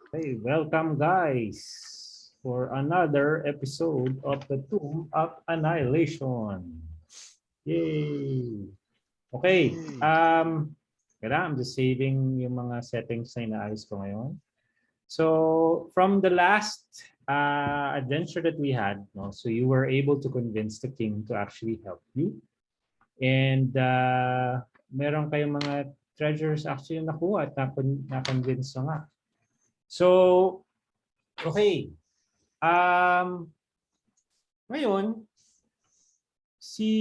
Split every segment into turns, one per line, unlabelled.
Hey, welcome guys for another episode of the Tomb of Annihilation. Yay! Okay, I'm just saving yung mga settings na inaayos ko ngayon. So, from the last adventure that we had, no, so you were able to convince the king to actually help you. And meron kayong mga treasures actually nakuha at na-convince na nga. So, okay. Ngayon, si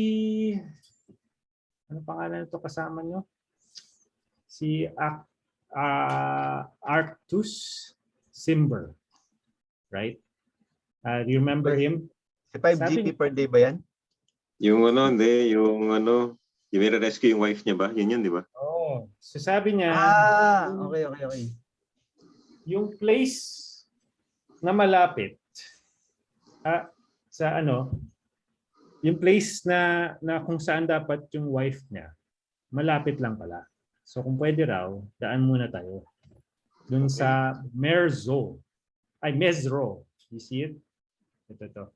ano pangalan nito kasama nyo? Si Arctus Simber. Right? Do you remember him?
Si 5 GP per day ba yan?
Yung hindi, yung yung rescue yung wife niya ba? Yun, di ba?
Oh, so sabi niya,
Okay.
yung place na malapit sa yung place na kung saan dapat yung wife niya, malapit lang pala. So kung pwede raw, daan muna tayo. Dun sa Mezro. You see it? Ito.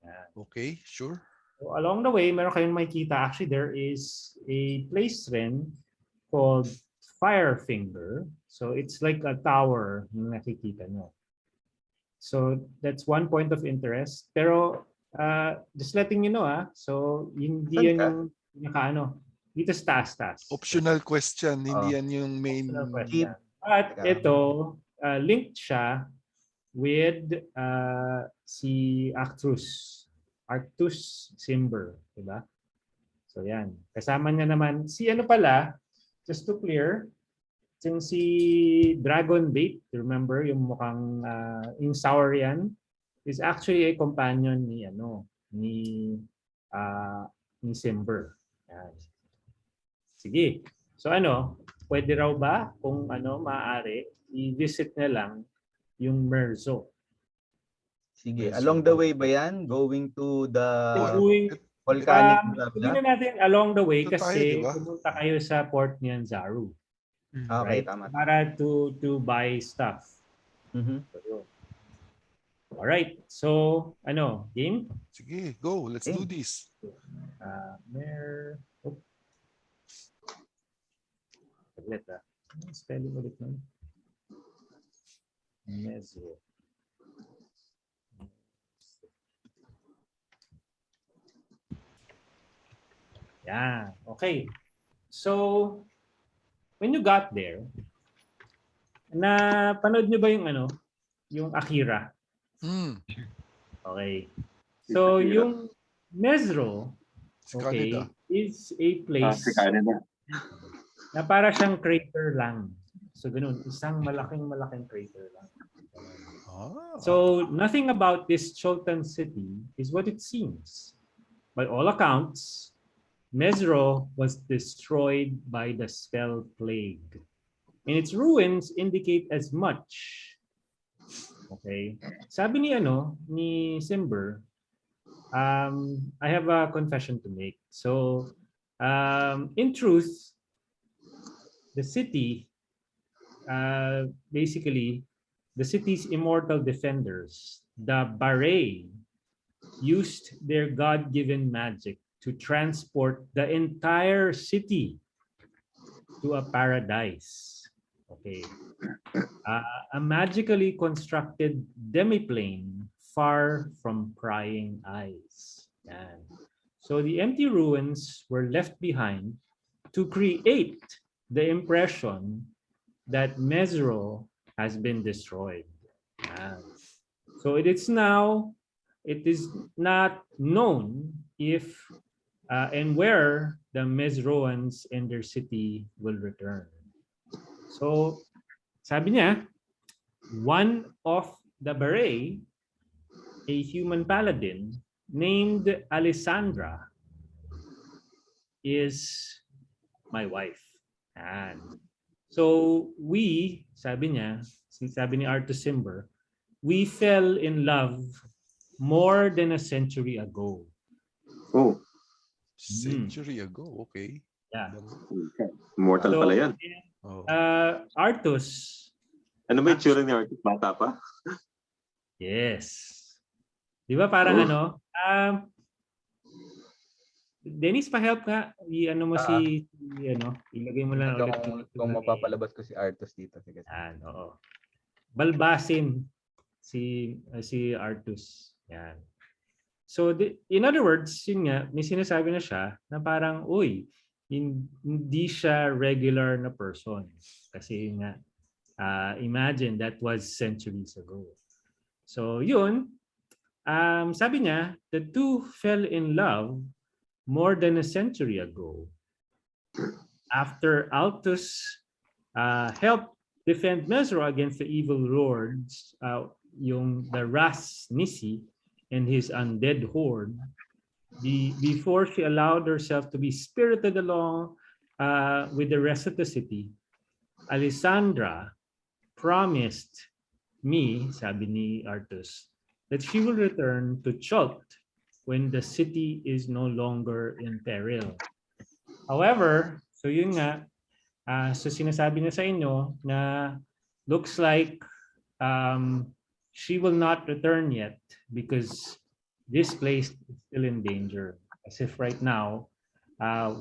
Yan.
Okay, sure.
So along the way, meron kayong makikita. Actually, there is a place rin called Firefinger. So it's like a tower na nakikita nyo. So that's one point of interest. Pero just letting you know, so hindi yan yung dito sa taas.
Optional question, hindi yan yung main.
At ito, linked siya with si Arctus Simber, diba? So yan. Kasama niya naman si pala, just to clear, yung si Dragon Bait, remember yung mukhang yung sour yan, is actually a companion ni ni Simber. Yan. Sige. So pwede raw ba kung maaari i-visit na lang yung Merzo?
Sige, along the way ba yan? Going to the volcanic blah,
Hindi
blah?
na natin along the way
Ito
kasi
tayo, diba?
pumunta kayo sa port ni Anzaru.
Okay,
Right?
tama.
Para to buy stuff. So, yun. Alright. So, game?
Sige, go. Let's do this.
Saglit spelling ulit nun. Mezzo. Yeah. Okay. So, when you got there, panood nyo ba yung Akira? Okay. So, yung Mezro, okay, is a place na para siyang crater lang. So, ganun. Isang malaking crater lang. So, nothing about this Chultan city is what it seems. By all accounts, Mezro was destroyed by the spell plague. And its ruins indicate as much. Okay. Sabi ni Simber, I have a confession to make. So, in truth, the city, basically, the city's immortal defenders, the Baray, used their God-given magic to transport the entire city to a paradise. Okay. A magically constructed demiplane far from prying eyes. Yan. So the empty ruins were left behind to create the impression that Mezro has been destroyed. Yan. So it is not known if and where the Mezroans and their city will return. So, sabi niya, one of the Baray, a human paladin named Alessandra, is my wife. And so sabi ni Arctus Simber, we fell in love more than a century ago.
Oh.
Century ago, okay.
Yeah.
Immortal pala yan.
Arctus
Ano ba yung tsura ni Artis? Bata pa?
Yes. Di ba parang Dennis, pa-help ka. I-ano mo ilagay mo lang ulit.
Kung mapapalabas ko si Artus dito. Sige.
Oo. Balbasin si Artus. Yan. So, in other words, yun nga, may sinasabi na siya na parang, hindi siya regular na person. Kasi nga, imagine that was centuries ago. So, yun, sabi niya, the two fell in love more than a century ago. After Altus helped defend Mesro against the evil lords, the Ras Nisi and his undead horde, before she allowed herself to be spirited along with the rest of the city, Alessandra promised me, sabi ni Artus, that she will return to Chult when the city is no longer in peril. However, so yun nga, so sinasabi niya sa inyo na looks like she will not return yet because this place is still in danger. As if right now,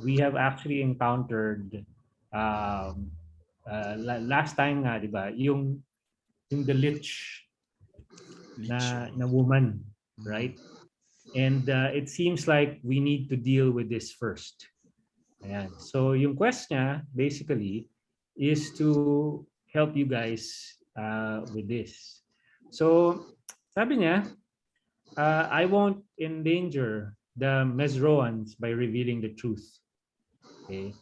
we have actually encountered last time nga, di ba, yung the lich na woman, right? And it seems like we need to deal with this first. Ayan. So yung quest niya basically is to help you guys with this. So sabi niya, I won't endanger the Mesroans by revealing the truth. Okay.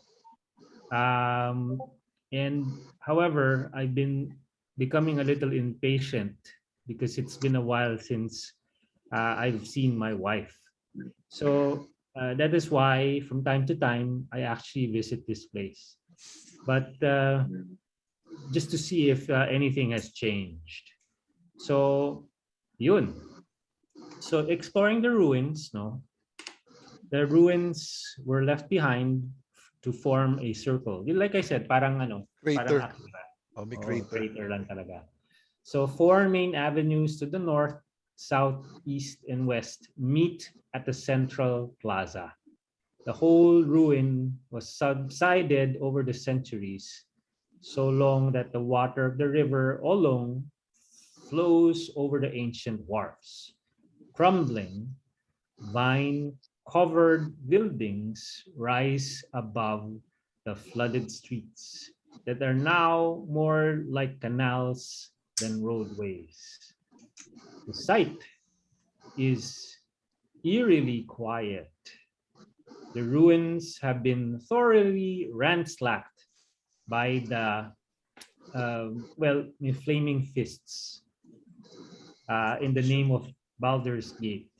And however, I've been becoming a little impatient because it's been a while since I've seen my wife. So that is why from time to time, I actually visit this place. But just to see if anything has changed. So, yun. So exploring the ruins, the ruins were left behind to form a circle. Like I said, parang
crater.
Parang crater lang talaga. So 4 main avenues to the north, south, east, and west meet at the central plaza. The whole ruin was subsided over the centuries, so long that the water of the river Olong flows over the ancient wharfs. Crumbling, vine-covered buildings rise above the flooded streets that are now more like canals than roadways. The site is eerily quiet. The ruins have been thoroughly ransacked by the flaming fists in the name of Baldur's Gate.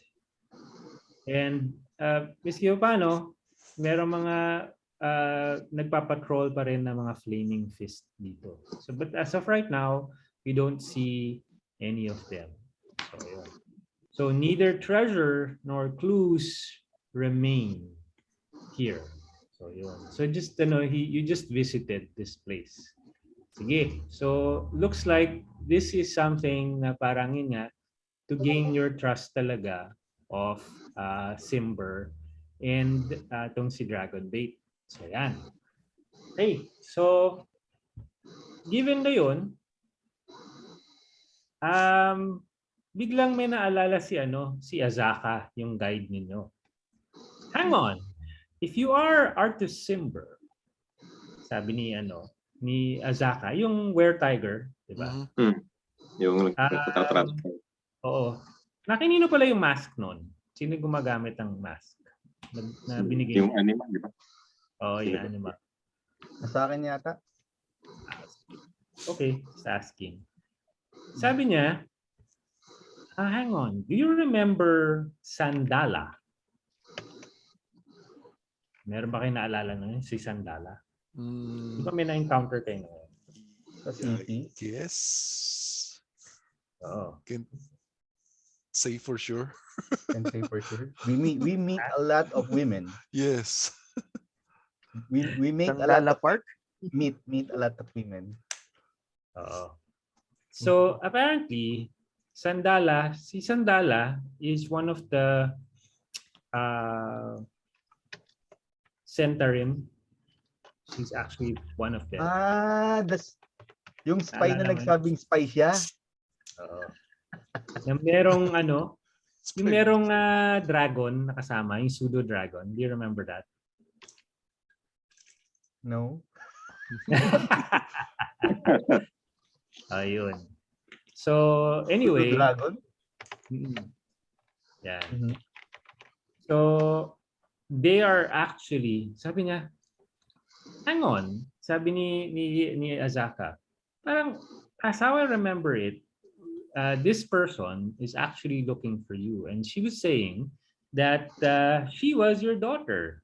And miski paano, merong mga nagpapatrol pa rin ng mga flaming fist dito. So, but as of right now, we don't see any of them. So neither treasure nor clues remain here. So yun. So just you just visited this place. Sige. So looks like this is something na parang nga to gain your trust talaga of Simber and tong si Dragon Bait. So yan. Okay. So given na yun, biglang may naalala si Azaka, yung guide ninyo. Hang on. If you are Artus Simber, sabi ni Azaka, yung were-tiger, di ba?
Yung nagtatransfer.
Oo. Nakinino pala yung mask nun? Sino gumagamit ng mask? Na binigay
yung anima, di ba?
Oo, yung anima.
Sa akin yata.
Okay, just asking. Sabi niya, hang on, do you remember Sandala? Meron ba kayo naalala na si Sandala? Di ba may na-encounter kayo na?
Sa city?
Yes.
Oo.
Can say for sure.
Can say for sure. We meet a lot of women.
Yes.
We meet a lot of meet a lot of women.
Oo. So apparently, si Sandala is one of the Centarim. She's actually one of them.
Yung spy na
Naalala mo yun?
nagsabing spy siya.
Na merong yung merong dragon na kasama, yung pseudo dragon. Do you remember that?
No.
Ayun. So anyway,
Dragon?
yeah.
Mhm.
So they are actually, sabi niya, hang on, sabi ni Azaka, parang as how I remember it, this person is actually looking for you, and she was saying that she was your daughter.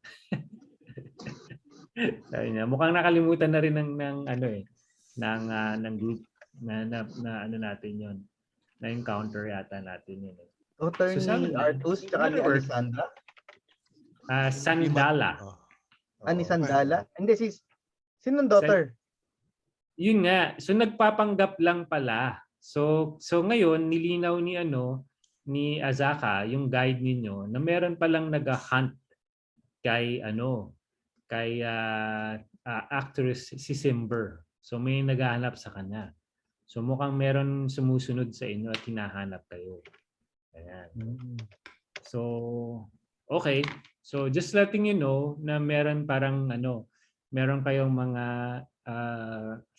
Sabi niya, mukhang nakalimutan na rin ng group na ano natin yon, na encounter yata natin yun.
Daughter
So, sabi
ni
niya,
Artus tsaka ni
whatever.
Alessandra?
Sandala.
Ni Sandala? Hindi, sinong daughter?
Yun nga. So nagpapanggap lang pala. So ngayon nilinaw ni Azaka, yung guide ninyo, na meron palang nag-hunt kay actress si Simber. So may naghahanap sa kanya. So mukhang meron sumusunod sa inyo at hinahanap kayo. Ayan. So okay. So just letting you know na meron parang meron kayong mga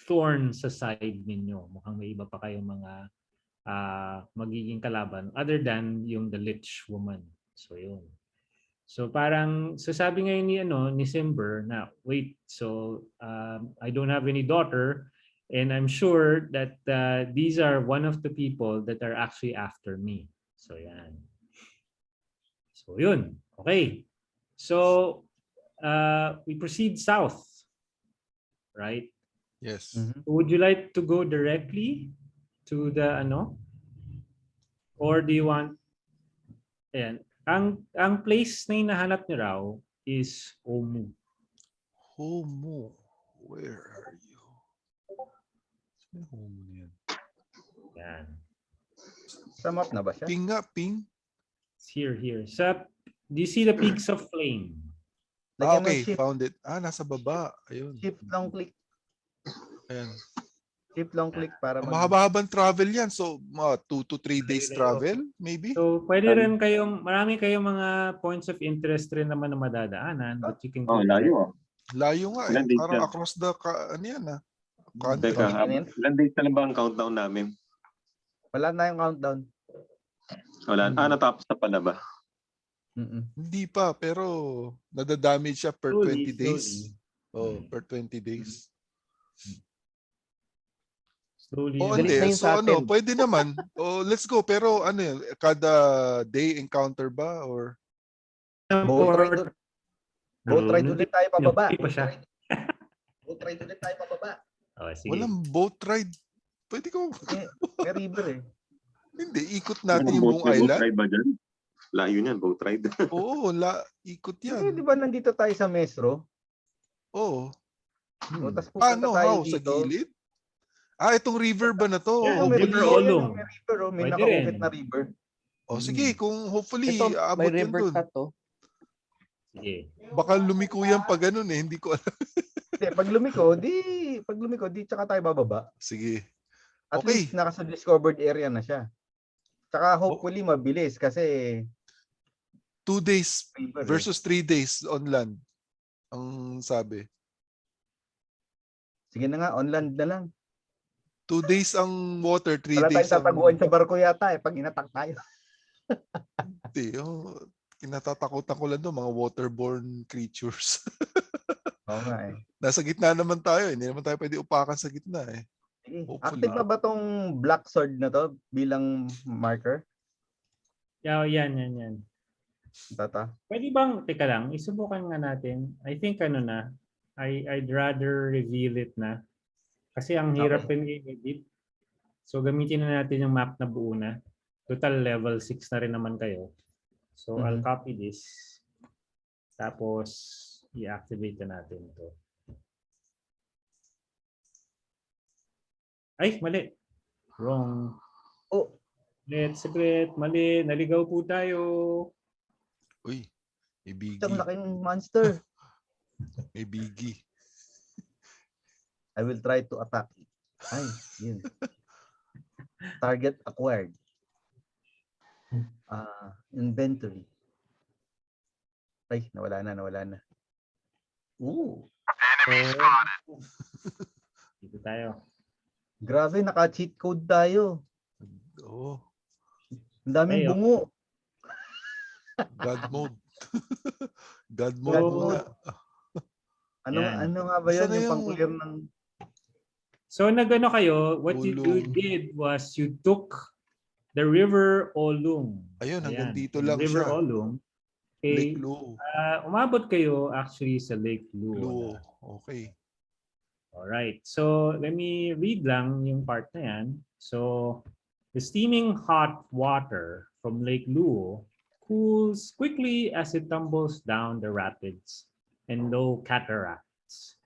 thorn sa side ninyo. Mukhang may iba pa kayong mga magiging kalaban other than yung the lich woman. So yun. So parang sabi ngayon ni Simber na wait, so I don't have any daughter and I'm sure that these are one of the people that are actually after me. So yan. So yun. Okay. So we proceed south. Right?
Yes.
Would you like to go directly to the or do you want ang place na hinahanap niyo raw is Omu.
Omu. Where are you? Omu yan.
Yan.
Sa map na ba siya?
Ping nga, ping.
It's here. Do you see the peaks of flame?
Okay, found it. Nasa baba. Ayun.
Shift long click.
Ayan.
Shift long click para
mahaba-habang travel yan. So, 2 to 3 days travel, maybe?
So, pwede rin marami kayong mga points of interest rin naman na madadaanan. But you can go
layo.
Layo nga eh. Parang across the,
Teka, ilan days na lang ba ang countdown namin?
Wala na yung countdown.
Wala. Natapos na pala ba?
Hindi pa, pero nadadamage siya per 20 days.
Slowly.
Per 20 days.
Slowly.
Hindi. So pwede naman. Let's go. Pero kada day encounter ba? Or
boat ride ulit tayo pababa.
Boat ride ulit tayo pababa. Sige.
Walang boat ride. Pwede ko.
May river eh.
Hindi. Ikot natin yung buong island.
Boat ride ba dyan? Layo niyan, boat ride.
Oo, ikot yan.
Di ba nandito tayo sa Mesro?
Oo.
Tapos pupunta tayo dito.
Sa gilid? Itong river ba na to?
Yeah,
river
Olong.
May nakaukit na river.
Sige, kung hopefully
may
abot yan
river
dun.
cut to.
Sige.
Baka lumiko yan pag ganun eh. Hindi ko alam.
Pag lumiko, di tsaka tayo bababa.
Sige.
At least nasa discovered area na siya. Tsaka hopefully mabilis kasi
2 days versus 3 days on land. Ang sabi.
Sige na nga, on land na lang.
2 days ang water, 3
Wala
days
tayong tataguan sa barko yata pag inatak tayo.
Hindi, kinatatakot ko lang doon, mga waterborne creatures.
Oo nga eh.
Nasa gitna naman tayo, hindi naman tayo pwede upakan sa gitna eh.
Active pa ba tong black sword na to bilang marker?
Yan.
Tata.
Pwede bang, teka lang, isubukan nga natin. I think I'd rather reveal it na. Kasi ang hirap i-edit. So gamitin na natin yung map na buo na. Total level 6 na rin naman kayo. So I'll copy this. Tapos i-activate na natin ito. Ay, mali. Wrong.
Oh,
Secret. Mali. Naligaw po tayo.
Uy, may
isang
biggie.
laking monster.
May biggie.
I will try to attack it. Ay, yun. Target acquired. Inventory. Ay, nawala na. Ooh.
Dito tayo.
Grabe, naka-cheat code tayo.
Oh,
Ang daming bungo.
God mode. God
God
mode
mode.
muna.
Ano nga ba yan?
Saan na
Yung
yung-
pang-clear ng...
So nagano kayo, what you
Ulong.
did was you took the River Olung.
Ayun, hanggang dito
Yung
lang
River
siya.
Olung.
Lake
Okay.
Luo.
Umabot kayo actually sa Lake Luo.
Luo. Okay.
Alright. So let me read lang yung part na yan. So the steaming hot water from Lake Luo cools quickly as it tumbles down the rapids and low cataracts.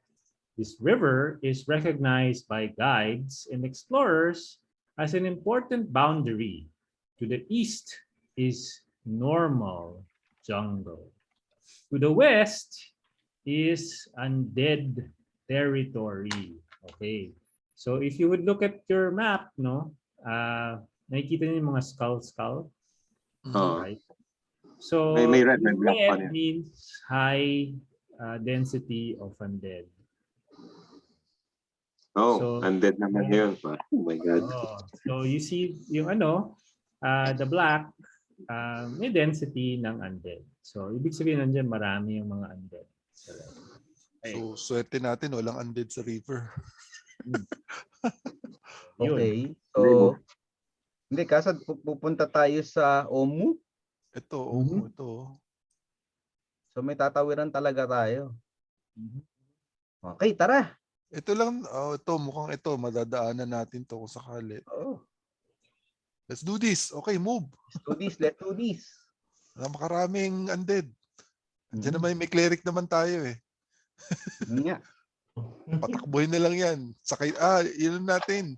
This river is recognized by guides and explorers as an important boundary. To the east is normal jungle. To the west is undead territory. Okay. So if you would look at your map, no, nakikita niyo yung mga skull. Right? So
May red and black pa niya.
means high density of undead.
Oh, undead naman yun. Oh my God.
So you see yung the black, may density ng undead. So ibig sabihin nandiyan marami yung mga undead.
So, swerte natin, walang undead sa river.
Okay. So, hindi, kasi pupunta tayo sa Omu.
Ito, ito.
So, may tatawiran talaga tayo. Okay, tara.
Ito lang, ito, mukhang ito, madadaanan natin to kung sakali. Let's do this. Okay, move.
Let's do this.
Makaraming undead. Diyan naman, may cleric naman tayo eh.
Nga.
Patakbuhin na lang yan. Sakay, yun natin.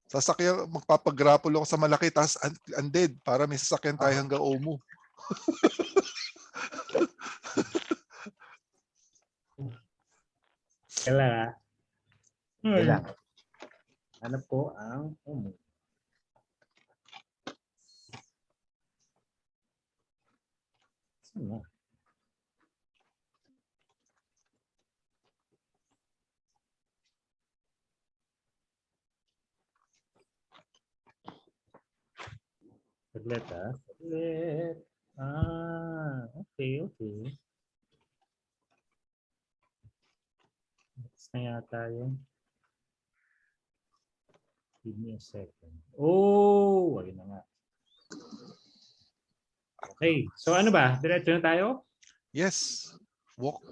Sasakyan, magpapagrapol ako sa malaki, tapos undead, para may sasakyan tayo hanggang Omu.
Kailangan.
Kailangan.
Hanap ko ang Omu. Saan? Saglit. Okay. Next na yata yun. Give me a second. Oh, ayun na nga. Okay. So ano ba? Diretso na tayo?
Yes. Walk.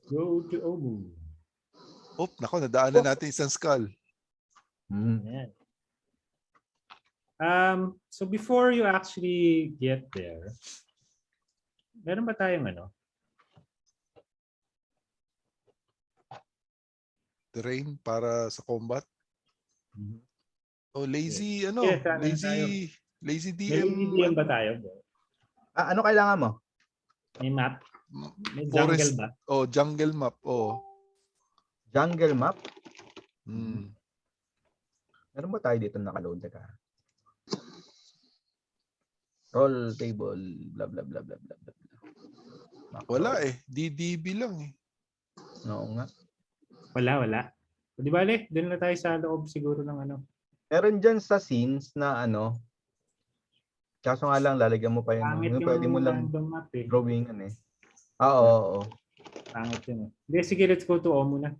Go to Omu.
Oh, nako, nadaanan natin isang skull.
Yan. So before you actually get there, meron ba tayong
Terrain para sa combat. Oh, lazy,
Yes,
lazy
May
DM.
DM ba tayo?
Ano kailangan mo?
May map? May jungle
Forest.
ba?
Oh, jungle map. Oh.
Jungle map? Meron ba tayo dito nakaload ka? Roll table, blah blah blah blah blah blah.
Wala eh. DDB lang eh.
Oo nga.
Wala. Di ba, doon na tayo sa loob siguro ng
Meron dyan sa scenes na kaso nga lang lalagyan mo pa yun. Pwede mo lang
map eh.
drawingan eh. Oo.
Pangit yun eh. Hindi, sige, let's go to Omu na.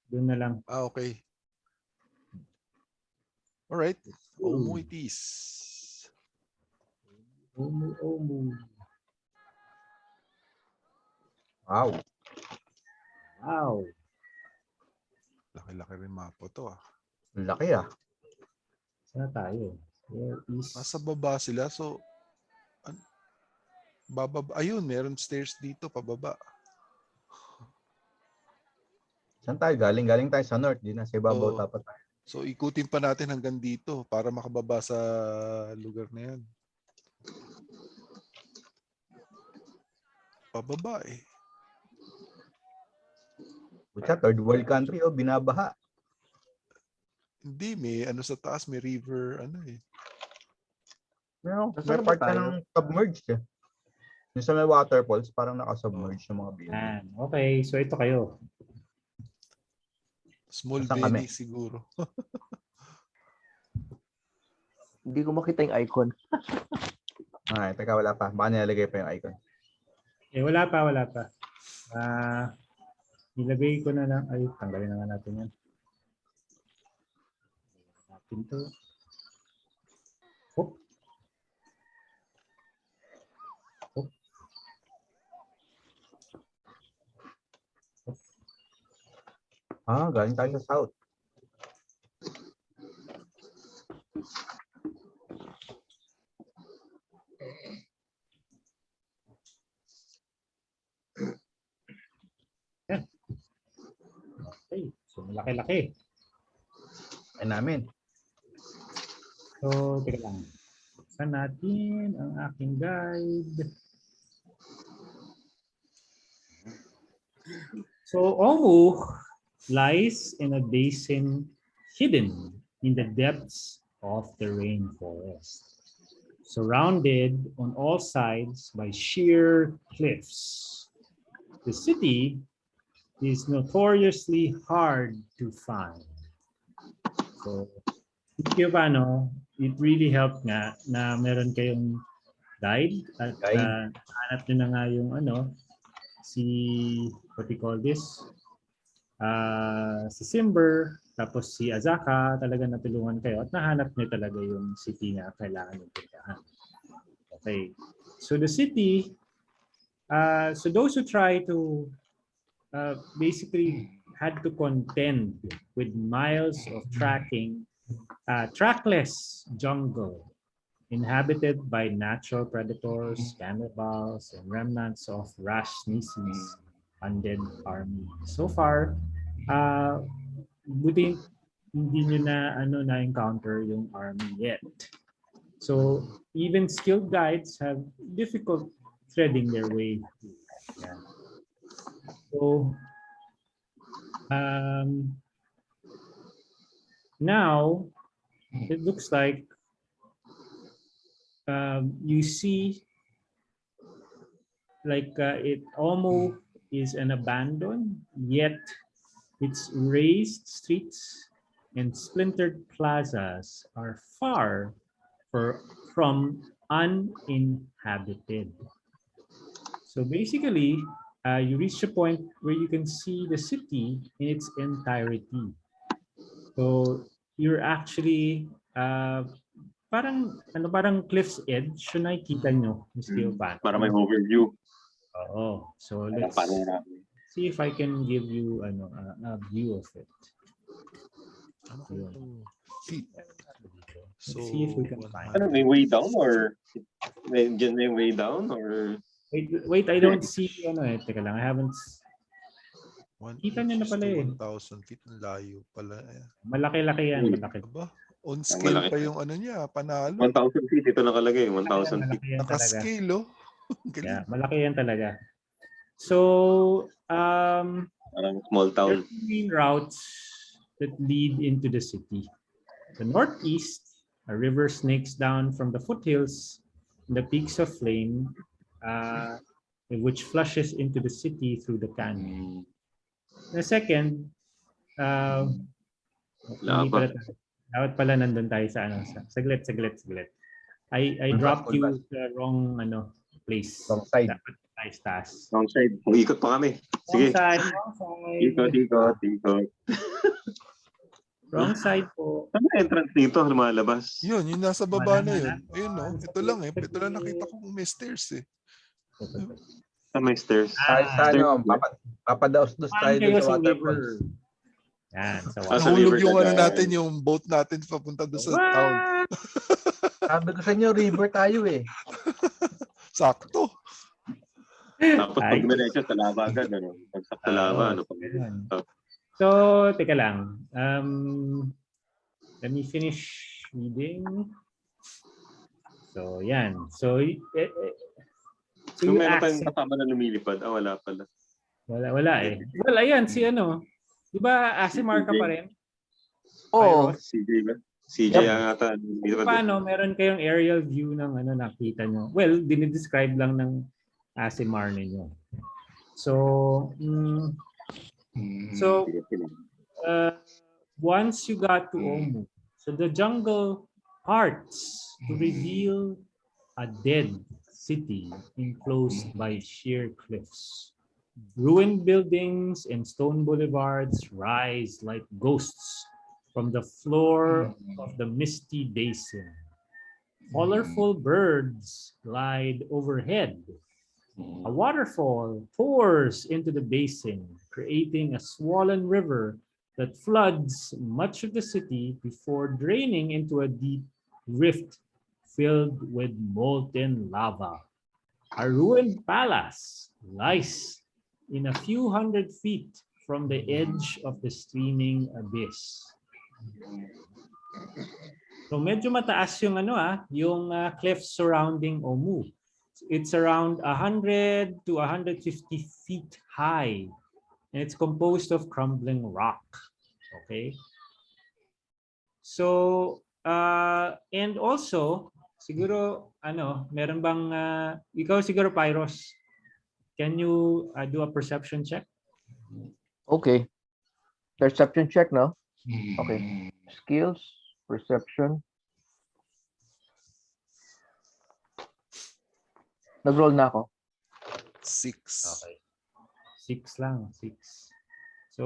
Doon na lang.
Okay. Alright. Omu it is.
Omu.
Wow.
Laki-laki rin mapa to ah.
Laki ah.
Saan tayo? Where is...
Nasa baba sila. So, bababa. Ayun, meron stairs dito, pababa.
Saan tayo galing? Galing tayo sa north. Di na sa ibabaw dapat tayo.
So ikutin pa natin hanggang dito para makababa sa lugar na yan. Pababa eh.
Pucha, third world country, binabaha.
Hindi, may ano sa taas, may river, ano eh.
May
Nasaan na ba
part ka
tayo?
ng submerged eh. Yung sa may waterfalls, parang naka-submerged yung mga building.
Yan. Okay, so ito kayo.
Small
Nasaan kami?
valley siguro.
Hindi ko makita yung icon.
Ay, teka, wala pa. Baka nilalagay pa yung icon.
Wala pa. Nilagay ko na lang. Ay, tanggalin na nga natin yan. Natin to. Hop. Hop.
Galing tayo sa south.
Okay, so malaki-laki.
Ay namin.
So, teka lang. Saan natin ang aking guide? So, Omu lies in a basin hidden in the depths of the rainforest, surrounded on all sides by sheer cliffs. The city is notoriously hard to find. So, paano, it really helped nga na meron kayong guide at hanap nyo na nga yung what you call this? Si Simber, tapos si Azaka, talaga natulungan kayo at nahanap nyo talaga yung city na kailangan nyo puntahan. Okay. So the city, so those who try to basically had to contend with miles of trackless jungle inhabited by natural predators, cannibals, and remnants of Rash Nisi's undead army. So far, buti hindi nyo na encounter yung army yet. So even skilled guides have difficult threading their way through. Yeah. So now it looks like you see like it almost is an abandoned, yet its raised streets and splintered plazas are far from uninhabited. So basically, you reach a point where you can see the city in its entirety. So you're actually parang cliff's edge, so nakikita nyo yung skill pan.
Para may overview.
Oo. So let's see if I can give you a view of it.
So,
see if we can find.
May way down or may way down or
Wait, I don't see teka lang, I haven't. Kita nyo na pala eh.
1,000 feet, ang layo pala.
Malaki-laki yan, malaki.
Aba, on scale pa yung niya, panalo.
1,000 feet ito nakalagay, 1,000 feet.
Naka-scale, oh.
Yeah, malaki yan talaga. So,
parang small town.
there are two main routes that lead into the city. The northeast, a river snakes down from the foothills and the peaks of flame, which flushes into the city through the canyon. The second, dapat pala nandun tayo sa saglit. I dropped you the wrong place.
Wrong side.
Dapat tayo sa taas.
Wrong side. Ikot pa kami. Sige.
Wrong side.
Ikot.
Wrong side po.
Saan ang entrance dito? Lumalabas?
Yun nasa baba na yun. Ayun, no? Ito lang eh. Ito lang nakita ko may stairs eh.
Sa may stairs.
Papadaos-dos tayo dun sa waterfalls.
Yan, sa
Nahulog yung natin, yung boat natin papunta doon sa town.
Sabi ko sa inyo, river tayo eh.
Sakto.
Tapos pag diretso sa lava agad, pag sa lava,
So, teka lang. let me finish reading. So, yan. So
So
you
meron
ask
tayong kasama na lumilipad. Wala pala.
Wala eh. Well, ayan, si ano. Di ba, Asimar ka pa rin?
Oo.
CJ ba? CJ
Yep.
ang ata.
Paano, meron kayong aerial view ng ano nakita nyo? Well, dinidescribe lang ng Asimar ninyo. So, once you got to Omu, so the jungle parts to reveal a dead city enclosed by sheer cliffs. Ruined buildings and stone boulevards rise like ghosts from the floor of the misty basin. Colorful birds glide overhead. A waterfall pours into the basin, creating a swollen river that floods much of the city before draining into a deep rift filled with molten lava. A ruined palace lies in a few hundred feet from the edge of the streaming abyss. So medyo mataas yung yung cliffs surrounding Omu. It's around 100 to 150 feet high, and it's composed of crumbling rock. Okay. So and also siguro meron bang ikaw siguro Pyros, can you do a perception check?
Okay. Perception check, no? Okay. Skills, perception. Nag-roll na ako.
6.
Okay. 6 lang, 6. So,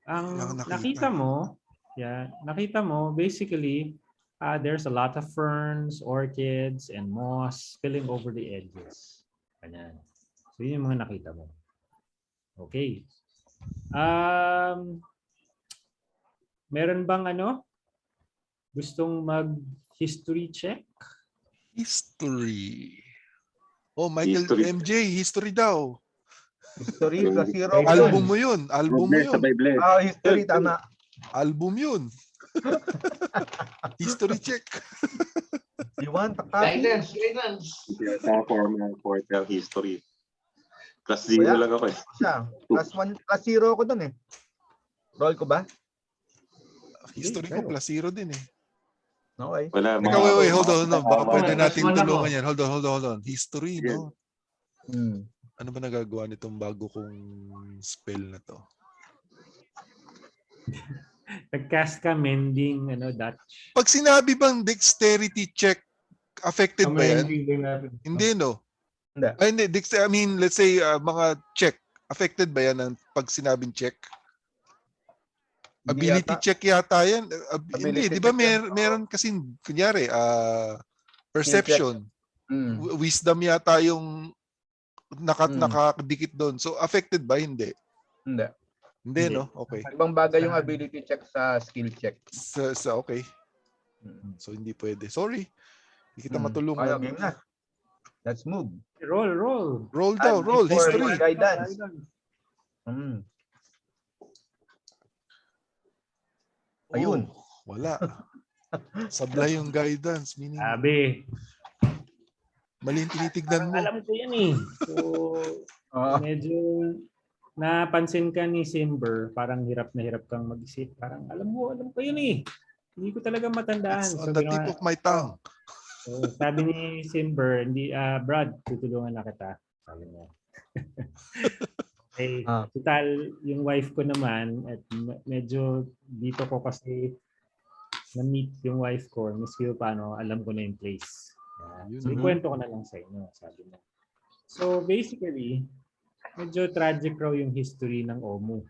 ang
Lang
nakita mo, basically, there's a lot of ferns, orchids, and moss spilling over the edges. Ganyan. So, yun yung mga nakita mo. Okay. Meron bang gustong mag-history check?
History. Oh, Michael
History.
MJ, history daw.
History, Klasiro.
Album mo yun. Album mo
Sa
yun.
Bible.
History, tama.
Album yun. History check.
You want a copy?
For history. Plus 0 lang ako eh.
Siya. Plus 1, plus 0 ako dun eh. Roll ko ba?
History ko plus 0 din eh.
Okay.
Wala.
Teka, wait, hold on. Baka pwede natin tulungan yan. Hold on. History, no? Ano ba nagagawa nitong bago kong spell na to?
Nag-cast ka mending, Dutch.
Pag sinabi bang dexterity check, affected ba yan? Hindi, no?
Hindi.
Ay, hindi. I mean, let's say, mga check. Affected ba yan ng pag sinabing check? Ability check yata yan. Hindi, di ba meron kasi, kunyari, perception. Wisdom yata yung nakadikit doon. So, affected ba? Hindi. Hindi, no? Okay.
Ibang bagay yung ability check sa skill check.
Okay. So, hindi pwede. Sorry. Hindi kita matulungan.
Ayaw, game na. Let's move.
Roll.
Roll daw. Roll. History.
Guidance. Ayun.
Wala. Sablay yung guidance. Meaning,
Sabi.
mali yung tinitignan mo.
Alam ko yan eh. So, medyo napansin ka ni Simber, parang hirap na hirap kang mag-isip. Parang alam ko yun eh. Hindi ko talaga matandaan.
It's on the tip of my tongue.
So, sabi ni Simber, Brad, tutulungan na kita. Sabi niya. Okay, total, yung wife ko naman, at medyo dito ko kasi na-meet yung wife ko, miss ko paano, alam ko na yung place. So, ikwento ko na lang sa inyo, sabi niya. So, basically, medyo tragic raw yung history ng Omu.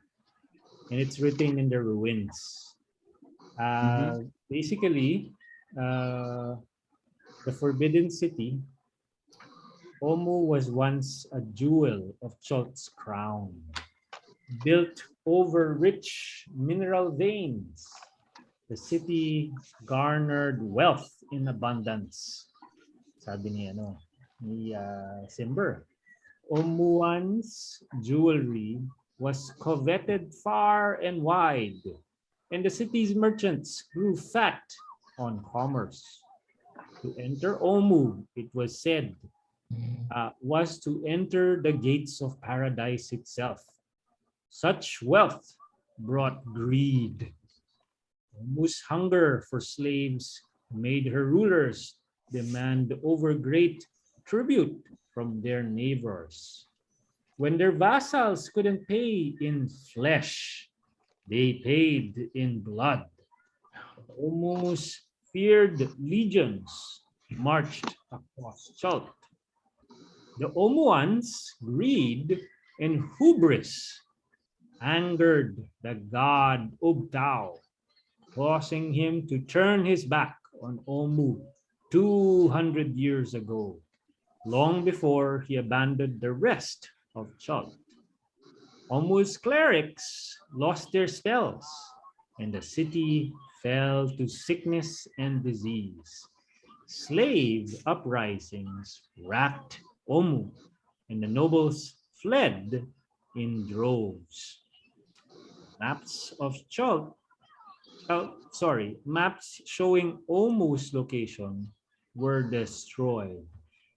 And it's written in the ruins. Basically, the Forbidden City, Omu was once a jewel of Chult's crown, built over rich mineral veins. The city garnered wealth in abundance. Sabi ni Simber. Omuan's jewelry was coveted far and wide. and the city's merchants grew fat on commerce. To enter Omu, it was said, was to enter the gates of paradise itself. Such wealth brought greed. Omu's hunger for slaves made her rulers demand overgreat tribute from their neighbors. When their vassals couldn't pay in flesh, they paid in blood. Omu's feared legions marched across Chult. The Omuans' greed and hubris angered the god Ubtao, causing him to turn his back on Omu 200 years ago, long before he abandoned the rest of Chult. Omu's clerics lost their spells, and the city fell to sickness and disease. Slave uprisings racked Omu, and the nobles fled in droves. Maps of Chult, maps showing Omu's location were destroyed,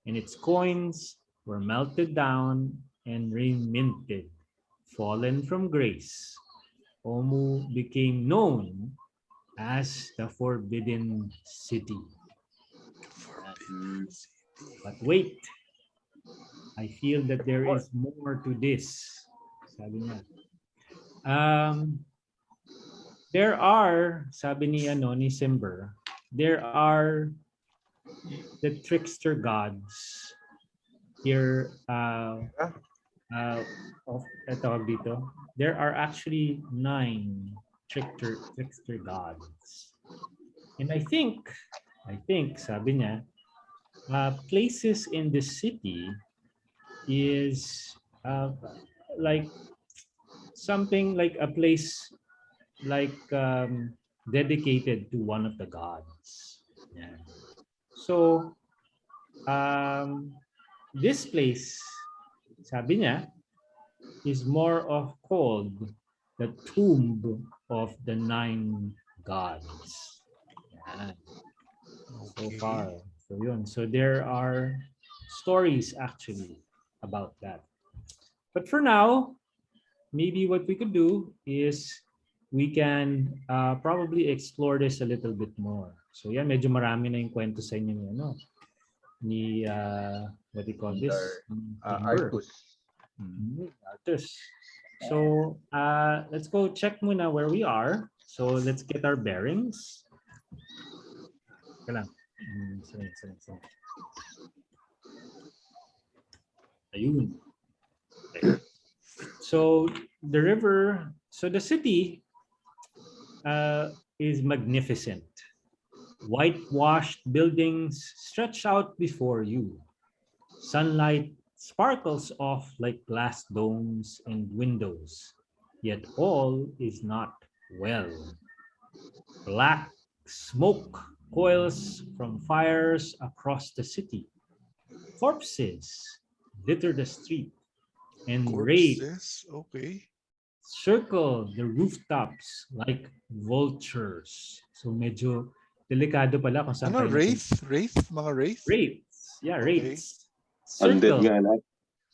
and its coins were melted down and reminted. Fallen from grace, Omu became known as the Forbidden City. But wait, I feel that there is more to this. Sabi niya. There are, sabi ni Simber, there are the trickster gods here there are actually 9 trickster gods. And I think, sabi niya, places in the city is like something like a place like dedicated to one of the gods. Yeah. So this place, sabi niya, is more of called the tomb of the 9 gods. Yeah. So far. So yun. So there are stories actually about that. But for now, maybe what we could do is we can probably explore this a little bit more. So yan, medyo marami na yung kwento sa inyo ni what do you call this?
Artus.
Artus. So let's go check muna where we are. So let's get our bearings. Ayun. So the river, so the city is magnificent. Whitewashed buildings stretch out before you. Sunlight sparkles off like glass domes and windows, yet all is not well. Black smoke coils from fires across the city. Corpses litter the street, and wraiths circle the rooftops like vultures. So medyo delikado pala kung saan
wraith? Mga wraith?
Wraiths. Yeah, wraiths.
Undead
Circle.
nga lahat.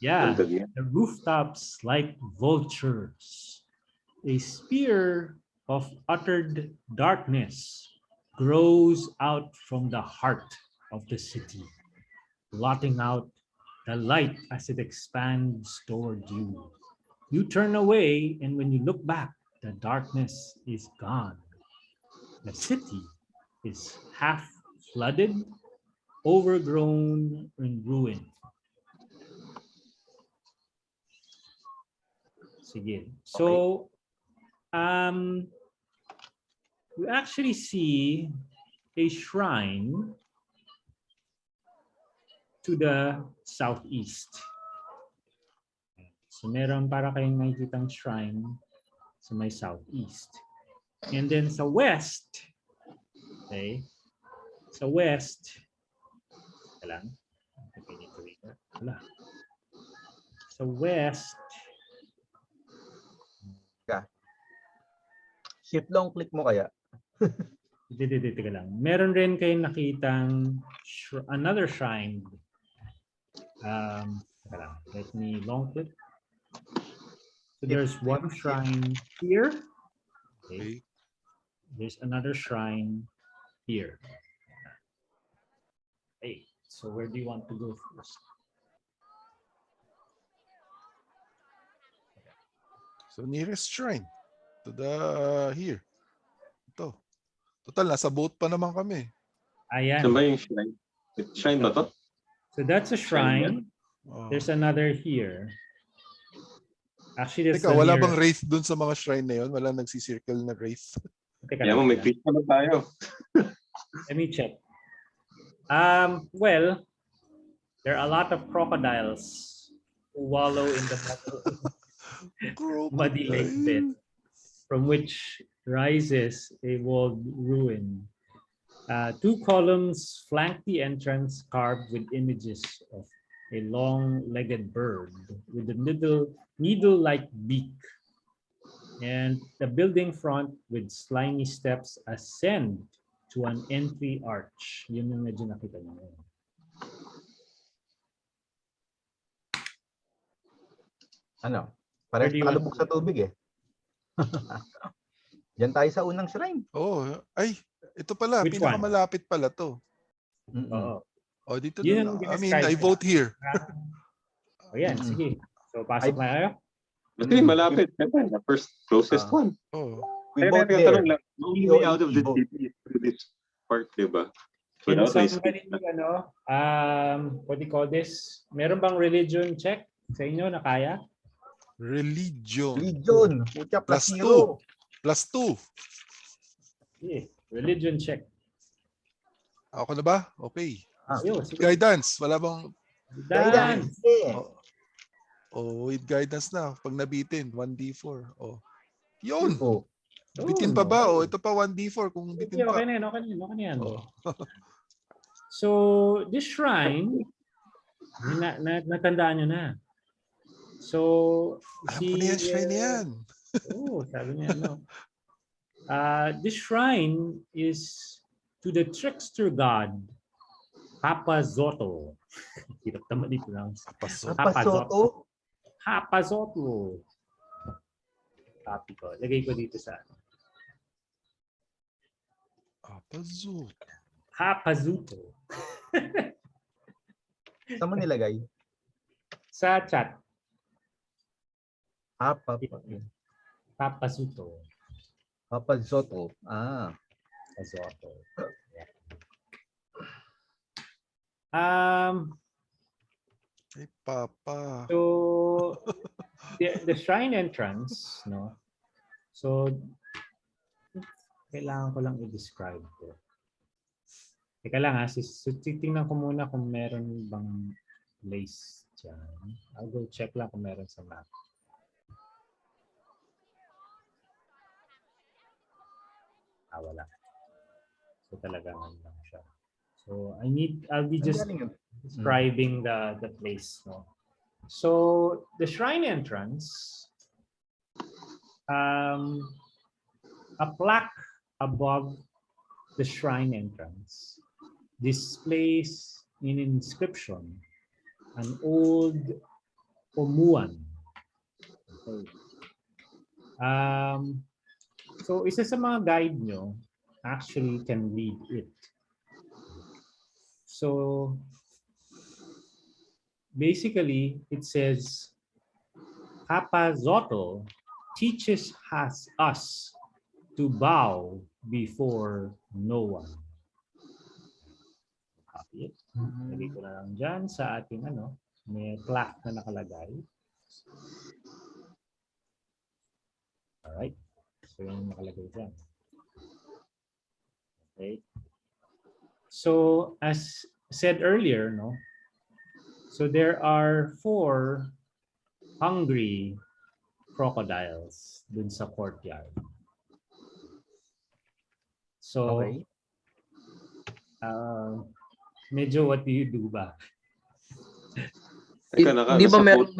Yeah,
Undead nga.
the rooftops like vultures. A spear of uttered darkness grows out from the heart of the city, blotting out the light as it expands toward you. You turn away, and when you look back, the darkness is gone. The city is half flooded, overgrown, and ruined. Sige. So, you actually see a shrine to the southeast. So meron para kayong nakikitang shrine sa may southeast. And then sa west, okay, sa west, sa west,
Shift long click mo kaya?
Teka lang. Meron rin kayo nakitang another shrine. Teka lang. Let me long click. So there's one shrine here. Okay. There's another shrine here. Hey, so where do you want to go first?
So nearest shrine to the here. Ito. Total, nasa boat pa naman kami.
Ayan.
Saan ba yung shrine? Shrine ba to?
So that's a shrine. There's another here. Actually, that's
Teka, wala
nearest.
bang wraith dun sa mga shrine na yun? Wala nagsisircle na wraith?
Kaya mo, may fish naman tayo.
Let me check. Well, there are a lot of crocodiles who wallow in the muddy lake bed, from which rises a walled ruin. 2 columns flank the entrance, carved with images of a long-legged bird with a needle-like beak. And the building front with slimy steps ascend to an entry arch. Yun yung medyo nakita niyo.
Ano? Parang palubog sa tubig eh. Diyan tayo sa unang shrine.
Oh, ay, ito pala,
Which
pinakamalapit pala to.
Oo.
Oh, dito
Yun
na. I mean, I vote here.
O yan, sige. So pasok na kayo.
Ito yung malapit. The first closest one.
Oh.
We vote there.
The only way out of the city is through this part, diba?
Can somebody, what do you call this? Meron bang religion check sa inyo na kaya?
Religion.
Pucha,
Plus
+0.
2. Plus 2.
Yeah, religion check.
Ako na ba? Okay.
Sige.
Guidance. Wala bang...
Guidance.
Oh, with guidance na. Pag nabitin, 1d4. Oh. Yun.
Oh.
Bitin pa ba? Oh, ito pa 1d4 kung bitin pa.
Okay na yan.
Oh.
So, this shrine, natandaan nyo na. So,
yan, shrine yan.
Sabi niya, no. This shrine is to the trickster god, Papa Zotto. Hirap naman i-pronounce. Papa Zotto. Copy ko. Lagay ko dito sa Papa Zotto.
Saan mo nilagay?
Sa chat.
Papa
Zotto.
Papa Zotto.
Papa Zotto.
Ay, Papa.
So the shrine entrance, no? So kailangan ko lang i-describe ko. Teka lang ha, titingnan ko muna kung meron bang place dyan. I'll go check lang kung meron sa map. Wala. So talagang lang siya. So I'll be just describing the place, no? So the shrine entrance, a plaque above the shrine entrance displays an inscription, an old Omuan. Okay. So isa sa mga guide nyo actually can read it. So basically it says Papa Zotto teaches us to bow before no one. Copy it. Lagay ko na lang dyan sa ating may plaque na nakalagay. Alright. So yung nakalagay dyan. Okay. So as said earlier, no? So there are 4 hungry crocodiles dun sa courtyard. So,
okay.
medyo what do you do ba?
Di ba merong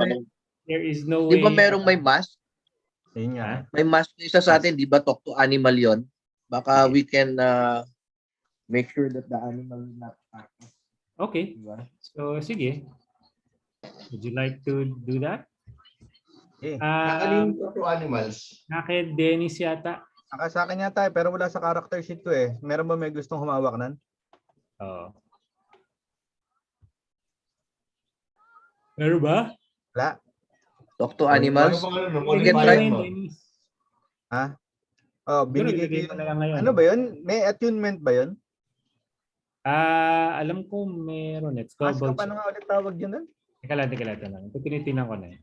There is no way.
Di ba merong may mask?
Yun nga.
May mask na isa sa atin, di ba? Talk to animal yon. Baka we can make sure that the animal will not attack us.
Okay.
Diba?
So, sige. Would you like to do that?
Okay.
Talk to animals.
Naked Dennis yata.
Sa akin yata pero wala sa character sheet ko eh. Meron ba may gustong humawak nan?
Oo. Meron ba?
Wala.
Talk to animals.
Get
try
mo.
Ha? Oh, binigay ko
Ilagay mo
yun.
na lang ngayon.
Ano ba yun? May attunement ba yun?
Alam ko meron. It's
Mask
called
of ano nga ulit tawag yun nun?
Teka lang. Ito tinitingnan ko na eh.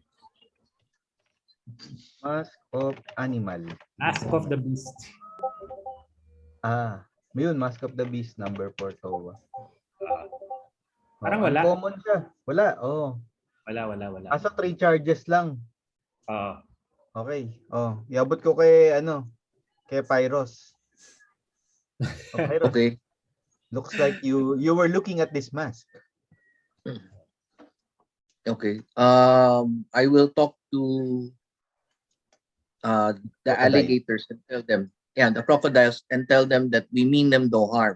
Mask of animal.
Mask of the Beast.
Yun, Mask of the Beast, number 4 to.
Parang wala.
Common siya. Wala,
Wala.
Asa 3 charges lang. Okay. Iabot ko kay Pyros. Pyros.
Okay.
Looks like you were looking at this mask.
Okay. I will talk to the alligators and tell them, the crocodiles, and tell them that we mean them no harm.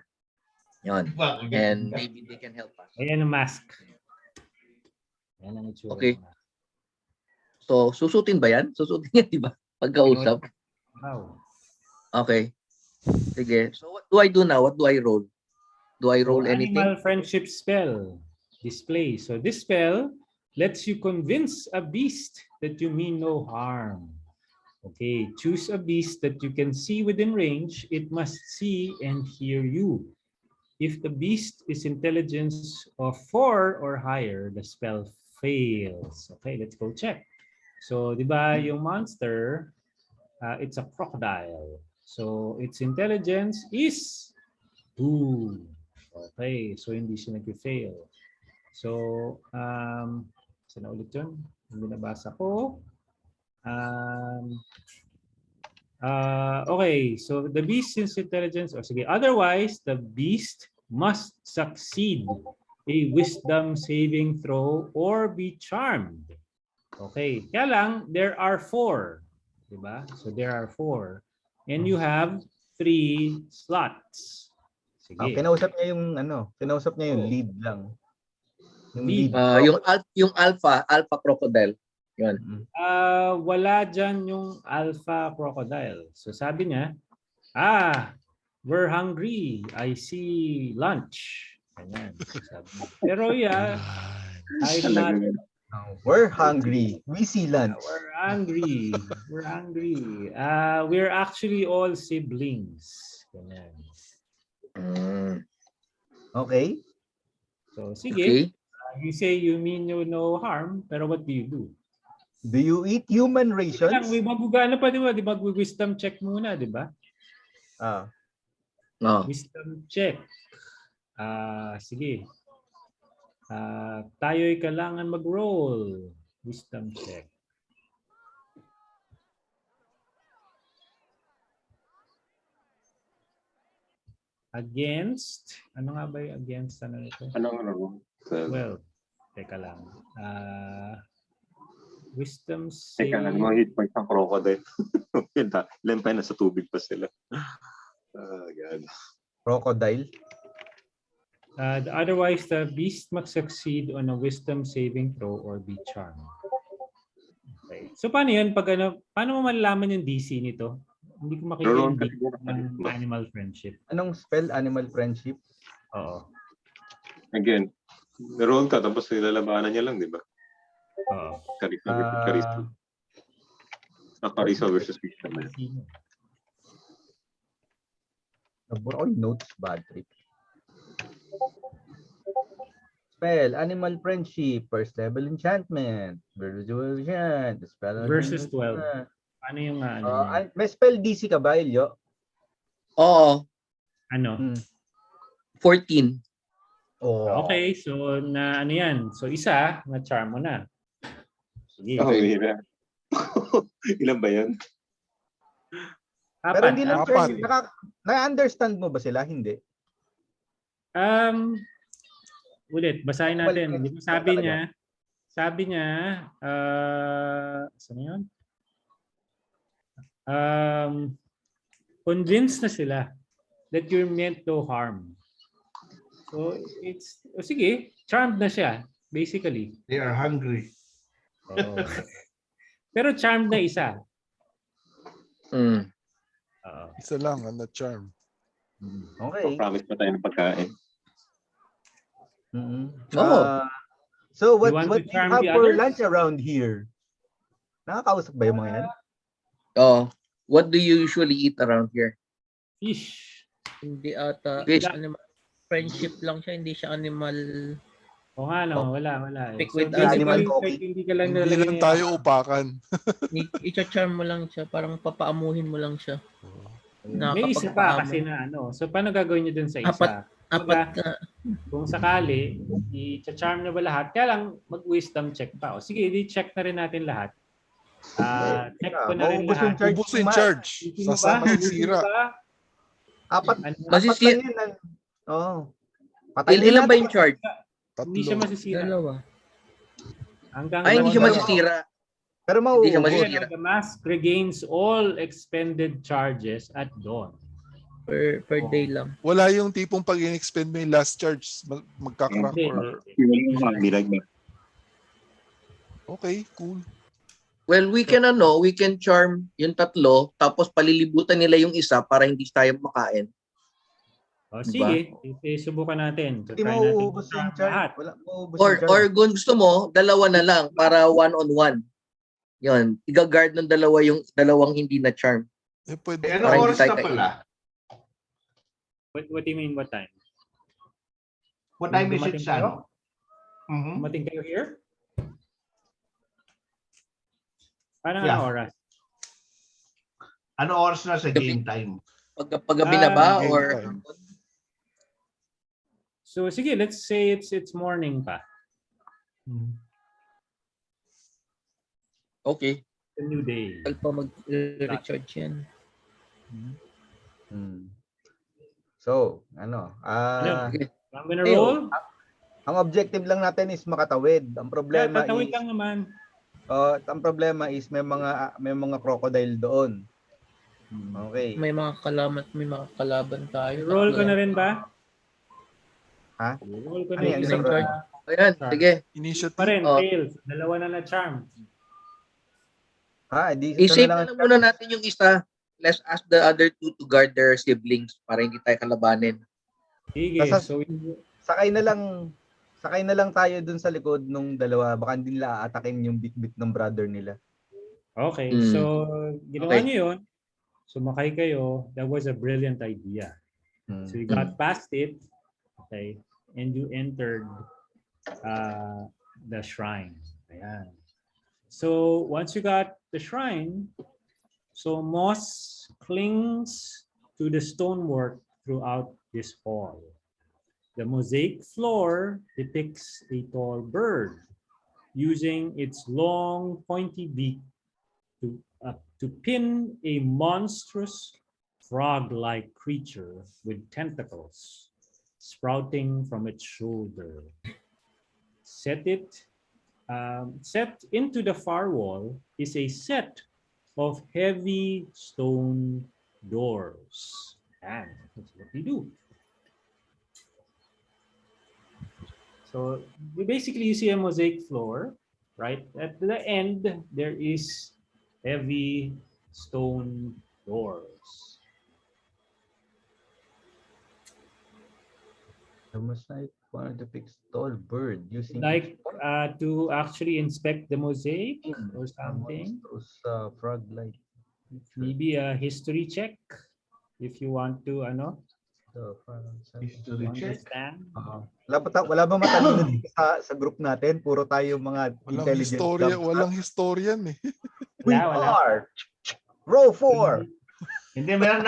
Yan. And maybe they can help us.
Ayan ang mask. Ayan ang itsura.
Okay. So, susutin ba yan? Susutin yan, di ba? Pagkausap.
Wow.
Okay. Sige. So, what do I do now? What do I roll? Do I roll anything?
Animal friendship spell. Display. So, this spell lets you convince a beast that you mean no harm. Okay. Choose a beast that you can see within range. It must see and hear you. If the beast is intelligence of 4 or higher, the spell fails. Okay, let's go check. So, di ba yung monster, it's a crocodile. So, its intelligence is 2. Okay, so hindi siya nag-fail. So, saan na ulit yun? Hindi nabasa ko. Okay, so the beast's intelligence, otherwise, the beast must succeed a wisdom saving throw or be charmed. Okay, kaya lang, there are 4. Diba? So there are 4. And you have 3 slots. Sige.
Kinausap niya yung lead lang. Yung lead.
Yung alpha crocodile. Yun.
Wala dyan yung alpha crocodile. So sabi niya, we're hungry. I see lunch. Ganyan. Sabi niya. Pero
we're hungry. We see lunch.
We're hungry. We're actually all siblings. Ganyan.
Okay.
So, sige.
Okay.
You say you mean no harm, pero what do you do?
Do you eat human rations?
Magugana pa, di ba? Wisdom check muna, di ba? Wisdom check. Sige. Tayo'y kailangan mag-roll. Wisdom check. Against, ano nga ba yung against? Ano ito?
Ano?
12. Teka lang. Wisdom save.
Teka, mga hit points ng crocodile. Ilan pa nasa tubig pa sila. God.
Crocodile?
Otherwise, the beast must succeed on a wisdom saving throw or be charmed. Okay. So, paano yun? Paano mo malalaman yung DC nito? Hindi ko makita yung DC ng animal friendship.
Anong spell? Animal friendship?
Oo.
Again, meron ka tapos nilalabanan niya lang, di ba?
Oo.
Charisma versus wisdom.
Nabura ko yung notes, bad trip. Spell, animal friendship, first level enchantment,
versus 12. Ano yung
may spell DC ka ba, Elio?
Oo.
Ano?
14.
Oh.
Okay, so ano yan? So isa, na-charm mo na. Sige.
Ilan ba yan?
Pero hindi lang, na-understand mo ba sila? Hindi.
Ulit, basahin natin. Sabi niya, saan yun? convinced na sila that you're meant no harm. So it's sige, charmed na siya basically.
They are hungry.
Oh. Pero charmed na isa.
Isa lang, na charm.
Okay.
Promise pa tayo ng pagkain.
So what
You want
do
to
you
charm
have
the
for
others?
lunch around here? Nakakausap ba yung mga yan?
What do you usually eat around here?
Fish.
Hindi ata.
Fish.
Animal, friendship lang siya, hindi siya animal.
O nga no, wala.
Speak
So
with
basically,
animal
kahit hindi ka lang
Hindi lang tayo upakan.
I-charm mo lang siya, parang papaamuhin mo lang siya.
May isa pa kasi na ano. So paano gagawin niyo dun sa isa?
Apat
Kung sakali, i-charm na ba lahat? Kaya lang mag-wisdom check pa. O sige, i-check na rin natin lahat. Check ko na rin lahat.
Ubus in charge. Sasama yung sira.
Apat
Masisira.
lang yun.
Ilan ba yung charge?
Hindi siya masisira.
Dalawa.
Hindi siya masisira.
Pero
Hindi siya
mauubos.
masisira.
The mask regains all expended charges at dawn.
Per day lang.
Wala yung tipong pag in-expend mo yung last charge, magkakrak or... Okay, cool.
Well, we can charm yung tatlo, tapos palilibutan nila yung isa para hindi tayo makain.
O sige, subukan natin.
Hindi mauubos yung charge. Wala mauubos yung charge.
Or kung gusto mo, dalawa na lang para one-on-one. Yun, i-guard ng dalawa yung dalawang hindi na charm.
Pwede.
Ano oras na pala?
What do you mean, what time?
What time is it, San?
Dumating kayo here? Paano
Yeah.
ang oras?
Ano oras na sa game time?
Paggabi na ba?
game
Or
time.
So sige, let's say it's morning pa.
okay.
A new day.
Tal pa mag-recharge yan.
So,
I'm gonna
Ayun.
roll.
ang objective lang natin is makatawid. Ang problema
Tatawid
is
lang naman.
ang problema is may mga crocodile doon. Okay.
May mga kalaban tayo.
Roll ko na rin ba?
Ha?
Roll ko na
Ano yan?
rin.
Ayan, sige.
Initiative.
Pa rin,
Oh.
fails. Dalawa na charm.
I-save na muna natin yung isa. Let's ask the other two to guard their siblings para hindi tayo kalabanin.
Sige, so
sakay na lang tayo dun sa likod nung dalawa. Baka hindi nila aatakin yung bit-bit ng brother nila.
okay. So ginawa niyo yun. Sumakay kayo. That was a brilliant idea. So you got past it. Okay. And you entered the shrine. Ayan. So once you got the shrine, so moss clings to the stonework throughout this hall. The mosaic floor depicts a tall bird using its long pointy beak to pin a monstrous frog-like creature with tentacles sprouting from its shoulder. Set into the far wall is a set of heavy stone doors. And that's what we do. So you see a mosaic floor, right? At the end, there is heavy stone doors.
The mosaic wanted to pick tall bird using
to actually inspect the mosaic or something.
Frog-like.
Maybe a history check if you want to
History check.
understand.
Wala ba matalino dito sa group natin? Puro tayo mga intelligent.
Walang historian eh.
We are. Row 4.
Hindi, meron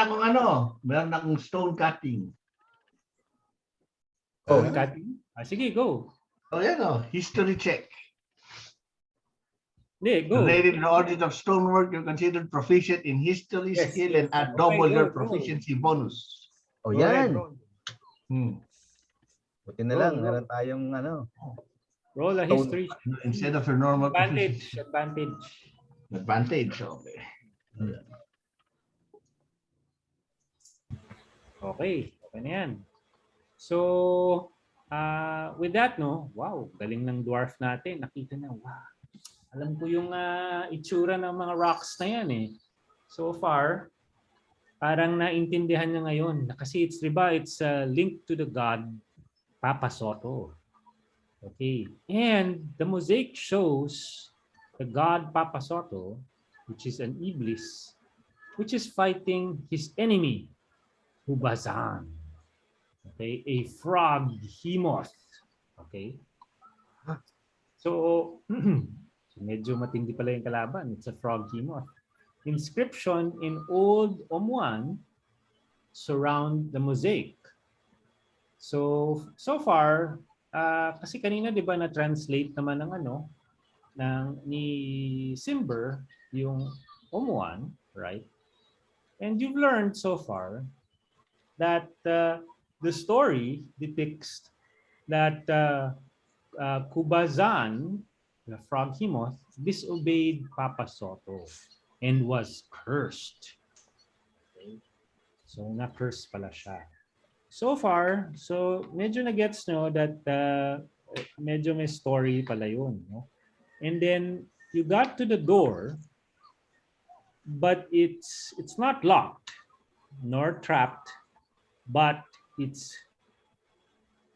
akong stone cutting.
Cutting? Sige, go.
History check.
Go.
Related to the audit of stonework, you're considered proficient in history, skill, and add double your proficiency bonus.
Oh, yan. Buti na lang,
Roll.
meron tayong
Roll a history.
Instead of your normal
Advantage.
proficiency. Advantage, okay.
Okay. Okay na yan. So, with that, no, wow, galing ng dwarf natin. Nakita na, wow. Alam ko yung itsura ng mga rocks na yan eh. So far, parang naintindihan niya ngayon. Kasi it's, diba, it's linked to the god Papa Soto. Okay. And the mosaic shows the god Papa Soto, which is an iblis, which is fighting his enemy, Hubazan. Okay, a frog hemoth. Okay. So, medyo matindi pala yung kalaban. It's a frog hemoth. Inscription in Old Omuan surround the mosaic. So far, kasi kanina 'di ba na-translate naman ng ni Simber yung Omuan, right? And you've learned so far that the story depicts that Kubazan, the frog hemoth, disobeyed Papa Soto and was cursed. Okay? So na-curse pala siya. So far, so medyo na-gets no that medyo may story pala yun. No? And then you got to the door, but it's not locked nor trapped, but it's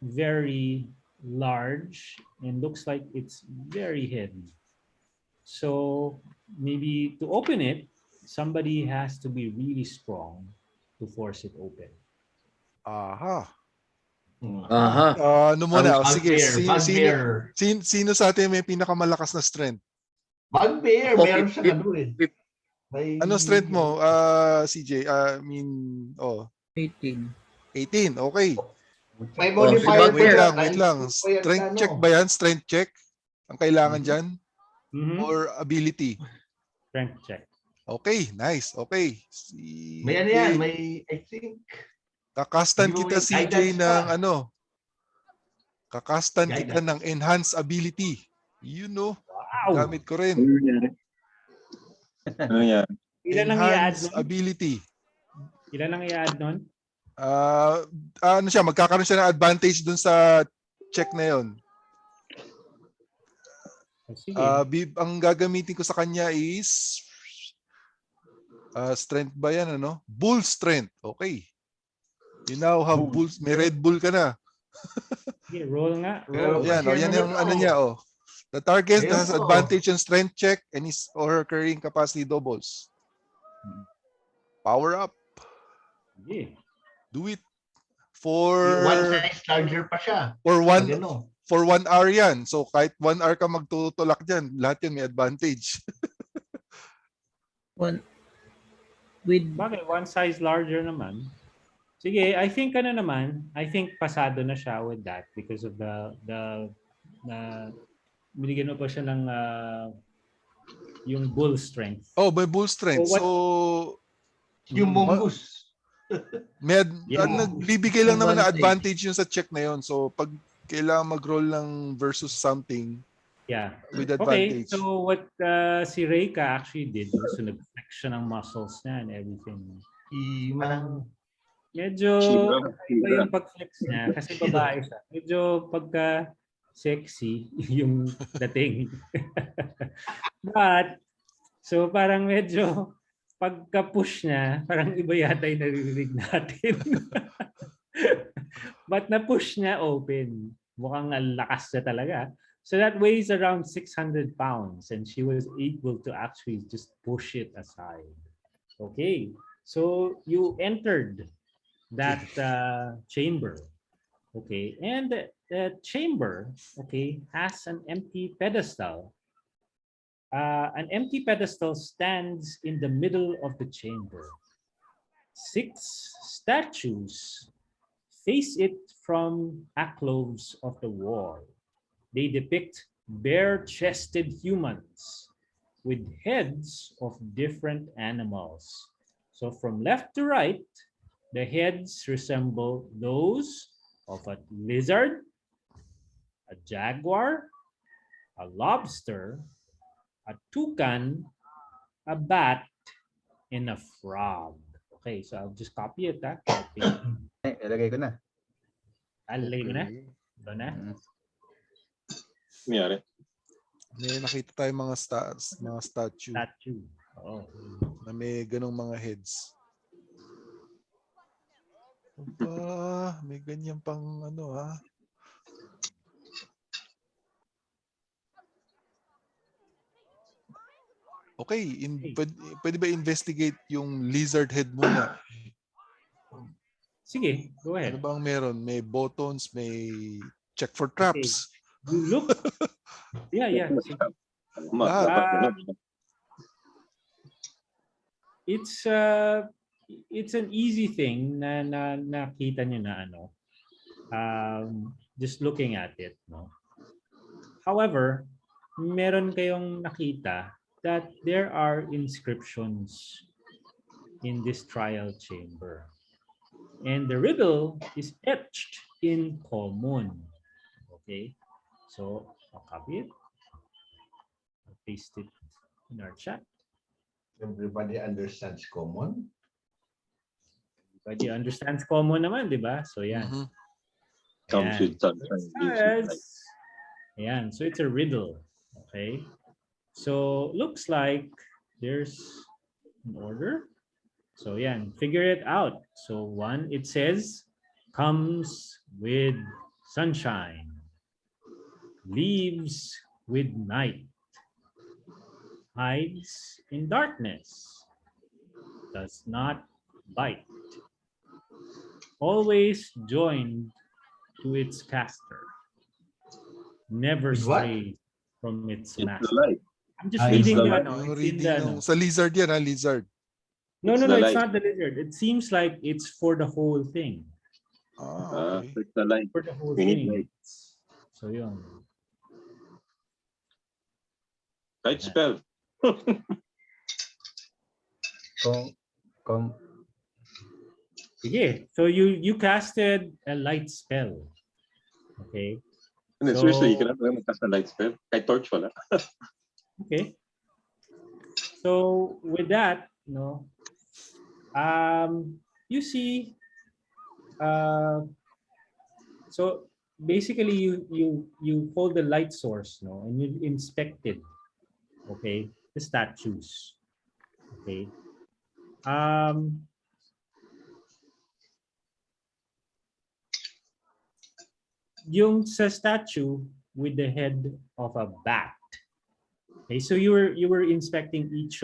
very large and looks like it's very heavy. So maybe to open it, somebody has to be really strong to force it open.
Aha.
Aha.
Ano muna? Sige,
Bugbear.
sino sa atin may pinakamalakas na strength?
Bugbear,
Ako,
meron siya
Ano strength mo, CJ?
18.
18, okay.
May modifier
Bugbear.
Wait lang. Strength check ba yan? Strength check? Ang kailangan dyan? Or ability?
Strength check.
Okay, nice. Okay.
May ano yan, may, I think,
Kakastan kita CJ ng kakastan
Guidance.
kita ng enhanced ability. You know,
Wow!
gamit ko rin.
Ano yan?
Ilan ang i-add
Enhanced
nun?
ability.
Ilan ang i-add nun?
Magkakaroon siya ng advantage dun sa check na yon.
Sige.
Ang gagamitin ko sa kanya is strength ba yan, Bull strength. Okay. You now have bulls. May Red Bull ka na.
Sige, roll nga. Roll.
Yan yung niya, The target has advantage on strength check and his or her carrying capacity doubles. Power up.
Sige.
Do it for
one size larger pa siya.
For 1 hour yan. So kahit 1 hour ka magtutulak dyan, lahat yan may advantage.
Bakit? One size larger naman. Sige, I think pasado na siya with that because of the binigyan mo pa siya ng yung bull strength.
Oh, may bull strength. So
yung mongoose.
Nagbibigay lang naman na advantage yun sa check na yun. So pag kailangan mag-roll ng versus something, with advantage.
Okay, so what si Reika actually did was nag-flex siya ng muscles niya and everything. Parang medyo iba yung pag-flex niya kasi babae siya. Medyo pagka sexy yung dating. But so parang medyo pagka-push niya, parang iba yata yung naririnig natin. But na-push niya open. Mukhang lakas niya talaga. So that weighs around 600 pounds and she was able to actually just push it aside. Okay. So you entered that chamber. Okay. And the chamber, okay, has an empty pedestal. An empty pedestal stands in the middle of the chamber. 6 statues face it from alcoves of the wall. They depict bare-chested humans with heads of different animals. So from left to right, the heads resemble those of a lizard, a jaguar, a lobster, a toucan, a bat, and a frog. Okay, so I'll just copy it.
Ilagay ko na.
Alagay ko na. Ito na.
Nangyari.
May nakita tayong mga statue
Oo.
na may ganong mga heads. Aba, may ganyan pang ano ha. Okay, pwede ba investigate yung lizard head muna?
Sige, go ahead.
Ano bang meron? May buttons, may check for traps.
Okay. You look. Yeah. It's an easy thing na nakita nyo na just looking at it, no. However, meron kayong nakita that there are inscriptions in this trial chamber. And the riddle is etched in common. Okay? So, I'll copy it. I'll paste it in our chat.
Everybody understands common.
Everybody understands common naman, di ba? So, yan.
Comes with sunshine.
Ayan. So, it's a riddle. Okay? So, looks like there's an order. So, yan. Figure it out. So, 1, it says, comes with sunshine, leaves with night, hides in darkness, does not bite, always joined to its caster, never strays from its master. I'm just reading
Sa lizard yan, lizard.
No, it's not the lizard. It seems like it's for the whole thing.
Okay.
It's the light.
For the whole thing. So, yun.
Light spell.
Sige. So, you casted a light spell. Okay.
And seriously, you cannot cast a light spell. Kay torch wala.
Okay. So, with that, no, you see, so basically you hold the light source, no, and you inspect it, okay, the statues, okay. Yung sa statue with the head of a bat. Okay, so you were inspecting each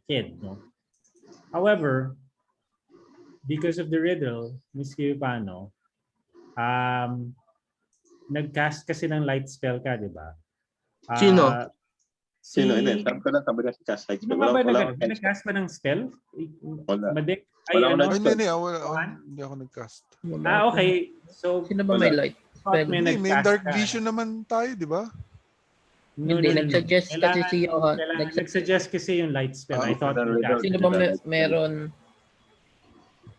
head, no? However, because of the riddle, Miss Kiripano, nag-cast kasi ng light spell ka, di ba?
Sino?
Sino? Hindi, sabi ko lang, sabi na si cast light spell.
Nag-cast ba ng spell?
Wala.
Hindi ako nag-cast.
Okay. So,
sino ba may light spell?
May dark vision naman tayo, di ba?
Hindi, nag-suggest kasi si Johan.
Nag-suggest kasi yung light spell. I thought
sino ba meron?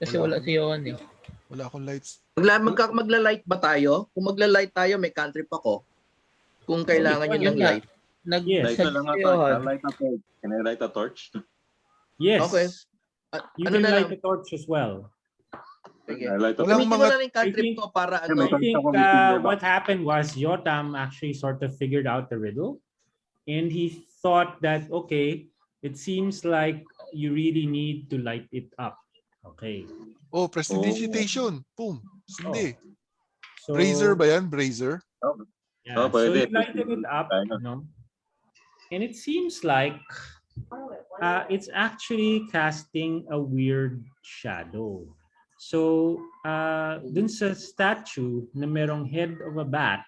Kasi wala si Johan eh.
Wala akong lights.
Magla-light ba tayo? Kung magla-light tayo, may cantrip ako. Kung kailangan nyo ng light.
Can I light a torch?
Yes.
Okay.
You can light a torch as well.
Okay.
Walang
mga cantrip ko para ano.
I think what happened was Yotam actually sort of figured out the riddle, and he thought that okay, it seems like you really need to light it up. Okay.
Oh, prestidigitation. Boom. Hindi.
So,
Brazier ba yan? Brazier?
Yeah. So you lighted it up, no? And it seems like it's actually casting a weird shadow. So, dun sa statue na merong head of a bat,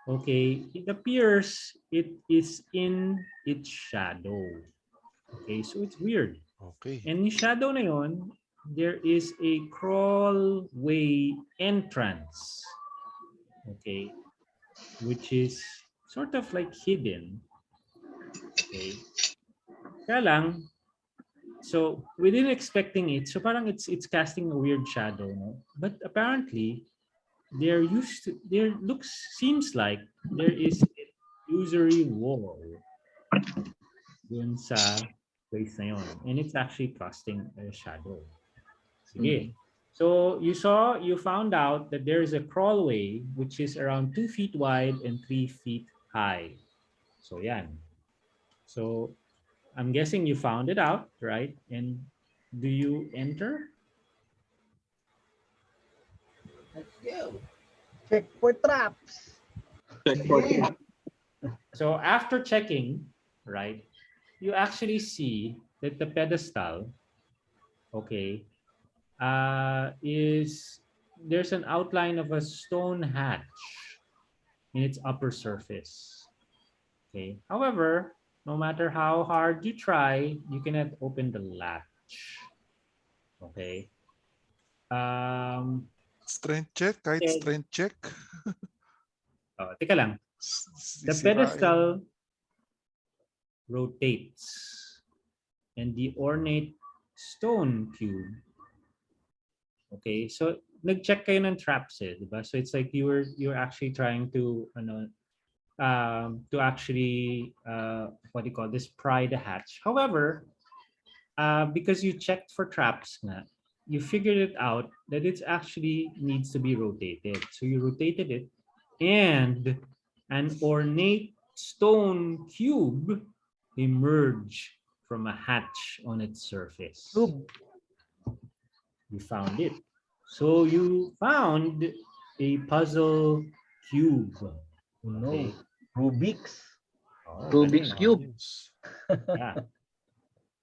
okay, it appears it is in its shadow. Okay, so it's weird.
Okay.
And yung shadow na yun, there is a crawlway entrance. Okay, which is sort of like hidden. Okay. Kaya lang, so we didn't expecting it. So parang it's casting a weird shadow, no? But apparently, seems like there is an illusory wall dun sa place na yun. And it's actually casting a shadow. Sige. So you found out that there is a crawlway which is around 2 feet wide and 3 feet high. So yan. So I'm guessing you found it out, right? And do you enter?
Let's go. Check for traps.
So after checking, right, you actually see that the pedestal, okay, there's an outline of a stone hatch in its upper surface. Okay. However, no matter how hard you try, you cannot open the latch. Okay.
Strength check, kahit strength check.
Teka lang. The pedestal rotates and the ornate stone cube. Okay, so nag-check kayo ng traps diba? So it's like you were actually trying to actually what do you call this, pry the hatch. However, because you checked for traps nga, you figured it out that it actually needs to be rotated. So you rotated it, and an ornate stone cube emerged from a hatch on its surface. You found it. So you found a puzzle cube. Okay.
Rubik's.
Rubik's Cube.
Yeah.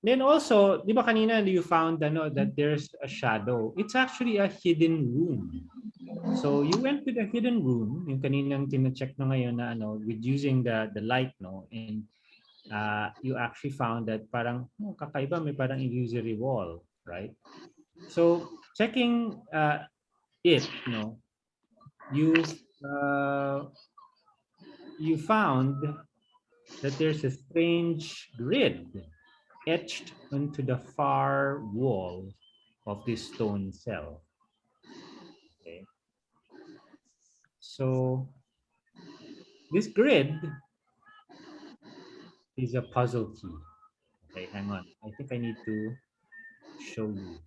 Then also, di ba kanina you found that there's a shadow. It's actually a hidden room. So you went to the hidden room, yung kaninang tina-check na ngayon na with using the light, and you actually found that parang kakaiba, may parang illusory wall, right? So checking it, you found that there's a strange grid etched into the far wall of this stone cell. Okay. So this grid is a puzzle key. Okay, hang on. I think I need to show you.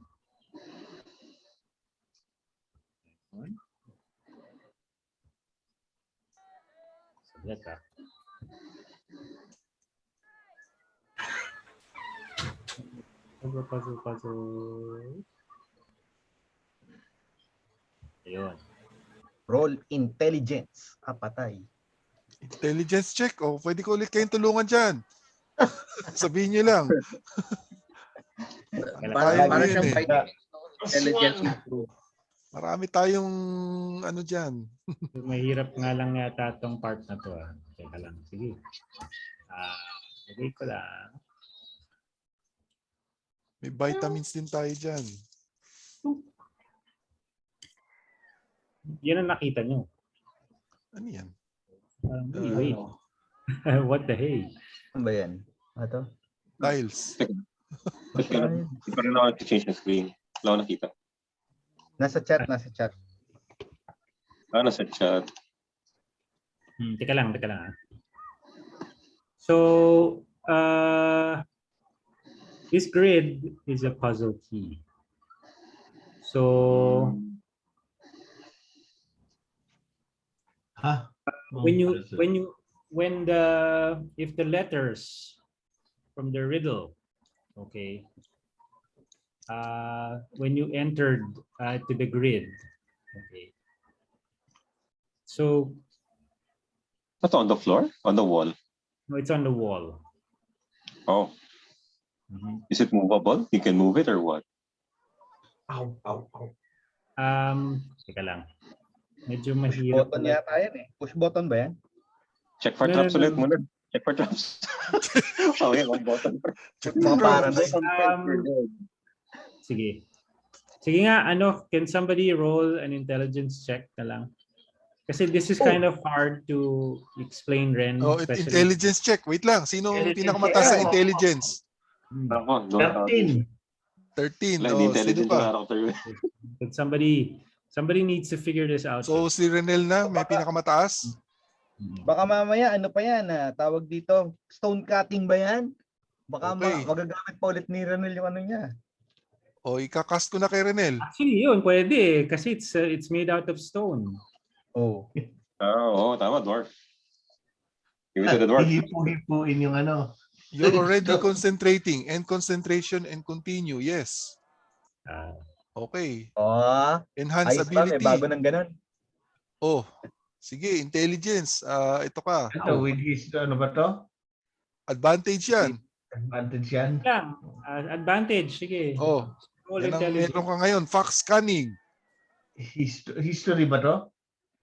Puzzle. Ayun.
Roll intelligence. Patay.
Intelligence check. Pwede ko ulit kayong tulungan dyan. Sabihin nyo lang.
Para siyang intelligence improve.
Marami tayong dyan.
Mahirap nga lang yata itong part na to. Teka lang. Sige. Lagay ko lang.
May vitamins din tayo dyan.
Yan ang nakita nyo.
Ano yan?
Wait. What the hey?
Ano ba yan? Ito?
Tiles.
Hindi pa rin ako change ng screen. Wala ko nakita.
Nasa chat.
Nasa chat.
Teka lang. So, this grid is a puzzle key. So, if the letters from the riddle, okay, when you entered to the grid, okay, so
what's on the floor? On the wall?
No, it's on the wall.
Oh. Is it movable? You can move it or what?
Ow.
Teka lang. Medyo mahirap.
Push button yata yan eh. Push button ba yan?
Check for traps ulit muna. Check for traps. Yan, one button.
Sige. Sige nga, can somebody roll an intelligence check na lang? Kasi this is kind of hard to explain, Ren.
Intelligence check. Wait lang. Sino pinakamataas sa intelligence?
13.
13. Sino pa?
Somebody needs to figure this out.
So si Renel na may pinakamataas?
Baka mamaya pa yan tawag dito, stone cutting ba yan? Baka
Okay.
magagamit pa ulit ni Renel yung ano niya.
O, ikakast ko na kay Renel.
Actually, yun, pwede kasi it's made out of stone.
Oh.
Oo, tama, dwarf. Give it to the dwarf.
Hihipo-hipuin yung ano.
You're already concentrating. And concentration and continue. Yes. Okay.
Oh,
Enhance
ayos ba? May
ability.
bago ng ganun.
Oh, sige, intelligence. Ito ka.
Ito, with his, ano ba to?
Advantage yan.
Advantage yan.
Lang, advantage, sige.
Oh,
All
yan ang
intelligence.
meron ka ngayon. Fox scanning.
History ba to?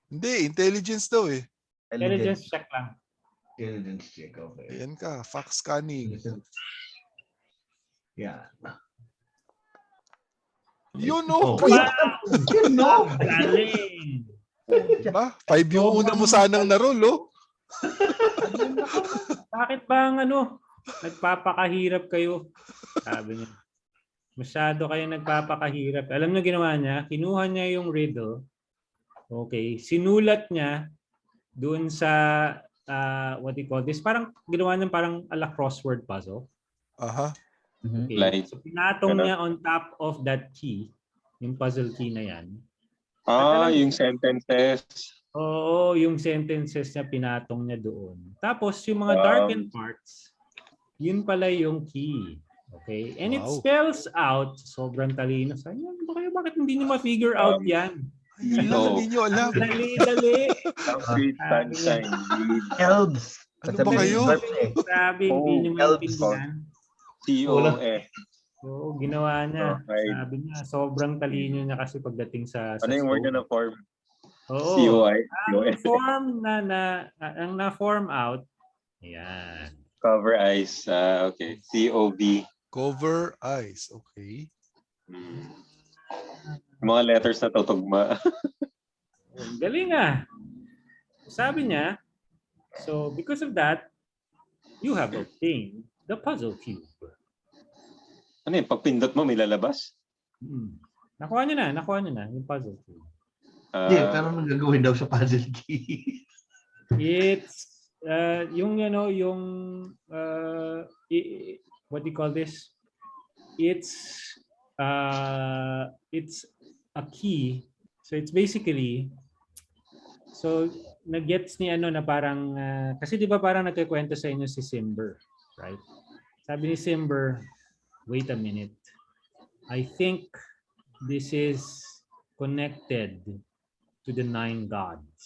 Hindi, intelligence daw eh.
Intelligence check lang.
Intelligence check, okay.
Ayan ka, fox scanning.
Yeah.
Yun oh.
Wow! No!
Galing!
Diba? 5 yung una mo sanang na-roll oh.
Bakit ba ang nagpapakahirap kayo? Sabi niya. Masyado kayo nagpapakahirap. Alam niyo ginawa niya? Kinuha niya yung riddle. Okay. Sinulat niya doon sa what do you call this? Parang ginawa niya parang ala crossword puzzle.
Aha.
Okay.
Like,
So pinatong niya on top of that key, yung puzzle key na yan.
yung sentences.
Oo, yung sentences niya pinatong niya doon. Tapos yung mga darkened parts, yun pala yung key. Okay? And it spells out, sobrang talino. Sabi niya, bakit hindi niyo ma-figure out yan?
Yun lang, hindi nyo alam.
Dali.
Sweet sunshine.
Elves.
Ano ba kayo?
Sabi, hindi niyo maintindihan.
C-O-F.
Oo, ginawa niya.
Okay.
Sabi niya, sobrang talino niya kasi pagdating sa
Ano yung word na form?
Oo.
C-O-I?
Ang form ang na-form out, ayan.
Cover eyes. Okay. C-O-V.
Cover eyes. Okay.
Mga letters na tutugma.
Galing ah. Sabi niya, so because of that, you have obtained the puzzle cube.
Ano yun? Pag pindot mo, may lalabas?
Nakuha niyo na yung puzzle cube.
Hindi, pero anong gagawin daw sa puzzle key?
It's what do you call this? It's a key. So it's basically nag-gets ni na parang kasi 'di ba parang nagkukwento sa inyo si Simber, right? Sabi ni Simber, wait a minute. I think this is connected to the 9 gods.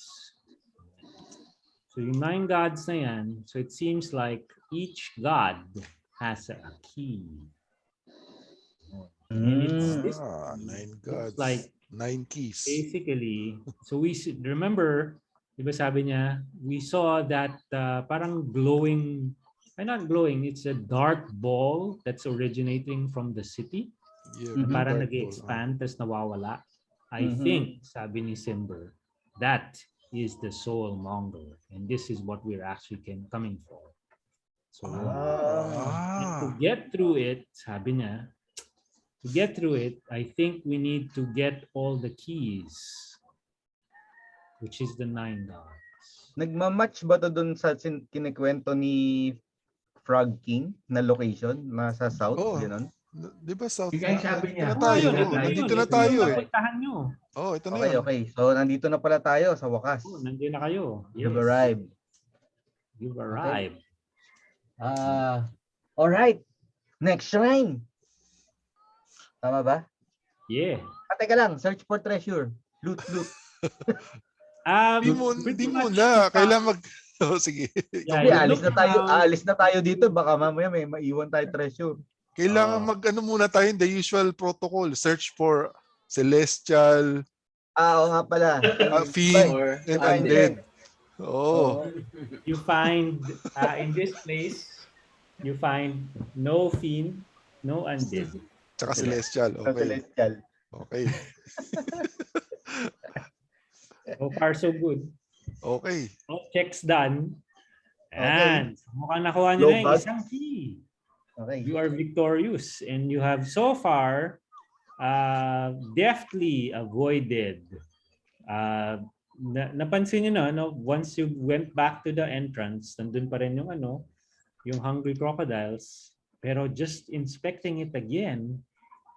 So yung 9 gods na yan, so it seems like each god has a key. And it's
9 gods.
It's like
9 keys.
basically, so we remember, di ba sabi niya, we saw that parang glowing, not glowing, it's a dark ball that's originating from the city.
Yeah,
Parang nag-expand, tapos nawawala. I think, sabi ni Simber, that is the soul monger. And this is what we're actually coming for. So, to get through it, sabi niya, to get through it, I think we need to get all the keys, which is the 9 gods.
Nagmamatch ba to dun sa kinikwento ni Frog King na location? Nasa south, gano'n?
Di ba south?
Yung sabi niya.
Nandito na tayo eh. Oh, ito na yun.
Okay. So, nandito na pala tayo sa wakas.
Nandiyan na kayo. Yes.
You've arrived.
You've arrived.
All right. Next shrine. Tama ba?
Yeah.
Teka lang, search for treasure. Loot.
Di mo na. Kailangan sige.
Yeah,
alis na tayo dito. Baka mamaya may maiwan tayo treasure.
Kailangan muna tayo the usual protocol. Search for celestial.
Oo nga pala.
Fiend and undead.
You find in this place, you find no fiend, no undead.
Tsaka celestial. Okay.
Celestial.
Okay.
So far so good.
Okay.
All checks done. And mukhang nakuha nyo na yung isang key.
Okay.
You are victorious and you have so far deftly avoided. Napansin nyo na, once you went back to the entrance, nandun pa rin yung yung hungry crocodiles. Pero just inspecting it again,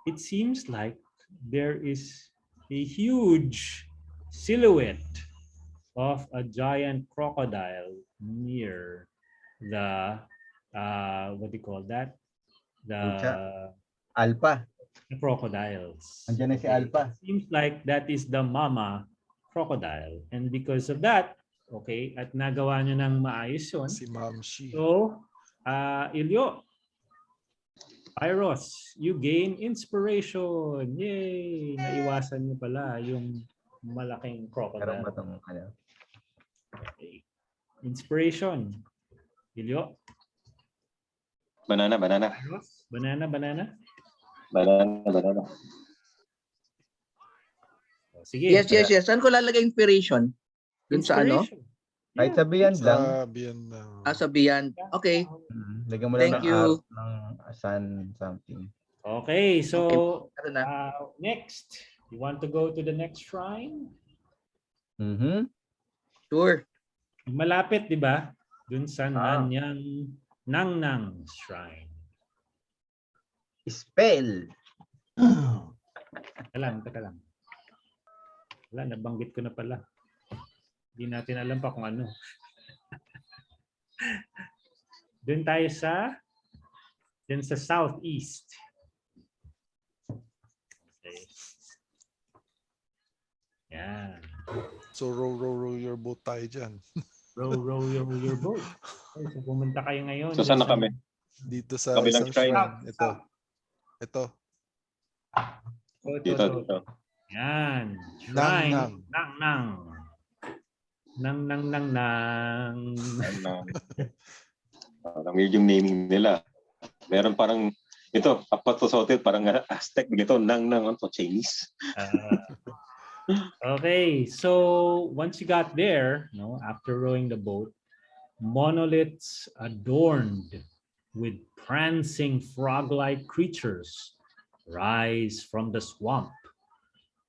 it seems like there is a huge silhouette of a giant crocodile near the what do you call that? The
Alpha.
crocodiles.
Andiyan na si Alpha.
It seems like that is the mama crocodile. And because of that, okay, at nagawa nyo ng maayos yun.
Si Mamshi.
So, Ilyo, Pyros, you gain inspiration. Yay! Naiwasan niyo pala yung malaking crocodile. Okay. Inspiration. Ilyo?
Banana.
Pyros? Banana. Oh, sige.
Yes. Saan ko lalagay inspiration? Dun sa ano?
Kahit sa beyond lang.
Sa beyond. Okay.
Lagyan mo lang
Thank you.
ng sun something.
Okay, so
Okay.
next, you want to go to the next shrine?
Sure.
Malapit, di ba? Dun sa Nanyang Nangnang Shrine.
Spell.
Teka lang. Wala, nabanggit ko na pala. Hindi natin alam pa kung ano. Doon tayo sa southeast. Okay. Yan.
So row your boat tayo dyan.
Row your boat. Okay, so pumunta kayo ngayon.
So saan na kami?
Dito sa
Kabilang
isang
shrine.
shrine. Ito.
Dito.
Yan. Shrine. Nang.
Yung naming nila. Meron parang ito, apat to sa hotel, parang Aztec dito, nang to Chinese.
Okay, so once you got there, after rowing the boat, monoliths adorned with prancing frog-like creatures rise from the swamp.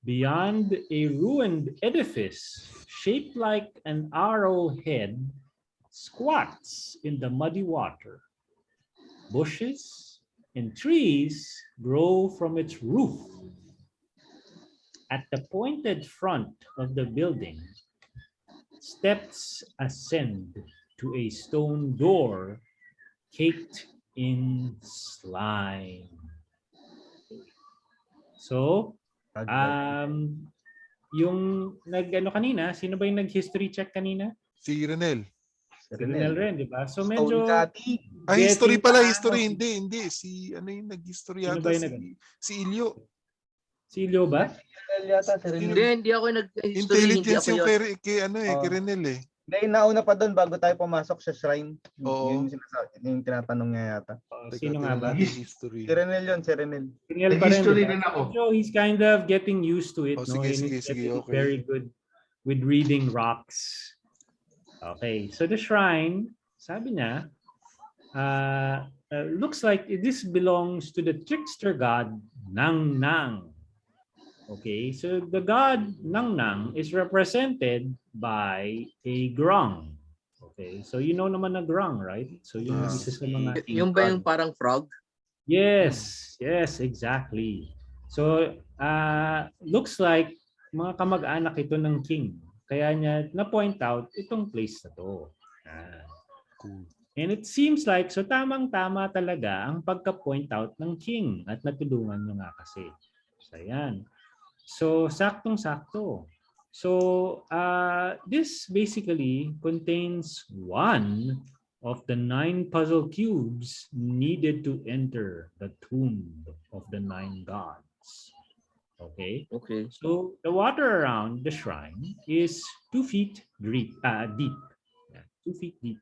Beyond a ruined edifice shaped like an arrowhead squats in the muddy water. Bushes and trees grow from its roof. At the pointed front of the building, steps ascend to a stone door caked in slime. So, yung kanina, sino ba yung nag-history check kanina?
Si Renel.
Si Renel rin, di ba? So medyo...
history pala, history. Hindi. Si, yung nag-history yata? Si Ilyo.
Si Ilyo ba?
Hindi ako nag-history.
Intelligence yung kay Renel eh.
Hindi, nauna pa doon bago tayo pumasok sa shrine.
Oo.
Yung tinatanong niya yata.
Sino nga ba?
Si Renel yun, si Renel.
Renel pa rin.
History din ako.
So he's kind of getting used to it.
Sige, okay.
Very good with reading rocks. Okay, so the shrine, sabi niya, looks like this belongs to the trickster god Nang Nang. Okay, so the god Nang Nang is represented by a grung. Okay, so you know naman na grung, right? So yung isa sa mga
yung ba yung parang frog?
Yes, exactly. So looks like mga kamag-anak ito ng king. Kaya niya na-point out itong place na to.
Cool.
And it seems like, so tamang-tama talaga ang pagka-point out ng king at natulungan nyo nga kasi. So ayan. So saktong-sakto. So this basically contains one of the 9 puzzle cubes needed to enter the tomb of the 9 gods. Okay. So the water around the shrine is 2 feet deep. 2 feet deep.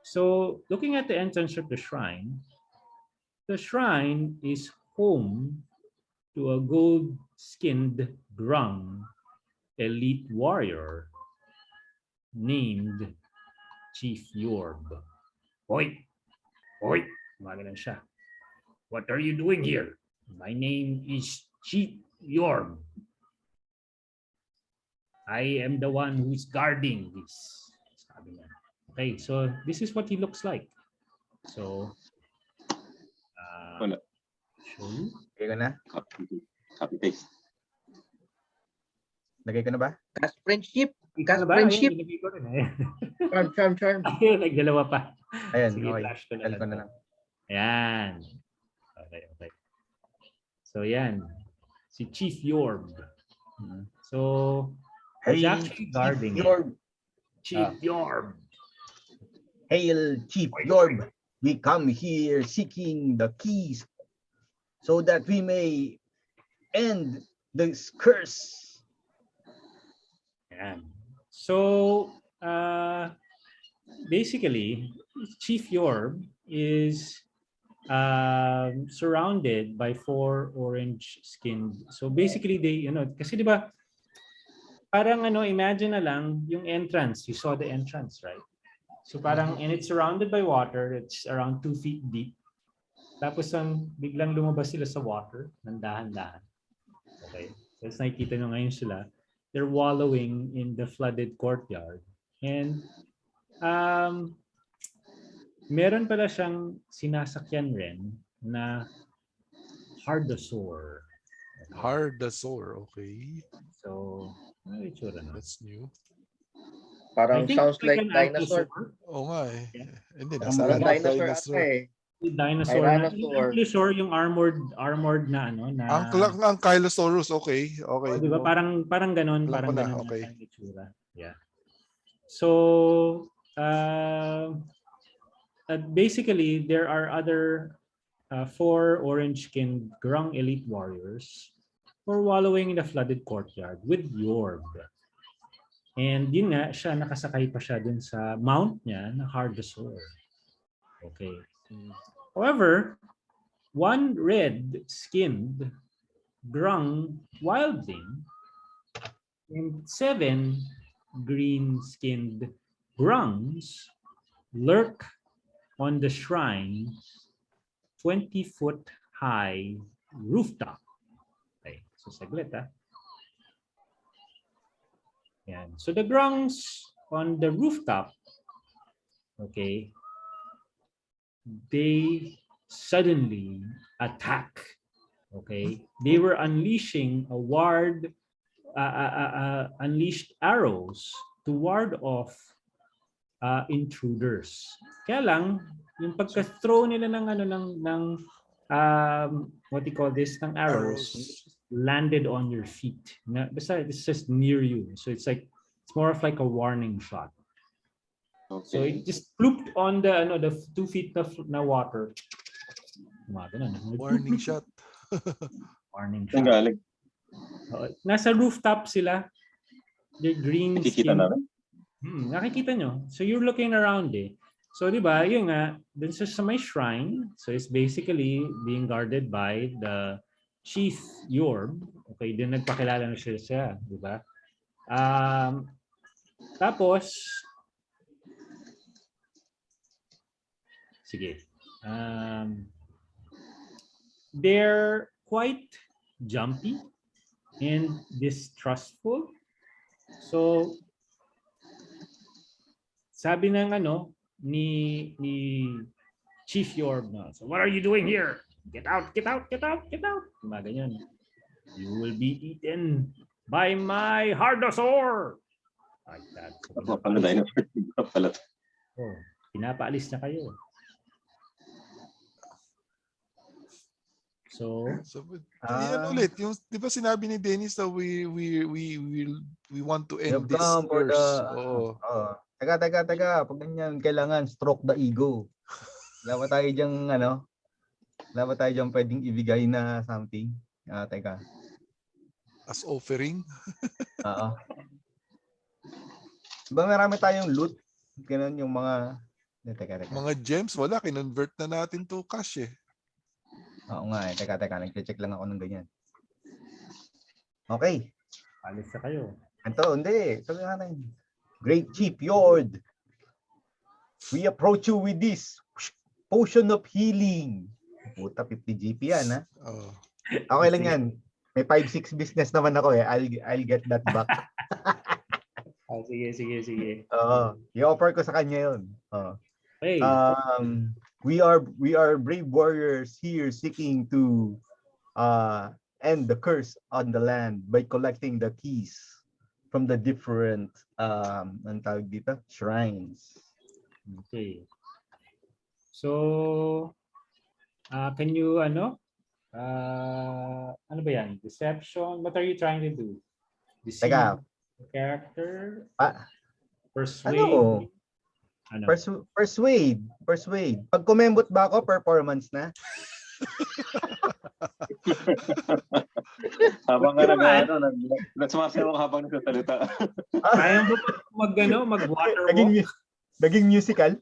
So looking at the entrance of the shrine is home to a gold-skinned grung elite warrior named Chief Yorb. Hoy! Magalan siya. What are you doing here? My name is Chief Yorb. I am the one who is guarding this. Sabi niya. Okay, so this is what he looks like. So
Wala.
Chult.
Lagay ko na?
Copy paste.
Lagay ko na ba?
Cast friendship.
Ikaw
Cast
ba?
friendship.
Ayun, nilagay ko rin. Ayan.
Charm.
Ayun, nagdalawa pa.
Ayan,
Sige,
okay.
flash ko na
Tell
lang.
ko na lang.
Ayan. Okay. So, yan. Si Chief Yorb. So, he's
Hey,
actually guarding
Chief
it.
Yorb.
Chief Yorb.
Hail, Chief Yorb. We come here seeking the keys so that we may end this curse.
Ayan. So, basically, Chief Yorb is surrounded by 4 orange-skinned. So basically, they, kasi di ba, parang imagine na lang yung entrance. You saw the entrance, right? So parang, and it's surrounded by water. It's around 2 feet deep. Tapos biglang lumabas sila sa water ng dahan-dahan. Okay? Tapos nakikita nyo ngayon sila. They're wallowing in the flooded courtyard. And meron pala siyang sinasakyan rin na Hardosaur.
Okay. Hardosaur, okay.
So, ano yung itsura na?
That's new.
Parang sounds like dinosaur.
Oo nga eh.
Yeah.
Hindi,
nasa dinosaur ata eh.
Dinosaur. Dinosaur yung armored na na
ang Kylosaurus, okay. Okay.
Oh, di ba parang ganun,
Alam
parang ganun
okay.
ang itsura. Yeah. So, basically there are other 4 orange-skinned Grung elite warriors who are wallowing in the flooded courtyard with Yorb. And yun nga, siya nakasakay pa siya dun sa mount niya na Hardosaur. Okay. However, 1 red-skinned Grung wildling and 7 green-skinned Grungs lurk on the shrine's 20-foot high rooftop. Okay, so saglit Yan. So the Grungs on the rooftop, okay, they suddenly attack. Okay, they were unleashing unleashed arrows to ward off intruders. Kaya lang, yung pagka-throw nila ng what do you call this, ng arrows, landed on your feet. Basta it's just near you. So it's more of like a warning shot. Okay. So it just plooped on the 2 feet na water.
Warning shot.
Warning shot. Nasa rooftop sila. They're green skin. Nakikita nyo. So you're looking around So di ba, yun nga, dun sa may shrine, so it's basically being guarded by the Chief Yorb. Okay, din nagpakilala na siya, di ba? Tapos, sige. They're quite jumpy and distrustful. So, sabi ng ni Chief Yorb na, so what are you doing here? Get out. Ganyan. You will be eaten by my Hardosaur. Like that. So, pinapaalis na kayo. So
yan ulit, yung di ba sinabi ni Dennis na we want to end this curse.
Teka, pag ganyan kailangan stroke the ego. Wala tayo diyang pwedeng ibigay na something. Teka.
As offering?
Oo. Diba marami tayong loot? Ganun yung mga teka.
Mga gems, wala, kinonvert na natin to cash
Oo nga teka, nag-check lang ako ng ganyan. Okay.
Alis na kayo.
Ito, hindi. Sabi natin. Great Chief Yorb, we approach you with this potion of healing. Puta, 50 GP yan, ha?
Oh.
Okay lang yan. May 5-6 business naman ako I'll get that back.
Sige.
I-offer ko sa kanya yun.
Hey.
we are brave warriors here seeking to end the curse on the land by collecting the keys from the different ang tawag dito, shrines.
Okay. So, can you ano ba yan? Deception? What are you trying to do? Deceive
Teka.
the character?
Ano?
Ano?
Persuade. Pag kumembot ba ako, performance na?
Habang nagsumasayaw habang nagsasalita.
Kaya mo mag-water walk?
Naging musical?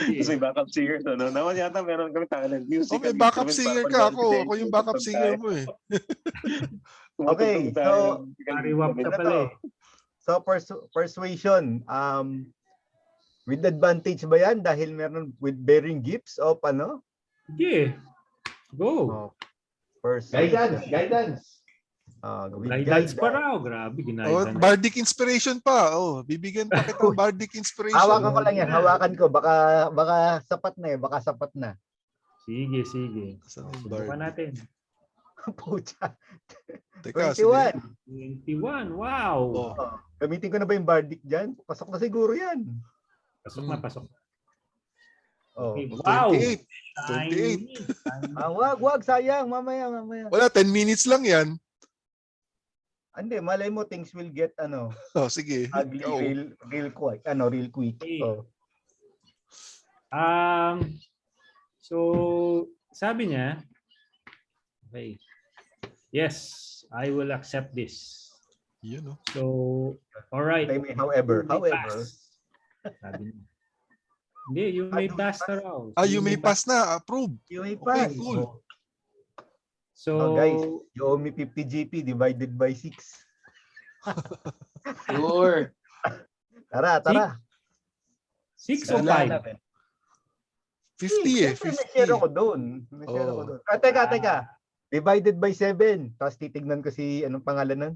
Kasi backup singer to, no? Naman yata meron kami talent music.
May backup singer ka. Ako yung backup singer mo eh.
Okay, so
Mariwap ka pala eh.
So persuasion, with advantage ba yan dahil meron with bearing gifts o ano?
Sige. Go.
Guidance.
Guidance pa raw. Grabe, ginaidan.
Bardic inspiration pa. Bibigyan pa kita bardic inspiration.
Hawakan ko lang yan. Hawakan ko. Baka sapat na eh. Baka sapat na.
Sige. Subukan natin.
Pucha.
Teka,
21.
21. Wow.
Gamitin ko na ba yung bardic dyan? Pasok na siguro yan.
Pasok na.
Okay.
Wow.
28.
Wag. Sayang. Mamaya.
Wala, 10 minutes lang yan.
Hindi, malay mo things will get
Sige.
ugly real quick. Real quick.
So, sabi niya, okay. Yes, I will accept this. So, all right.
However.
Sabi niya. Hindi, you may pass na raw.
You may pass na. Approve.
You may pass.
Okay, cool.
So,
guys, you owe me 50 GP divided by 6.
Sure.
Tara.
6 o 5?
50 eh. 50.
May share ako doon. Teka. Divided by 7. Tapos titignan ko anong pangalan nun?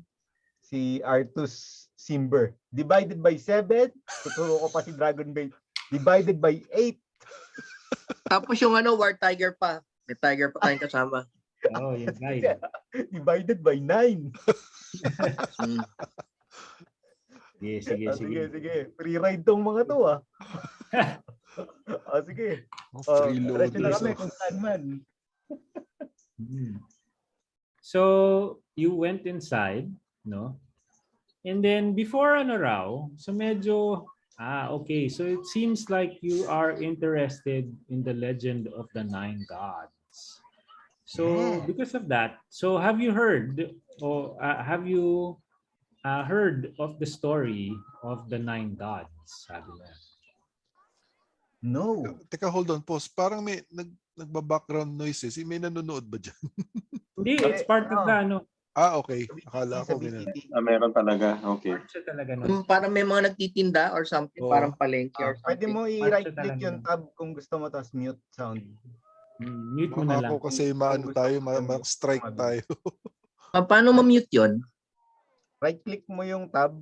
Si Artus Simber. Divided by 7. Tuturo ko pa si Dragon Bait. Divided by 8.
Tapos yung War Tiger pa. May tiger pa tayong kasama.
Yung guide.
Divided by 9. Sige. Free ride tong mga to sige.
Free load.
Diretso na kami kung saan man.
So, you went inside, no? And then before so medyo okay. So it seems like you are interested in the legend of the 9 gods. So because of that, so have you heard heard of the story of the 9 gods? Sabi niya.
No.
Teka, hold on, pause. Parang may nagba-background noises. May nanonood ba dyan?
Hindi, it's part of the
okay. Akala ko ganun.
Meron talaga. Okay.
Parang may mga nagtitinda or something. Parang palengke or something.
Pwede mo i-right click yung tab kung gusto mo tapos mute sound.
Mute mo na lang.
Ako kasi strike tayo.
Paano ma-mute yun?
Right click mo yung tab.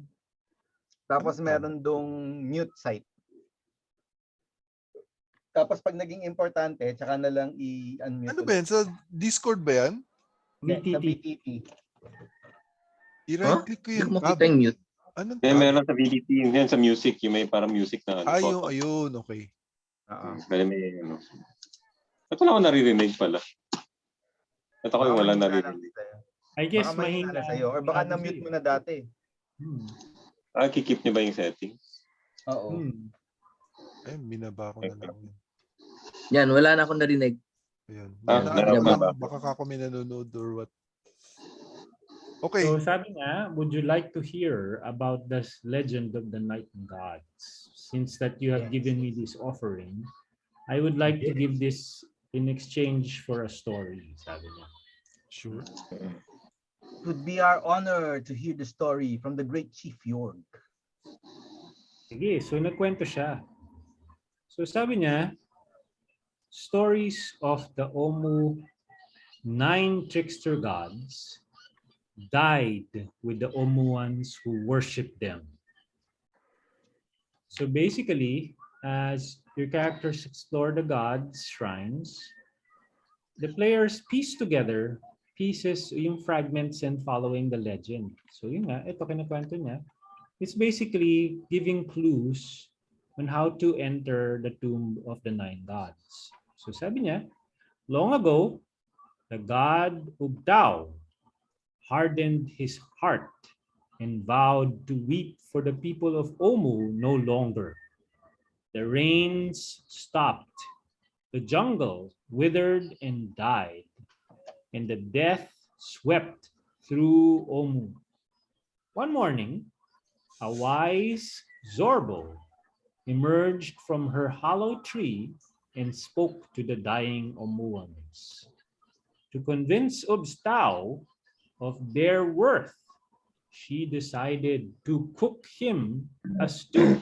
Tapos meron dong mute site. Tapos pag naging importante, tsaka na lang i-unmute.
Ano ba yan? Sa Discord ba yan?
VTT.
I-right click ko yung tab.
Mute.
Anong
tab? Meron sa VTT. Yan sa music. Yung may parang music na.
Ayun. Okay.
May ito lang ako naririnig pala. Ito ko yung walang naririnig.
I guess
mahina sa'yo. Or baka na-mute mo na dati.
Kikip niyo ba yung setting?
Oo.
Minaba ko na lang.
Yan, wala na akong narinig.
Ayan.
Baka
ako may nanonood or what. Okay.
So sabi nga, would you like to hear about the legend of the 9 gods? Since that you have given me this offering, I would like to give this in exchange for a story, sabi niya.
Sure.
It would be our honor to hear the story from the great Chief York.
Sige, so nagkwento siya. So sabi niya, stories of the Omu 9 trickster gods died with the Omuans who worship them. So basically, as your characters explore the gods' shrines, the players piece together pieces, yung fragments and following the legend. So yun nga, ito kinakwento niya. It's basically giving clues on how to enter the tomb of the 9 gods. So sabi niya, long ago, the god Ubtao hardened his heart and vowed to weep for the people of Omu no longer. The rains stopped, the jungle withered and died, and the death swept through Omu. One morning, a wise Zorbo emerged from her hollow tree and spoke to the dying Omuans. To convince Ubstao of their worth, she decided to cook him a stew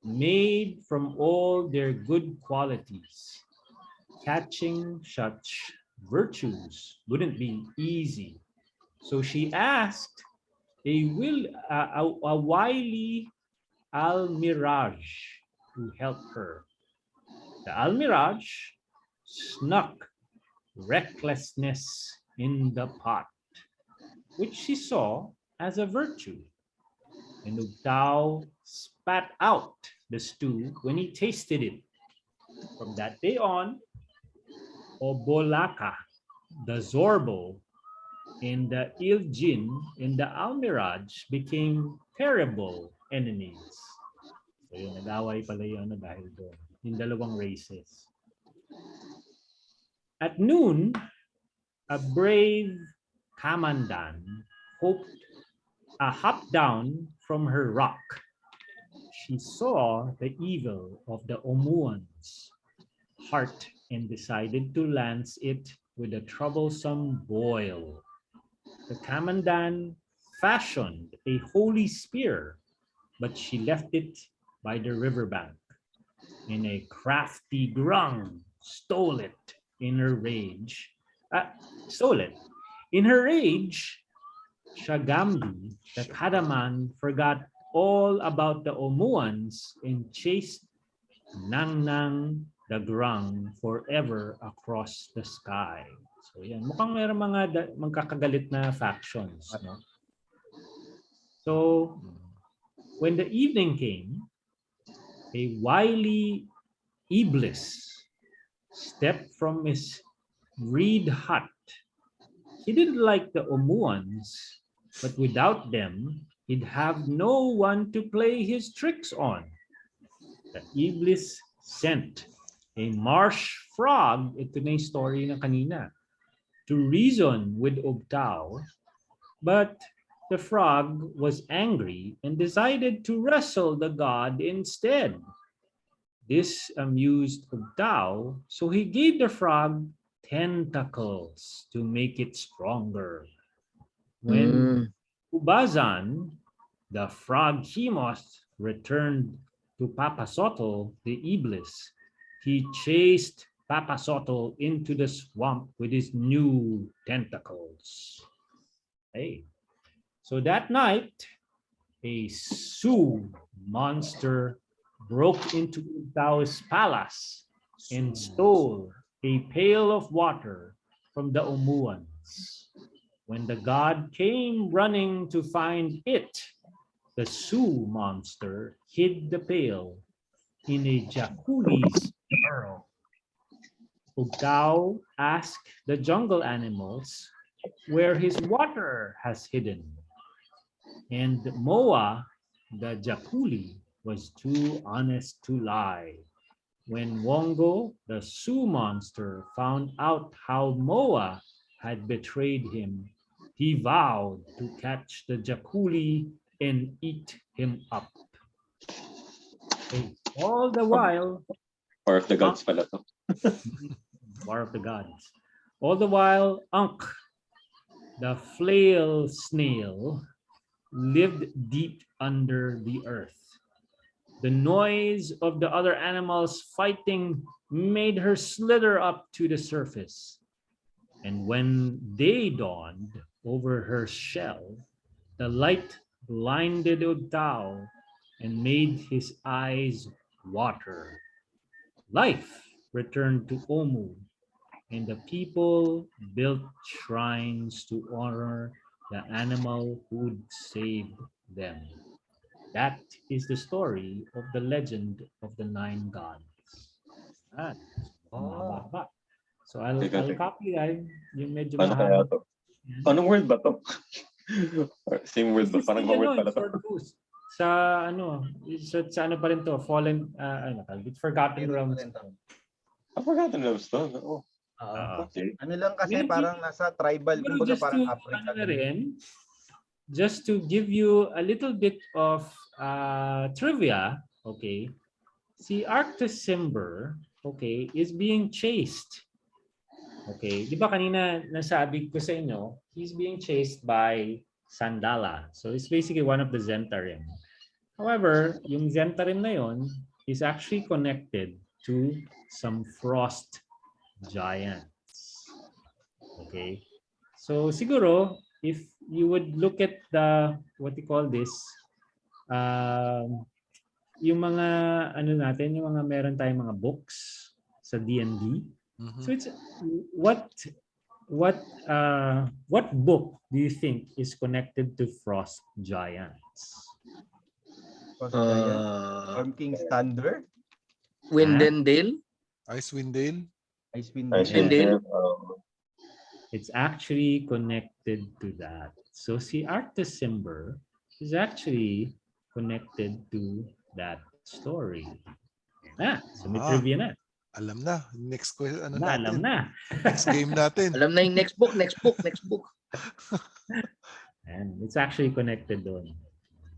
made from all their good qualities. Catching such virtues wouldn't be easy. So she asked a wily Almiraj to help her. The Almiraj snuck recklessness in the pot, which she saw as a virtue. And Ubtao spat out the stew when he tasted it. From that day on, Obolaka, the Zorbo, and the Iljin and the Almiraj became terrible enemies. So yun, nag-away pala yun dahil doon. Yung dalawang races. At noon, a brave Kamandan hopped down from her rock. She saw the evil of the Omuans' heart and decided to lance it with a troublesome boil. The Kamandan fashioned a holy spear, but she left it by the riverbank. And a crafty Grung stole it in her rage. In her rage, Shagambi, the Kadaman, forgot all about the Omuans and chased Nang Nang the Grung forever across the sky. So yan, mukhang mayroong mga magkakagalit na factions, no? So when the evening came, a wily Iblis stepped from his reed hut. He didn't like the Omuans, but without them, he'd have no one to play his tricks on. The Iblis sent a marsh frog, ito na yung story na kanina, to reason with Ubtao, but the frog was angry and decided to wrestle the god instead. This amused Ubtao, so he gave the frog tentacles to make it stronger. When Ubazan, the frog Hemoth, returned to Papasotl, the Iblis, he chased Papasotl into the swamp with his new tentacles. Hey. So that night, a Sioux monster broke into Ubtao's palace and stole a pail of water from the Omuans. When the god came running to find it, the Sioux monster hid the pail in a Jakuli's burrow. Ubtao asked the jungle animals where his water has hidden. And Moa, the Jakuli, was too honest to lie. When Wongo, the Sioux monster, found out how Moa had betrayed him, he vowed to catch the Jakuli and eat him up. Okay. All the while...
War of the Gods pala to.
War of the Gods. All the while, Ankh, the flail snail, lived deep under the earth. The noise of the other animals fighting made her slither up to the surface. And when day dawned over her shell, the light blinded Ubtao and made his eyes water. Life returned to Omu, and the people built shrines to honor the animal who'd saved them. That is the story of the legend of the 9 gods. Ah, mahaba. So I'll copy that. Yung medyo
Paano kaya
mahaba.
to? Anong word ba to? Same word ba? Parang word pala to.
Sa ano pa rin to, Fallen, Forgotten Realms.
Forgotten Realms to? Oh.
Okay. Ano lang kasi parang nasa tribal, kumbaga parang Africa.
Just to give you a little bit of trivia, okay, si Arctus Cimber, okay, is being chased. Okay, di ba kanina nasabi ko sa inyo, he's being chased by Sandala. So it's basically one of the Zentarim. However, yung Zentarim na yon is actually connected to some frost giants. Okay, so siguro if you would look at the what you call this, yung mga ano natin, yung mga meron tayong mga books sa D&D. So it's what book do you think is connected to frost giants?
Storm King's Thunder?
Windendale?
Icewind Dale?
Icewind Dale?
It's actually connected to that. So si Arctus Cimber is actually connected to that story. So may trivia na.
Alam na. Next question, ano
na,
natin?
Alam na.
Next game natin.
Alam na yung next book.
And it's actually connected doon.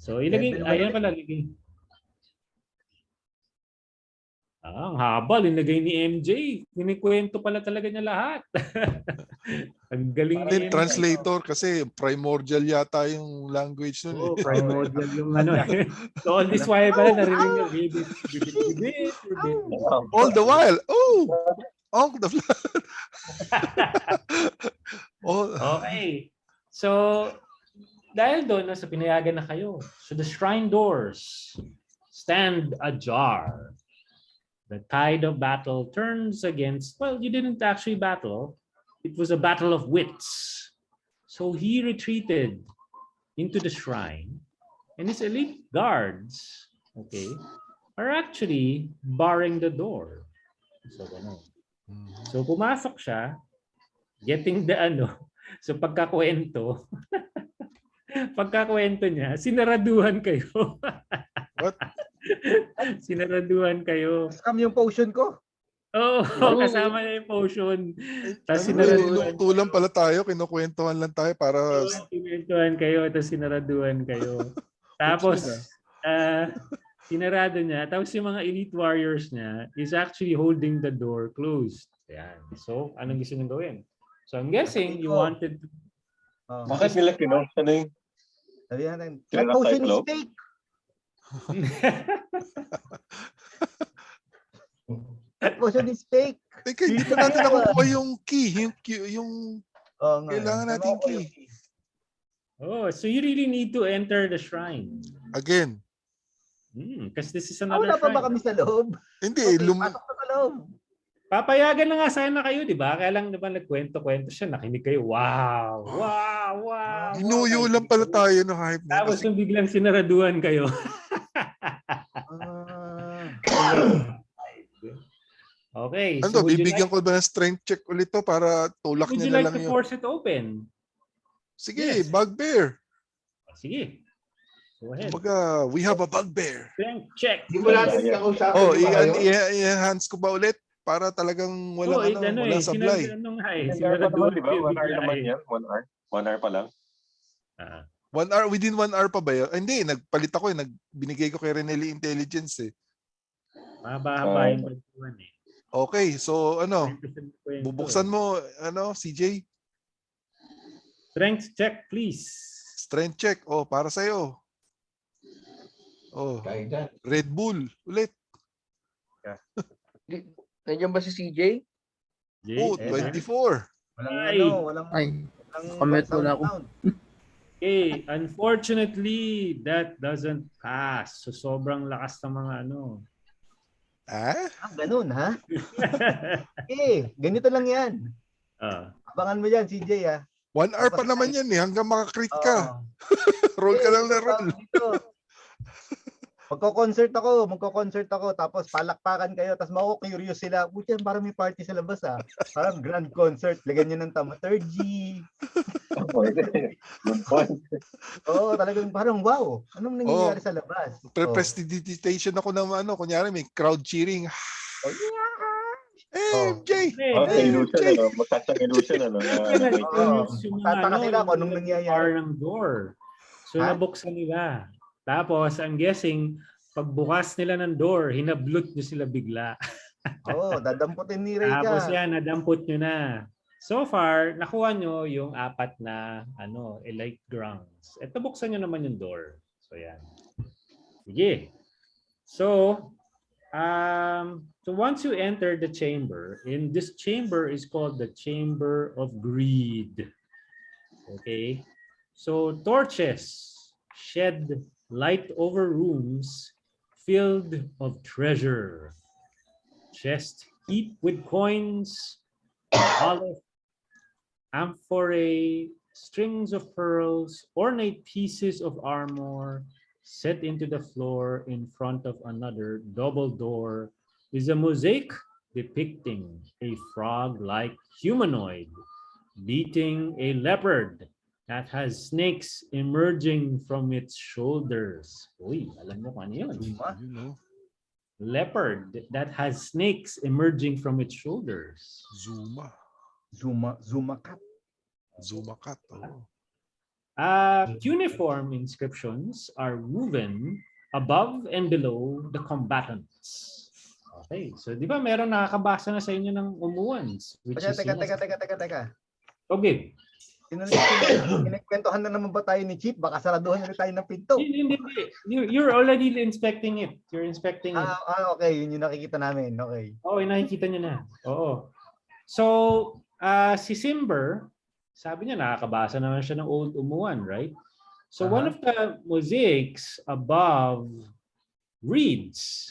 So ilagay, ayan pala, ilagay. Ang haba, linagay ni MJ. Kinikwento pala talaga niya lahat. Ang galing ni MJ.
Translator kasi primordial yata yung language nun.
Oh, primordial yung ano. So all this while pala narinig niya.
All the while. All the
Okay. So dahil doon, sa pinayagan na kayo. So the shrine doors stand ajar. The tide of battle turns against, well, you didn't actually battle. It was a battle of wits. So he retreated into the shrine, and his elite guards, okay, are actually barring the door. So, so pumasok siya, getting the so pagkakwento niya, sinaraduhan kayo.
What?
Sinaraduhan kayo.
Scam yung potion ko.
Kasama na yung potion. Tapos sinaraduhan.
Tulang pala tayo, kinukwentuhan lang tayo para...
Kinukwentuhan kayo, tapos sinaraduhan kayo. Tapos, sinarado niya. Tapos yung mga elite warriors niya is actually holding the door closed. Ayan. So, anong gusto niyong gawin? So, I'm guessing you wanted to...
Bakit nila kinuha? Ano yung...
That potion is fake! That potion is fake.
Teka, hindi pa natin nakukuha yung key. Yung kailangan natin key.
So you really need to enter the shrine.
Again.
Because this is another
wala
shrine.
pa ba kami sa loob?
Hindi.
Pasok na sa loob.
Papayagan na nga sana kayo, di ba? Kaya lang diba nagkwento-kwento siya, nakinig kayo. Wow!
Ginuyo lang pala tayo no hype na.
Tapos yung biglang sinaraduhan kayo. Okay.
Ano, bibigyan ko ba ng strength check ulit to para tulak niya na lang
yun? Would you like to force it open?
Sige, bugbear.
Sige. Go ahead.
Kumbaga, we have a bugbear.
Strength check.
Hindi mo natin kausapin.
i-enhance ko ba ulit para talagang walang walang supply?
Sinaraduhan, di ba? 1 hour naman yan. 1 hour. 1 hour pa lang.
1 hour, within 1 hour pa ba yun? Hindi, nagpalit ako binigay ko kay Renelli Intelligence eh.
Mahaba yung pagkuhan eh.
Okay, so bubuksan mo, CJ?
Strength check, please.
Strength check, para sa'yo. Red Bull, ulit.
Nandiyan ba si CJ?
24.
Walang
commit muna ako.
Okay, unfortunately, that doesn't pass. So sobrang lakas ng mga ano.
Ganun, ha? Ganito lang yan. Abangan mo yan, CJ, ha?
1 hour pa naman yan eh, hanggang makakrit ka. Roll ka lang na roll.
Magko-concert ako, tapos palakpakan kayo, tapos mako-curious sila. Buti parang may party sa labas, ah. Parang grand concert, lagyan nyo ng thaumaturgy. Talagang parang wow. Anong nangyayari sa labas?
Prestidigitation ako ng ano, kunyari may crowd cheering. MJ!
Illusion, ano? Magkasang illusion, ano?
Tataka sila kung anong nangyayari.
Ng door. So nabuksan nila. Tapos, ang guessing, pagbukas nila ng door, hinablot nyo sila bigla.
Dadamputin ni Ray ka.
Tapos yan, nadampot nyo na. So far, nakuha nyo yung 4 na elite grounds. At nabuksan nyo naman yung door. So yan. Sige. So once you enter the chamber, in this chamber is called the Chamber of Greed. Okay? So torches shed light over rooms filled of treasure. Chest heaped with coins, olive, amphorae, strings of pearls, ornate pieces of armor set into the floor in front of another double door is a mosaic depicting a frog-like humanoid beating a leopard that has snakes emerging from its shoulders. Uy, alam mo kung ano yun? Leopard that has snakes emerging from its shoulders.
Zuma cat.
Cuneiform inscriptions are woven above and below the combatants. Okay, so di ba meron nakakabasa na sa inyo ng umuans?
Teka.
Okay.
Kinekwentuhan na naman ba tayo ni Chief? Baka saraduhan na tayo ng pinto.
Hindi. You're already inspecting it. You're inspecting it.
Okay. Yun yung nakikita namin. Okay.
Yung nakikita nyo na. Oo. So, si Simber, sabi niya nakakabasa naman siya ng old umuan, right? So, one of the mosaics above reads,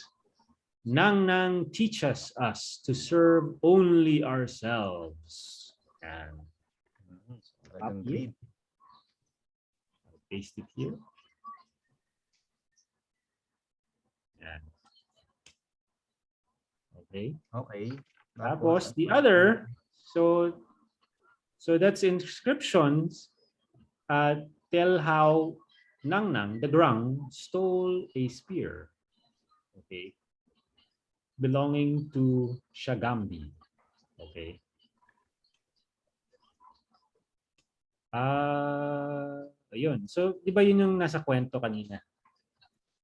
Nang teaches us to serve only ourselves. And paste it here. Yan. Okay. Tapos the other, so that's inscriptions tell how Nang, the Grung, stole a spear. Okay. Belonging to Shagambi. Okay. Ayun. So, di ba yun yung nasa kwento kanina?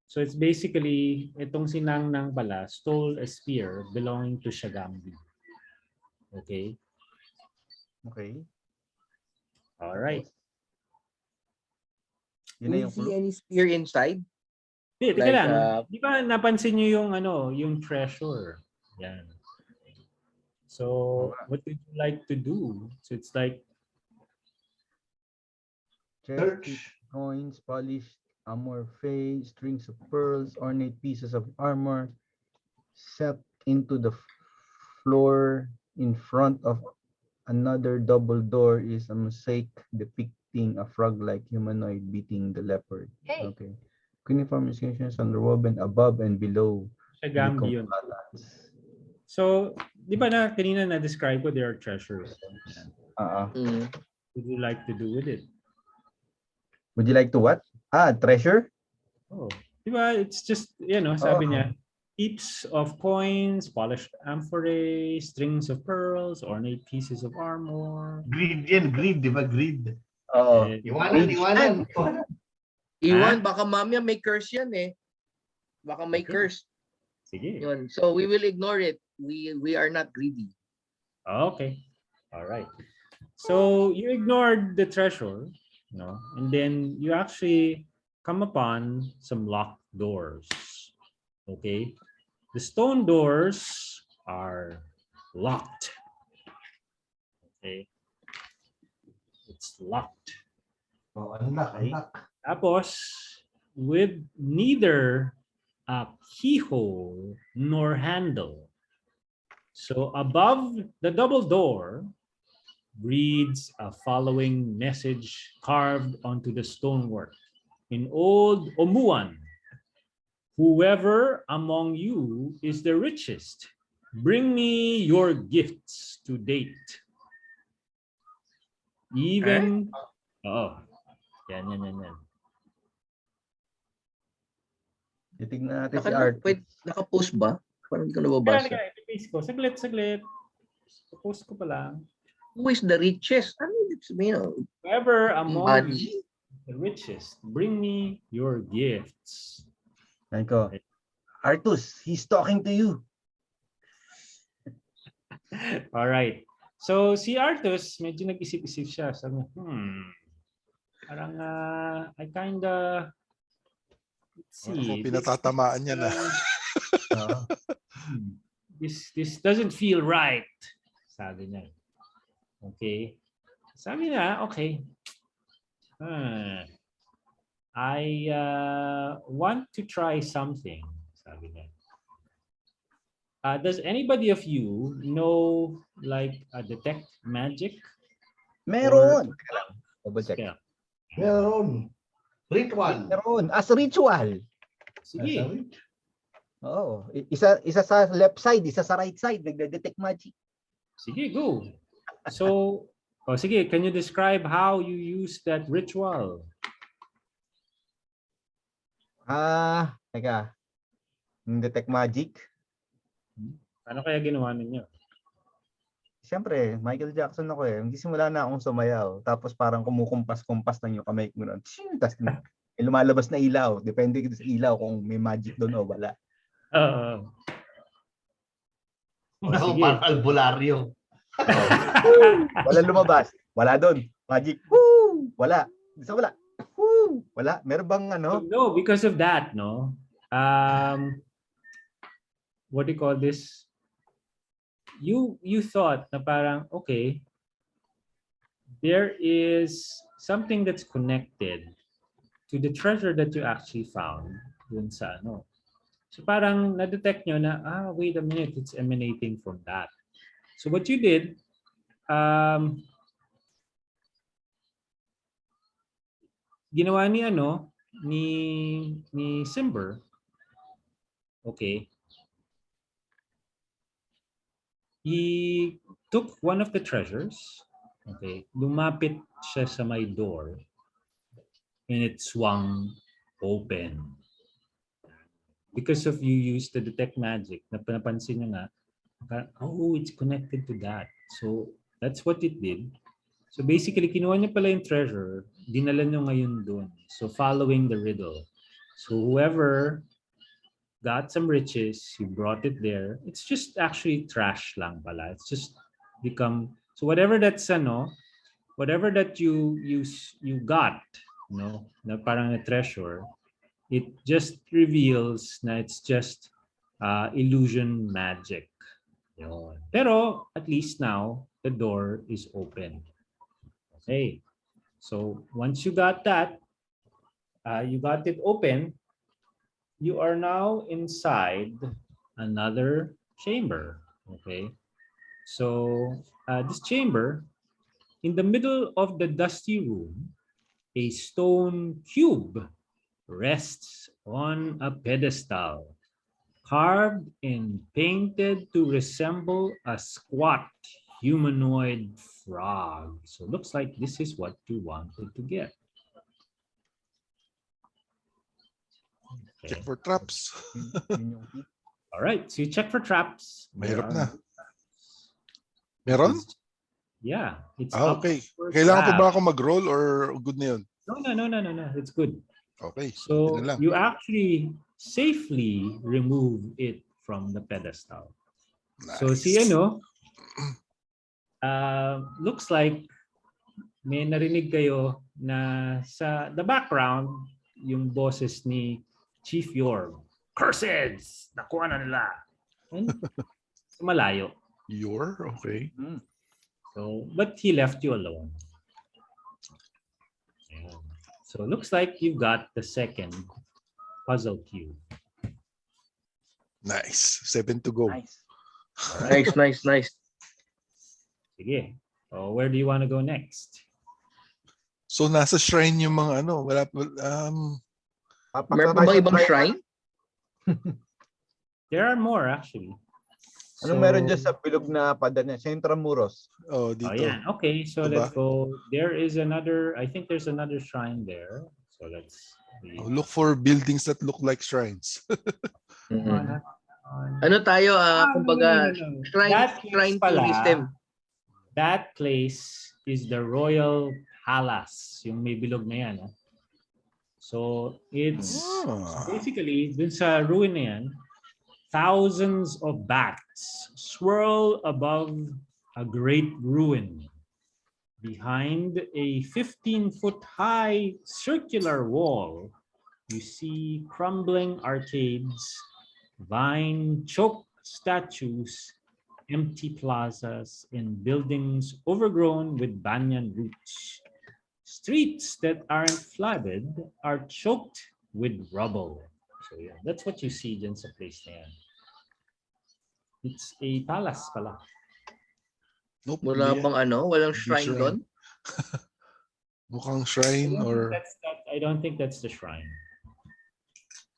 So, it's basically, itong si Nang pala stole a spear belonging to Shagambi. Okay? Alright.
Do you see any spear inside?
Teka lang. Di ba napansin nyo yung treasure? Yan. So, what would you like to do? So, it's like,
coins, polished amphorae, strings of pearls, ornate pieces of armor set into the floor in front of another double door is a mosaic depicting a frog-like humanoid beating the leopard. Okay. Cuneiform inscriptions underwoven above and below.
Shagambi yun. So, di ba kanina na-describe ko there are treasures? What would you like to do with it?
Would you like to what? Treasure?
Di ba? It's just, sabi niya, heaps of coins, polished amphorae, strings of pearls, ornate pieces of armor.
Greed, di ba? Greed.
Iwanan. Iwan, baka mamaya may curse yan eh. Baka may curse.
Sige.
Yun. So we will ignore it. We are not greedy.
Okay. All right. So you ignored the treasure, and then you actually come upon some locked doors. Okay. The stone doors are locked. Okay. It's locked.
Oh, unlock.
Tapos, with neither a keyhole nor handle. So above the double door reads a following message carved onto the stonework in Old Omuan. Whoever among you is the richest, bring me your gifts to date. Even, yan.
Titignan natin si Art.
Naka-post ba? Parang hindi ko nababasa.
Saglit. Post ko pa lang.
Who is the richest? Ano ibig sabihin?
Whoever among
Budgie?
you is the richest, bring me your gifts.
Ko. Artus, he's talking to you.
All right. So si Artus, medyo nag-isip-isip siya. Sabi niya, parang I kinda, let's see.
Pinatatamaan niya na.
This doesn't feel right. Sabi niya. Okay. Sabi niya, okay. I want to try something. Sabi niya. Does anybody of you know like detect magic?
Meron. Double check.
Yeah.
Meron. Ritual.
Meron. As ritual.
Sige.
Oo. Isa sa left side, isa sa right side. Nagde-detect magic.
Sige, go. So, sige, can you describe how you use that ritual?
Teka. Detect magic.
Ano kaya ginawa ninyo?
Siyempre, Michael Jackson ako eh. Hindi simula na akong sumayaw. Tapos parang kumukumpas-kumpas lang yung kamay ko. Tapos lumalabas na ilaw. Depende sa ilaw kung may magic doon o wala.
Ako parang albularyo.
Wala lumabas. Wala doon. Magic. Woo! Wala. Wala. Woo! Wala. Meron bang ano?
No, because of that, no? What do you call this? You thought na parang, okay, there is something that's connected to the treasure that you actually found dun sa ano. So parang na-detect nyo na, wait a minute, it's emanating from that. So what you did, ginawa ni ano, ni Simber, okay, he took one of the treasures, okay, lumapit siya sa may door, and it swung open. Because of you used to detect magic, napansin niya nga, it's connected to that. So that's what it did. So basically, kinuha niya pala yung treasure, dinala niyo ngayon doon. So following the riddle. So whoever got some riches, he brought it there. It's just actually trash lang pala. It's just become, so whatever that's whatever that you got, na parang a treasure, it just reveals na it's just illusion magic. Yun. Pero at least now the door is open. Okay. So once you got that, you got it open, you are now inside another chamber. Okay. So this chamber, in the middle of the dusty room, a stone cube rests on a pedestal, carved and painted to resemble a squat humanoid frog. So it looks like this is what you wanted to get. Okay.
Check for traps.
All right, so you check for traps.
Mahirap na. Meron?
Yeah, it's
okay. Kailangan pa ba ako mag-roll or good na yun?
No. It's good.
Okay.
So you actually safely remove it from the pedestal. Nice. So see, looks like may narinig kayo na sa the background yung boses ni Chief Yorb. Curses! Nakuha na nila. Malayo.
Okay.
So, but he left you alone. So it looks like you've got the second puzzle cube.
Nice. 7 to go.
Nice.
Nice.
Sige. So where do you want to go next?
So nasa shrine yung mga ano,
Meron pa bang ibang shrine?
There are more actually.
Anong meron dyan sa bilog na padan niya? Sa Intramuros.
Oh, dito.
Yeah. Okay, so
Diba?
let's go. There is another, I think there's another shrine there. So let's see.
Look for buildings that look like shrines.
Ano tayo, kumbaga,
no.
shrine tourism.
That place is the Royal Palace, yung may bilog na yan. So it's basically, dun sa ruin na yan, thousands of bats swirl above a great ruin. Behind a 15-foot high circular wall, you see crumbling arcades, vine-choked statues, empty plazas, and buildings overgrown with banyan roots. Streets that aren't flooded are choked with rubble. So yeah, that's what you see dyan sa place na yan. It's a palace pala.
Nope.
Wala bang ano? Walang shrine doon?
Mukhang shrine or...
I don't think that's the shrine.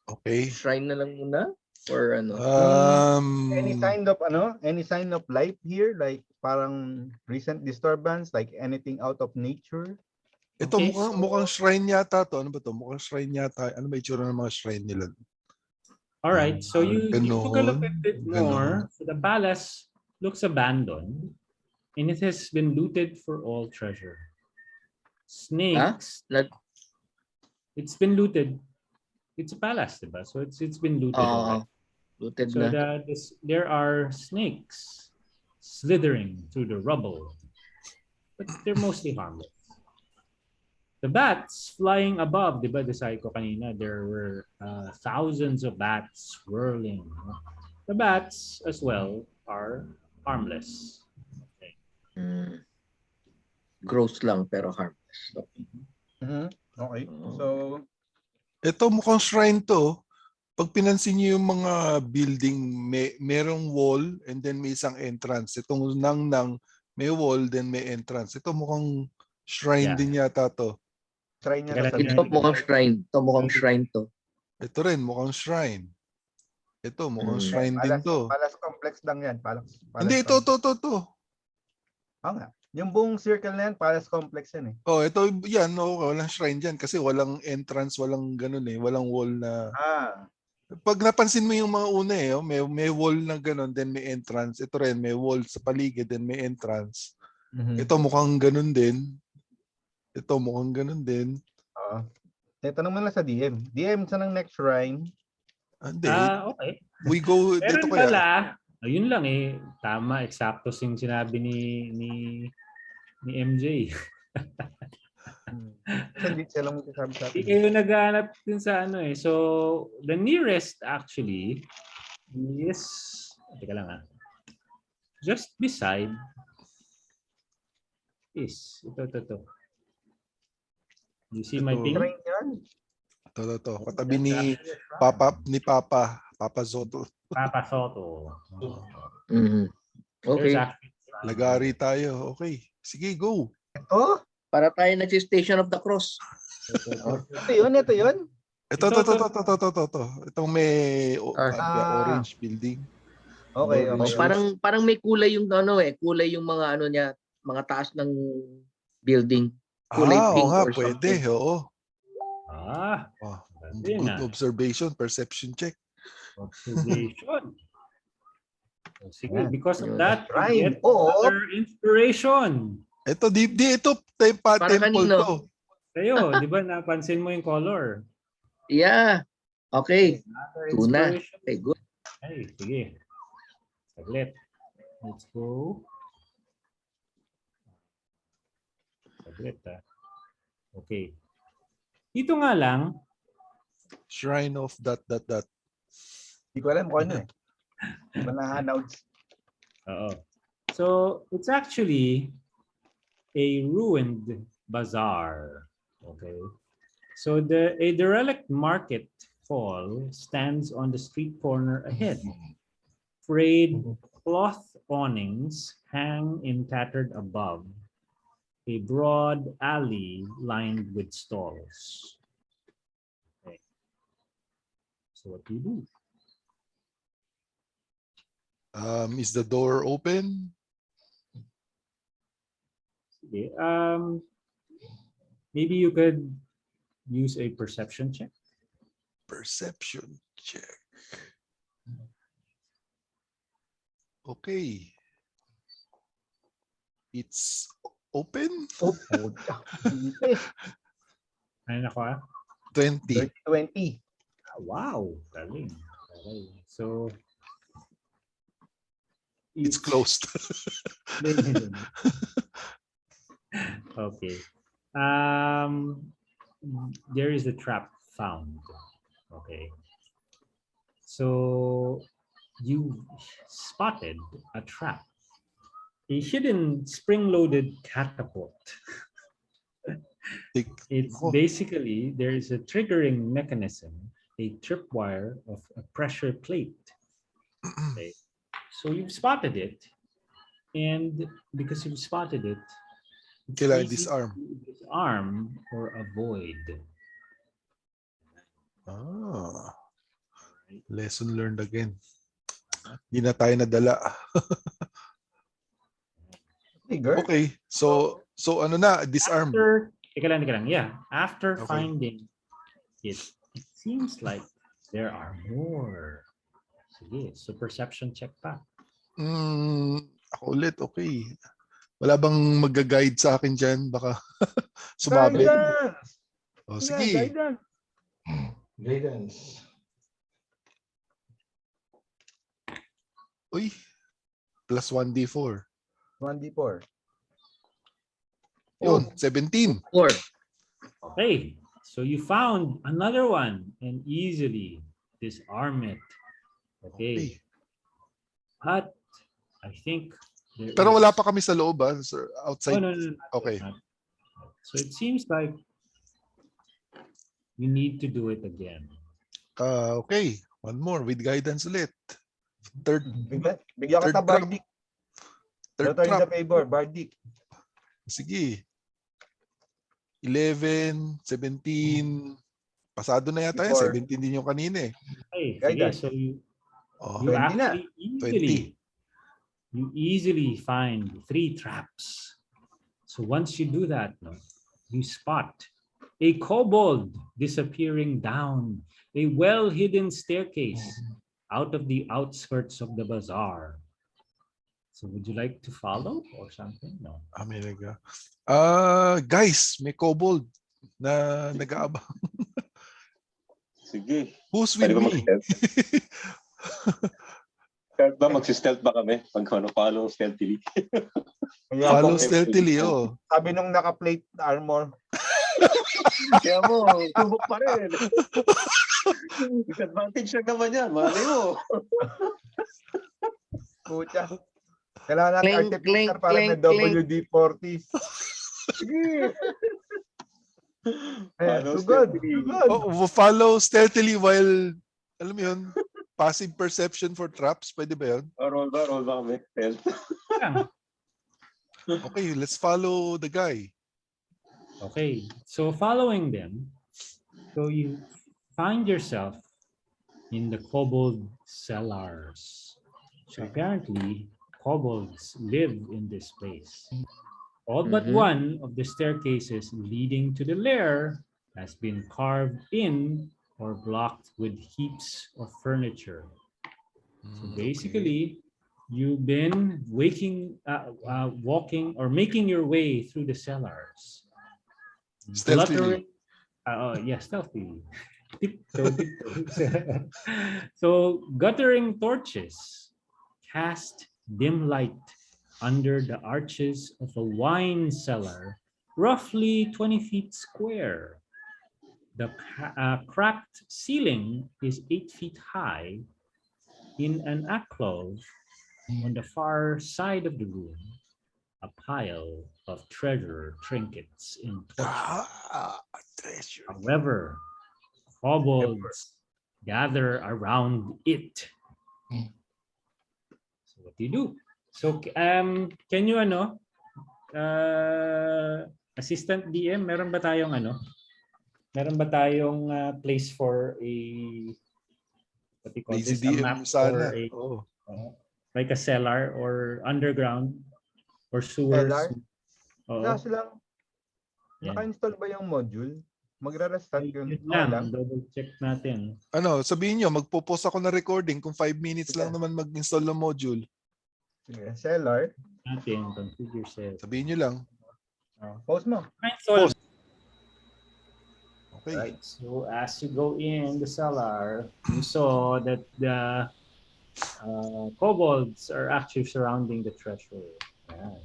Okay.
Shrine na lang muna? Or ano?
Any sign of life here? Like parang recent disturbance? Like anything out of nature?
Ito
Okay,
mukhang shrine yata to. Ano ba to? Mukhang shrine yata. Ano ba itsura ng mga shrine nila?
All right, so you took a look at it
ganon.
more. So the palace looks abandoned, and it has been looted for all treasure. Snakes. It's been looted. It's a palace, diba? So it's been looted.
Looted
So
na.
there are snakes slithering through the rubble, but they're mostly harmless. The bats flying above, diba, design ko kanina, there were thousands of bats swirling. The bats as well are harmless. Okay.
Gross lang pero harmless.
Okay. So,
ito mukhang shrine to. Pag pinansin niyo yung mga building, merong wall and then may isang entrance. Itong nang may wall then may entrance. Ito mukhang shrine din yata to.
Shrine niya.
Ito mukhang shrine. Ito mukhang shrine to.
Ito rin mukhang shrine. Ito mukhang shrine din to.
Palace complex lang yan.
Hindi, ito.
Oo nga. Yung buong circle na yan, palace complex yan eh.
Oh, ito yan. Walang shrine dyan kasi walang entrance, walang ganun eh. Walang wall na... Pag napansin mo yung mga una eh, may wall na ganun, then may entrance. Ito rin, may wall sa paligid, then may entrance. Ito mukhang ganun din. Ito mukhang ganun din.
Tanong mo lang sa DM. DM, saan ang next shrine?
Hindi.
Okay.
We go
Meron
dito kaya.
pala, ayun lang eh. Tama, eksakto yung sinabi ni MJ.
Hindi sila mo sabi sa atin.
Hindi kayo naghahanap din sa ano eh. So, the nearest actually is, teka lang just beside is, ito. You see my ping?
Ito. Katabi ni Papa Soto.
Papa Soto.
Okay.
Lagari tayo. Okay. Sige, go.
Ito?
Para tayo Station of the Cross.
Ito yun?
Ito. Itong may orange building.
Okay.
Parang may kulay yung kulay yung mga ano niya, mga taas ng building. Kulay pink or
pwede.
something.
Oo. Good observation, perception check.
Observation. Sige, because of that,
you get
another inspiration.
Ito, ito temple to.
Kayo, di ba napansin mo yung color?
Yeah. Okay. Tuna. Okay, good.
Ay, sige. Saglit. Let's go. Saglit Okay. Dito nga lang.
Shrine of ...
Hindi ko alam kung ano eh. Manahanods.
Oo. So, it's actually a ruined bazaar. Okay. So a derelict market hall stands on the street corner ahead. Frayed cloth awnings hang in tattered above a broad alley lined with stalls. Okay. So what do you do?
Is the door open?
Okay. Maybe you could use a perception check.
Perception check. Okay. It's open.
Oh, dito.
Ano ako
20.
20.
Wow, galing. Okay. So
It's closed.
Okay. There is a trap found. Okay. So you spotted a trap. A hidden spring-loaded catapult. It's basically, there is a triggering mechanism, a tripwire of a pressure plate. Okay. So you've spotted it, and because you've spotted it,
Kailangan disarm.
Disarm or avoid.
Ah. Lesson learned again. Hindi na tayo nadala. Okay. So ano na, disarm.
Teka lang. Yeah. After finding it, it seems like there are more. Sige, so perception check pa.
Ako ulit, okay. Wala bang mag-guide sa akin dyan? Baka sumabit. Oh, sige.
Guidance.
Uy. Plus 1d4.
1d4.
Yun, 17.
4.
Okay. So you found another one and easily disarm it. Okay. But I think
pero wala pa kami sa loob, sir. Outside.
No.
Okay.
So it seems like you need to do it again.
Okay. One more with guidance ulit. Third.
Bigyan kita Bardic.
Third
Return
trap.
the favor, Bardic.
Sige. 11, 17. Pasado na yata yan. 17 din yung kanina eh.
Okay, sige. So you actually easily find 3 traps. So once you do that, you spot a kobold disappearing down a well-hidden staircase out of the outskirts of the bazaar. So would you like to follow or something? No.
Guys, may kobold na nag-aabang.
Sige.
Who's with me?
Stealth ba? Mag-stealth ba kami? Follow stealthily.
Follow stealthily, oh.
Sabi nung naka-plate armor.
Kaya mo, subok pa rin. Disadvantage na naman yan. Mali mo.
Pucha. Kailangan natin artificer para may WD-40.
Sige.
Too good.
Oh, follow stealthily while, alam mo yun, passive perception for traps. Pwede ba yun?
Roll ba kami?
Okay, let's follow the guy.
Okay, so following them, so you find yourself in the kobold cellars. So apparently, kobolds live in this place. All but one of the staircases leading to the lair has been carved in or blocked with heaps of furniture. So basically, you've been walking or making your way through the cellars.
Stealthily.
Stealthily. So guttering torches cast dim light under the arches of a wine cellar, roughly 20 feet square. The cracked ceiling is 8 feet high. In an alcove on the far side of the room, a pile of treasure trinkets in torches.
Treasure.
However, kobolds gather around it. So what do you do? So can you assistant DM, meron ba tayong place for a what do you call
Lazy
this? A
DM
map
sana.
or a
Oh.
like a cellar or underground or sewers?
Cellar?
Oo.
Kaso lang,
Yan.
naka-install ba yung module? Magra-restart yun.
Yun
Okay lang.
lang, double check natin.
Ano, sabihin nyo, magpo-post ako na recording kung 5 minutes lang naman mag-install ng module.
Sige, cellar.
Natin, configure cell.
Sabihin nyo lang.
Post mo.
Post.
Okay.
Right. So as you go in the cellar, you saw that the kobolds are actually surrounding the treasure. Yan.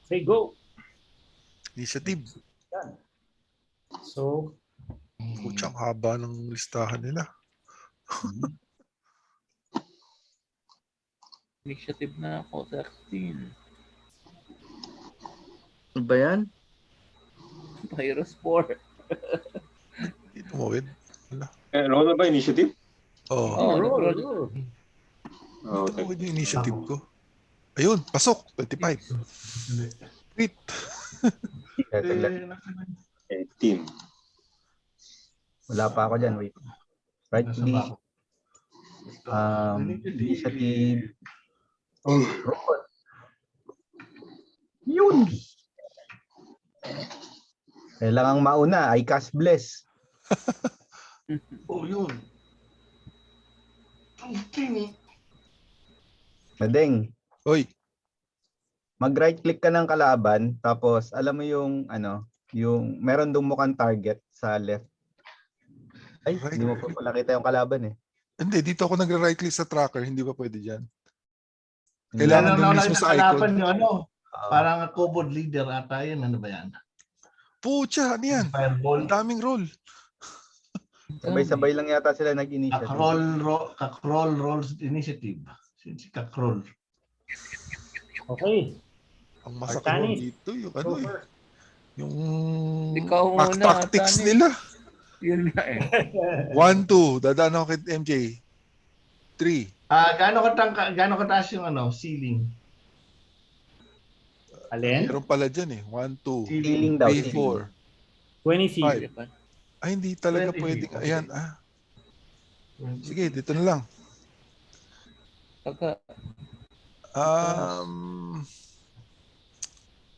Okay, go.
Initiative.
Yan. So,
Putsang haba ng listahan nila.
Initiative na ako, 16.
Ano ba yan?
Virus 4.
Ito mo, Wed.
Roll na ba initiative?
Oo.
Oh,
roll.
Oh,
Ito mo yung initiative ko. Ayun, pasok. 25. Wait.
18.
Wala pa ako dyan. Wait. Right click. Initiative. Roll. Yun. Kailangang mauna. I cast bless.
Oh, yun.
Nadeng.
Hoy.
Mag-right click ka ng kalaban, tapos alam mo yung yung meron dong mukhang target sa left. Ay,
Right.
hindi mo pa pala kita yung kalaban eh.
Hindi, dito ako nagre-right click sa tracker. Hindi pa pwede dyan.
Hindi.
Kailangan doon mismo sa icon.
Yung parang kobold leader ata yun. Ano ba yan?
Pucha, ano yan?
Fireball.
Ang daming roll.
Sabay-sabay lang yata sila nag-initiative.
Kakrol rolls initiative. Si Kakrol.
Okay.
Ang masakit
Artanis.
dito yung
Go first.
yung
Ikaw muna,
tactics
Artanis.
nila.
Yun nga eh.
1, 2. Dadaan ako kay MJ. 3.
Gaano kataas yung ceiling?
Alin?
Meron pala dyan eh. 1, 2,
Ceiling daw.
3, 4.
20 feet.
5. Ay, hindi talaga
20
pwede.
feet.
Ayan. Sige, dito na lang.
Pagka,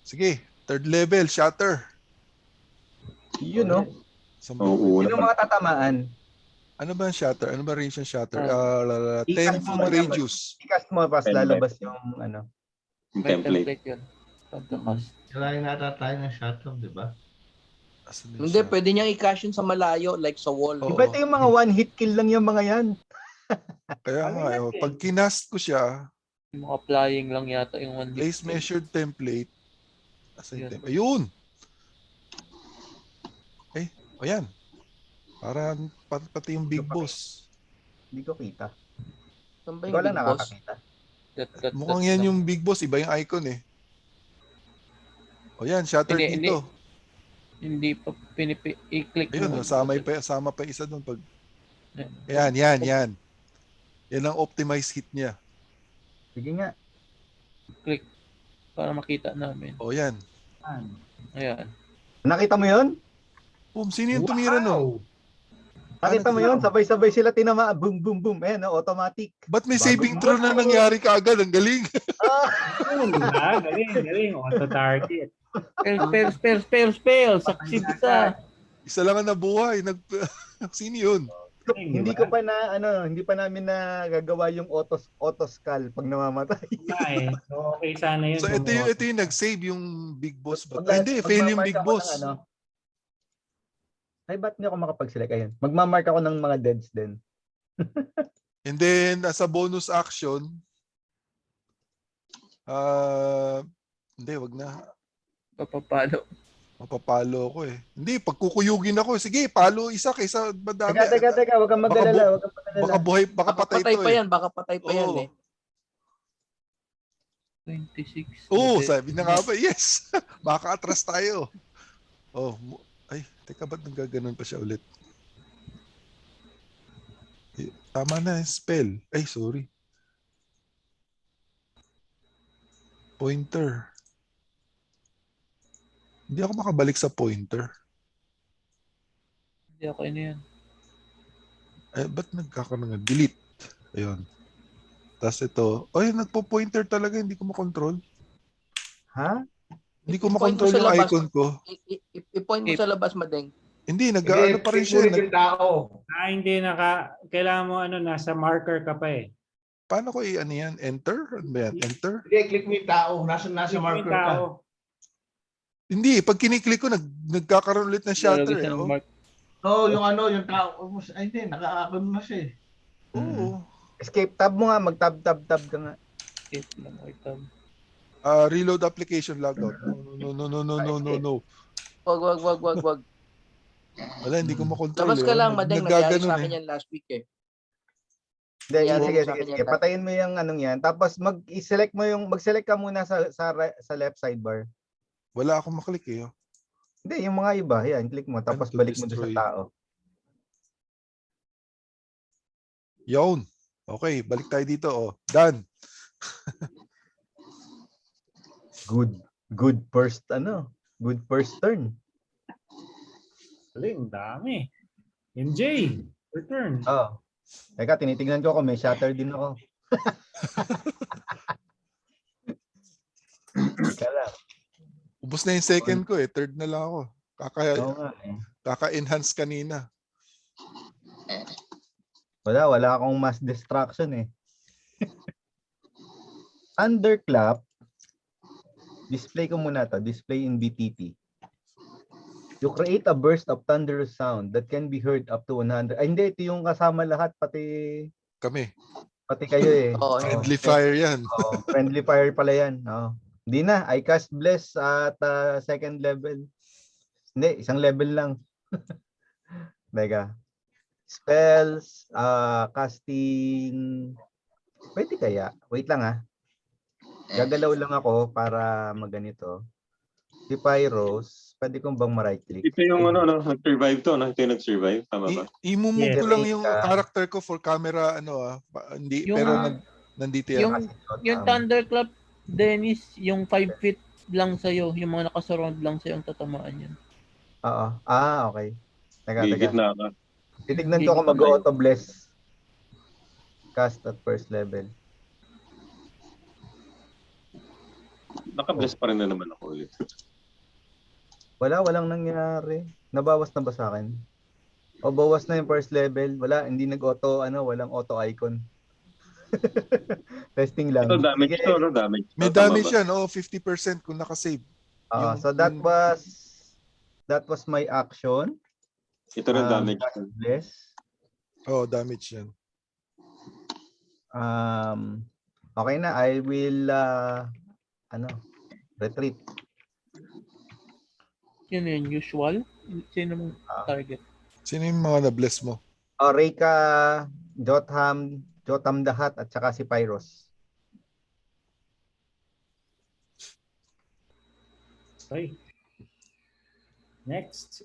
Sige, third level, shatter.
Yun no.
Oo,
Sino mga tatamaan?
Ano ba ang shatter? Ano ba range ng shatter? 10
Ikas mo
foot
muna,
radius.
I-cast mo pas lalabas yung
yung
may
template.
template yun. Pagka-cast.
Kailangan nata tayo ng shuttle, di ba?
Asan yung
Hindi,
shatter?
pwede niyang i-cash yun sa malayo, like sa wall.
Oo.
Iba ito yung mga one hit kill lang yung mga yan.
Kaya nga, pag kinast ko siya,
Yung mga flying lang yata yung one hit.
place measured template. Asan yung
Yan.
template? Ayun! Ayan. Para pati yung big boss.
Hindi ko kita.
Saan ba
Ikaw
yung
lang
big boss?
nakakakita.
Mukhang yan yung big boss. Iba yung icon eh. O yan, shatter
Hindi,
dito.
Hindi pa i-click
Ayun,
mo.
sama pa isa doon. Pag... Yan. Yan ang optimized hit niya.
Sige nga.
Click para makita namin.
O yan.
Ayan.
Nakita mo yun?
Boom, sino yung tumira nun?
Nakita mo yun? Sabay-sabay sila tinama. Boom, boom, boom. Ayan, automatic.
Ba't may
Bago
saving
mo.
throw na nangyari kaagad? Ang galing.
Galing. Auto target.
Spell. Succeed sa.
Isa lang ang nabuhay. Sino yun?
Hindi ko pa hindi pa namin na gagawa yung auto skull pag namamatay.
So, okay sana yun.
So ito yung nag-save yung big boss ba? Ay, hindi, fail yung big boss.
Ay, ba't hindi ako makapag-select? Ayun. Magmamark ako ng mga deads din.
And then, as a bonus action, hindi, wag na.
Papapalo.
Mapapalo ako eh. Hindi, pagkukuyugin ako. Sige, palo isa kaysa madami.
Teka. Huwag kang mag-alala.
Baka buhay, baka patay to
pa
eh.
yan, baka patay pa yan eh.
26.
Oo,
Abet.
sabi na nga ba, yes. Baka atras tayo. Oh, ay, teka, ba't nagaganon pa siya ulit? Tama na, spell. Ay, sorry. Pointer. Hindi ako makabalik sa pointer.
Hindi ako ano yan.
Ay, ba't nagkakaroon nga? Delete. Ayun. Tapos ito. Ay, nagpo-pointer talaga. Hindi ko makontrol.
Ha?
Hindi ko
I-point mo
makontrol
sa
yung
labas.
icon ko.
I-point mo sa labas, Madeng.
Hindi,
Hindi,
nag-ano pa rin
click mo
siya.
rin yung tao.
Hindi kailangan mo nasa marker ka pa eh.
Paano ko i-ano yan? Enter? Ano ba yan? Enter?
Hindi, click mo yung tao. Nasa
Click mo yung
marker ka.
tao.
Hindi, pag kiniklik ko, nagkakaroon ulit ng shutter.
Lalagay
Eh.
siya ng
Oh.
mark.
Yung tao. Ay, hindi, naka-acon na siya eh.
Oo.
Escape tab mo nga, mag-tab ka nga.
Escape lang. Or tab.
Reload application logout. No.
Wag.
Wala, hindi ko makontrol.
Labas ka lang, Madeng. Nangyari
Naggaganon
sa akin yan last week eh.
Hindi,
Nangyari
sige.
sa akin yan.
Patayin mo yung anong yan. Tapos mag-select ka muna sa left sidebar.
Wala akong maklik eh. Oh.
Hindi, yung mga iba. Yan, click mo. Tapos
to
balik mo doon
destroy.
sa tao.
Yun. Okay, balik tayo dito. Oh. Done.
Good first turn.
Galing, dami. MJ, return.
Oh. Teka, tinitingnan ko kung may shatter din ako. Kala.
Ubus na yung second ko eh. Third na lang ako.
Oo nga eh.
Kaka-enhance kanina.
Wala akong mass distraction eh. Thunderclap. Display ko muna to. Display in BTT. You create a burst of thunderous sound that can be heard up to 100. Ay, hindi. Ito yung kasama lahat. Pati kayo eh.
Friendly fire yan.
Friendly fire pala yan. Hindi na. I cast Bless at second level. Hindi. Isang level lang. Teka. Spells. Casting. Pwede kaya? Wait lang Gagalaw lang ako para maganito. Si Pyros, pwede kong bang ma-right click?
Ito yung nag-survive to, Ito yung nag-survive, tama ba?
I-move ko lang yung character ko for camera, hindi, pero nandito yan.
Yung Thunderclap, Dennis, yung 5 feet lang sa'yo, yung mga nakasurround lang sa'yo ang tatamaan yan.
Oo. Okay. Teka.
Gitna ka.
Titignan ko kung mag-auto bless. Cast at first level.
Naka-bless pa rin na naman ako ulit.
Walang nangyari. Nabawas na ba sa akin? O bawas na yung first level? Wala, hindi nag-auto, walang auto icon. Testing lang.
Ito damage to, damage.
May damage yan, 50% kung naka-save.
So that was my action.
Ito rin damage.
Bless.
Damage yan.
Okay na, I will retreat.
Yun yung usual? Sino mong target?
Sino yung mga na-bless mo?
Reika, Jotham Dahat at saka si Pyros.
Okay. Next.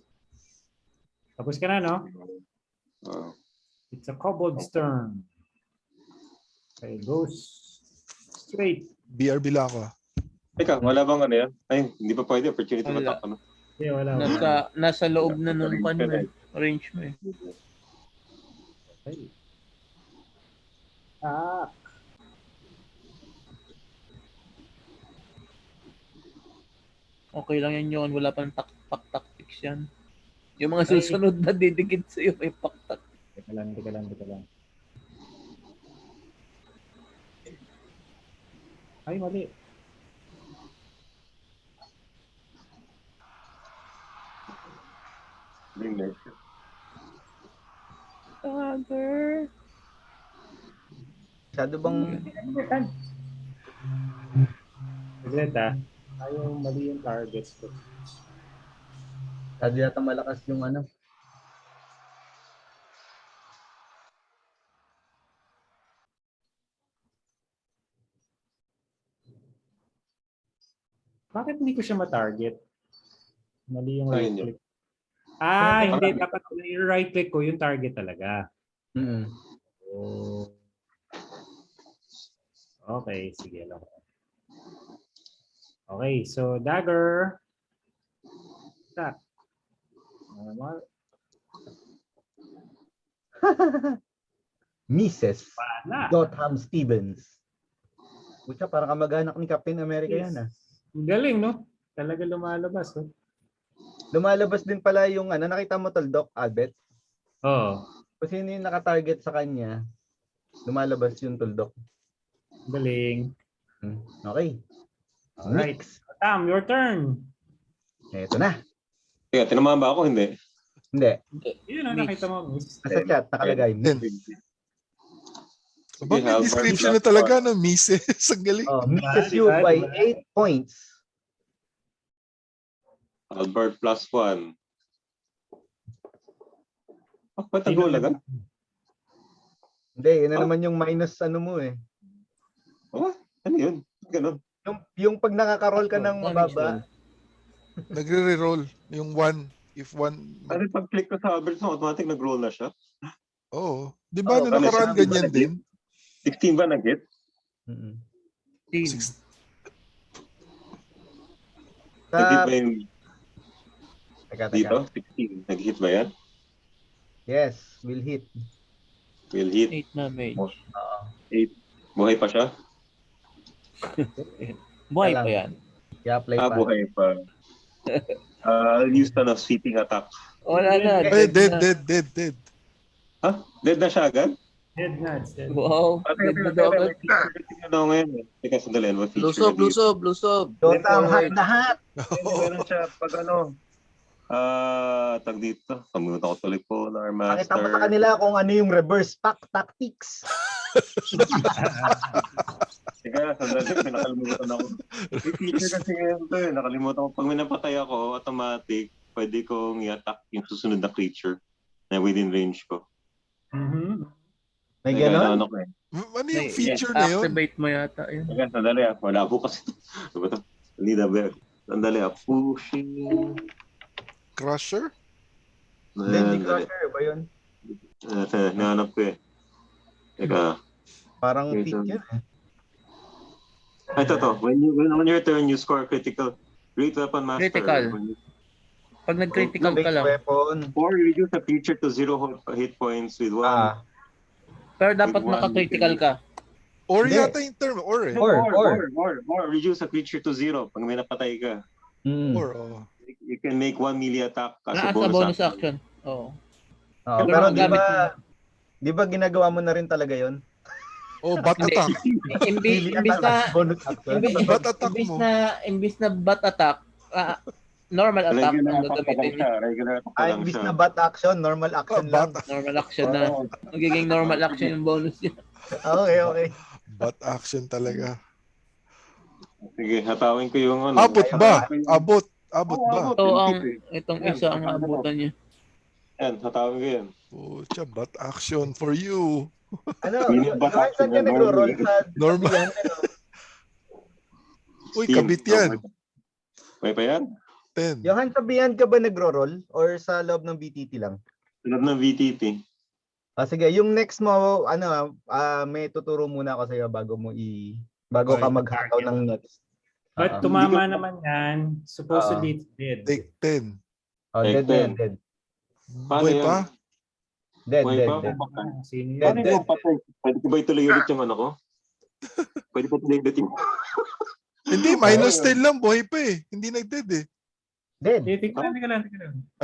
Tapos ka na, no? It's a kobold's turn. Okay, goes straight.
BRB lang ako.
Teka, wala bang yan? Ay, hindi pa pwede. Opportunity
Wala.
attack,
Wala.
Nasa loob na nung range mo eh.
Okay.
Okay lang yan yun. Wala pang tactics yan. Yung mga susunod na didikit sa'yo may paktak.
Teka lang. Ay, mali.
Father.
Masyado bang...
Saglit ayaw mali yung target ko.
Masyado yata malakas yung
Bakit hindi ko siya ma-target? Mali yung right
Ayun yun.
click. Hindi. Dapat yung right click ko, yung target talaga. Oh. Okay, sige lang. Okay, so dagger. That.
Mrs.
Wala.
Gotham Stevens. Butya, parang kamag-anak ni Captain America yan.
Ang galing, no? Talaga lumalabas, no?
Lumalabas din pala yung nakita mo tol, Doc Abet?
Oo.
Kung sino yung nakatarget sa kanya, lumalabas yung tuldok.
Galing.
Okay.
Alright. Tam, your turn.
Eto na.
Teka, tinamaan ba ako? Hindi.
Hindi.
Yun ang nakita mo, miss.
Nasa chat, nakalagay.
May description na talaga ng Mrs. Ang galing.
Misses you by 8 points.
Albert +1. Ba't nag-roll agad?
Hindi, yun na naman yung minus mo eh.
Ano yun? Ganun.
Yung pag nakaka-roll ka ng mababa.
Nagre-roll yung 1. If 1...
Kasi pag-click ko sa Albert, automatic nag-roll na siya.
Oo. Di ba na nakaraan ganyan din?
16 ba nag-hit?
16.
Nag-hit ba yung
Teka.
dito? 16. Nag-hit ba yan?
Yes, will hit.
Will hit.
8 na mage.
8. Buhay pa siya?
Buhay pa yan.
I-apply pa.
Buhay pa. I'll use na sweeping attack.
Wala na.
Dead.
Ha? Dead na siya agad?
Dead na.
Wow. Dead na daw agad.
Ano ngayon? Teka, sandali.
Blusob.
Total hat na hat.
Meron siya pag tag dito. Kamuta ko tuloy po, Master.
Pakita mo sa kanila kung ano yung reverse pack tactics.
Teka, sandali. Nakalimutan ako. May feature kasi ngayon to eh. Nakalimutan ko. Pag may napatay ako, automatic, pwede kong i-attack yung susunod na creature na within range ko.
May gano'n?
Ano
yung feature na yun?
Activate mo yata yun.
Teka, sandali. Wala po kasi. Ano ba ito? Sandali. Pushing.
Crusher?
Hindi crusher ba yun?
Nahanap ko eh. Teka.
Parang peak yun eh.
Ito. When your turn, you score critical. Great Weapon Master.
Critical. Pag nag-critical ka lang.
Or reduce a creature to 0 hit points with 1.
Pero dapat naka-critical ka.
Or yata yung term. Or eh.
Or reduce a creature to 0 pag may napatay ka.
Or
You can make 1 melee attack as a
bonus action. Oo.
Pero di ba ginagawa mo na rin talaga yon?
Bat attack.
Imbis na bat attack, normal attack ang gagamitin niya.
Imbis na bat action, normal action lang.
Normal action na. Magiging normal action yung bonus niya.
Okay.
Bat action talaga.
Sige, hatawin ko yung
Abot ba? Abot ba?
Ito itong isa ang abutan niya.
Yan, hatawin ko yan.
Bat action for you.
Saan ka nagro-roll sa
normal? Uy, kabit yan.
May pa yan?
10. Johan, sabihan ka ba nagro-roll? Or sa loob ng BTT lang?
Sa loob ng BTT.
Sige, yung next mo, may tuturo muna ako sa'yo bago ka maghataw ng next.
But tumama naman yan. Supposedly it's dead.
Take 10.
Dead.
Buhay pa?
Dead.
Pwede ko ba ituloy ulit yung ko? Pwede ko ituloy ulit yung...
Hindi, minus 10 lang. Buhay pa eh. Hindi nag-dead eh.
Dead.
Tika lang.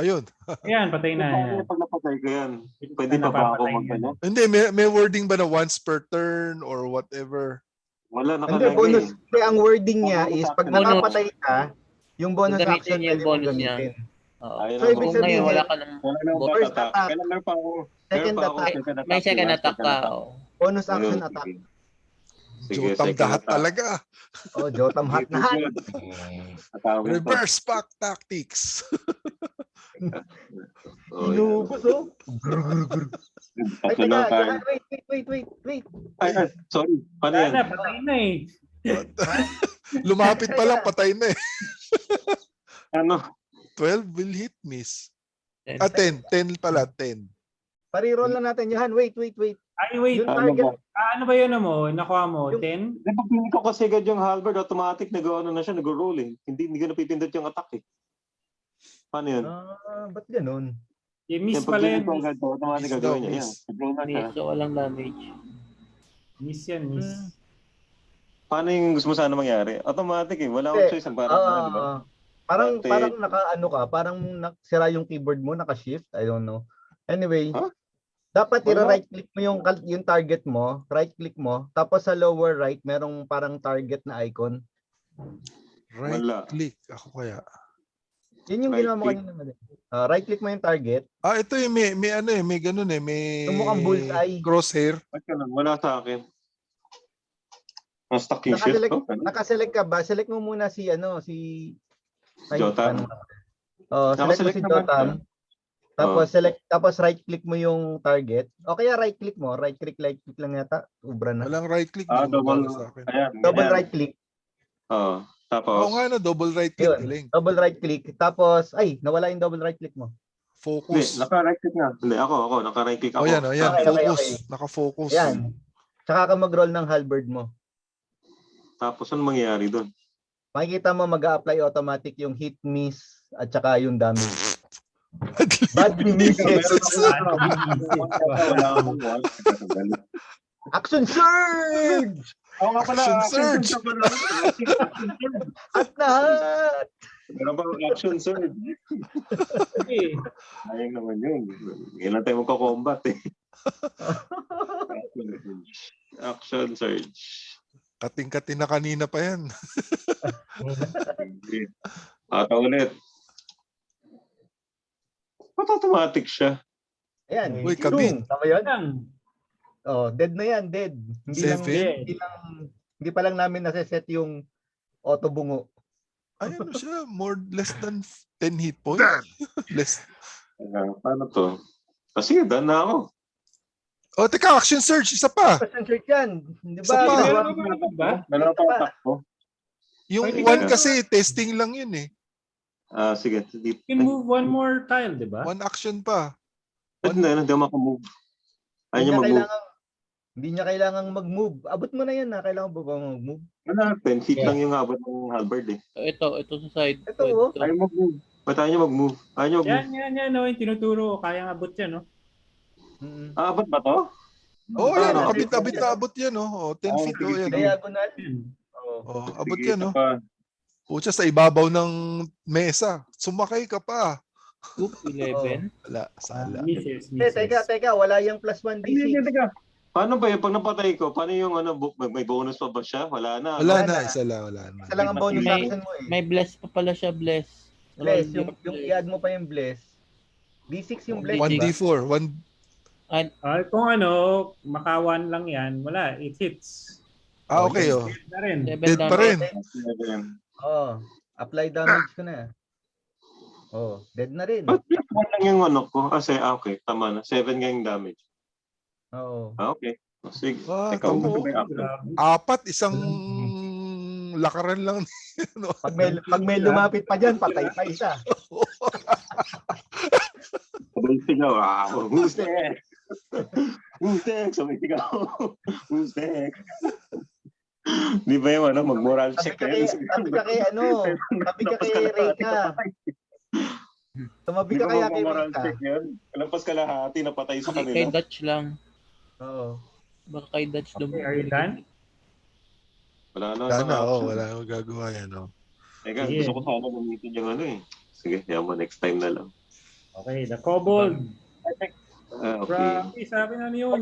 Ayun.
Ayan, patay na.
Pag napatay ko yan, pwede pa ba ako mag-ano?
Hindi, may wording ba na once per turn or whatever?
Wala
Hindi,
nakalagay.
bonus. Kasi ang wording niya is pag nakapatay ka, yung bonus action
yung bonus niya.
So, ibig sabihin,
wala ka ng
first attack. Second attack.
May second attack ka.
Bonus action attack.
Jotam dahat talaga.
Jotam hat na hat.
Reverse pack tactics.
Inubos Ay, teka, wait.
Ay, sorry. Paano yan?
Patay na eh.
Lumapit pa lang, patay na eh.
Ano?
12 will hit, miss.
10.
10. 10 pala, 10.
Pari-roll lang natin yan. Wait.
Ay, wait.
Yung target,
Ano ba yun mo? Nakuha mo?
Yung-
10?
Di ba pinili ko kasi agad yung halberd, automatic nag-ano na siya, nag-roll eh. Hindi ko napipindot yung attack eh. Paano yun?
ba't ganun?
Miss
Yung pag
pala
pinili
yan.
ko agad, automatic
Miss
gagawin
daw,
niya. Yan,
miss.
nag-roll na siya.
Miss, so walang damage.
Miss yan, miss.
Paano yung gusto mo sana mangyari? Automatic eh. Wala akong choice. Ang parang di ba?
Parang
Dati-
naka-ano ka, parang sira yung keyboard mo, naka-shift, I don't know. Anyway,
Huh?
dapat
Wala.
i-right click mo yung target mo, right click mo, tapos sa lower right merong parang target na icon.
Right
Wala.
click. Ako kaya.
Yun yung
Right
ginawa mo
click.
kanina. Right click mo yung target,
Ito yung may ano eh, may ganun eh, may
yung mukhang bullseye.
crosshair.
Ba't ka lang? Wala sa akin. Na-stuck yung shift
Nakaselect,
ko.
nakaselect ka ba? Select mo muna si
Jotam.
select mo
Nakaselect
si
naman
Jotam.
siya.
Tapos right click mo yung target. O kaya right click mo, right click lang yata. Ubra na.
Walang right click.
Double.
Sa akin.
Ayan.
Double
ganyan.
right click.
Oo. Tapos,
Oo nga, double right click.
Yun.
Galing.
Double right click. Tapos, nawala yung double right click mo.
hindi,
Focus.
naka-right click na. Hindi, ako, naka-right click ako.
Ayan.
Okay.
Focus. Naka-focus.
Ayan. Tsaka ka mag-roll ng halberd mo.
Tapos, ano mangyayari doon?
Makikita mo mag-a-apply automatic yung hit, miss, at tsaka yung damage. Badly misses. Action surge!
Oo nga pala.
Action surge.
At lahat!
Meron pa action surge.
Okay.
Ayang naman yun. Kailan tayo magko-combat eh. Action surge.
Kating-kating na kanina pa yan.
Ata ulit. Ba't automatic siya?
Ayan.
Uy, kabit.
Boom. Tama yan?
Lang.
Dead na yan, dead.
Seven?
Hindi pa lang namin nasa-set yung auto bungo.
Ayun siya, less than 10 hit points. Less.
Paano to? Sige, done na ako.
Teka, action surge, isa pa.
Action surge yan. Di
Isa
ba?
pa.
Dalawa pa attack ko.
Yung
Pwede
one
ka-
kasi, testing lang yun eh.
Sige.
You can move one more tile, di ba?
One action pa.
Hindi ako makamove. Ayaw niya mag-move.
Hindi niya kailangang mag-move. Abot mo na yan na. Kailangan ba bang mag-move?
Wala, 10 feet lang yung abot ng halberd eh.
Ito sa side.
Ito, oh.
Ayaw mag-move. Ba't ayaw niya mag-move? Ayaw niya mag-move.
Yan, no, yung tinuturo. Kayang abot yan, no?
Abot ba to?
Yan,
Ano,
kabit na abot yan. 10 feet.
sige,
Yan.
Diagonal.
Abot
Sige,
yan.
isa pa.
Pucha, sa ibabaw ng mesa. Sumakay ka pa.
Scoop 11.
Wala, sala.
Misses.
Teka. Wala yung plus 1
Hindi,
D6.
teka. Paano ba yun? Pag napatay ko, paano yung may bonus pa ba siya? Wala na.
Wala
Wala
na,
na.
isa lang. Wala na.
Isa lang ang bonus
May-
action mo eh.
May bless pa pala siya, bless.
Bless. Yung i-add mo pa yung bless. D6 yung bless.
1d4.
Kung maka-1 lang yan, wala. It hits.
Okay.
Dead na rin.
7
Dead pa rin.
Apply damage ko na. Dead na rin.
Ba't plus 1 lang yung ko? Kasi, okay, tama na. 7 nga yung damage.
Oo.
Okay. Sige. Teka,
tamo.
may action.
4, isang lakaran lang.
Pag may lumapit pa dyan, patay pa isa.
Sabay sigaw. Who's there? Who's there? Sabay sigaw. Who's there? Di ba yung mag-moral check kayo?
Tabi ka kay Reyka. Tumabi ka kaya kay
moral
Reyka.
check yan. Lampas ka lahati, napatay sa
Kay
kanila.
Dutch lang.
Oo.
Baka kay Dutch
Okay, are you done?
Wala na.
Wala na,
action.
wala na gagawa yan.
Teka,
Sige.
gusto ko sana gamitin yung Sige, yaman, next time na lang.
Okay, the kobold.
Okay.
Grabe, sabi na yun.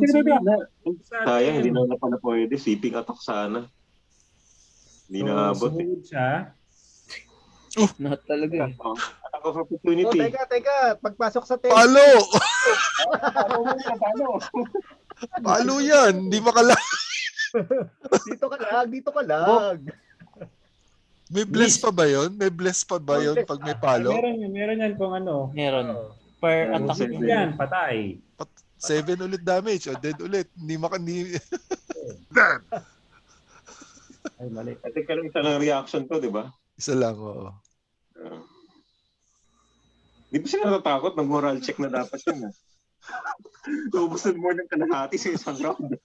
Sayang, hindi na pala pwede. Sipping attack sana. Hindi na abot.
Sumuod siya.
Not talaga eh.
Attack of opportunity.
Teka. Pagpasok sa tent.
Palo!
Paano?
Palo yan! Hindi makala.
Dito ka lag.
May bless pa ba yun? May bless pa ba yun pag may palo?
Meron yan kung
Meron. Per
Meron
attack
seven.
niya.
Yan, patay.
7 ulit damage. O dead ulit. Hindi
Ay, mali.
I think kailang isa lang reaction to, di ba?
Isa lang, oo.
Di ba sila natatakot? Mag-moral check na dapat yun. Naubos na more ng kalahati sa isang round.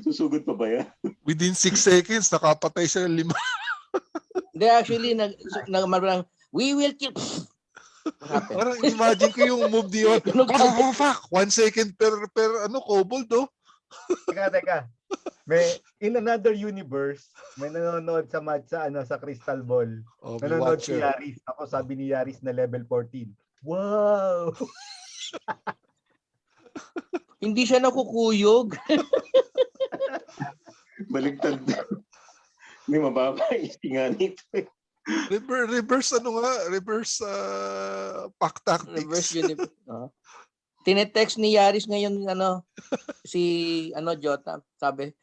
Susugod pa ba yan?
Within 6 seconds, nakapatay siya ng 5.
They actually, we will kill. What happened?
Parang imagine ko yung move niyo. Fuck! 1 second per kobold, oh.
Teka. In another universe, may nanonood sa Crystal Ball.
Oh,
Nanonood si Yaris. Ako sabi ni Yaris na level 14. Wow!
Hindi siya nakukuyog.
Baligtad. Hindi mababa. Nga nito.
Reverse pack tactics.
Reverse universe. Tinetext ni Yaris ngayon si Jota, sabi,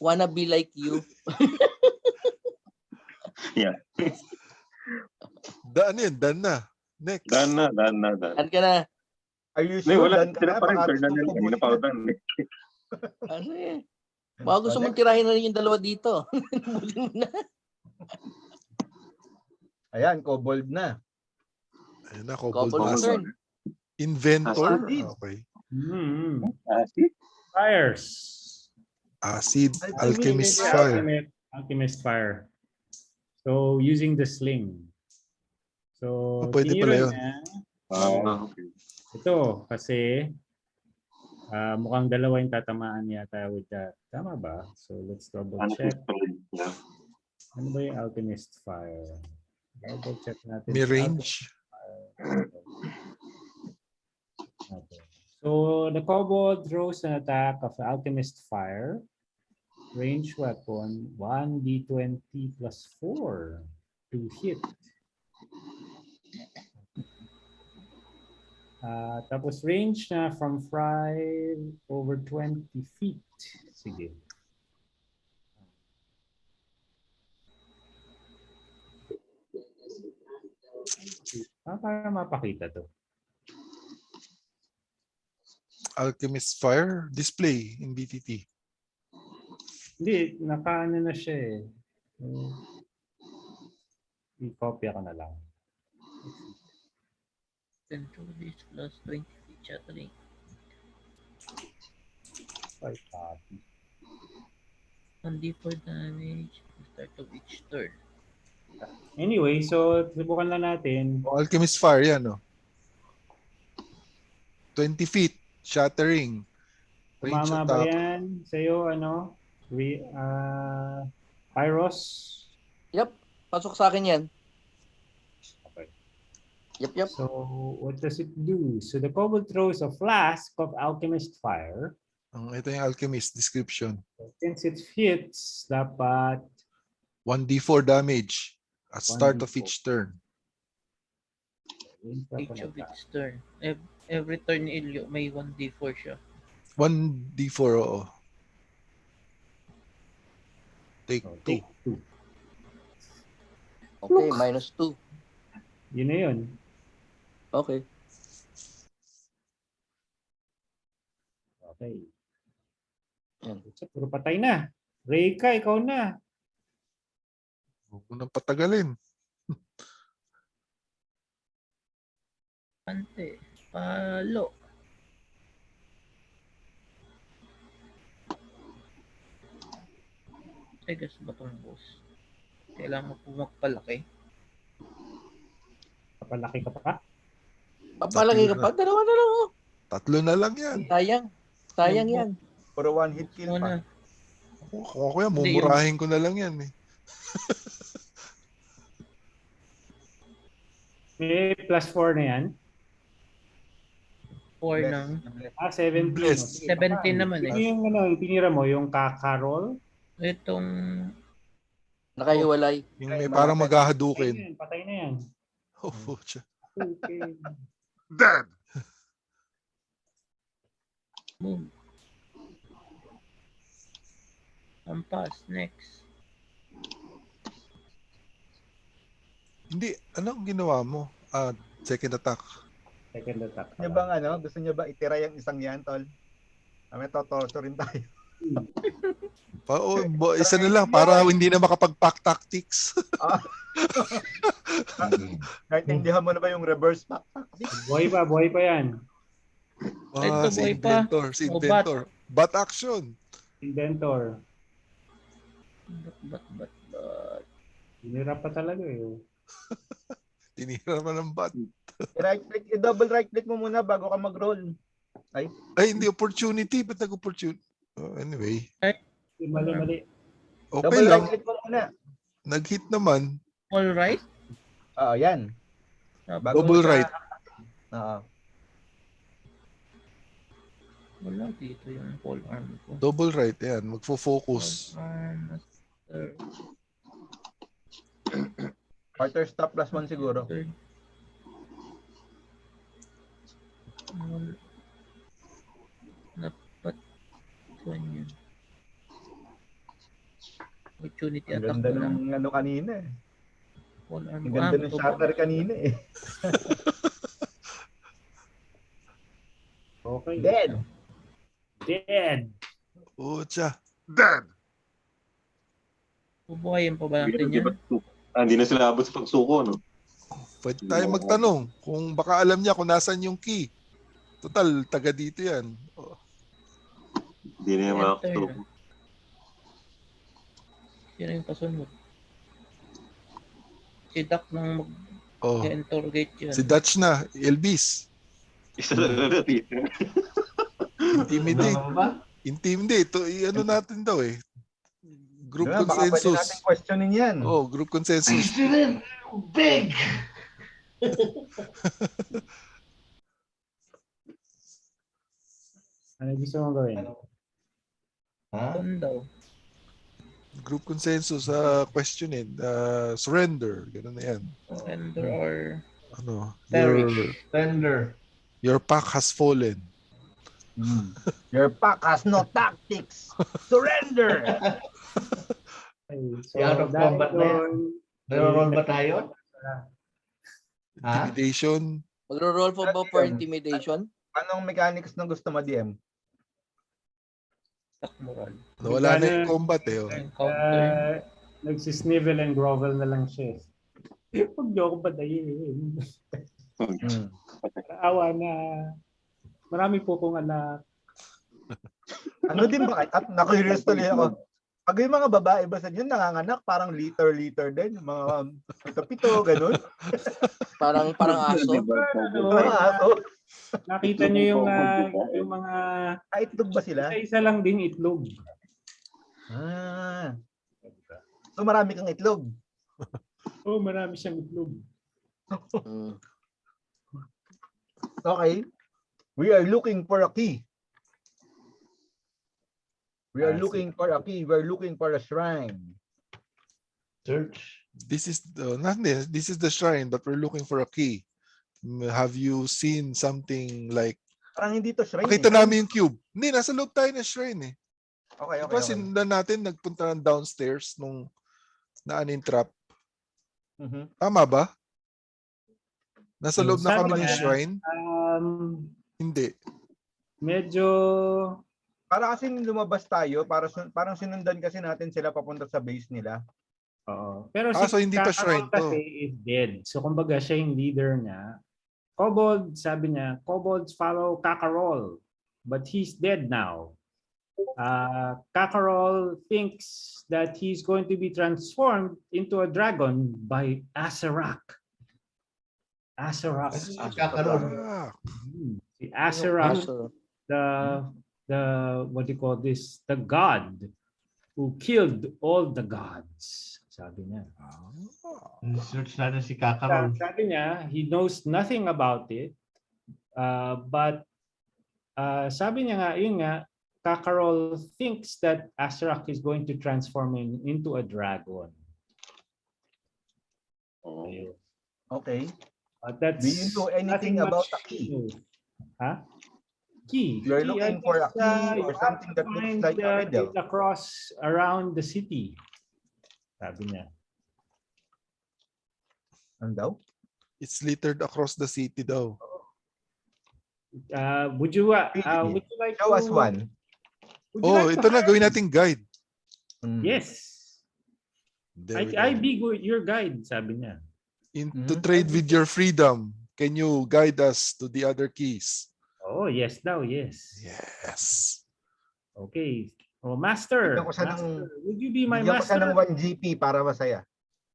wanna be like you.
Yeah.
Dan na. Next.
Dan na.
Dan ka na.
Are you sure?
Wala.
Dan ka na? Baka gusto mo
Kanina pa ako dan.
Ano baka gusto mong tirahin na rin yung dalawa dito.
Ayan, kobold na.
Ayun na, kobold
Kobold turn.
Inventor.
Acid.
Okay.
Fires.
Acid. Alchemist fire.
Alchemist fire. So, using the sling. So,
pwede pala yun.
Okay.
Ito, kasi mukhang dalawa yung tatamaan yata with that. Tama ba? So, let's double check. Ano ba yung Alchemist fire? Double check natin.
May range.
Okay. So, the kobold throws an attack of Alchemist fire. Range weapon, 1d20 plus 4 to hit. Tapos range na from 5 over 20 feet. Sige. Para mapakita to.
Alchemist Fire display in BTT.
Hindi, nakaano na siya eh. I-copy ko na lang.
10 to this plus 20 feet shattering.
Right, copy.
1d4 damage at the start of each turn.
Anyway, so subukan lang natin.
Alchemist Fire yan, no? 20 feet, shattering.
Tumama ba yan sa'yo, ano? Pyros?
Yep, pasok sa akin yan.
Okay.
Yep.
So, what does it do? So, the kobold throws a flask of alchemist fire.
Ito yung alchemist description.
Since it hits, dapat
1d4 damage at start of
1d4.
each turn.
Each of its turn. Every turn ni Ilyo, may 1d4 siya.
1d4, oo. Take 2.
Okay, minus 2.
Yun na yun.
Okay.
Okay.
Yan.
Puro patay na. Reyka, ikaw na.
Huwag mo nang patagalin.
Ante, palo. Tegas ba itong boss? Kailangan po magpalaki.
Kapalaki ka pa?
Papalaki ka pa? Dalawa na lang. Oh.
3 na lang yan.
Sayang yan.
Puro one hit kill pa.
Ako yan, mumurahin ko na lang yan eh.
May plus 4 na yan.
4 ng
17.
Bless.
17 naman eh.
Yung tinira mo, yung kakarol.
Itong
Nakahiwalay.
Yung may parang maghahadukin.
Patay na yan.
Oh, pucha.
Okay.
Dead!
move. Pass, next.
Hindi, anong ginawa mo? Second attack.
Second attack.
Gusto niya bang gusto niya ba itira yung isang yan, tol? May totorso rin tayo.
Isa na lang para hindi na makapag-pack tactics.
Naintindihan mo na ba yung reverse pack?
Buhay pa yan.
Ito,
Si
buhay pa.
Inventor. Bat action.
Inventor.
But.
Hinirap pa talaga eh.
Tinira naman ng bat.
I-double right click mo muna bago ka mag-roll.
Ay, hindi opportunity. Ba't nag-opportunity? Anyway.
Mali.
Okay
Double
lang.
right click mo muna.
Nag-hit naman.
All right?
Yan.
Double right.
Wala dito yung pole arm ko.
Double right. Yan. Magfo-focus.
Quarter stop plus 1 siguro.
Dapat ganyan. Opportunity
Ang
attack
ganda
na lang.
ng ano kanina eh.
Pole arm.
Ang ganda ng shatter kanina eh.
Okay. Dead.
Ocha. Dead.
Bubuhayin pa ba natin yan?
Hindi na sila abot sa pagsuko, no?
Pwede tayo magtanong kung baka alam niya kung nasan yung key. Total, taga dito yan.
Hindi na yung makakasuko.
Sino yung kasunod? Si Doc nang mag-interrogate yan.
Si Dutch na, Elvis.
Isa na dito.
Intimidate. Ano natin daw eh. Group
Baka pwede
consensus.
natin questionin yan.
Group consensus.
Big!
Ano gusto mong gawin?
Daw.
Group consensus, questionin. Surrender. Ganun na yan.
Surrender or
Tender.
Your pack has fallen.
Your pack has no tactics. Surrender!
So,
Out of combat na yan. Naro-roll ba tayo?
Intimidation.
Magro-roll po ba for intimidation?
Anong mechanics na gusto mo, DM?
moral.
Wala na yung combat eh.
Nagsisnivel and grovel na lang siya. Huwag niyo ako padayin. Awa na. Marami po kong anak.
Ano din ba? At na-curious tuloy ako. Pag yung mga babae ba sa yun nanganganak, parang liter din. Mga pito-pito, ganun.
parang aso.
Aso.
Nakita niyo yung mga...
Itlog ba sila?
Isa lang din itlog.
So marami kang itlog.
Marami siyang itlog.
Okay. We are looking for a key. We are looking for a key. We're looking for a shrine.
Search.
This is the shrine, but we're looking for a key. Have you seen something like...
Parang hindi to shrine.
Pakita namin yung cube. Hindi, nasa loob tayo ng shrine eh.
Okay.
Diba sinundan natin, nagpunta ng downstairs nung naanin trap. Tama ba? Nasa loob na kami ng shrine? Hindi.
Medyo...
Para kasi lumabas tayo, parang sinundan kasi natin sila papunta sa base nila.
Oo. Pero
so hindi pa shrine to.
Kasi is dead. So kumbaga siya yung leader niya. Kobold, sabi niya, kobolds follow Kakarol. But he's dead now. Kakarol thinks that he's going to be transformed into a dragon by Aserak. Aserak. Si Aserak, the what do you call this? The god who killed all the gods. Sabi niya.
Search natin si Kakarol.
Sabi niya, he knows nothing about it. But sabi niya nga, yun nga, Kakarol thinks that Aserak is going to transform him into a dragon.
Okay.
That's
do you know anything about the key?
Key.
You're looking for a key or something that looks like a riddle.
Across around the city. Sabi niya.
Ano daw?
It's littered across the city daw.
Would you like
show us one?
Ito na, gawin natin guide.
Yes. I be your guide, sabi niya.
To trade with your freedom, can you guide us to the other keys?
Oh, yes daw, yes.
Yes.
Okay. Oh, master. Would you be my
bigyan
master?
Bigyan ko siya ng 1 GP para masaya.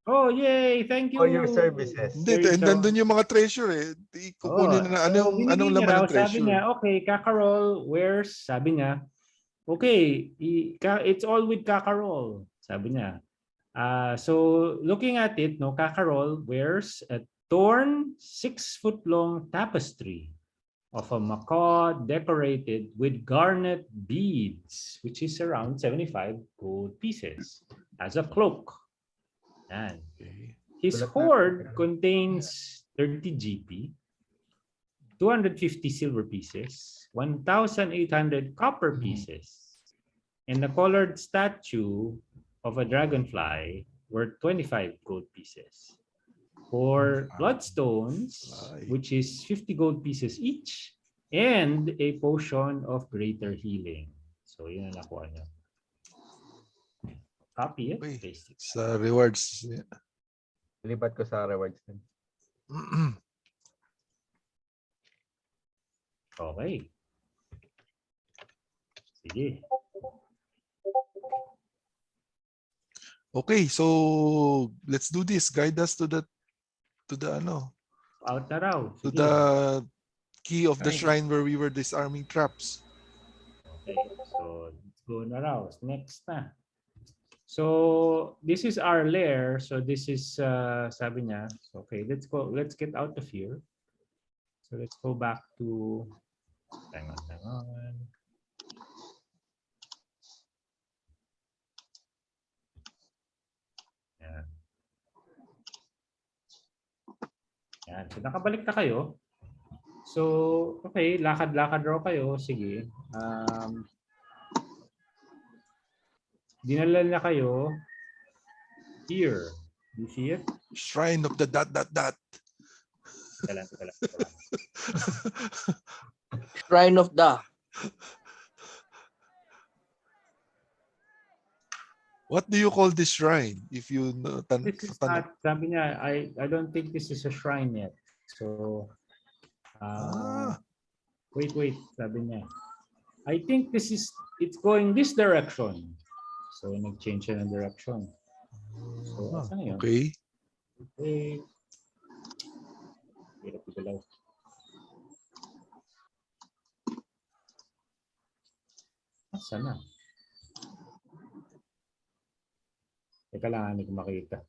Oh, yay! Thank you
for your services.
Hindi, nandun yung mga treasure eh. Kukunin na anong laman ng treasure.
Sabi niya, okay, Kakarol, where's? Sabi niya, okay, it's all with Kakarol. Sabi niya. So looking at it, no, Kakarol wears a torn 6-foot-long tapestry of a macaw decorated with garnet beads, which is around 75 gold pieces, as a cloak. And his hoard contains 30 GP, 250 silver pieces, 1,800 copper pieces, and a colored statue of a dragonfly worth 25 gold pieces. 4 bloodstones, which is 50 gold pieces each, and a potion of greater healing. So yun ang nakuha niya. Copy it. Paste it.
Sa rewards.
Lipat ko sa rewards.
Okay. Sige.
Okay, so let's do this. Guide us to the
out na raw.
To the key of the shrine where we were disarming traps.
Okay, so let's go na raw. Next na. So this is our lair. So this is sabi niya. Okay, let's go. Let's get out of here. So let's go back to hang on. Yan. Yan. So nakabalik na kayo. So, okay, lakad-lakad raw kayo. Sige. Dinala na kayo here. You see it?
Shrine of the ...
Teka lang.
Shrine of the...
What do you call this shrine? If you
this is not, sabi niya, I don't think this is a shrine yet. So, wait, sabi niya. I think it's going this direction. So, nag-change siya ng direction. So, asan na yun?
Okay.
Hirap igalaw. Asan na? Teka lang, hindi ko makita.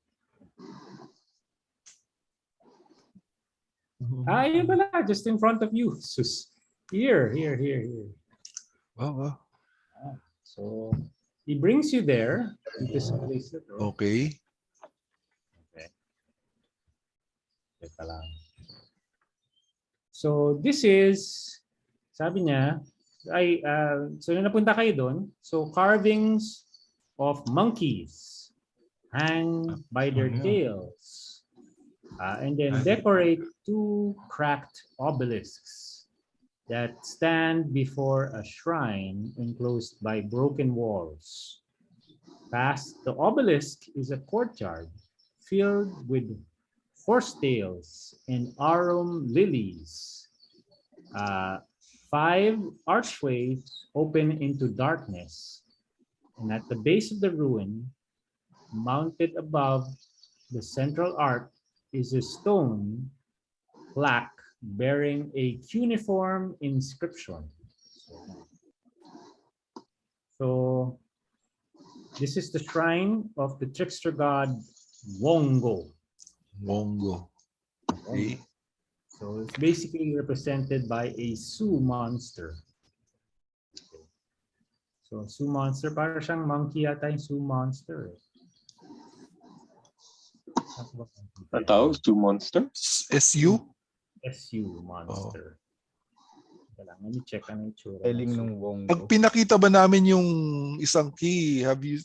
Yun pala, just in front of you. Sus. Here.
Wow.
So, he brings you there.
Okay.
Teka lang. So, this is, sabi niya, so nung napunta kayo doon, so carvings of monkeys hang by their tails, and then decorate 2 cracked obelisks that stand before a shrine enclosed by broken walls. Past the obelisk is a courtyard filled with horsetails and arum lilies. 5 archways open into darkness, and at the base of the ruin, mounted above the central arch, is a stone plaque bearing a cuneiform inscription. So this is the shrine of the trickster god Wongo.
Okay.
So it's basically represented by a Sioux monster. So Sioux monster, para siyang monkey yata yung Sioux monster.
Ang tawag, Sioux monster?
SU?
SU monster. Let me check ang itsura.
Pag pinakita ba namin yung isang key, have you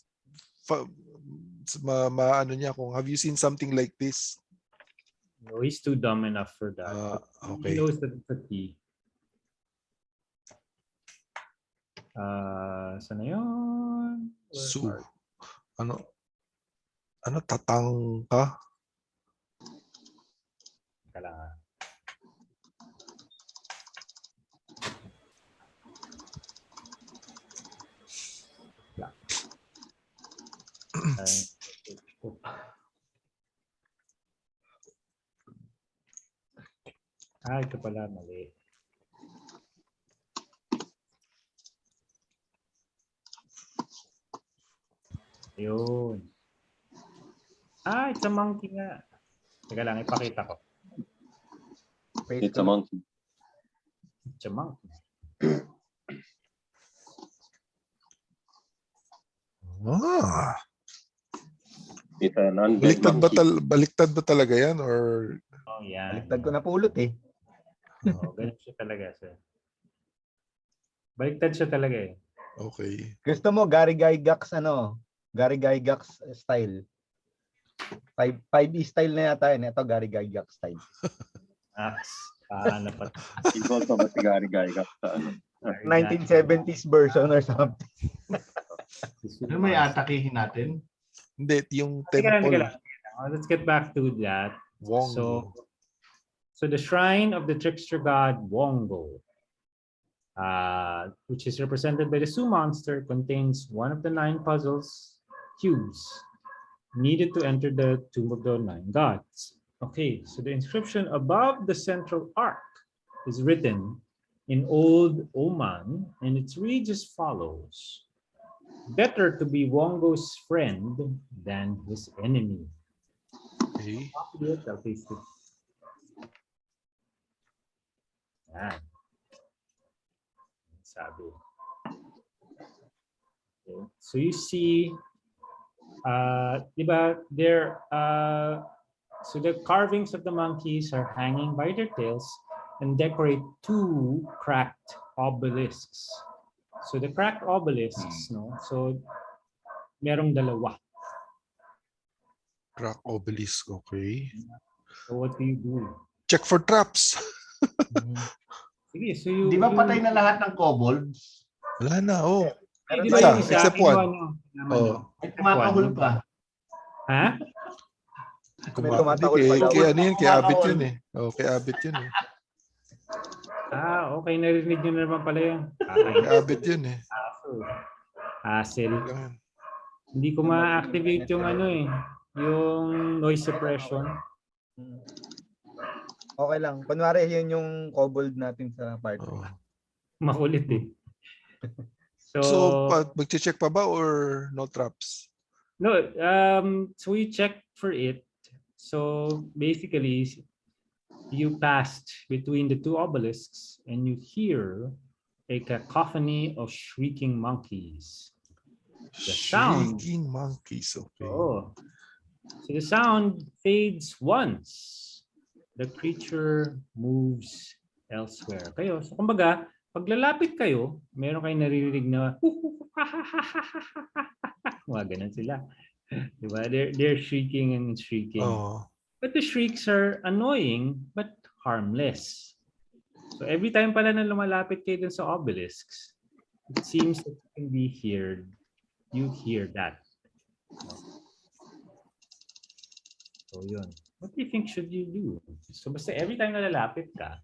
have you seen something like this?
No, he's too dumb enough for that.
Okay.
He knows that it's a key. Saan na yun?
Sioux. Ano tatangka?
Kailangan. Ito pala, mali. Yun. It's a monkey nga. Teka lang, ipakita ko.
It's a monkey.
It's a monkey.
It's an undead monkey.
Baliktad ba talaga yan? Or...
Yan.
Baliktad ko na pulot eh.
Ganun siya talaga. Sir. Baliktad siya talaga eh.
Okay.
Gusto mo Gary Gygax style. 5E style na yata yun. Ito Gary Gygax style.
Ano pa?
Ikaw sa ba si Gary Gygax sa ano?
1970s version or something.
Ano may atakihin natin?
Hindi, yung temple.
Let's get back to that.
Wongo.
So the shrine of the trickster god Wongo, which is represented by the Sioux monster, contains one of the 9 puzzles cubes needed to enter the tomb of the 9 gods. Okay, so the inscription above the central arc is written in Old Oman, and it reads as follows: "Better to be Wongo's friend than his enemy."
Okay.
Yan. Sabi. Okay. So you see, diba, so the carvings of the monkeys are hanging by their tails and decorate 2 cracked obelisks. So the cracked obelisks, no? So merong dalawa.
Crack obelisk, okay.
So what do you do?
Check for traps.
Sige, so you...
Di ba patay na lahat ng kobolds?
Wala na, oh.
Di ba yung isa?
Except one.
Ay, kumakahol pa.
Ha?
Tumatakot pa daw.
Kaya ano yun? Kaya Abet yun eh. Kaya Abet yun eh.
Okay, narinig nyo na naman pala yun.
Kaya Abet yun eh.
Hassle. Hindi ko ma-activate yung yung noise suppression.
Okay lang. Kunwari yun yung kobold natin sa party.
Makulit eh.
So mag-check pa ba or no traps?
No, so we checked for it. So basically, you passed between the 2 obelisks and you hear a cacophony of shrieking monkeys. The sound.
Shrieking monkeys, okay.
So the sound fades once the creature moves elsewhere. So kumbaga, paglalapit kayo, meron kayong naririnig na mga ganun sila. Diba? They're shrieking and shrieking. But the shrieks are annoying but harmless. So every time pala na lumalapit kayo dun sa obelisks, it seems that you can be heard. You hear that. So yun. What do you think should you do? So basta every time na lalapit ka,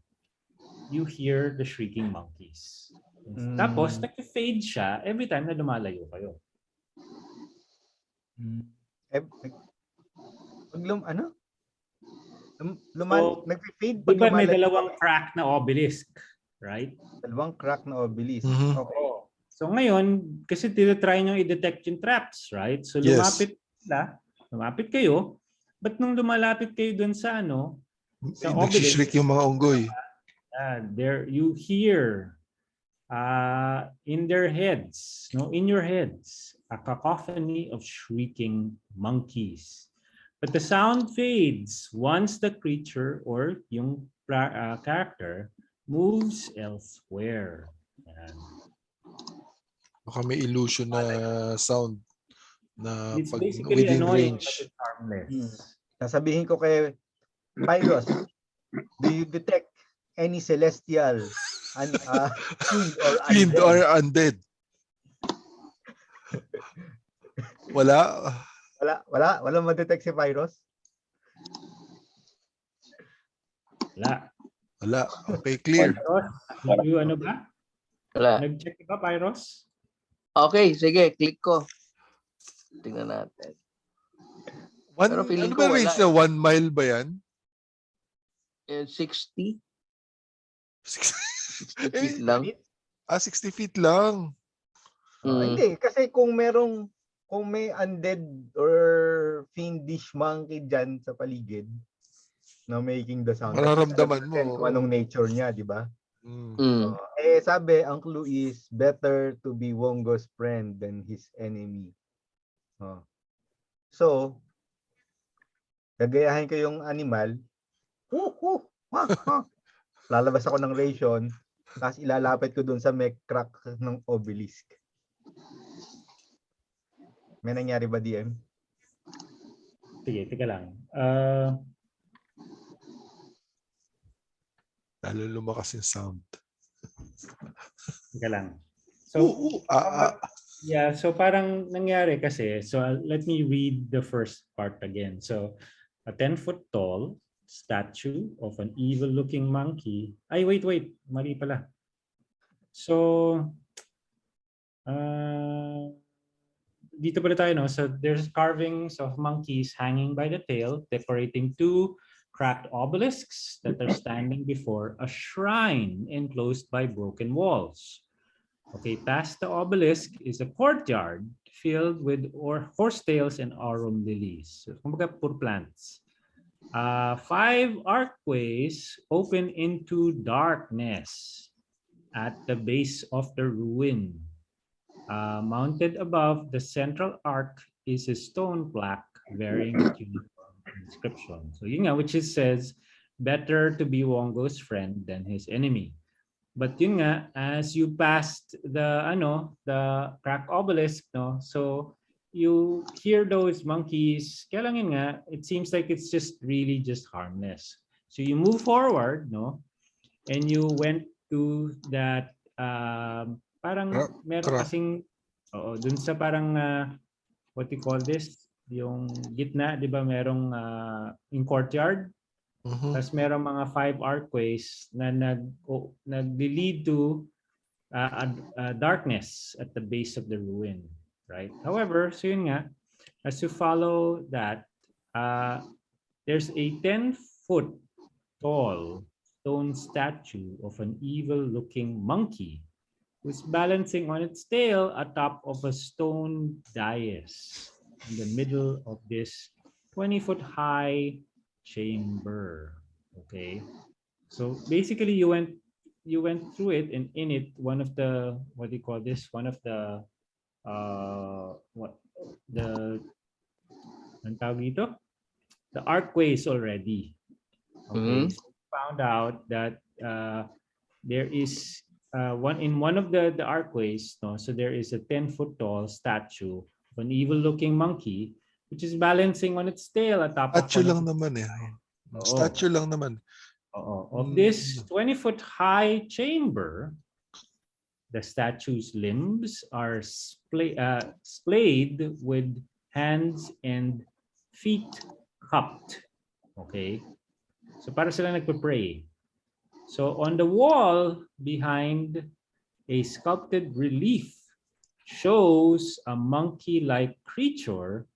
you hear the shrieking monkeys. Tapos, nag-fade siya every time na lumalayo kayo.
Nag-fade
pag lumalayo. Diba may dalawang crack na obelisk, right?
Dalawang crack na obelisk. Okay.
So ngayon, kasi tinatry nyo i-detect yung traps, right? So lumapit kayo, but nung lumalapit kayo dun sa sa obelisk,
nagsishriek yung mga unggoy.
There you hear in their heads, in your heads, a cacophony of shrieking monkeys. But the sound fades once the creature or yung character moves elsewhere.
Baka may illusion na sound na
it's
pag
within range. But it's harmless.
Sasabihin ko kay Pyros, do you detect any celestial fiend or undead?
Wala.
Walang ma-detect si Pyros?
Wala.
Okay, clear.
Pyros, did you ano ba?
Wala.
Nag-check ka ba, Pyros?
Okay, sige, click ko. Tingnan natin. Pero feeling
Ano
ko
ba range
wala
na 1 mile ba yan?
60? 60
Eh,
feet lang.
60 feet lang.
Hindi, kasi kung may undead or fiendish monkey dyan sa paligid na making the sound.
Mararamdaman mo.
Kung anong nature niya, di ba?
Mm.
Sabi, ang clue is better to be Wongo's friend than his enemy. So, gagayahin ko yung animal. Lalabas ako ng ration, tapos ilalapit ko dun sa may crack ng obelisk. May nangyari ba, DM?
Sige, tika lang.
Lalo lumakas yung sound.
Tika lang. So, yeah, so parang nangyari kasi, so let me read the first part again. So, a 10-foot tall statue of an evil-looking monkey. Ay, wait, mali pala. So, dito pala tayo, no? So, there's carvings of monkeys hanging by the tail, decorating 2 cracked obelisks that are standing before a shrine enclosed by broken walls. Okay, past the obelisk is a courtyard filled with horsetails and arum lilies. So, kumbaga, pure plants. 5 archways open into darkness at the base of the ruin. Mounted above the central arch is a stone plaque bearing a uniform inscription. So, yun nga, which says, better to be Wongo's friend than his enemy. But yun nga, as you passed the crack obelisk, no, so you hear those monkeys. Kaya lang yun nga, it seems like it's just really just harmless. So you move forward, no, and you went to that parang meron kasing dun sa parang what you call this, yung gitna, di ba, merong in courtyard. Tapos merong mga 5 archways na nag-lead to darkness at the base of the ruin, right? However, so yun nga, as you follow that, there's a 10-foot tall stone statue of an evil-looking monkey who's balancing on its tail atop of a stone dais in the middle of this 20-foot high chamber. Okay, so basically you went through it, and in it, one of the the archways already. Okay, so we found out that there is one of the archways, no, so there is a 10-foot tall statue of an evil-looking monkey which is balancing on its tail atop of
statue lang naman eh. Statue lang naman.
Of this 20-foot high chamber, the statue's limbs are splayed with hands and feet cupped. Okay, so para sila nagpe-pray. So on the wall behind, a sculpted relief shows a monkey-like creature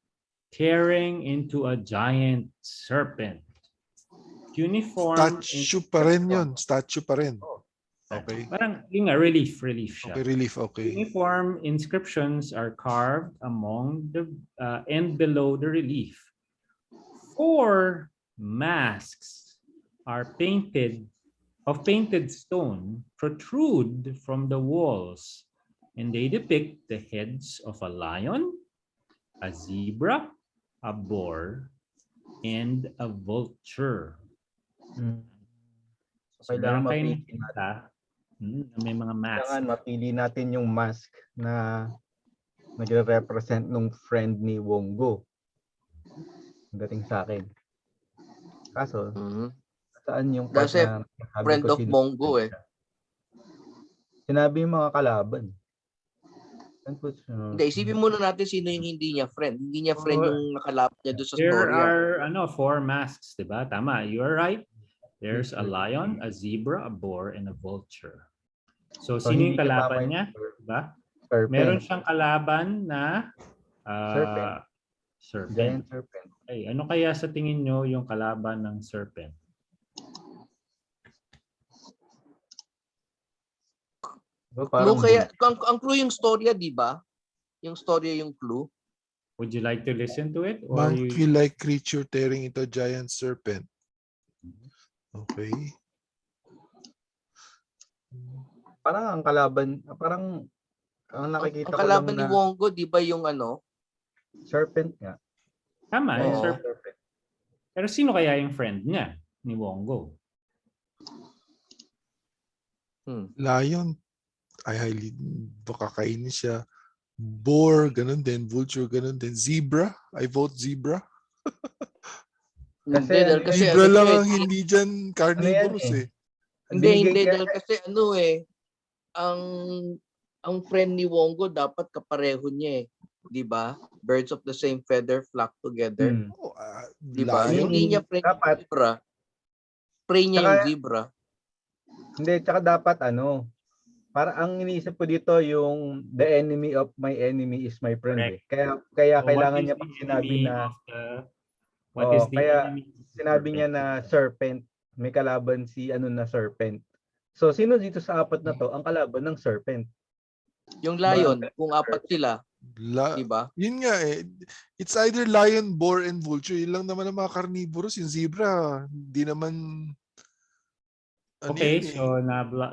tearing into a giant serpent. Uniform.
Statue pa rin yun. Statue pa rin. Okay.
Parang yung relief siya.
Okay, relief, okay.
Uniform inscriptions are carved among the and below the relief. 4 masks are painted stone protrude from the walls, and they depict the heads of a lion, a zebra, a boar, and a vulture.
So, kailangan
may mga mask.
Kailangan mapili natin yung mask na nagre-represent nung friend ni Wongo. Dating sa akin. Kaso, saan yung part
kasi
na
friend of Wongo eh.
Sinabi yung mga kalaban.
Hindi, isipin muna natin sino yung hindi niya friend. Hindi niya friend yung nakalaban niya doon sa
There
storya.
are 4 masks, diba? Tama, you're right. There's a lion, a zebra, a boar, and a vulture. So sino yung kalaban niya? Diba? Meron siyang kalaban na serpent.
Giant serpent.
Ay, ano kaya sa tingin nyo yung kalaban ng serpent?
Clue kaya, ang clue yung storya, di ba? Yung storya yung clue.
Would you like to listen to it? Or
Monkey-like creature tearing into a giant serpent. Okay.
Parang ang kalaban, parang ang nakikita
ang kalaban ni Wongo, di ba yung ano?
Serpent nga.
Tama, yung serpent. Pero sino kaya yung friend niya ni Wongo?
Lion. Ay, highly, baka kainin siya. Boar, ganun din. Vulture, ganun din. Zebra. I vote zebra.
Kasi
zebra lang ang hindi dyan carnivorous eh.
Hindi. Dahil kasi ano eh, ang friend ni Wongo dapat kapareho niya eh. Di ba? Birds of the same feather flock together. Di ba? Hindi niya friend yung zebra. Prey niya yung zebra.
Hindi, tsaka dapat ano, para ang iniisip ko dito yung the enemy of my enemy is my friend. Eh. Kaya so kailangan niya pag sinabi na sinabi niya na serpent, may kalaban si ano na serpent. So sino dito sa apat na to ang kalaban ng serpent?
Yung lion, kung apat sila. Diba?
Yun nga eh. It's either lion, boar, and vulture. Yun lang naman ang mga carnivorous. Yung zebra, hindi naman...
Okay, so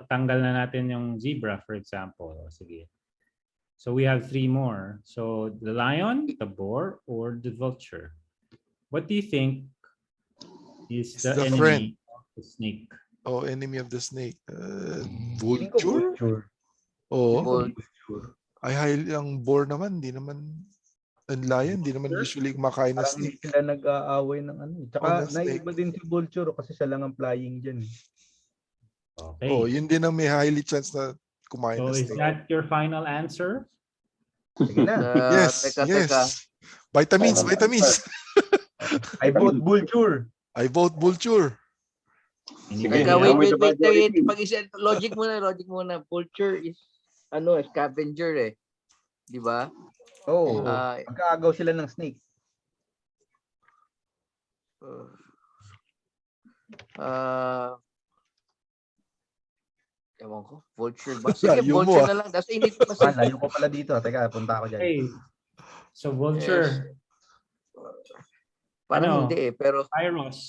tanggal na natin yung zebra, for example. Sige. So we have 3 more. So the lion, the boar, or the vulture. What do you think is the enemy
friend
of the snake?
Oh, enemy of the snake. Vulture?
Vulture.
Ay, highly ang boar naman, di naman. And lion, di naman usually kumakain na snake.
Hindi sila nag-aaway ng ano. Tsaka naiba din si vulture kasi siya lang ang flying dyan.
Okay.
Oh, yun din ang may highly chance na kumain na snake.
So is that your final answer?
Sige na.
Yes. Vitamins.
I vote vulture.
Wait. Logic muna. Vulture is scavenger eh. Di ba?
Oh, magkaagaw sila ng snake.
Ewan ko. Vulture ba? Sige, vulture na lang. That's init pa sa...
Layo ko pala dito. Teka, punta ako dyan.
Okay. So, vulture.
Parang hindi eh, pero...
Pyros.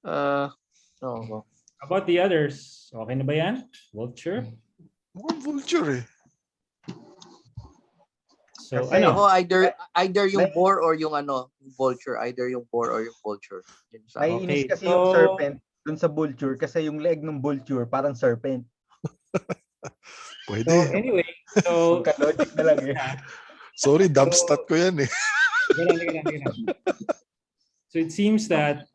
No.
About the others? Okay na ba yan? Vulture?
Mukhang vulture eh.
So,
kasi either yung boar or yung vulture. Either yung boar or yung vulture.
Naiinis kasi yung serpent dun sa vulture kasi yung leg ng vulture parang serpent.
Pwede.
So, anyway,
logic na lang eh.
Sorry, dumpstat ko yan eh.
So it seems that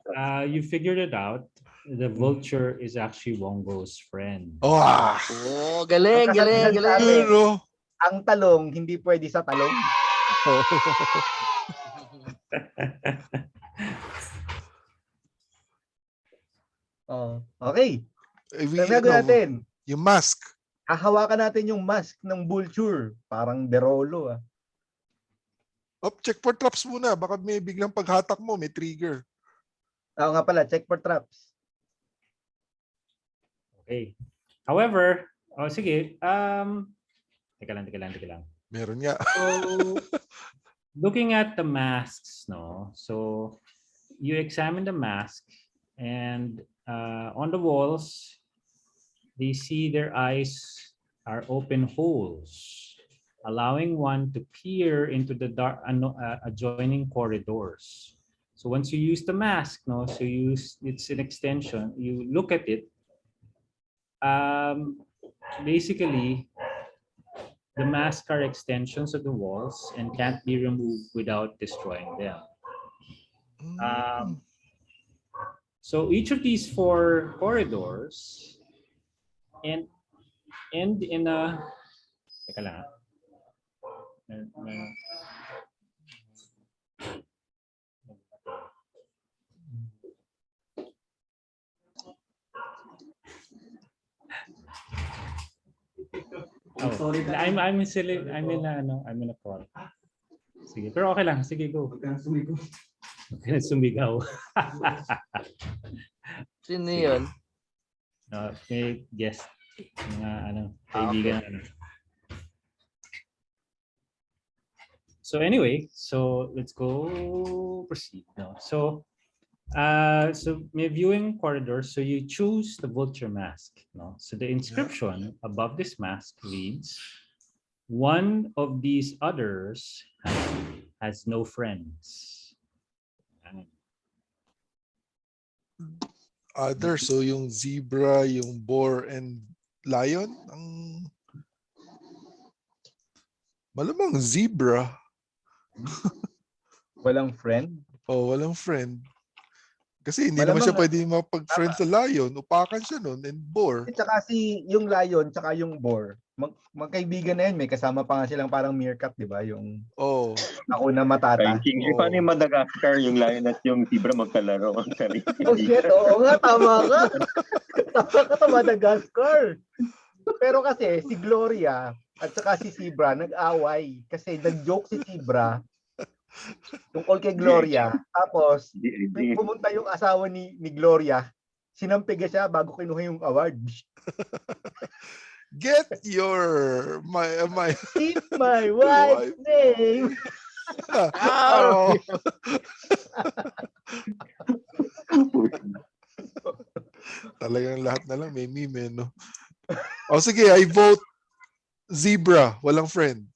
you figured it out. The vulture is actually Wongo's friend.
Galing.
Ang talong hindi pwede sa talong. Okay. Gagawin natin.
Yung mask.
Hahawakan natin yung mask ng vulture. Parang derolo ah.
Check for traps muna. Baka may biglang paghatak mo, may trigger.
Oo nga pala, check for traps.
Okay. However, sige. Teka lang.
Meron nga.
So, looking at the masks, no? So, you examine the mask and on the walls, they see their eyes are open holes, allowing one to peer into the dark adjoining corridors. So once you use the mask, so it's an extension. You look at it. Basically, the masks are extensions of the walls and can't be removed without destroying them. So each of these 4 corridors end in a I'm in a call. Sige, pero okay lang. Sige, go. Huwag ka sumigaw.
Sino yun?
May guest. Mga kaibigan.
Okay.
So anyway, so let's go proceed now. So may viewing corridor. So you choose the vulture mask. No? So the inscription above this mask reads, "One of these others has no friends."
Other, so yung zebra, yung boar, and lion? Malamang zebra.
Walang friend?
Oh, walang friend. Kasi hindi naman siya pwede mapag-friend sa lion. Upakan siya nun, and boar.
At saka yung lion, tsaka yung boar, magkaibigan na yun. May kasama pa nga silang parang meerkat, di ba? Yung ako na matata.
Paano yung Madagascar, yung lion at yung zebra magkalaro?
Oh shit, oo nga, tama ka. Tama ka to, Madagascar. Pero kasi si Gloria at saka si Zebra nag-away kasi nag-joke si Zebra tungkol kay Gloria. Tapos pumunta yung asawa ni Gloria, sinampiga siya bago kinuha yung award.
Get my
keep my wife's name.
Talagang lahat na lang may meme, no? O sige, I vote zebra, walang friend.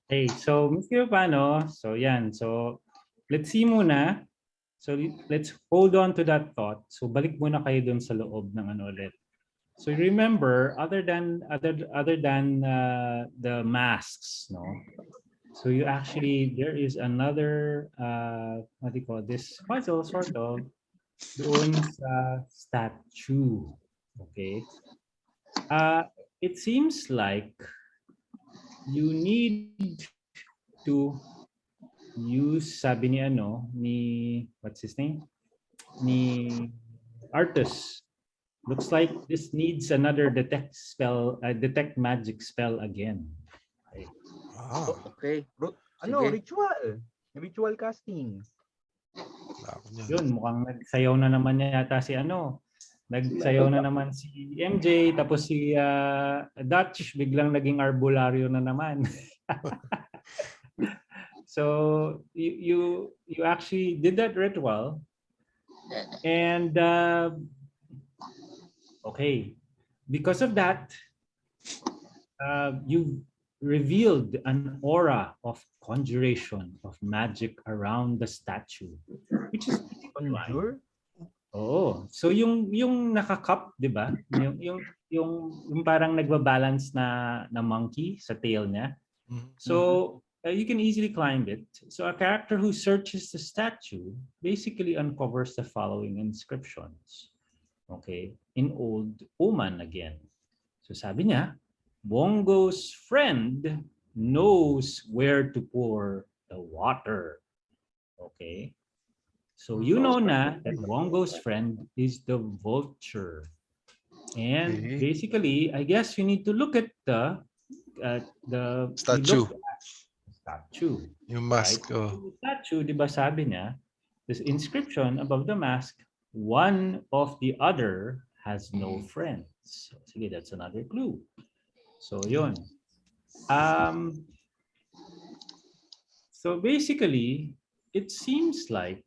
Okay, so Mr. Paano, so yan. So let's see muna. So let's hold on to that thought. So balik muna kayo dun sa loob ng ulit. So remember, other than the masks, no? So there is another what do you call this puzzle sort of doon sa statue. Okay. It seems like you need to use, sabi ni what's his name? Ni Artus. Looks like this needs another detect magic spell again. Okay.
Okay.
Ritual casting.
Yun, mukhang nagsayaw na naman yata si Nagsayaw na naman si MJ, tapos si Dutch biglang naging arbolaryo na naman. So you actually did that ritual, and okay, because of that, you revealed an aura of conjuration of magic around the statue, which is
conjure.
Oh, so yung naka-cup, 'di ba? Yung parang nagba-balance na monkey sa tail niya. So you can easily climb it. So a character who searches the statue basically uncovers the following inscriptions. Okay, in Old Oman again. So sabi niya, Bongo's friend knows where to pour the water. Okay. So you know na that Bongo's friend is the vulture. And basically, I guess you need to look at the
statue.
Statue.
Yung mask.
Right? The statue, di ba sabi niya, this inscription above the mask, one of the other has no friends. So, sige, that's another clue. So yun. So basically, it seems like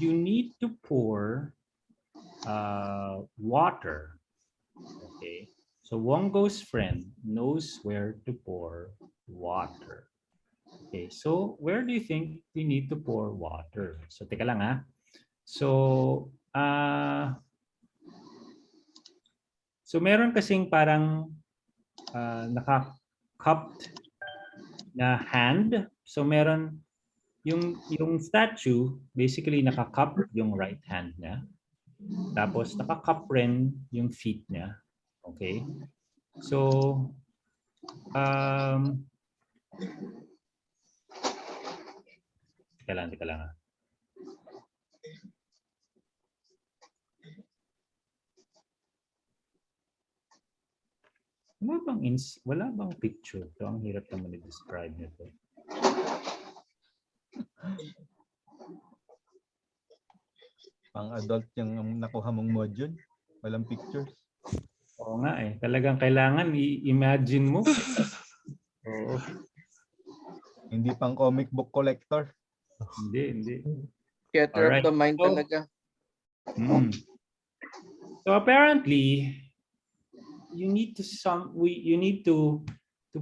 you need to pour water. Okay. So Wongo's friend knows where to pour water. Okay. So where do you think you need to pour water? So teka lang ha. So so meron kasing parang naka-cupped na hand. So meron yung statue, basically naka-cup yung right hand niya. Tapos naka-cup rin yung feet niya. Okay? So Teka lang. Wala bang picture? Ito, ang hirap naman i-describe nito.
Pang adult yung nakuha mong module. Walang pictures.
Oo nga eh. Talagang kailangan i-imagine mo. Oo.
Hindi pang comic book collector.
Hindi.
Theater of the mind talaga.
So apparently, you need to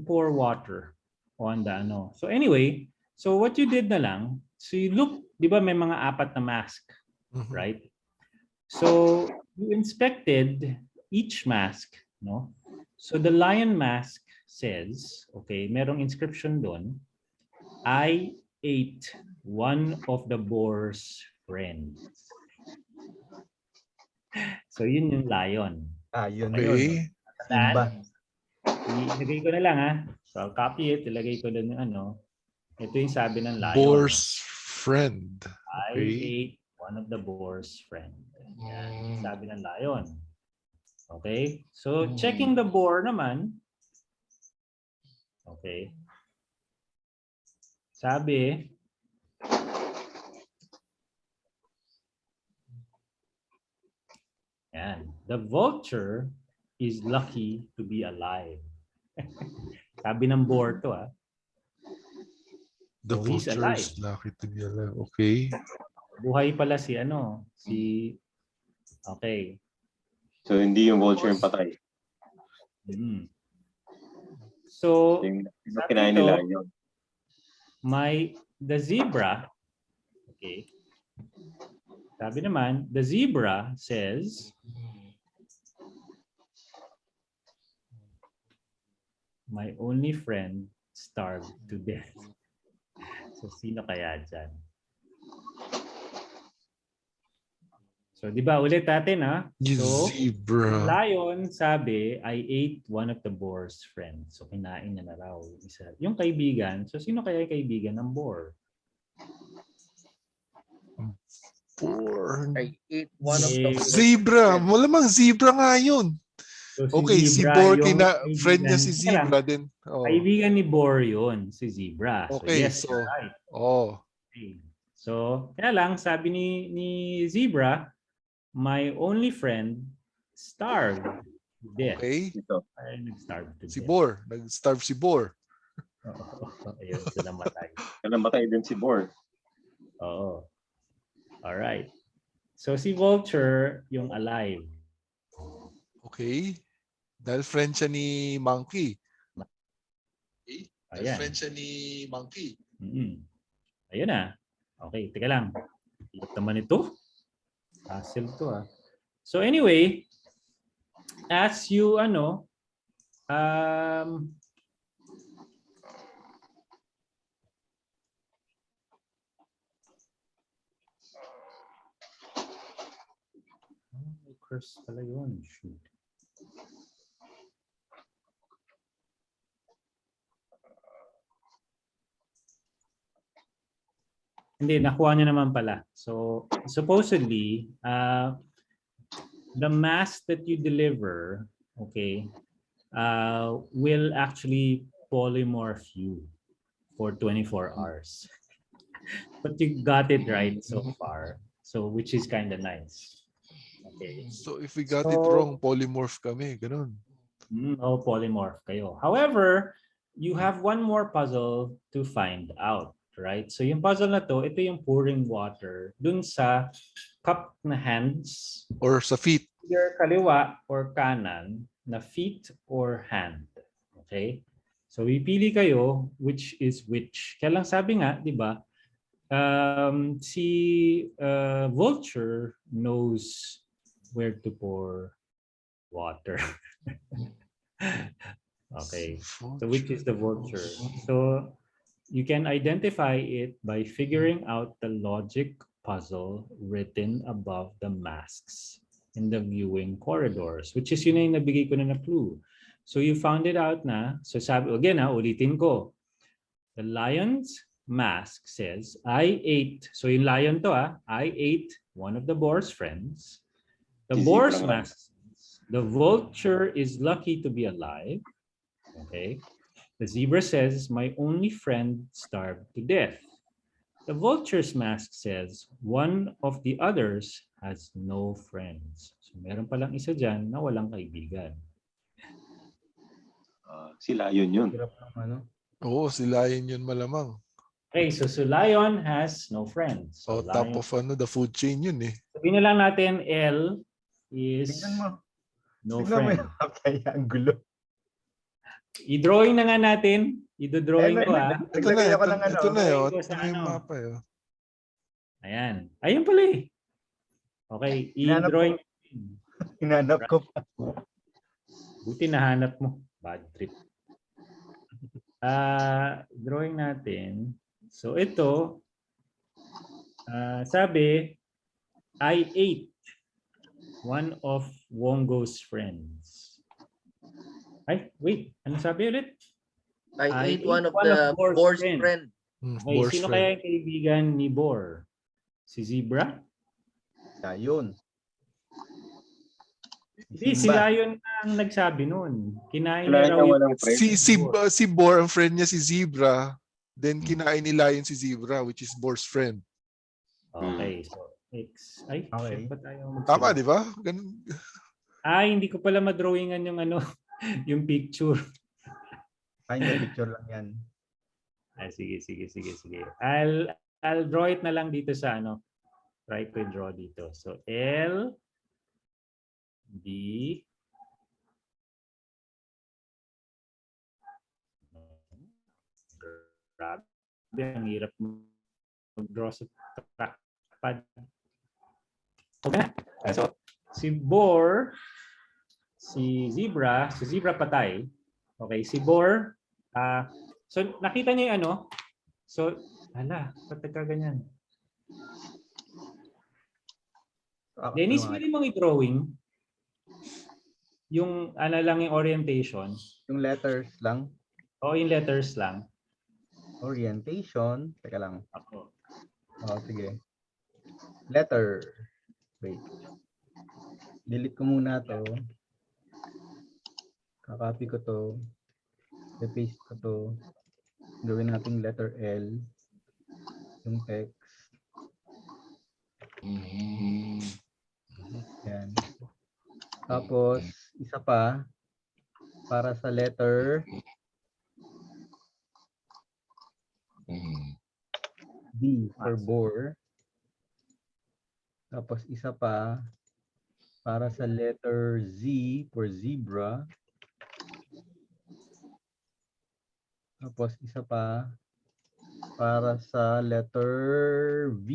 pour water on the ano. So anyway, so what you did na lang, so you look, di ba may mga 4 na mask, right? So you inspected each mask, no? So the lion mask says, okay, merong inscription doon, I ate one of the boar's friends. So yun yung lion.
Yun
Okay.
yun. Simba.
Ilagay ko na lang ha. So I'll copy it. Ilagay ko doon yung ano. Ito yung sabi ng lion.
Boar's friend.
I ate one of the boar's friend. Yan. Sabi ng lion. Okay. So checking the boar naman. Okay. Sabi, yan. The vulture is lucky to be alive. Sabi ng boar to ha.
The vulture is lucky to be alive. Okay.
Buhay pala si okay.
So hindi yung vulture yung patay.
So
kinain nila yun.
The zebra, okay. Sabi naman, the zebra says, my only friend starved to death. So sino kaya dyan? So di ba ulit natin ha? So
zebra.
Lion sabi, I ate one of the boar's friends. So kinain niya na raw isa. Yung kaibigan, so sino kaya yung kaibigan ng boar?
Boar.
I ate one of the
Zebra. Malamang zebra nga yun.
So,
okay, si boar friend niya si zebra din.
Kaibigan ni boar yun, si zebra. So
okay,
yes,
so
right. Okay. So kaya lang sabi ni zebra, my only friend starved to death.
Okay.
Ay, nag-starve to
si
death.
boar. Nag-starve si boar.
Ayun, so namatay.
Namatay din si boar.
Oo. Alright. So si vulture, yung alive.
Okay. Dahil friend siya ni monkey. Okay. Dahil
Ayan.
friend siya ni monkey.
Ayun na. Okay, teka lang. Hirap naman ito. Hassle to ah. So anyway, as you curse pala yun. Shoot. Hindi, nakuha niya naman pala. So, supposedly, the mask that you deliver, okay, will actually polymorph you for 24 hours. But you got it right so far. So, which is kind of nice. Okay.
So, if we got it wrong, polymorph kami. Ganun.
Polymorph kayo. However, you have one more puzzle to find out. Right? So yung puzzle na to, ito yung pouring water dun sa cup na hands
or sa feet.
Either kaliwa or kanan na feet or hand. Okay? So pipili kayo which is which. Kaya lang sabi nga, di ba, si vulture knows where to pour water. Okay. So which is the vulture? So you can identify it by figuring out the logic puzzle written above the masks in the viewing corridors, which is yun na yung nabigay ko na clue. So you found it out na. So sabi, again ulitin ko. The lion's mask says, I ate. So yung lion to I ate one of the boar's friends. The boar's mask says, the vulture is lucky to be alive. Okay. The zebra says, my only friend starved to death. The vulture's mask says, one of the others has no friends. So meron palang isa dyan na walang kaibigan.
Si Lion yun.
Oo, si Lion yun malamang.
Okay, so Lion has no friends. So
top of the food chain yun eh.
Sabihin na lang natin L is no friend.
Okay, ang gulo.
I-drawing na nga natin. I-drawing ko
Ito na, ito na yun. Ito na yung mapa yun.
Ayan. Ayun pala eh. Okay, i-drawing.
Hinanap ko pa.
Buti nahanap mo. Bad trip. Drawing natin. So ito, sabi, I ate one of Wongo's friends. Ay, wait. Ano sabi ulit?
I ate one of the boar's friend.
Okay, sino kaya yung kaibigan ni Boar? Si Zebra?
Yun.
Hindi, si Lion ang nagsabi nun. Kinain niya raw yung...
Si Boar, ang friend niya si Zebra. Then kinain ni Lion si Zebra, which is Boar's friend.
Okay, so X. Ay,
okay.
Tama,
di ba? Ganun.
Ay, hindi ko pala madrawingan yung yung picture.
Ay, hindi, picture lang yan.
Sige. I'll draw it na lang dito sa Try ko draw dito. So L B Grabe, ang hirap mag-draw sa trackpad. Okay. So si Boar, si Zebra patay. Okay, si Boar, so nakita niyo yung so, ba't nagkaganyan? Dennis, pwede mong i-drawing yung lang yung orientation.
Yung letters lang?
Oo, yung letters lang.
Orientation. Teka lang.
Ako.
Sige. Letter. Wait. Delete ko muna to. Kakopy ko to. I-paste ko to. Gawin natin letter L. Yung text. Yan. Tapos, isa pa. Para sa letter B for Boar. Tapos, isa pa. Para sa letter Z for Zebra. Tapos isa pa para sa letter V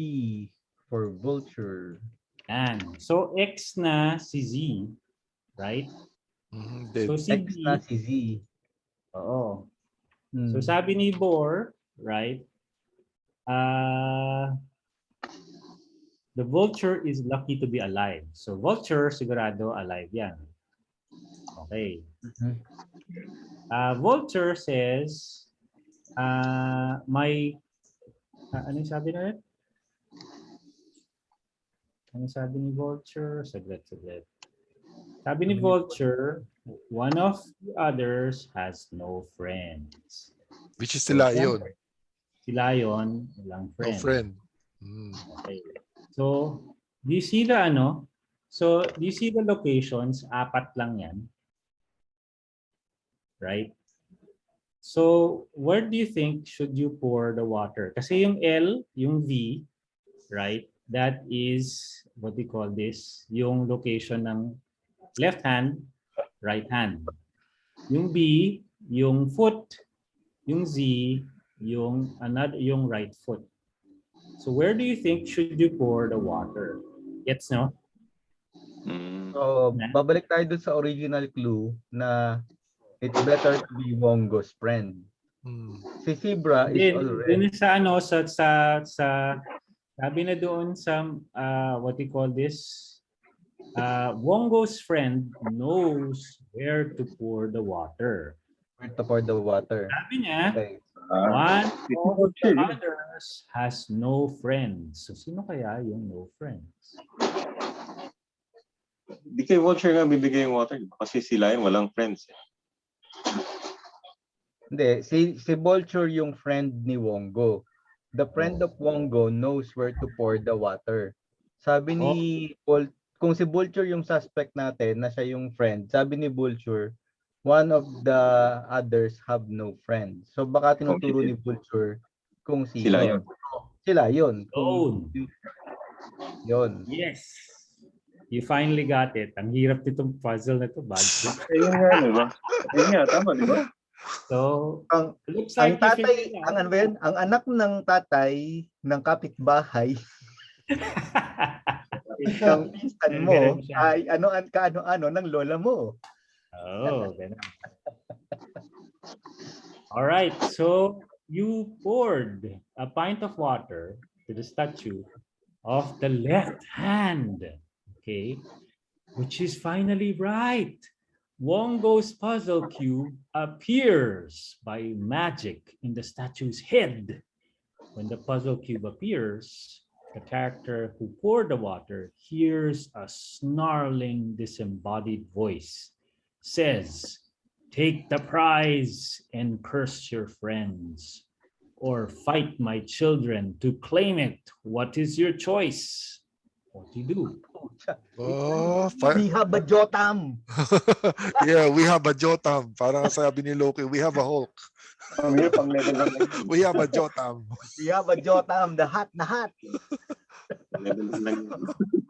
for vulture.
Yan. So X na si Z, right? So si
X na si Z.
Oo. So sabi ni Boar, right? The vulture is lucky to be alive. So vulture sigurado alive yan. Okay. Vulture says, ano sabi na rin? Ano sabi ni Vulture? Saglit. Sabi ni Vulture, one of the others has no friends.
Which is si Lion.
Si Lion, walang friend.
No friend.
Okay. So, do you see the So, do you see the locations? 4 lang yan. Right? So, where do you think should you pour the water? Kasi yung L, yung V, right? That is, what do you call this? Yung location ng left hand, right hand. Yung B, yung foot. Yung Z, yung right foot. So, where do you think should you pour the water? Gets, no?
So, babalik tayo dun sa original clue na it's better to be Wongo's friend. Si Zebra is already...
Sabi na doon sa, what you call this, Wongo's friend knows where to pour the water.
Where to pour the water.
Sabi niya, One of the others has no friends. So, sino kaya yung no friends?
Di kay Vulture nga bibigay yung water. Kasi sila yun, walang friends.
Hindi, si Vulture yung friend ni Wongo. The friend of Wongo knows where to pour the water. Sabi ni kung si Vulture yung suspect natin na siya yung friend, sabi ni Vulture, one of the others have no friends. So baka tinuturo ni Vulture kung sino.
Sila yun.
Sila yun. Kung, yun.
Yes. You finally got it. Ang hirap nitong puzzle na to, bad.
Ayun nga, diba? Ayun nga, tama, diba?
So,
ang
looks like
tatay, ang ano ba yun? Ang anak ng tatay ng kapitbahay ng pinsan mo ay kaano-ano ng lola mo.
Oh, ganun. All right, so you poured a pint of water to the statue of the left hand, okay, which is finally right. Wongo's puzzle cube appears by magic in the statue's head. When the puzzle cube appears, the character who poured the water hears a snarling, disembodied voice. Says, "Take the prize and curse your friends, or fight my children to claim it. What is your choice?" What do you do?
We have a Jotam.
Yeah, we have a Jotam. Parang sabi ni Loki, we have a Hulk. We have a Jotam.
We have a Jotam, the hat na hat.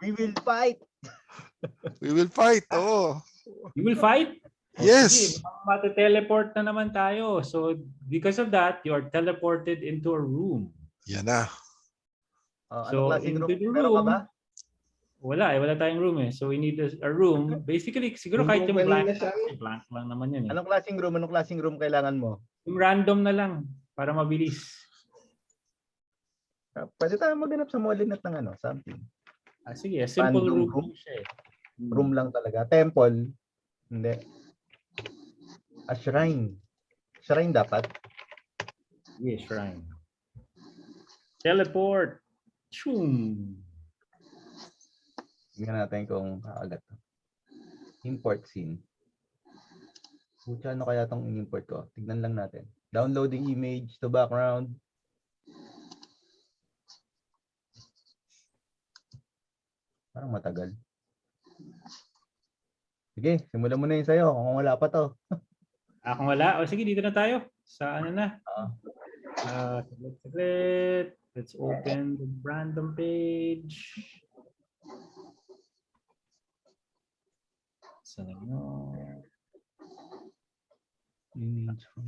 We will fight.
We will fight. Oh.
You will fight?
Yes.
Mate-teleport na naman tayo. So because of that, you are teleported into a room.
Yan na.
So into the room, wala tayong room eh. So we need a room. Basically, siguro kahit yung blank lang naman yun eh.
Anong klaseng room kailangan mo?
Yung random na lang para mabilis.
Pwede tayo maghanap sa Molinet ng something.
Sige, simple room siya eh.
Room lang talaga. Temple, hindi. A shrine. Shrine dapat.
Yeah, shrine. Teleport. Choom.
Tingnan natin kung kaagat. Import scene. Pucha, ano kaya itong in-import ko? Tignan lang natin. Downloading image to background. Parang matagal. Sige, simulan mo na yun sa'yo kung wala pa to.
Kung wala, sige, dito na tayo. Sa ano na? Saglit. Let's open the random page. So,
Image from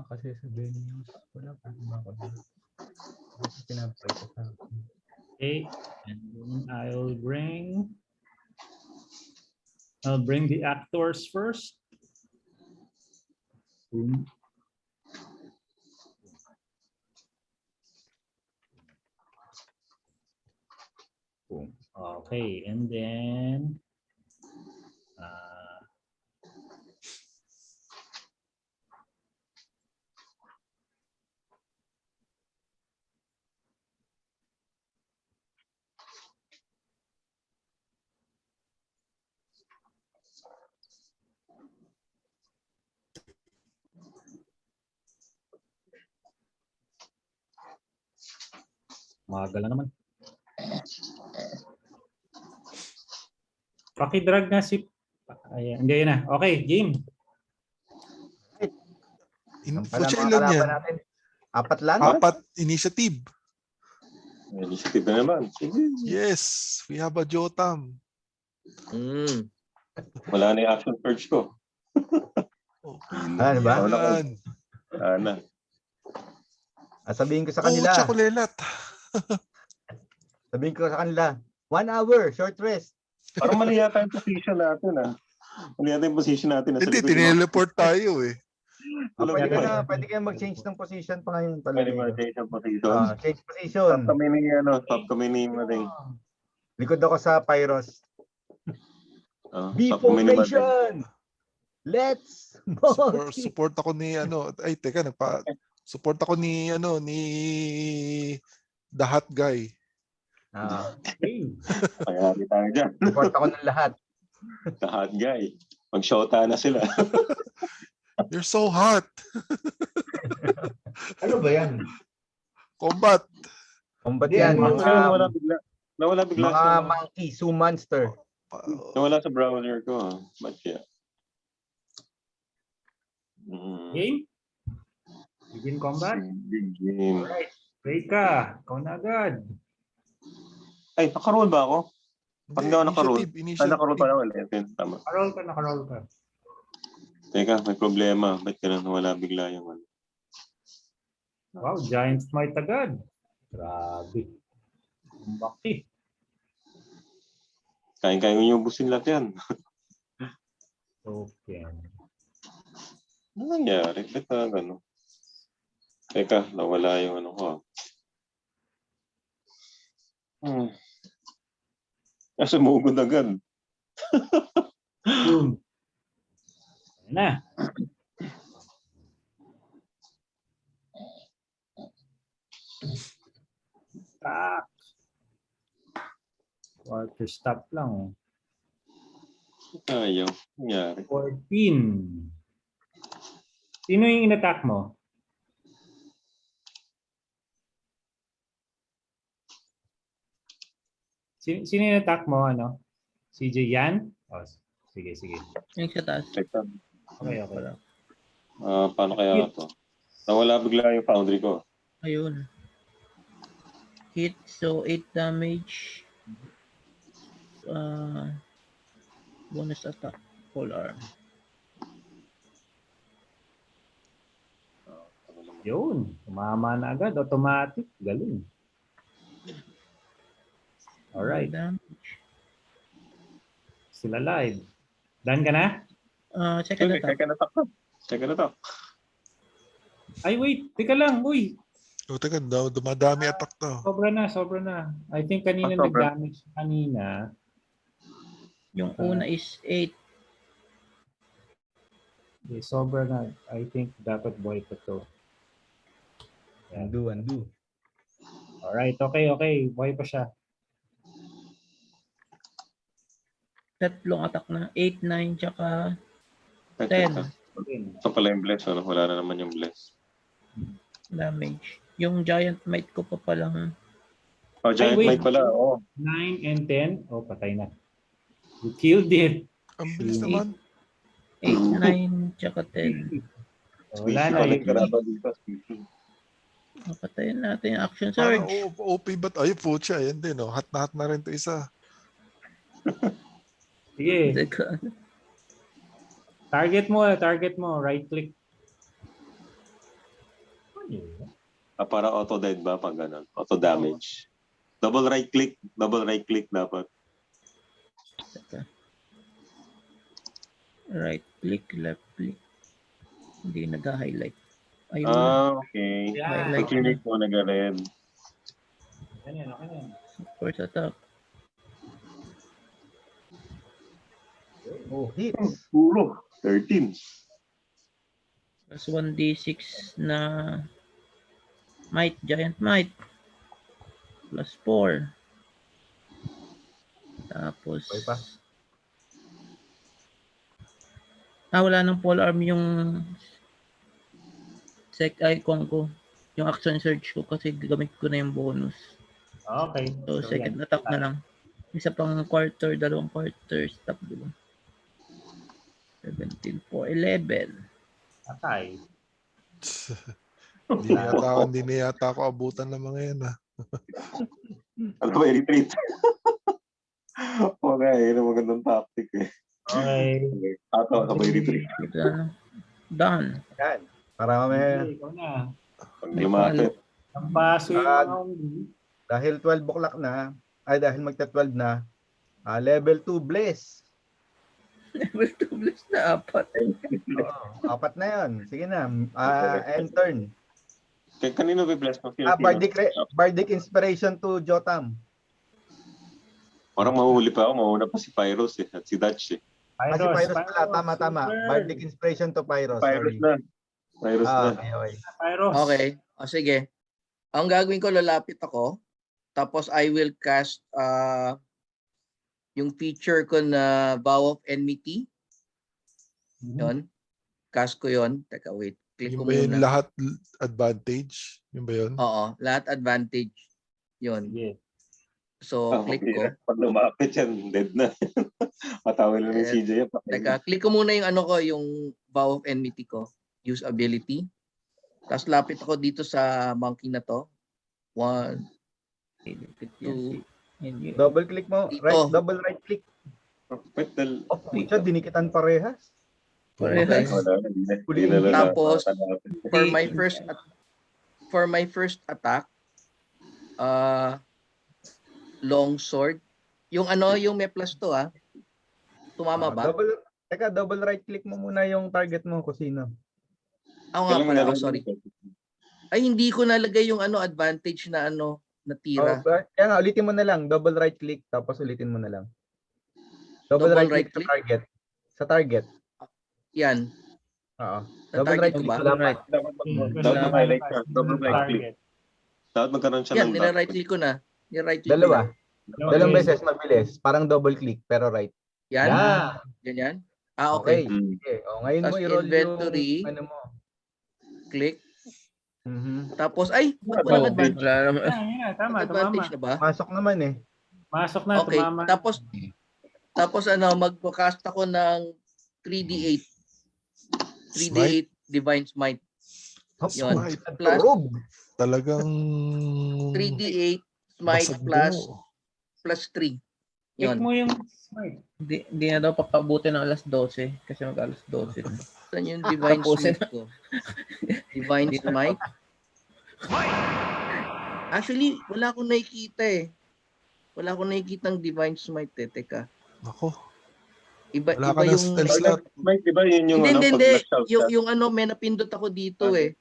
kasi sa venues, wala pa ako.
Okay, and then I'll bring the actors first. Boom. Boom. Okay, and then magal na naman. Paki-drag na si... Ayan, hindi na. Okay, game.
Ilan yan?
Natin. Apat lang?
Apat initiative.
Initiative na naman.
Yes, we have a Jotam.
Wala na yung action purge ko.
Ano ba?
Ano?
Sabihin ko sa kanila.
Chakulelat.
Sabihin ko sa kanila, 1 hour, short rest.
Parang mali yata yung position natin Mali yata yung position natin.
Hindi, tineleport tayo eh.
Pwede kayo mag-change ng position pa ngayon.
Pwede mag-change ng position.
Change position.
Top kami ni Maring.
Likod ako sa Pyros.
Top
B formation! Let's multi.
Support ako ni ay teka support ako ni The Hot Guy.
Kaya tayo dyan.
Support ako ng lahat.
The Hot Guy. Mag-shota na sila.
You're so hot.
Ano ba yan?
Combat yan.
Nawala bigla
mga
sa
monkey, zoo monster.
nawala sa browser ko. Ba't kaya?
Game? Begin combat?
Game.
Alright. Play ka. Ikaw na agad.
Ay, nakaroll ba ako? Pag hindi ako nakaroll. Nakaroll pa lang ulit. Tama.
Nakaroll ka.
Teka, may problema. Ba't ka nawala bigla yung ano?
Wow, giant smite agad. Grabe. Bakit?
Kaya yung ubusin lahat yan.
Okay.
Ano nangyari? Ba't na gano'n? Teka, nawala yung ano ko. Sumugod agad.
Boom. Ayan na. Stop. Water stop lang.
Ayaw. Nangyari.
14. Sino yung in-attack mo? Sino yung in-attack mo? CJ Yan? Oh, sige.
Yung sa taas.
Teka.
Okay.
Paano kaya ito? Nawala bigla yung foundry ko.
Ayun. Hit, so 8 damage. Bonus attack, full arm.
Yun. Tumama na agad. Automatic. Galing. Alright. Still alive. Done ka na?
Second attack.
Second attack.
Ay, wait. Teka lang. Uy.
Teka, dumadami attack to.
Sobra na. I think kanina nag-damage kanina.
Yung una is 8.
Okay, sobra na. I think dapat buhay pa to.
Undo.
Alright, okay. Buhay pa siya.
Tatlong attack na. 8, 9, tsaka 10
Ito pala yung bless. Wala na naman yung bless.
damage. Yung giant might ko pa palang.
Oh, giant might pala.
9 and 10. Oh, patay na. You killed it.
Ang bilis naman.
8, 9, tsaka 10.
Wala na.
Patayin natin yung action surge.
OP ba't? Ay, pucha. Yan din. Hat na rin to isa.
Sige. Target mo. Right click.
Para auto-dead ba pag gano'n? Auto-damage. Double right click dapat.
Right click, left click. Hindi nag-highlight. Ayun.
Okay.
Yeah.
Pag-click mo nag-red.
Okay.
First attack.
Oh, hits.
Puro. 13.
Plus 1d6 na giant might. Plus 4. Tapos
Okay pa.
wala nang pole arm yung icon ko. Yung action search ko kasi gamit ko na yung bonus.
Okay.
So second attack na lang. Isa pang quarter, dalawang quarter, stop dito. 17 for 11.
Atay.
Hindi na yata ako abutan ng mga yan.
Ano ba, retreat? Okay, yun ang magandang tactic eh.
Okay.
Ako may retreat.
Done.
Yan. Para mamaya.
Ikaw na.
Pag lumapit.
Ang baso yung
Dahil 12 o'clock na, dahil magta-12 na, level 2 Blaze.
Level 2 bless na 4.
Oo, 4 na yun. Sige na. End turn.
Kanino be-bless mo?
Bardic Inspiration to Jotam.
Parang mahuhuli pa ako. Mauna pa si Pyros at si Dutch eh.
Kasi Pyros pala. Tama. Bardic Inspiration to Pyros.
Pyros
Sorry.
na. Pyros na.
Okay.
Pyros.
Okay. O sige. Ang gagawin ko, lalapit ako. Tapos I will cast yung feature ko na Vow of Enmity. Yun. Cast ko yun. Teka, wait. Click ko
Yung ba yun
muna.
lahat advantage? Yung ba yun?
Oo. Lahat advantage. Yun.
Yeah.
So, click ko.
Pag lumapit yan, dead na. Matawin lang ng CJ yan.
Teka, click ko muna yung ano ko, yung Vow of Enmity ko. Use ability. Tapos lapit ako dito sa monkey na to. 1, 2.
Double click mo.
Dito.
Double right click. Pucha, dinikitan parehas.
Okay. Tapos, for my first attack, long sword. Yung ano, yung may plus to Tumama ba?
Double right click mo muna yung target mo kung sino.
Nga pala, sorry. Ay, hindi ko nalagay yung ano advantage na ano, na tira.
Kaya nga, ulitin mo na lang. Double right click, tapos ulitin mo na lang. Double right click sa target. Sa target.
Yan.
Oo.
Sa target ko ba?
Double right click. Dapat magkaroon siya ng
nila-right click ko na. Nila-right click
Dalawa. Dalawang beses mabilis. Parang double click, pero right.
Yan? Yan? Okay.
Ngayon mo i-roll
inventory,
yung ano mo.
Click. Tapos, walang advantage.
Tama.
Advantage na ba?
Masok naman eh.
Masok na,
okay.
tumama.
Tapos magpo-cast ako ng 3d8. 3d8 Divine Smite. Yun. Plus,
talagang
3d8 Smite plus 3.
Yun. Mo yung smite.
Hindi na daw papabuti ng alas 12 kasi mag-alas 12.
Saan yung Divine Smite ko? Divine Smite? Actually, wala akong nakikita eh. Wala akong nakikitang Divine Smite eh. Teka.
Ako.
Iba
yung spell slot.
Iba yun yung
hindi. Yung ano, may napindot ako dito eh.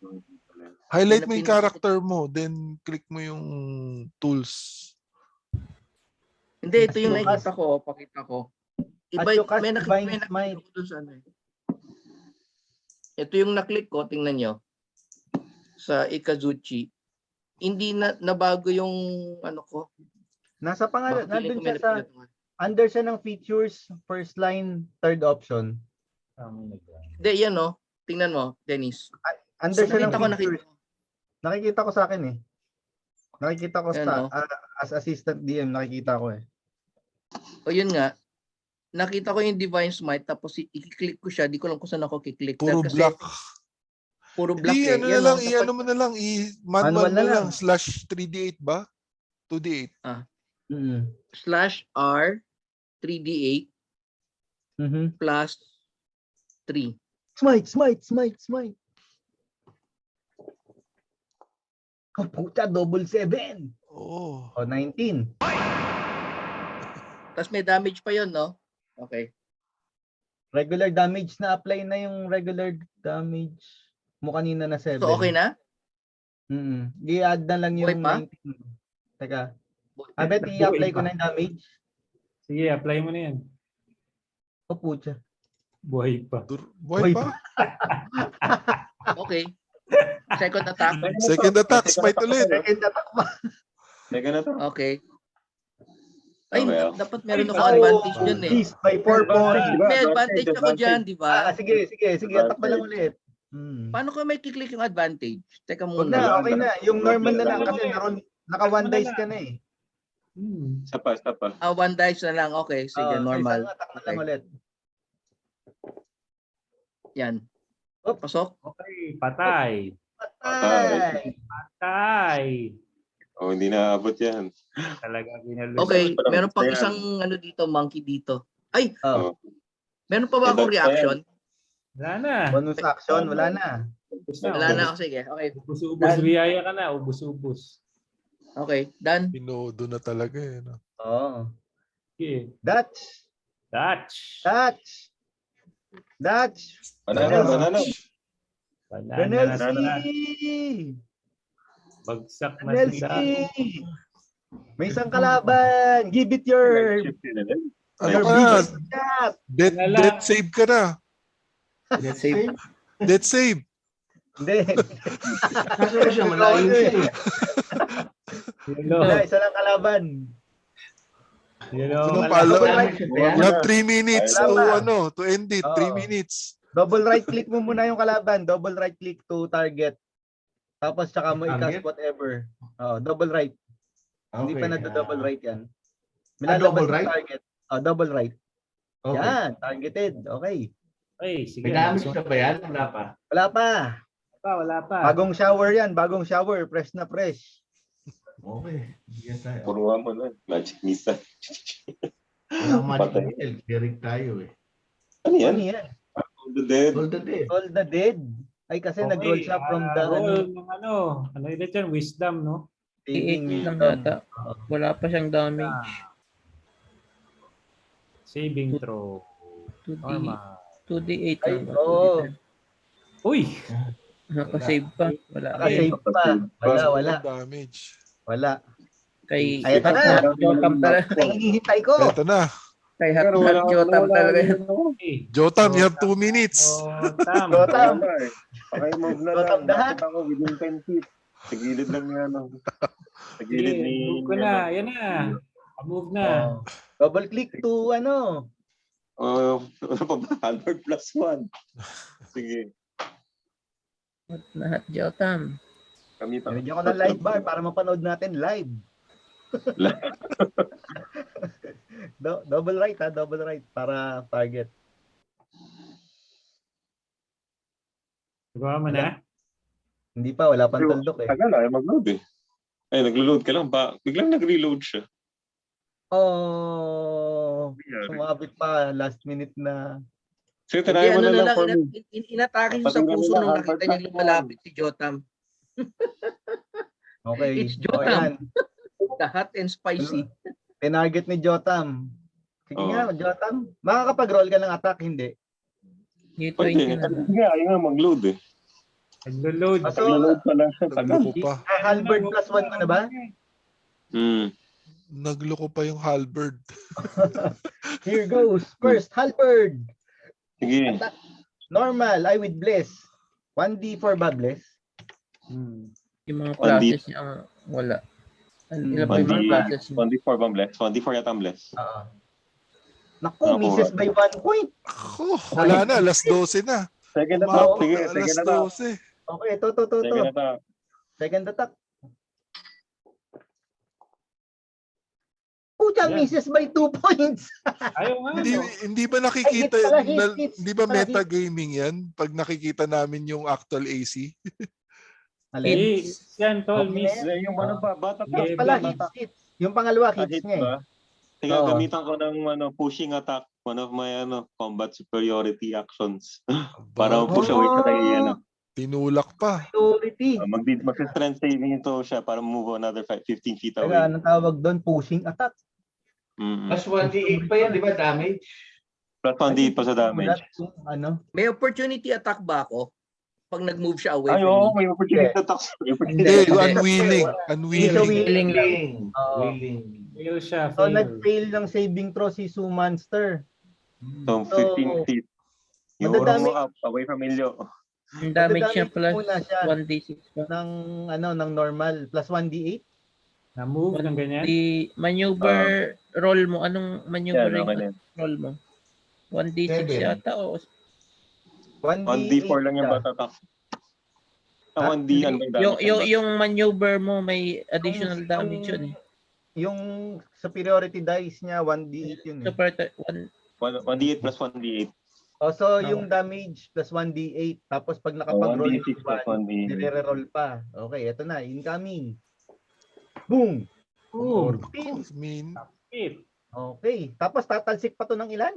Highlight mo yung character mo, then click mo yung tools.
Hindi, ito yung nakikita ko. Pakita ko. Iba, may nakikita ko dun sa ano eh. Ito yung naklik ko, tingnan nyo. Sa Ikazuchi. Hindi na nabago yung ano ko.
Nasa pangalan, nandun siya sa, under siya ng features, first line, third option.
Hindi, yan o. Tingnan mo, Dennis.
Under siya ng features. Nakikita ko sa akin eh. Nakikita ko sa, as assistant DM, nakikita ko eh.
O yun nga. Nakita ko yung Divine Smite, tapos i-click ko siya. Di ko lang kung saan ako kiklik.
Puro black.
Puro black eh.
Ano mo na lang, manual na lang, /3d8 ba? 2d8.
/R 3d8 plus 3.
Smite. Oh, puta, double 7.
Oh.
19.
Tapos may damage pa yon, no? Okay.
Regular damage na apply na yung regular damage mo kanina na 7.
So okay na?
I-add na lang yung 19. Teka. Abet, i-apply ko na yung damage.
Sige, apply mo na yan.
Oh, pucha.
Buhay pa.
Okay. Second attack.
Smite ulit.
Second attack pa.
Okay. Ay, dapat meron ako advantage dyan eh.
By 4 points.
May advantage ako dyan, di ba?
Sige. Attack pa lang ulit.
Paano ko may kiklik yung advantage? Teka muna.
Okay na. Yung normal na lang kasi naka 1 dice ka na eh.
Sapa.
1 dice na lang. Okay, sige, normal.
Attack pa lang ulit.
Yan. Pasok.
Okay, patay.
Oh, hindi na abot yan.
Talaga
okay, meron pang isang ano dito, monkey dito. Ay! Meron pa ba akong reaction?
Wala na.
Bonus action, wala na.
Wala na ako, sige. Okay.
Ubus biyaya ka na, ubus.
Okay, done.
Pinodo na talaga eh. No?
Oo.
Okay.
Dutch.
Banana.
Bagsak na sila.
May isang kalaban. Give it your
Ano
Ay,
ka na?
Shot!
Death save ka na.
Let's say,
Death save.
Hindi.
kaso ba siya, malayo siya eh.
Wala, isa lang kalaban.
Sino
Wala,
pala?
damage ba yan?
You have 3 minutes
Wala
to
pa.
to end it. 3
Oo.
minutes.
Double right click mo muna yung kalaban. Double right click to target. Tapos tsaka mo i-cast
Target?
whatever. Double right. Hindi pa double right yan.
double
Milalabas yung
right?
target. Double right.
Okay.
Yan, targeted. Okay.
Okay, sige.
May damage na ba yan? Wala pa.
Wala pa.
Wala pa.
Bagong shower yan. Bagong shower. Fresh na fresh.
Okay. Bigyan tayo.
Puruan mo na. Magic missile.
Walang magic
Patay.
missile. Clearing tayo eh.
Ano yan?
Ano yan?
All the dead.
All the day.
All the dead. Ay kasi nag-roll siya from the
roll ng ano yun yan? Wisdom, no?
saving
8 lang
wisdom.
yata. Wala pa siyang damage.
Saving throw.
2d8
Ay,
lang ba?
oo.
Uy!
Nakasave pa. Wala.
Naka-save pa. Wala.
Damage.
Wala.
Kay
Ay, ito na.
Jotam talaga.
Ay, hinihintay ko.
Ito na.
Kay Hot Jotam talaga yan.
Jotam, you have 2 minutes.
Jotam.
Jotam.
Pakimove na
Jotam
lang.
dahat.
Bakit ako within 10 feet? Sa gilid lang yan. Sa gilid ni...
Move ko na. Yan na. Move na.
Double click to ano.
Ano pa ba? 100 plus 1. Sige.
Hot Jotam.
Kami pa.
Bigyan ko ng live bar para mapanood natin live. Double right double right para target.
Gawa mo na?
Hindi pa, wala pang tuldok eh.
Tagal ay mag-load eh. Ay, naglo-load ka lang ba? Biglang nag-reload siya.
Sumabit pa last minute na.
Sige, tanayin mo na lang for me.
Inatake siya sa puso nung nakita niya lumalapit si Jotam.
Okay.
It's Jotam. The hot and spicy.
Tinarget ni Jotam. Sige nga, Jotam. Makakapag-roll ka ng attack, hindi?
Yung
Pwede.
20 na.
Sige, ayaw nga mag-load eh.
Naglo-load.
Nag-load pa lang siya.
Nagloko pa.
Halberd plus 1 mo na ba?
Nagloko pa yung halberd.
Here goes. First, halberd.
Sige.
Normal, I with bless. 1d4 ba bless?
Yung mga classes niya ang wala. Ilan pa yung mga classes niya?
1d4 ba bless? 1d4 yata ang bless.
Naku, misses by 1 point.
Wala na, alas 12 na.
Second attack. Sige,
Alas
second attack.
12.
Okay, to.
Second attack.
Second attack. Pucha, misses by 2 points.
Ayaw nga.
Hindi ba nakikita,
Ay, hits pala, hits.
hindi ba
Pala,
metagaming yan? Pag nakikita namin yung actual AC?
Alin?
Yan, tol,
Okay.
miss.
Yung ano ba? Bata
Hits pala, hits. Yung pangalawa, hits niya eh.
ba? Sige, gamitan ko ng pushing attack. One of my combat superiority actions. Para push away sa kay
Tinulak pa.
Priority.
Mag-strength saving ito siya para move another 15 feet away.
Kaya anong tawag doon? Pushing attack.
Plus 1d8 pa yan, di ba? Damage?
Plus 1d8 pa sa damage.
Ano?
May opportunity attack ba ako? Pag nag-move siya away
Ay,
from
oo,
me?
may opportunity attack.
Hindi, unwilling. Unwilling.
Willing.
Willing.
Fail siya.
So,
Fail.
nag-fail ng saving throw si Sue Monster.
So, 15 feet. Yung
madadamage-
up, away from Ilyo.
Yung damage niya plus
muna siya
1d6 pa.
ng normal plus 1d8.
Na-move ng ganyan?
Di maneuver roll mo. Anong maneuver
Yeah,
roll mo? 1d6 yata o
1d4 lang yung bata attack. 1d ano yung damage?
yung maneuver mo may additional damage yun eh.
Yung superiority dice niya 1d8 yun eh.
So part
1d8 plus 1d8.
So yung damage plus 1d8 tapos pag nakapag-roll
1d6 plus 1d8.
nire-roll pa. Okay, eto na, incoming. Boom.
Mean.
Okay, tapos tatalsik pa to ng ilan?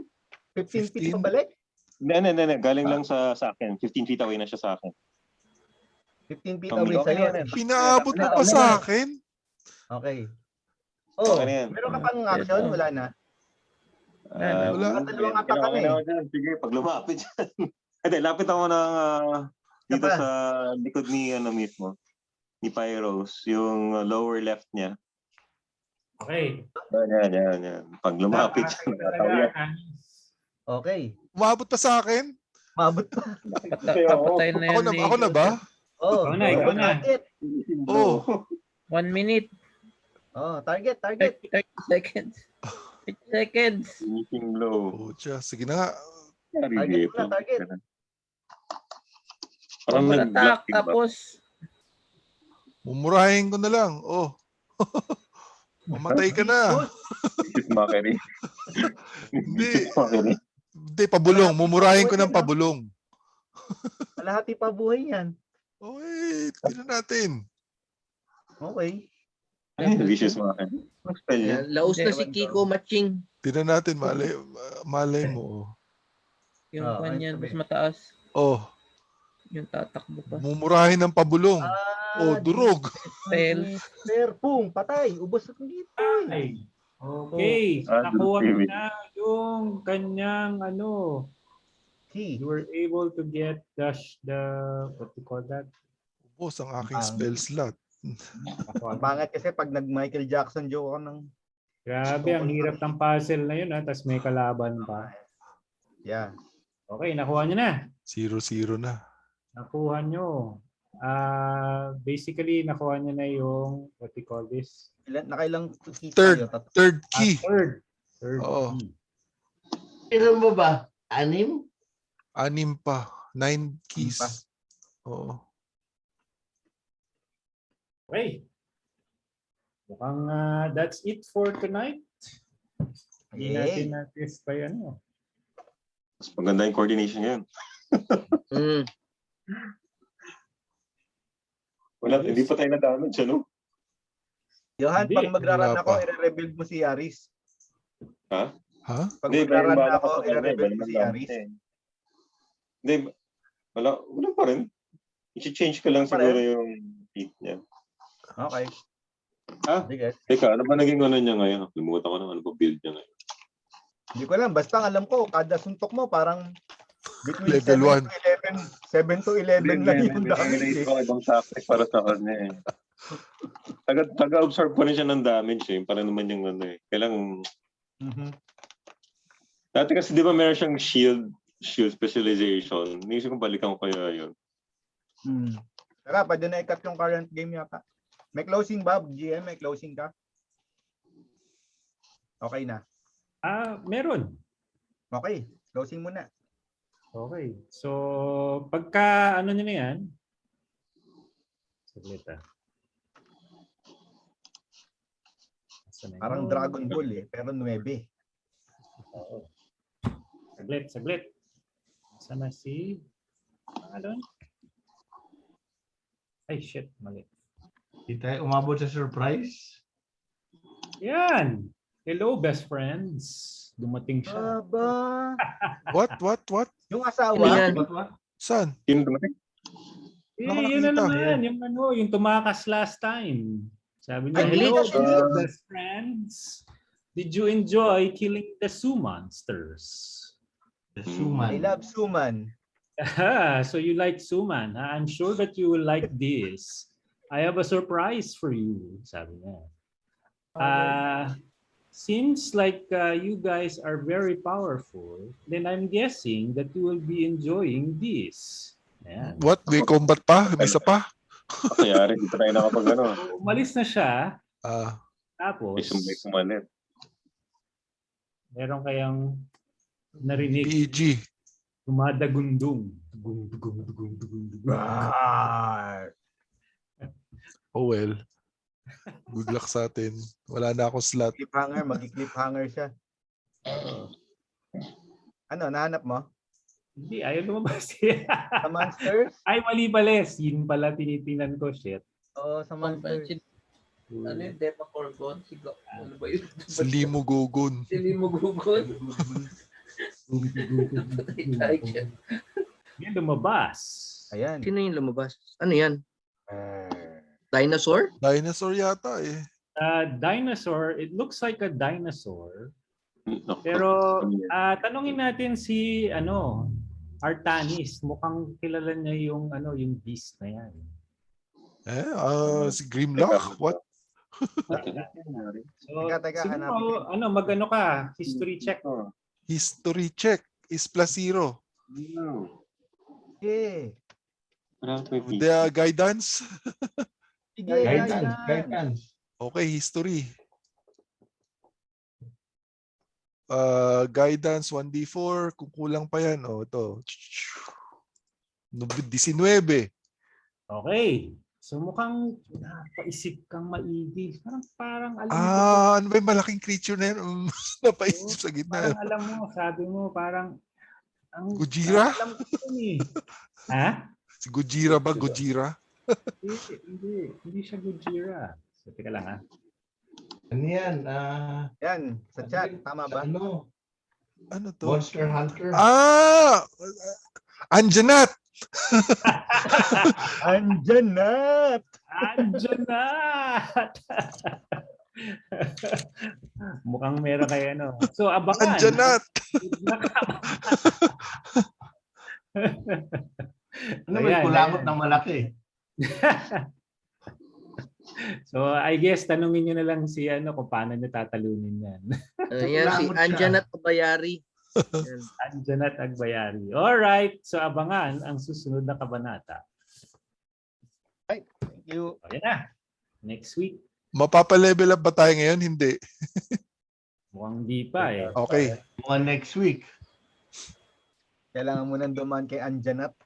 15 feet
15?
pabalik?
Hindi. Galing lang sa akin. 15 feet away na siya sa akin.
15 feet away sa'yo.
Pinaabot mo pa sa akin?
Okay. Oh,
Okay na yan.
meron ka pang action? Wala na.
Wala.
Dalawang attack ka na eh.
Sige, pag lumapit dyan. Hindi, lapit ako ng dito sa likod ni mismo. Ni Pyros. Yung lower left niya.
Okay.
Yan. Pag lumapit siya, nakatawa.
Okay.
Umabot pa sa akin?
Umabot pa.
Papatayin na yan
Ako na ba?
Oh,
Ikaw na.
target.
Oh.
1 minute.
Oh, target.
30 seconds. 30 seconds.
Finishing blow.
Pucha, sige na nga.
Target mo na, target.
Parang
Double
nag-block
attack, tapos
Mumurahin ko na lang. Oh. Mamatay ka na.
Vicious mockery.
Hindi.
Vicious mockery.
Hindi, pabulong. Mumurahin ko ng pabulong.
Kalahati pa buhay yan.
Okay, tignan natin.
Okay.
Ay, vicious mockery. Ang spell niya.
Laos na si Kiko Matching.
Tignan natin, malay mo.
yung
Ah,
kanyan,
ayun,
mas mataas.
Oh,
Yung tatakbo pa.
mumurahin ng pabulong. Oh, durog.
Spell.
Boom, patay. Ubos na dito.
Ay. Okay. So, nakuha mo na yung kanyang
Key.
you were able to get the what do you call that?
Ubos ang aking spell slot.
Pangat kasi pag nag-Michael Jackson joke ako ng...
Grabe, ang hirap ng puzzle na yun, tapos may kalaban pa.
Yeah.
Okay, nakuha nyo na.
0-0 na.
Nakuha nyo. Basically, nakuha nyo na yung, what do you call this?
Nakailang key
Third
tayo?
third key.
Third
Oo.
key.
Ilan mo ba? 6?
6 pa. 9 keys. Oo.
Okay. Mukhang that's it for tonight. Hindi natin na-test pa yan.
Mas maganda yung coordination yan. Wala, hindi pa tayo na-damage, ano?
Johan,
Hindi.
pag magra-run
Wala
ako,
pa.
i-rebuild mo si Yaris.
Ha?
Ha?
Pag
Hindi,
magra-run
bala
ako,
ko sa kanya,
i-rebuild mo
bala
si
lang
Yaris.
eh. Hindi, wala pa rin. I-change ko lang
Pa
siguro
rin?
yung feet niya.
Okay.
Ah,
Sige.
teka, ano ba naging niya ngayon? Limutan ko na ano ba build niya ngayon.
Hindi ko alam. Basta alam ko, kada suntok mo, parang between
Level
7 to 11 lang yung damage.
May ibang tactic para sa kanya eh. Taga-absorb pa rin siya ng damage eh. Para naman yung kailangan... Dati kasi di ba meron siyang shield specialization. Inisip ko balikan ko kaya yun.
Tara, pwede na ikat yung current game yata. May closing ba? GM, may closing ka? Okay na.
Meron.
Okay, closing muna.
Okay. So, pagka nyo na yan, saglit
Parang Dragon Ball pero 9.
Oo. Saglit. Sana si... Doon? Ay, shit. Mali.
Hindi tayo umabot sa surprise.
Yan. Hello, best friends. Dumating siya.
Aba.
What?
Yung asawa?
What?
Saan?
Sino dumating?
Yun na naman. Yung tumakas last time. Sabi niya,
Annihilation.
hello, best friends. Did you enjoy killing the Sioux monsters?
The
I
Suman.
love Suman.
So you like Suman. I'm sure that you will like this. I have a surprise for you, sabi niya. Seems like you guys are very powerful, then I'm guessing that you will be enjoying this. Ayan.
What? May combat pa? May isa pa?
Kaya rin, dito tayo nakapag ano.
So, umalis na siya. Tapos,
Sumalit.
meron kayang narinig.
PG.
Dumadagundong.
Oh well. Good luck sa atin. Wala na akong slot.
Cliffhanger, mag-cliffhanger siya. Ano, nahanap mo?
Hindi, ayaw lumabas.
Sa monsters?
Ay, mali pala. Yun pala tinitingnan ko. Shit.
Oo, sa monsters.
Ano yung Depa Corgon? Ano ba yun?
Sa Limo Gogon.
Si Limo Gugon.
Yan lumabas.
Ayan.
Sino yung lumabas? Ano yan? Dinosaur?
Dinosaur yata eh.
Dinosaur, it looks like a dinosaur. Pero tanungin natin si Artanis, mukhang kilala niya yung yung beast na yan.
Si Grimlock? What?
So,
Teka,
siguro, mag-ano ka, history check.
History check is +0.
Okay.
The guidance.
Sige,
Guidance.
Okay, history. Guidance 1d4. Kung kulang pa yan. Ito. 19.
Okay. So mukhang napaisip kang maigi. Parang alam mo.
Ano ba yung malaking creature na yan? Napaisip sa gitna.
Parang alam mo, sabi mo, parang
Gojira?
alam ko yun eh. Ha?
Si Gojira ba? Gojira?
Hindi siya Gojira. So, teka lang ha.
Ano yan?
Yan, sa chat. Tama ba?
Ano to?
Monster Hunter.
Anjanat!
Anjanat!
Anjanat! Mukhang meron kayo So, abangan.
Anjanat!
May kulangot ng malaki.
So, I guess tanungin niyo na lang si kung paano niya tatalunin yan.
Ayan, si Anjanat Abayari.
Anjanat Agbayari. Alright. So, abangan ang susunod na kabanata.
Thank you.
Ayan na. Next week.
Mapapa-level up ba tayo ngayon? Hindi.
Mukhang di pa eh.
Okay.
Next week.
Kailangan mo nang dumaan kay Anjanat.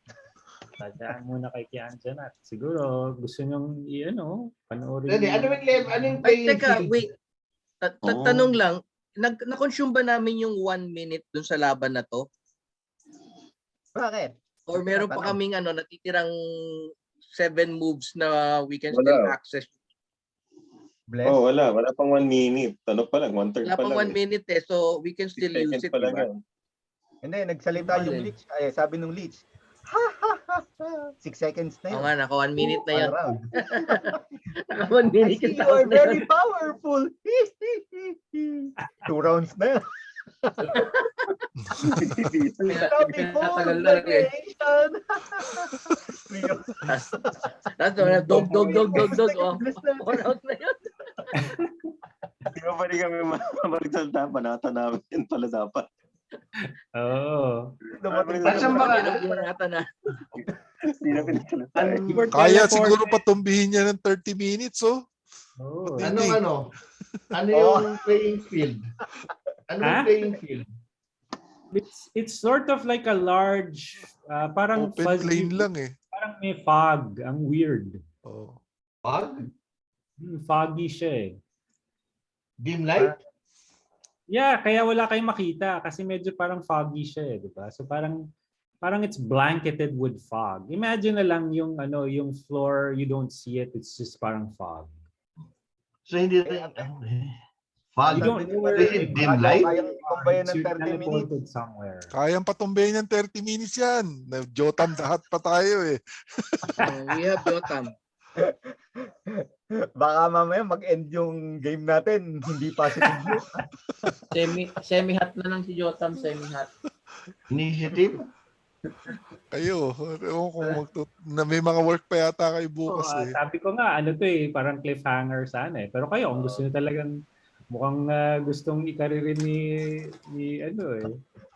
Tadaan muna kay Anjanat. Siguro gusto nyong panoorin.
Ano yung
Teka, wait. Tanong lang, na-consume ba namin yung 1 minute dun sa laban na to?
Bakit?
Or meron pa kaming natitirang 7 moves na we can still access?
Bless.
Wala pang 1 minute. Ano pa lang, 1/3
Wala
pa
pang
lang.
1 minute so we can still use it. Diba?
Hindi, nagsalita yung leech. Ay, sabi nung leech. 6 seconds na yun.
Oo nga, naka 1 minute na yan. Naka 1
I
minute
see
na
you are
yun.
very powerful. 2 rounds na yun.
Pinatagal na rin.
Tapos dog. One out na yun.
Di ba pwede kami magsalita? Panata namin pala dapat.
Oo.
Kaya siguro patumbihin niya ng 30 minutes,
Ano yung playing field? Playing field?
It's sort of like a large, parang
open
fuzzy,
plain lang eh.
Parang may fog. Ang weird.
Fog?
Foggy siya eh.
Dim light?
Yeah, kaya wala kayong makita kasi medyo parang foggy siya eh, di ba? So parang it's blanketed with fog. Imagine na lang yung yung floor, you don't see it, it's just parang fog.
So hindi fog. Dim light?
Kayang tumbayan ng 30 minutes.
Somewhere.
Kayang patumbayin ng 30 minutes yan. Jotam lahat pa tayo eh.
We have Jotam.
Baka mamaya mag-end yung game natin. Hindi positive.
Semi-hot na lang si Jotam, semi-hot.
Initiative?
Kayo, may mga work pa yata kayo bukas eh.
Sabi ko nga, parang cliffhanger sana eh. Pero kayo, kung gusto nyo talagang mukhang gustong ikaririn ni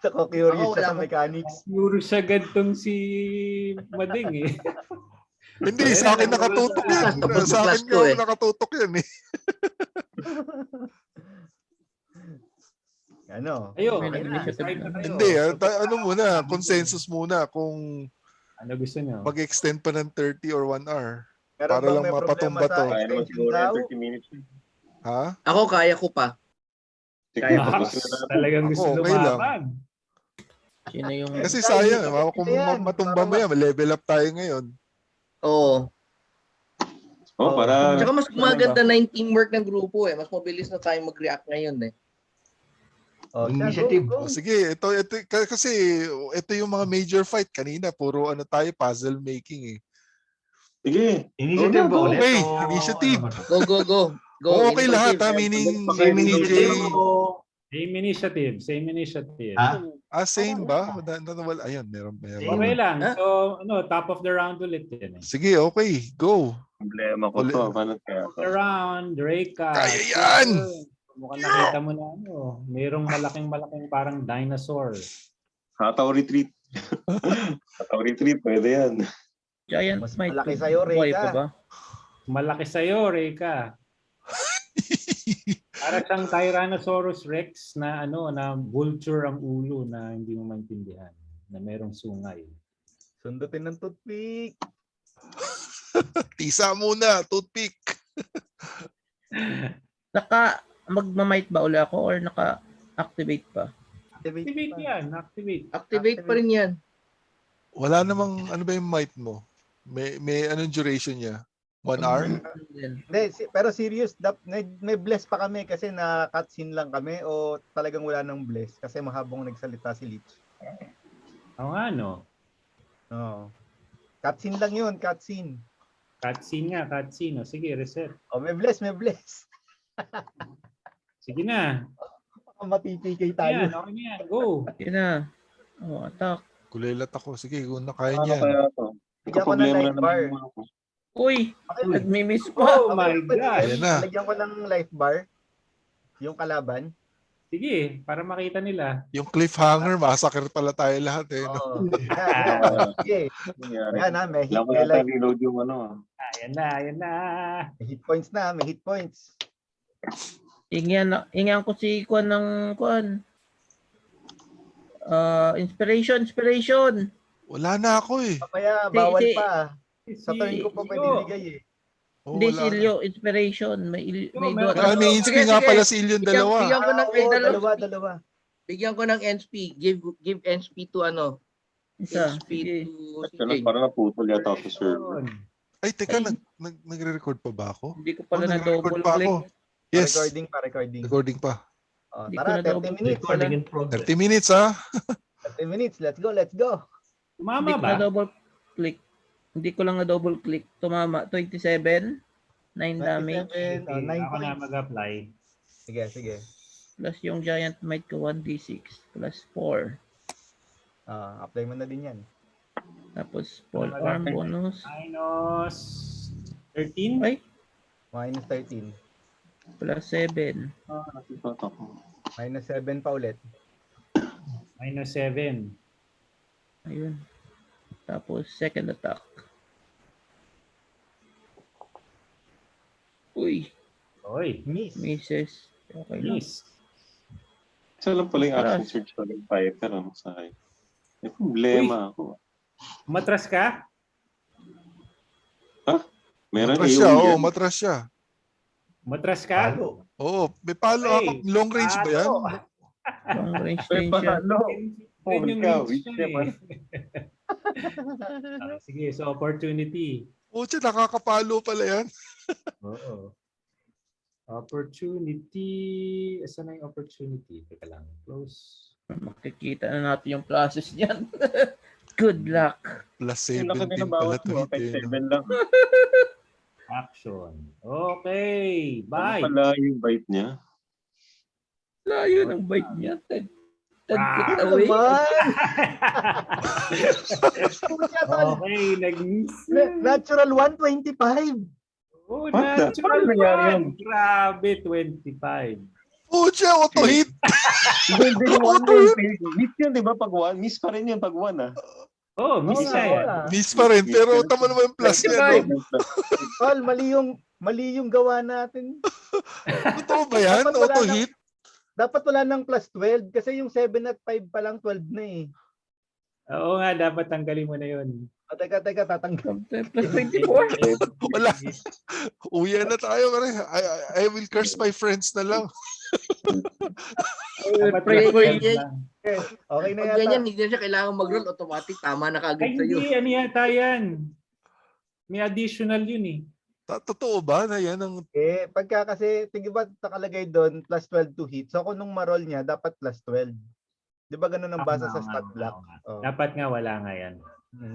Ako curious siya sa mechanics.
Curious siya gantong si Mading eh.
Hindi, sa akin nakatutok yan. Sa akin nakatutok yan eh. Hindi, muna, consensus muna kung
gusto nyo?
mag-extend pa ng 30 or 1 hour.
Pero
para lang mapatumba to.
Kaya naman siguro 30 minutes.
Ha?
Ako, kaya ko pa.
Talagang gusto lumaban.
Kasi sayang, kung matumba mo yan, level up tayo ngayon.
Oo.
Para...
Tsaka mas maganda na yung teamwork ng grupo eh. Mas mabilis na tayo mag-react ngayon eh.
Initiative.
Sige, ito kasi ito yung mga major fight kanina, puro tayo puzzle making eh.
Sige.
Initiative ba ulit?
Okay, initiative.
Go.
Okay lahat ha, meaning
initiative.
Same initiative. Same initiative.
Same ba? Ayun, meron.
Okay lang. So, top of the round ulit din.
Sige, okay. Go.
Problema ko to. Paano kaya
Top of the round, Reka.
Kaya yan!
Mukhang nakita mo na mayroong malaking parang dinosaur.
Hataw retreat. Hataw retreat, pwede yan.
Giant
Mas
Might.
malaki sa'yo,
Buhay
Reka.
pa ba?
Malaki sa'yo, Reka. Para siyang Tyrannosaurus Rex na na vulture ang ulo na hindi mo maintindihan. Na merong sungay.
Sundutin ng toothpick.
Tisa muna, toothpick.
Magmamight ba uli ako or naka-activate pa?
Activate yan.
Activate pa rin yan.
Wala namang, ano ba yung might mo? May anong duration niya? 1 hour?
Hindi, pero serious, may bless pa kami kasi na-cutscene lang kami o talagang wala nang bless kasi mahabang nagsalita si Lich.
Oo nga, no?
Oo. Cutscene lang yun, cutscene.
Cutscene nga, cutscene. Sige, reset.
May bless.
Sige na.
Matipikay tayo.
Ayan, okay na yan. Go.
Yun na. Attack.
Kulelat ako. Sige, kung nakain
Ano
yan.
kaya to?
Bigyan ko ng life bar.
Uy, nagmi-miss pa.
Oh my God.
Ayan na.
Lagyan ko ng life bar. Yung kalaban.
Sige, para makita nila.
Yung cliffhanger, massacre pala tayo lahat eh. No?
Oo. Sige. Ayan na, may hit.
Alam ko yata reload yung
Ayan na.
May hit points na, may hit points.
Ingyan ko si Kwan ng Kwan. Inspiration.
Wala na ako eh.
Mamaya, bawal pa. Sa turn ko pa pwede bigay eh.
Hindi, Silyo, inspiration. May
meron.
May inspi nga pala si Ilyon dalawa.
Bigyan ko ng
Dalawa.
Bigyan ko ng NSP. Give NSP to
isa.
NSP
Sige.
to
Actually, parang naputol yata ako sa server.
Ay, teka, nagre-record pa ba ako?
Hindi ko pala na
nagre-record
double
pa
click.
ako. Yes.
Recording.
Recording pa.
Hindi ko
Tara,
na
30
double
minutes.
click pala.
30 minutes ha.
30 minutes. Let's go.
Hindi
Tumama
ko
ba?
na double click. Hindi ko lang na double click. Tumama. 27. 9 damage.
27, 9
Ako na
points.
mag-apply.
Sige.
Plus yung giant might ko 1d6. Plus 4.
Apply mo na din yan.
Tapos full arm bonus.
Minus 13?
Ay,
Minus 13.
plus 7.
Minus 7 pa ulit.
Minus 7.
Ayun. Tapos second attack. Uy,
Oy,
misses. Okay lang.
miss.
Isa lang pala yung action search ko ng Piper sa akin. May problema ako.
Matras ka?
Meron
Matras siya, matras siya.
Matras ka?
Oo, may palo
Hey,
ako. Long range ba yan?
Long range din siya.
Yun yung
ikaw,
range niya sige, so opportunity.
Pucha, nakakapalo pala yan.
Oo. Opportunity. Saan na yung opportunity? Teka lang. Close.
Makikita na natin yung process niyan. Good luck.
Plus
Yung
17
laki din ang
pala
bawat
to
mo,
hit.
7 lang.
Action. Okay. Bye.
Ano pala yung bite niya?
Layo ng bite niya. 10 feet
Ah,
away.
okay. Nag-miss.
Natural 125.
Oh,
What the-
natural
Paano nangyari yan?
one. Grabe, 25.
Pucha, auto hit.
Hindi,
Auto hit.
Miss yun, di ba? Pag 1, miss pa rin yun pag 1
Oh, miss siya yan.
Miss pa rin, pero tama naman yung plus niya, no?
Tol, mali yung gawa natin.
Totoo ba yan?
Dapat wala
Auto
na-
hit?
Dapat wala ng plus 12 kasi yung 7 at 5 pa lang 12 na eh.
Oo nga, dapat tanggalin mo na yun.
Teka, tatanggal.
Plus 24.
Wala. Uwi na tayo, pare. I will curse my friends na lang.
Dapat
pray
plus
for
12
you.
lang.
Okay na
Pag
yata.
ganyan, hindi na siya kailangan mag-roll. Automatic, tama na
Ay,
kagad sa'yo.
hindi. Ano yata yan? May additional yun eh.
Totoo ba na yan ang...
Pagka kasi, tingin ba nakalagay doon, plus 12 to hit. So kung nung ma-roll niya, dapat plus 12. Di ba ganun ang basa sa stat block? Oh.
Dapat nga wala nga yan.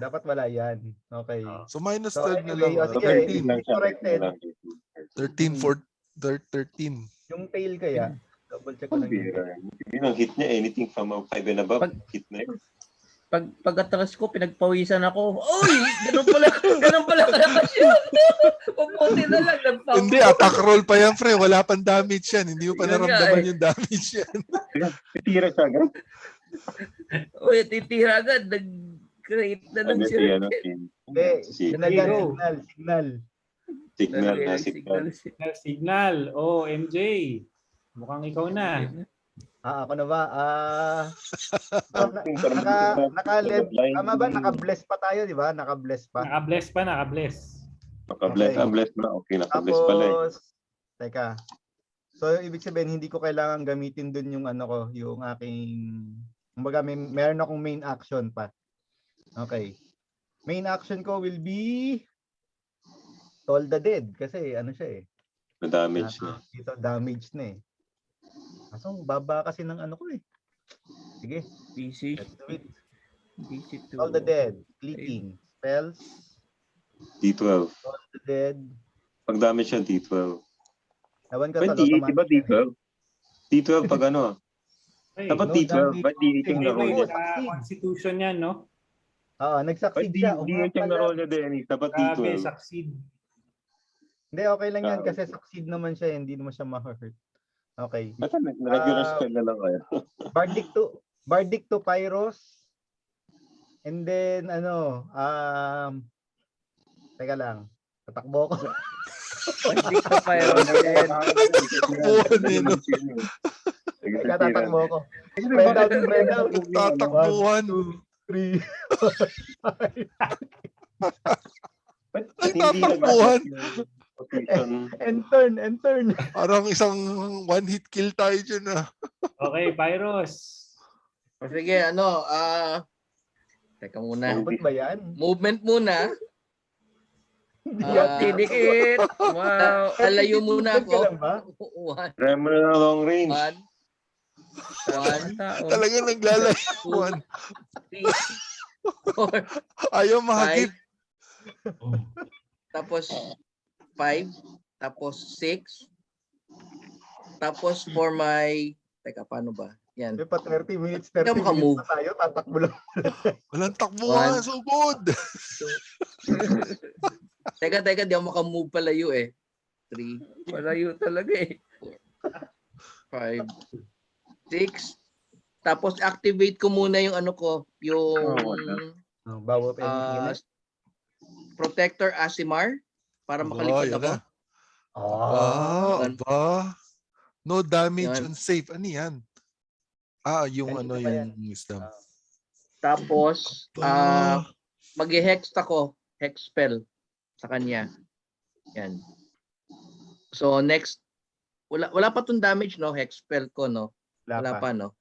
Dapat wala yan. Okay.
So minus
So
12 na
anyway,
lang.
sige,
13.
corrected.
13 for 13.
Yung tail kaya, Double check ko lang yun.
Yun ang hit niya, anything from 5 and above, hit na yun.
Pag-atras ko, pinagpawisan ako. Oy! Ganun pala kalakas yun. Pabuti na lang.
Hindi, attack roll pa yan, pre. Wala pang damage yan. Hindi mo pa naramdaman yung damage yan.
Titira siya agad.
Uy, titira agad. Nag-create na lang siya.
Hindi,
Signal. Oh, MJ. Mukhang ikaw na.
Ako na ba? Naka-bless pa tayo, di ba? Naka-bless pa.
Naka-bless.
Naka-bless na. Okay, naka-bless pala eh.
Teka. So, ibig sabihin, hindi ko kailangan gamitin dun yung ano ko, yung aking, kumbaga, meron akong main action pa. Okay. Main action ko will be Toll the Dead. Kasi ano siya eh.
Na-damage na.
Dito, damage na eh. Asong baba kasi ng ano ko eh. Sige.
PC.
Let's do it.
PC2.
Toll the Dead. Clicking. Spells.
D12.
Toll the Dead.
Pag damage siya, D12.
Ewan ko
Ba't D8? Diba D12? D12 pag ano? Dapat D12. Ba't D8 yung laro niya?
Constitution yan, no?
Oo, nag-succeed siya.
D8 yung laro niya, Dennis. Dapat D12.
Succeed.
Hindi, okay lang yan kasi succeed naman siya. Hindi naman siya ma-hurt. Okay.
Basta regular spell na lang kayo.
Bardic to Pyros. And then, teka lang. Tatakbo ko.
Bardic to Pyros.
Teka, tatakbo ko. Spread out.
Tatakbuhan.
1, 2, 3, 4, 5.
Tatakbuhan.
And turn.
Parang isang one-hit kill tayo dyan ah.
Okay, Pyros.
Sige, teka muna.
Ba't ba yan?
Movement muna.
Didikit. Wow.
Alayo muna ako.
Try mo na long range.
1,
Talagang naglalayo.
2, 3, 4,
Ayaw mahagip.
5. Tapos 5. Tapos 6. Tapos for my... Teka, paano ba? Yan.
Pa 30 minutes na tayo. Tatakbo lang.
Walang takbuhan. Sugod.
Teka, di ako makamove palayo eh. 3.
Palayo talaga eh.
5. 6. Tapos activate ko muna yung ano ko. Yung... Protector Asimar. Para makalipad ako.
No damage on save. Ano yan? Yung yung wisdom.
Tapos, mag-hex ako. Hex spell sa kanya. Yan. So, next. Wala pa tong damage, no? Hex spell ko, no? Wala pa, no?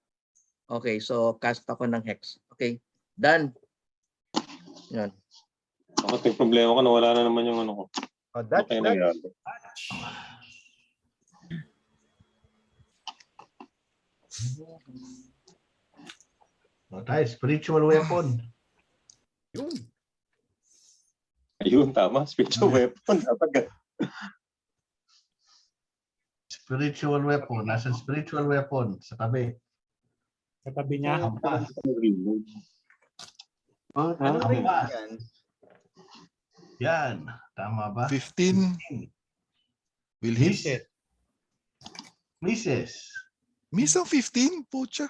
Okay, so cast ako ng hex. Okay. Done. Yan.
Ako, yung problema ko na wala na naman yung ano ko.
That's
tayo, spiritual weapon.
Ayun, tama. Spiritual weapon. Dapat
Spiritual weapon. Nasa spiritual weapon sa tabi.
Sa tabi niya.
Hampas.
Hampas.
Yan. Tama ba?
15. Will hit.
Misses.
Miss ang 15? Pucha.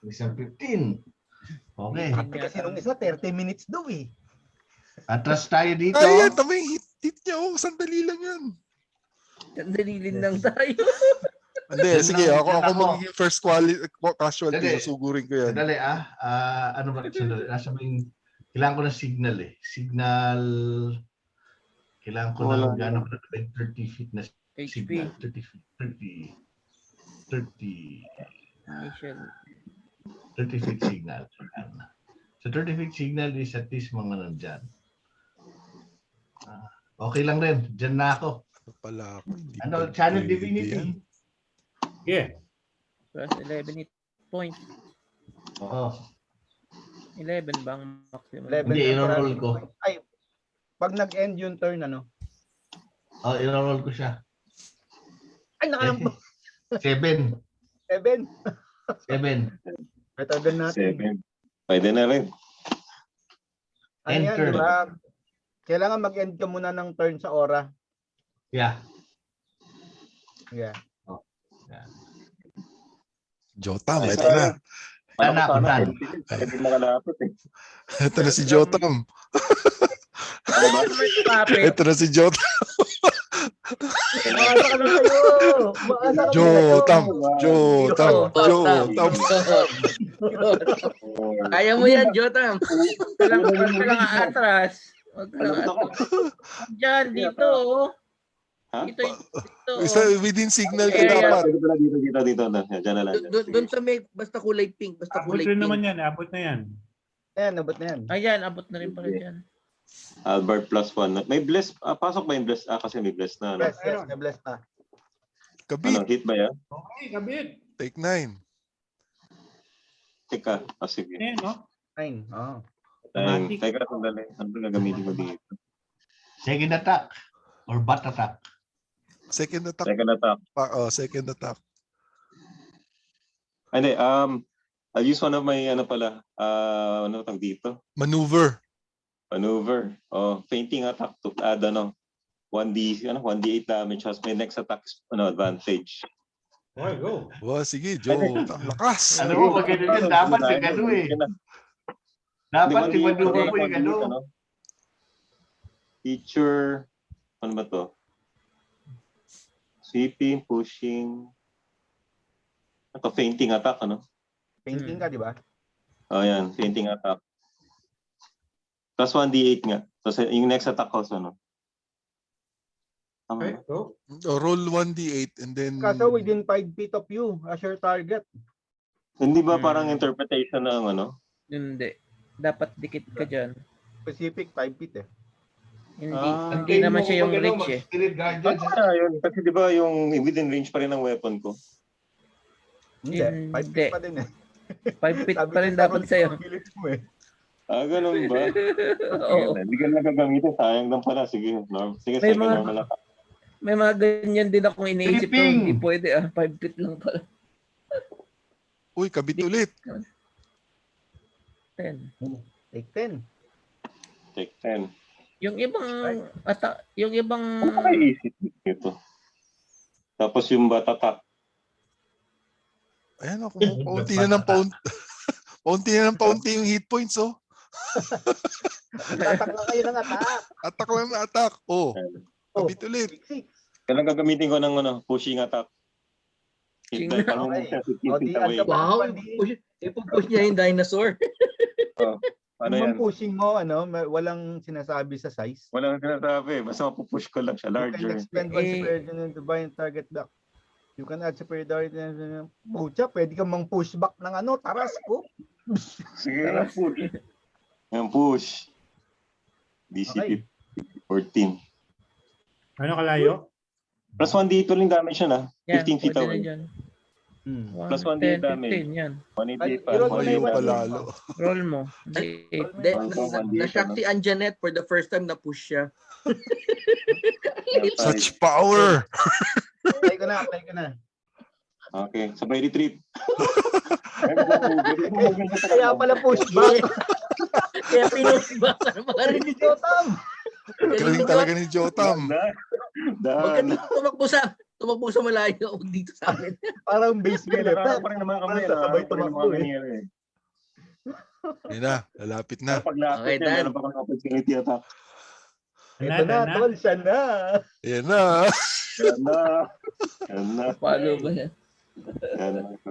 Miss ang 15. Okay.
Kasi nung isa, 30 minutes daw eh.
Atras tayo dito.
Ayan, tamay hit niya. Sandali lang yan.
Sandalilin lang tayo.
Hindi, sige. Ako magiging first casualty. Susugurin ko yan.
Sandali ano ba? Sandali. Nasa may... Kailangan ko ng signal eh. Signal... Kailangan ko ng gano'n ko na 30 feet na signal. 30 feet. 30 feet signal. So 30 feet signal is at least mga nandyan. Okay lang rin. Diyan na ako.
Pala
Ano, channel divinity.
Yeah.
Plus 11 hit points.
Oo.
11 bang maximum?
11
Hindi, in-roll ko.
Ay, pag nag-end yung turn, ano?
Oh, i-roll ko siya.
Ay, nakalambo.
7.
7.
7.
Better than nothing.
7. Pwede na rin.
Ano yan,
Enter.
di ba? Kailangan mag-end ka muna ng turn sa aura.
Yeah.
Yeah.
Jotam,
Ay,
ito na.
Sana ako done.
Hindi makalapit eh.
Ito na si Jotam.
Ano ba?
Ito na si Jotam.
Maasa ka na sa'yo! Maasa ka na
Jotam.
sa'yo!
Jotam.
Kaya mo yan, Jotam.
Wag ka lang atras. Wag ka lang
Alam ko.
atras. Diyan, dito.
Ha?
Dito.
Isa within signal ka
Area.
dapat.
Dito. Diyan na lang.
Doon sa may, basta kulay pink, basta
Abot
kulay
rin
pink.
naman yan. Abot na yan.
Ayan, nabot na yan.
Ayan, abot na rin pala dyan.
Albert +1. May bless. Pasok ba yung bless? Kasi may bless na. Ano?
Bless, yes, na-bless na.
Kabit.
Hit ba yan?
Okay, kabit.
Take 9.
Teka. Sige.
Ayan, no?
9. Oo.
Automatic.
Teka, sandali. Ano ba gagamitin ko dito?
Second attack. Or bat attack.
Second attack.
Second attack.
Second attack.
Hindi, I'll use one of my, ano tawag dito?
Maneuver.
Fainting attack to add, 1d8 damage has my next attack is, advantage.
Okay, go.
Sige, Jotam. Lakas.
Ano mo, pag ganun yun, dapat yung gano'n eh. Dapat yung maneuver mo yung gano'n.
Feature, ano ba to? Sweeping, pushing. Ito, fainting attack,
Painting ka, di ba?
Yan, fainting attack. Plus 1d8 nga. So, yung next attack ko,
Okay, go.
Roll 1d8 and then...
Kaso within 5 feet of you as your target.
Hindi ba parang interpretation ng
Hindi. Dapat dikit ka dyan.
Specific 5 feet eh.
Hindi naman siya yung reach eh.
Spirit guardian.
Yun. Kasi di ba yung within range pa rin ng weapon ko?
Hindi. 5 feet pa din eh.
5 feet pa rin dapat sa'yo.
Ganun ba?
Oo.
Hindi ka na gagamitin. Sayang lang pala. Sige,
May
second
mga-
normal attack.
May mga ganyan din akong iniisip ko.
Tripping!
Hindi pwede 5 feet lang pala.
Uy, kabit ulit.
10.
Take 10.
Take 10.
Yung ibang
Ano ka isip ito? Tapos yung batatak.
Ayan ako. Paunti na ng paunti yung hit points, oh.
Attack lang kayo ng attack.
Attack lang na attack. Kabit ulit.
Kailan gagamitin ko ng pushing attack?
Pushing
Hit
na.
parang
Okay.
15 feet away.
Wow, ipupush niya yung dinosaur.
Ano
Yung
yan?
pushing mo, walang sinasabi sa size.
Walang sinasabi. Basta mapupush ko lang siya.
You
Larger.
can expend one superior to buy and target back. You can add superiority. Pucha, pwede kang mang push back ng taras ko.
Sige na, push. Yan, push. DC
Okay.
14.
Ano kalayo?
Plus 1d8 lang damage yan, 15 feet
pwede
away.
na dyan.
Plus 1d8 damage.
15 yan.
1d8 pa.
Pero
Malayo
wala-
palalo.
Roll mo.
Na-shock si Anjanette for the first time na push siya.
Such power.
Apply ko na.
Okay, sabay retreat.
Kaya pala push back.
Kaya pinush ba?
Galing ni Jotam.
Galing talaga ni Jotam.
Daan.
Tumakbo sa malayo. Huwag dito sa amin.
Parang base
Nakakapa
attack.
pa rin naman kami.
Sabay tumakbo eh.
Yun na, lalapit na.
Paglapit niya, meron pa kami opportunity attack.
Ito na, tol. Siya na.
Ayan na.
Yan na.
Paano ba yan?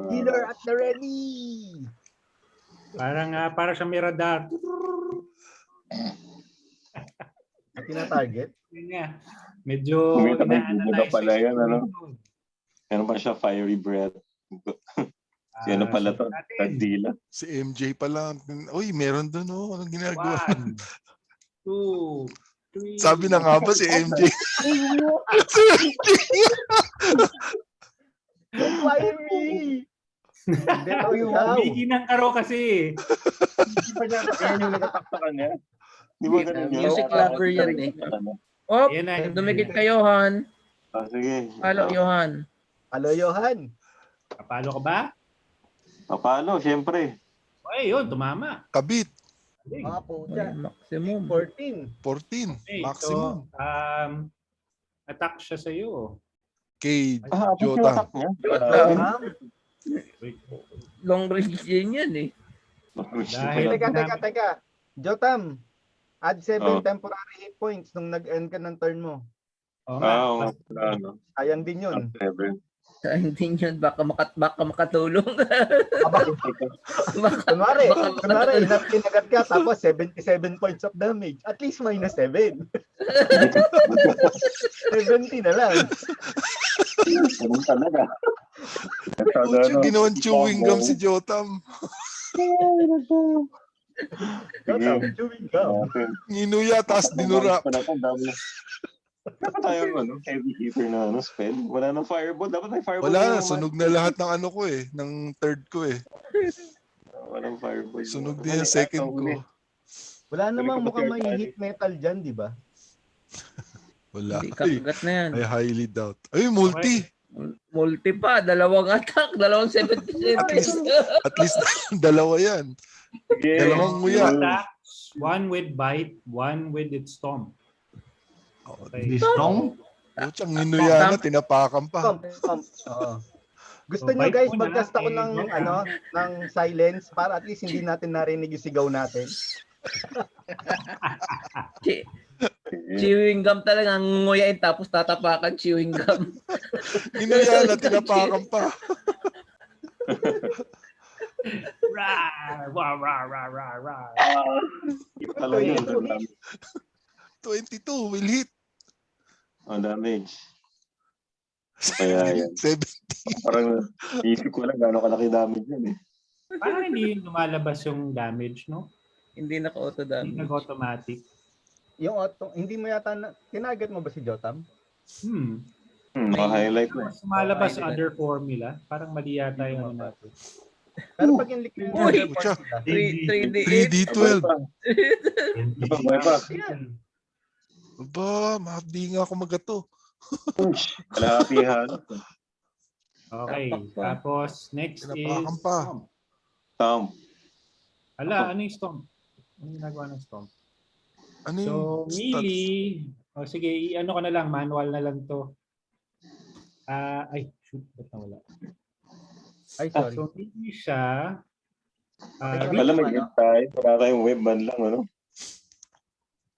Healer at the ready.
Para sa may radar.
At tina-target.
Yun nga. Medyo
May pala yan, Meron pa siya fiery breath. Ano pala to? Tagdila.
Si MJ pala. Uy, meron doon, oh. Anong ginagawa?
1, 2, 3.
Sabi na nga ba si MJ? Si MJ.
Fire me. That's how you have.
Umiginang karo kasi.
Hindi pa niya yan yung natataktakan niya. Di ba ganun yun?
Music lover yan eh. Oh,
Ayan na.
dumikit ka, Johan.
Sige.
Halo, Johan.
Hello, Johan.
Kapalo ka ba?
Paano? Siyempre.
Okay, yun. Tumama.
Kabit.
Mga puta.
Maximum.
14.
14.
Okay,
Maximum.
So, attack siya sa'yo.
Kay
Abot yung
Jotam.
attack niya.
Wait.
Long range din yan eh.
Dahil-
Teka. Jotam, add 7
Oh.
temporary hit points nung nag-end ka ng turn mo.
Oo nga.
Ano.
Sayang din yun.
Sayang din yun. Baka makatulong.
Kunwari,
Baka-
inagat ka tapos 77 points of damage. At least minus 7. 70 na lang.
Ganun talaga.
Pucha, ginawan chewing gum si Jotam.
Jotam, chewing gum.
Nginuya, taas dinura.
Dapat tayo heavy hitter na spell. Wala nang fireball. Dapat may fireball.
Wala, sunog na lahat ng ano ko eh. Ng third ko eh.
Walang fireball.
Sunog din yung second ko.
Wala namang mukhang may hit metal dyan, di ba?
Wala.
Hindi kakagat na yan.
I highly doubt. Ay, multi.
Multi pa. Dalawang attack. Dalawang 77.
At least dalawa yan. Dalawang nguya.
Attacks, one with bite, one with its stomp.
Hindi strong?
Pucha, nginuya na, tinapakan pa.
Oo. Gusto
So,
nyo
bite
guys,
muna,
mag-cast ako ng, ng silence para at least hindi natin narinig yung sigaw natin.
Chewing gum talaga nguyain tapos tatapakan chewing gum.
Nginuya na, tinapakan pa.
Rar, rah, rah, rah, rah, rah.
Alam yun.
22 will hit.
Damage. Kaya yan.
70.
Parang isip ko lang gano'ng kalaki damage yun eh.
Parang hindi lumalabas yung damage, no?
Hindi naka-auto
Hindi
damage.
nag-automatic.
Yung auto, hindi mo yata, tinagat mo ba si Jotam?
Maka-highlight na.
Sumalabas under formula. Parang mali yata yung ano natin.
Pero pag yung liquid
Uy!
force nila,
3D8.
3D12.
Sabay pa.
Aba, mahapdi nga ako magato.
Kalapihan.
Okay. Tapos, next is
Tinapakan pa.
stomp.
Tom.
Ala, ano yung stomp? Ano yung ginagawa ng stomp?
Ano
So,
yung
melee. O sige, ano ko na lang, manual na lang to. Ay, shoot, ba't nawala?
ay sorry.
So, melee siya.
Alam mo yun tayo. Wala tayong webman lang, ano?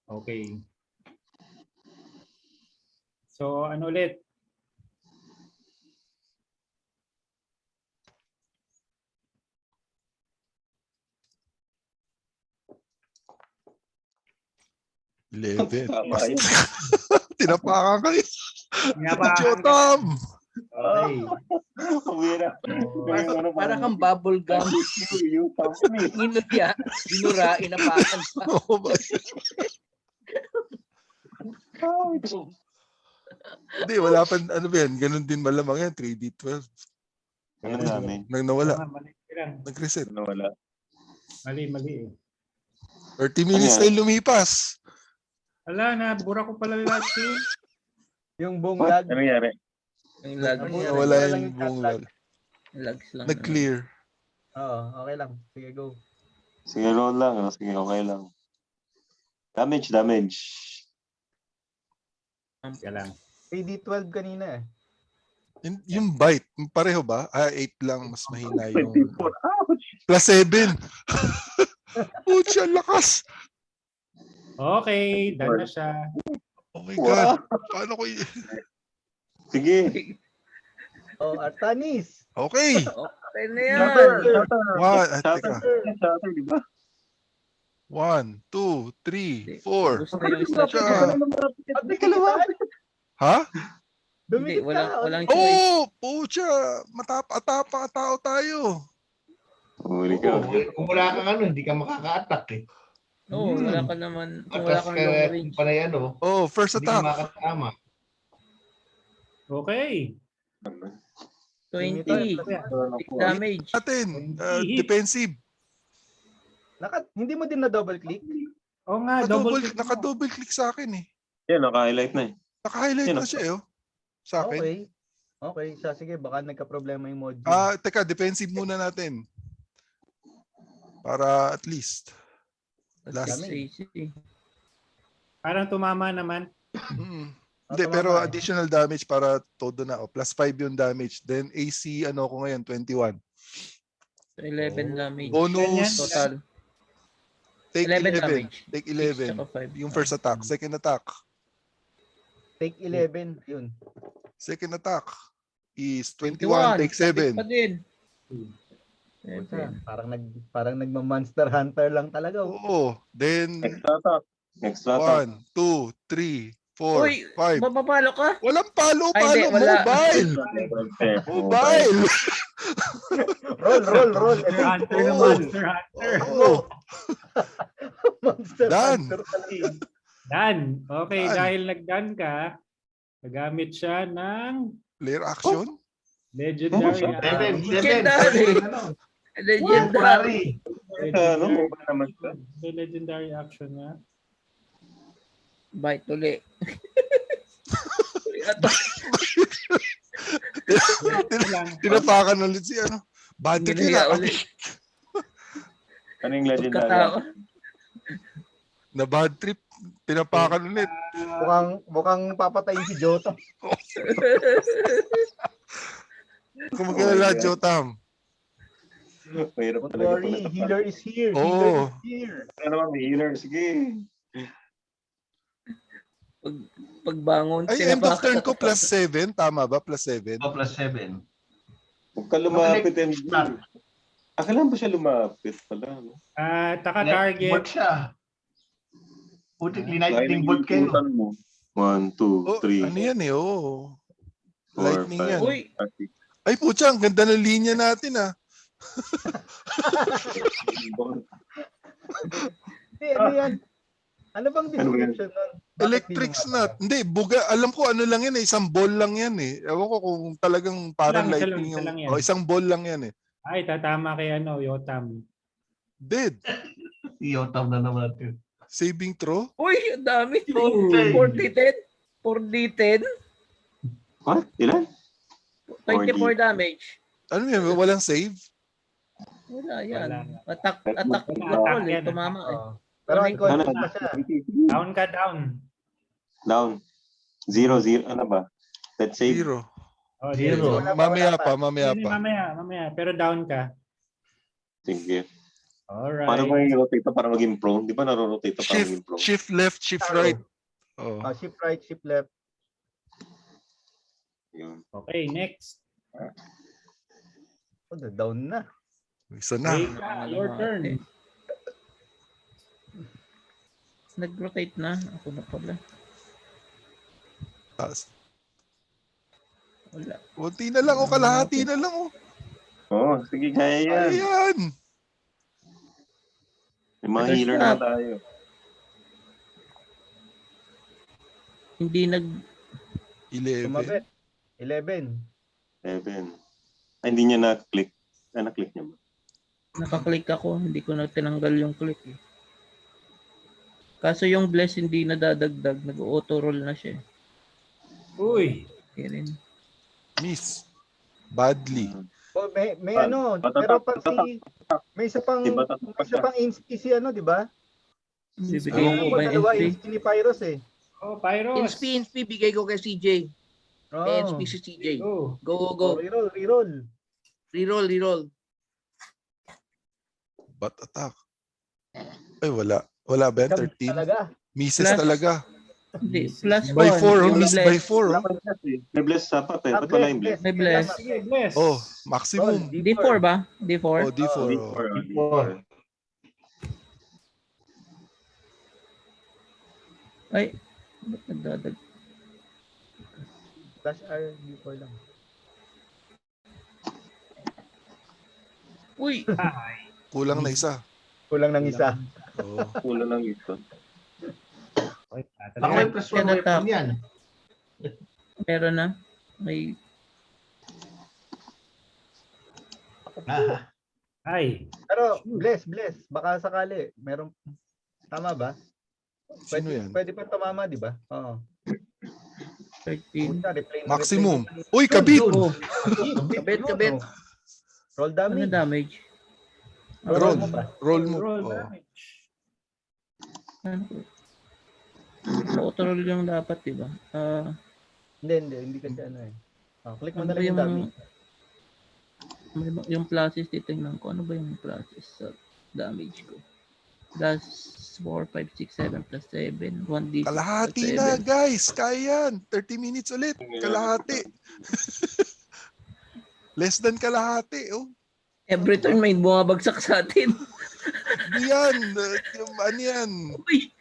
Okay. So, ano ulit?
Eleven. Tinapakan kayo.
Tinapakan
Jotam!
Okay.
Para kang bubble gum. Inuya, dinura, inapakan pa.
Oh my. Hindi, wala pa. Ano ba yan? Ganun din malamang yan. 3D12.
Ganun namin.
Nang nawala.
Mali lang.
Nag-reset.
Nawala.
Mali eh.
30 minutes na yung lumipas.
Ala, nabura ko pala lahat yun.
Yung buong lag.
Ano nangyari?
Yung lag.
Nawala yung buong lag.
Lags lang.
Nag-clear.
Oo, okay lang. Sige, go.
Sige, roll lang. Sige, okay lang. Damage.
Kaya lang.
3D12 kanina eh.
Yung bite, pareho ba? 8 lang, mas mahina yung...
24. Ouch!
Plus 7! Pucha, lakas!
Okay, done na siya.
Oh my God! Paano ko
Sige.
Oh, Artanis.
Okay!
Okay na yan.
Teka.
Shatter, di ba?
1, 2, 3, 4.
Gusto yung slot.
Ha?
Hindi,
Dumikit ka.
walang choice.
Oh! Pucha! Matapa tao tayo.
Huli ka.
Kung wala kang hindi ka makaka-attack eh.
Oo, wala ka naman. Kung wala
Atas
kang
ka
long range.
panay
Oh, first
hindi ka
attack.
makakatama.
Okay.
20. 6 damage.
Atin, defensive.
Hindi mo din na double click?
Oo nga, double click.
Naka-double click sa akin eh.
Yan, naka-highlight na eh.
Naka-highlight
Yan,
na siya, sa akin.
Okay. Okay, sige, baka nagka-problema yung module.
Teka, defensive muna natin. Para at least. Last.
Parang tumama naman.
Hindi, pero additional damage para todo na. Plus 5 yung damage. Then AC, ko ngayon, 21.
11 damage.
Bonus.
Total.
Take
11
11.
damage.
Take 11. Yung first attack. Second attack.
Take 11. Yun.
Second attack is 21. Take 7.
Pa din.
Parang nagma-Monster Hunter lang talaga.
Oo. Then,
Extra attack.
1, 2, 3, 4, 5.
Mapapalo ka?
Walang palo.
Ay, hindi, wala.
Mobile. Mobile.
Roll.
Monster Hunter na Monster Hunter.
Monster
Done.
Hunter talaga.
Done. Okay,
Done.
dahil nag-done ka, nagamit siya ng
Player action?
legendary.
Legendary.
Mobile naman siya.
May legendary action na.
Bite uli.
Tinapakan ulit si bad trip kaya
ulit.
Ano yung legendary?
Na bad trip. Tinapakan ulit.
Mukhang papatayin si Jota.
Kung magkalala, Jotam.
Mahirap
Don't
talaga.
worry, healer is here.
Oo.
Healer is here.
Ano naman, may healer. Sige.
Pagbangon,
Ay, end of turn ko plus 7. Tama ba? Plus 7?
Plus 7.
Huwag ka lumapit, MG. Kailan ba siya lumapit pala? No?
Taka-target.
Bot siya. Putik, lightning bolt kayo.
1, 2, 3.
Ano yan Lightning yan.
Uy.
Ay, putya, ang ganda ng linya natin
Ano yan? Ano bang description nun?
Electric snot. Hindi, buga. Alam ko ano lang yan isang ball lang yan Ewan ko kung talagang parang lightning yung... isang ball lang yan
Ay, tatama kay Yotam.
Dead.
Yotam na naman natin.
Saving throw?
Uy, ang dami. 4D10. 4D10.
What? Ilan?
24 damage.
Ano yan? Walang save?
Wala yan.
Wala.
Attack
Attack yan.
tumama
Pero unconscious pa siya.
Down ka, down.
Down. 0, 0. Ano ba? Let's say
0.
Oh,
Zero.
Mamaya pa.
Mamaya. Pero down ka.
sige.
Alright.
Paano ba yung rotate para maging prone? Di ba naro-rotate para maging prone?
Shift left, shift right.
Shift right, shift left.
Yun.
Okay, next.
Down na.
Isa na.
Reika, your turn.
Nag-rotate na. Ako na pala.
Taas.
Wala.
Kunti na lang kalahati na lang
Sige, kaya yan.
Ayan.
May mga healer na tayo.
Hindi
11.
Sumabit. 11.
7. Ay, hindi niya na-click. Na-click niya ba?
Nakaklik ako. Hindi ko na tinanggal yung click Kaso yung bless hindi nadadagdag. Nag-auto roll na siya.
Uy.
Miss. Badly.
May pero pag may isa pang inspi si di ba?
Bibigay ko ba yung
Dalawa
inspi?
inspi ni Pyros
Pyros.
Inspi, bigay ko kay CJ. Inspi si CJ. Go. Reroll.
Bat attack. Ay, wala. Wala ba? 13?
Talaga.
Misses
Plus.
talaga.
Hindi. Plus
By
1.
4. Miss by 4.
May bless sapat Ba't wala yung bless?
May bless.
Sige, bless.
Maximum.
D4 ba? D4?
D4.
Ay. Ba't nagdadag?
Plus R, D4 lang.
Uy.
Kulang na isa.
Kulang ng isa.
Kulang ng ito.
Ako may plus 1 weapon yan.
Meron na. May
Pero bless. Baka sakali. Meron. Tama ba?
Sino yan?
Pwede pa tumama, di ba? Oo.
13.
Maximum. Uy, kabit!
Oh,
Kabit.
Roll
ano
damage.
damage?
Roll mo pa.
Roll mo.
Roll
Oh.
damage.
Auto-roll yung dapat, di ba?
Hindi kasi ano eh. Click mo
Ano
na
ba
lang yung
yung
damage.
yung pluses, titingnan ko. Ano ba yung pluses sa damage ko? Plus 4, 5, 6, 7 plus 7. 1d6
Kalahati
plus
na,
7.
guys. Kaya yan. 30 minutes ulit. Kalahati. Less than kalahati. Oh.
Every turn may bumabagsak sa atin.
Hindi yan. Ano yan?
Uy!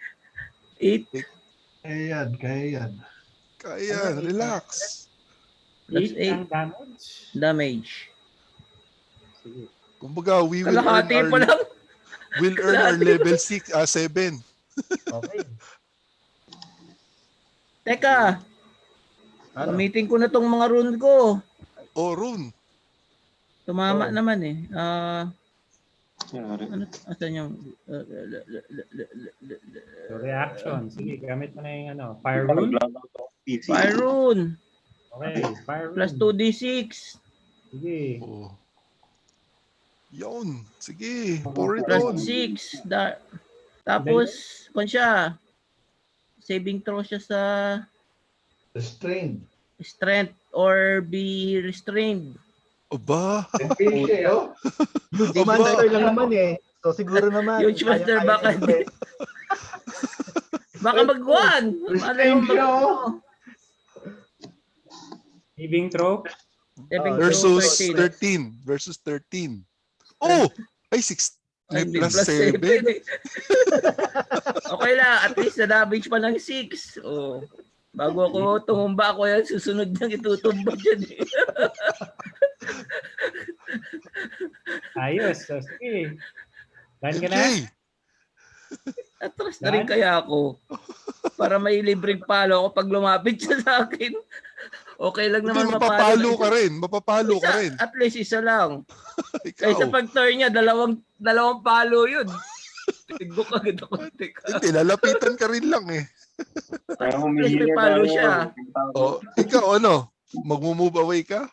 8
Kaya yan.
Kaya, relax.
plus
8 ang
8
damage.
damage.
Sige.
Kumbaga, we will
Kalahati
earn
pa lang.
we'll earn our level 7.
Okay.
Teka,
Ano?
gamitin ko na tong mga rune ko.
Oh, rune.
Tumama
Oh.
naman eh.
Yari.
Ano? Asan yung...
So, reaction. Sige, gamit mo na yung ano. Fire rune.
PC.
Fire rune.
Okay, fire rune.
Plus 2d6.
Sige.
Oh. Yun. Sige. Pour it
Plus
on.
6. Tapos, kung siya, saving throw siya sa
Restrained.
strength or be restrained.
Aba.
Hindi siya, oh.
Huge monster lang naman eh. So siguro naman.
Huge monster,
kaya-kaya
baka
express.
Baka mag-1. Malay mo
Restrained siya, oh.
Saving throw.
Saving throw
Versus
13.
13. Versus 13. Oh! Ay, 6.
Ay,
May plus
plus
7.
7. Okay lang, at least na damage pa ng 6. Oh. Bago ako tumumba ako yan, susunod niyang itutumba dyan eh.
Ayos. So, sige. Done ka na?
Okay.
Atras na rin kaya ako. Para may libreng palo ako pag lumapit siya sa akin. Okay lang
Hindi,
naman
mapapalo ka
isa.
rin. Mapapalo ka
Isa,
rin.
at least isa lang.
Ikaw.
Kaysa pag turn niya, dalawang palo yun. Tigbo ka agad ako.
Hindi, lalapitan ka rin lang eh.
Kaya
At least may palo siya.
Oh, ikaw ano? Mag-move away ka?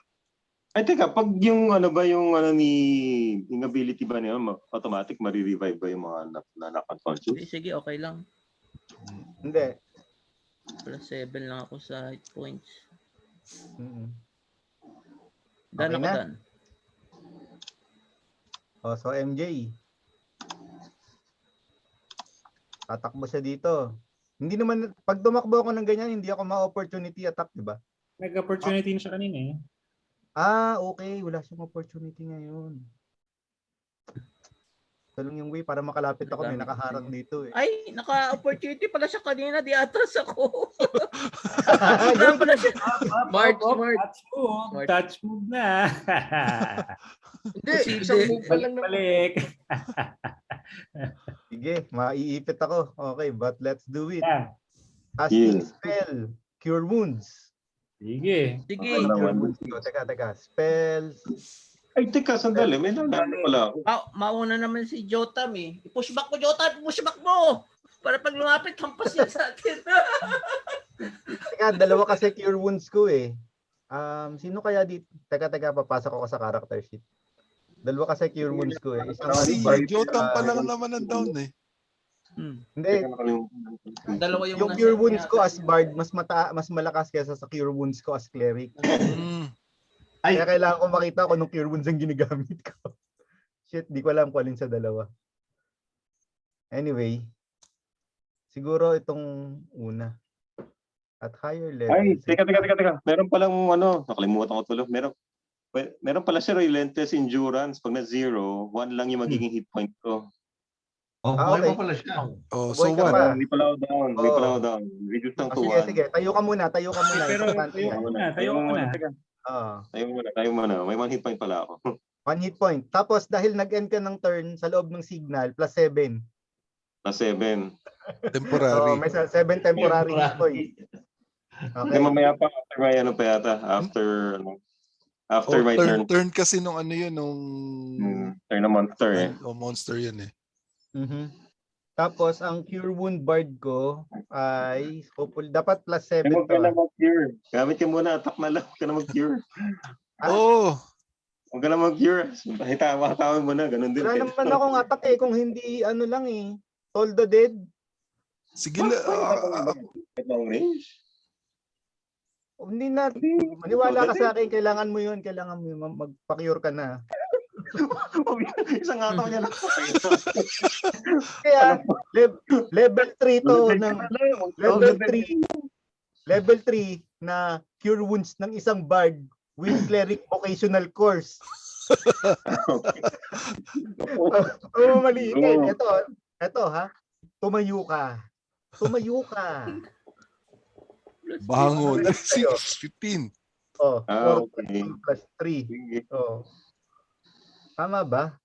Ay, teka, pag yung ano ba yung ano yung ability ba niya, automatic marirevive ba yung mga na-unconscious?
Sige, okay lang.
Hindi.
Plus 7 lang ako sa hit points.
Okay
Dan ako
na?
dan.
Oh, so MJ. Tatakbo siya dito. Hindi naman, pag tumakbo ako ng ganyan, hindi ako ma-opportunity attack, di ba?
Nag-opportunity na siya kanina eh.
Okay. Wala siyang opportunity ngayon. Ito lang yung way para makalapit ako. May nakaharang dito eh.
Ay, naka-opportunity pala siya kanina. Di atras ako. Wala pala siya. Smart.
Touch move na.
Hindi, isang move pa lang naman.
Balik.
Sige, maiipit ako. Okay, but let's do it.
Yeah.
Casting spell. Cure wounds.
Sige.
Sige.
Cure wounds. Teka. Spells.
Ay, teka, sandali. May nalala pala ako.
Mauna naman si Jotam eh. I-push back mo, Jotam! I-push back mo! Para pag lumapit, hampas niya sa atin.
Teka, dalawa kasi cure wounds ko eh. Sino kaya dito? Teka, papasok ako sa character sheet. Dalawa kasi cure wounds ko eh. Isang
Si Jotam pa lang naman ang down eh.
Hindi.
Dalawa
Yung cure wounds ko as bard, mas malakas kaysa sa cure wounds ko as cleric.
Ay,
Kaya kailangan ko makita kung anong cure wounds ang ginagamit ko. Shit, di ko alam kung alin sa dalawa. Anyway, siguro itong una. At higher level.
Ay, teka. Meron palang nakalimutan ko tuloy. Meron pala siya relentless endurance. Pag na 0, 1 lang yung magiging hit point ko.
buhay
okay.
pa pala siya.
Oh,
Buhay
so
ka
what?
pa.
Hindi pala ako down. Reduce lang to 1.
Sige. Tayo ka muna.
Pero
Importante
tayo
yan.
muna.
Tayo muna. May 1 hit point pala ako.
1 hit point. Tapos dahil nag-end ka ng turn sa loob ng signal, plus 7.
Na 7.
Temporary.
So, may 7 temporary hit point.
Hindi,
Okay.
mamaya pa. After my pa yata. After my turn.
Turn kasi nung ano yun, nung
Turn na monster eh.
monster yun eh.
Tapos, ang Cure Wound Bard ko ay hopefully, dapat plus 7
Huwag
to.
ka na mag-cure. Gamit ka muna, attack na lang. Huwag ka na mag-cure.
Oh,
Huwag ka na mag-cure. Makatawin mo na, ganun din.
Wala naman akong attack eh, kung hindi ano lang eh. Toll the Dead.
sige lang.
Long range.
Hindi na, maniwala ka sa akin, kailangan mo yun, magpa-cure ka na.
Isang ataw niya lang.
Kaya, level 3 to, ng level 3 na Cure Wounds ng isang Bard with Cleric Vocational Course. Maliitin. Ito ha, tumayo ka.
Bangon. 6:15.
Oh,
okay.
4 plus 3. Oh. Tama ba?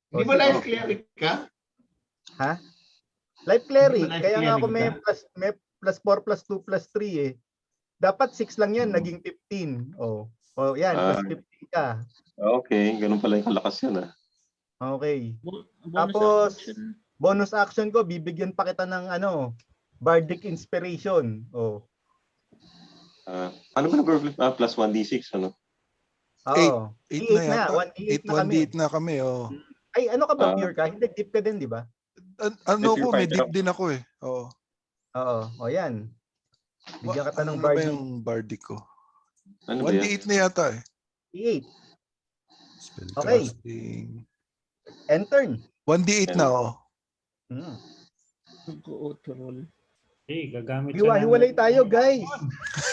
Hindi ba life cleric ka?
Ha? Life cleric.
Life
Kaya nga ako
cleric
may plus 4 plus 2 plus 3 eh. Dapat 6 lang yan, naging 15. Oh. Oh, yan, plus 15 ka.
Okay, ganun pala yung kalakas yan
Okay.
Bonus
Tapos,
action.
bonus action ko, bibigyan pa kita ng Bardic Inspiration. Oh.
Ano ba nag-work? Plus 1d6, ano?
Oo.
8
D8
na yata.
1D8 na kami.
1d8 na kami, oh.
Ay, ano ka ba? Pure ka? Hindi, deep ka din, di ba?
Ano ko, may
Fighter
deep din ako eh. Oo.
Oo. O yan. Bigyan kita
Ano
ng
na ba
Bardic.
yung bardic ko?
Ano ba yan?
1d8 na yata eh.
D8. Okay.
Spellcasting.
End turn.
1d8 na, oh.
Mag-auto-roll.
Okay, gagamit siya
Hiwa-hiwalay tayo, guys.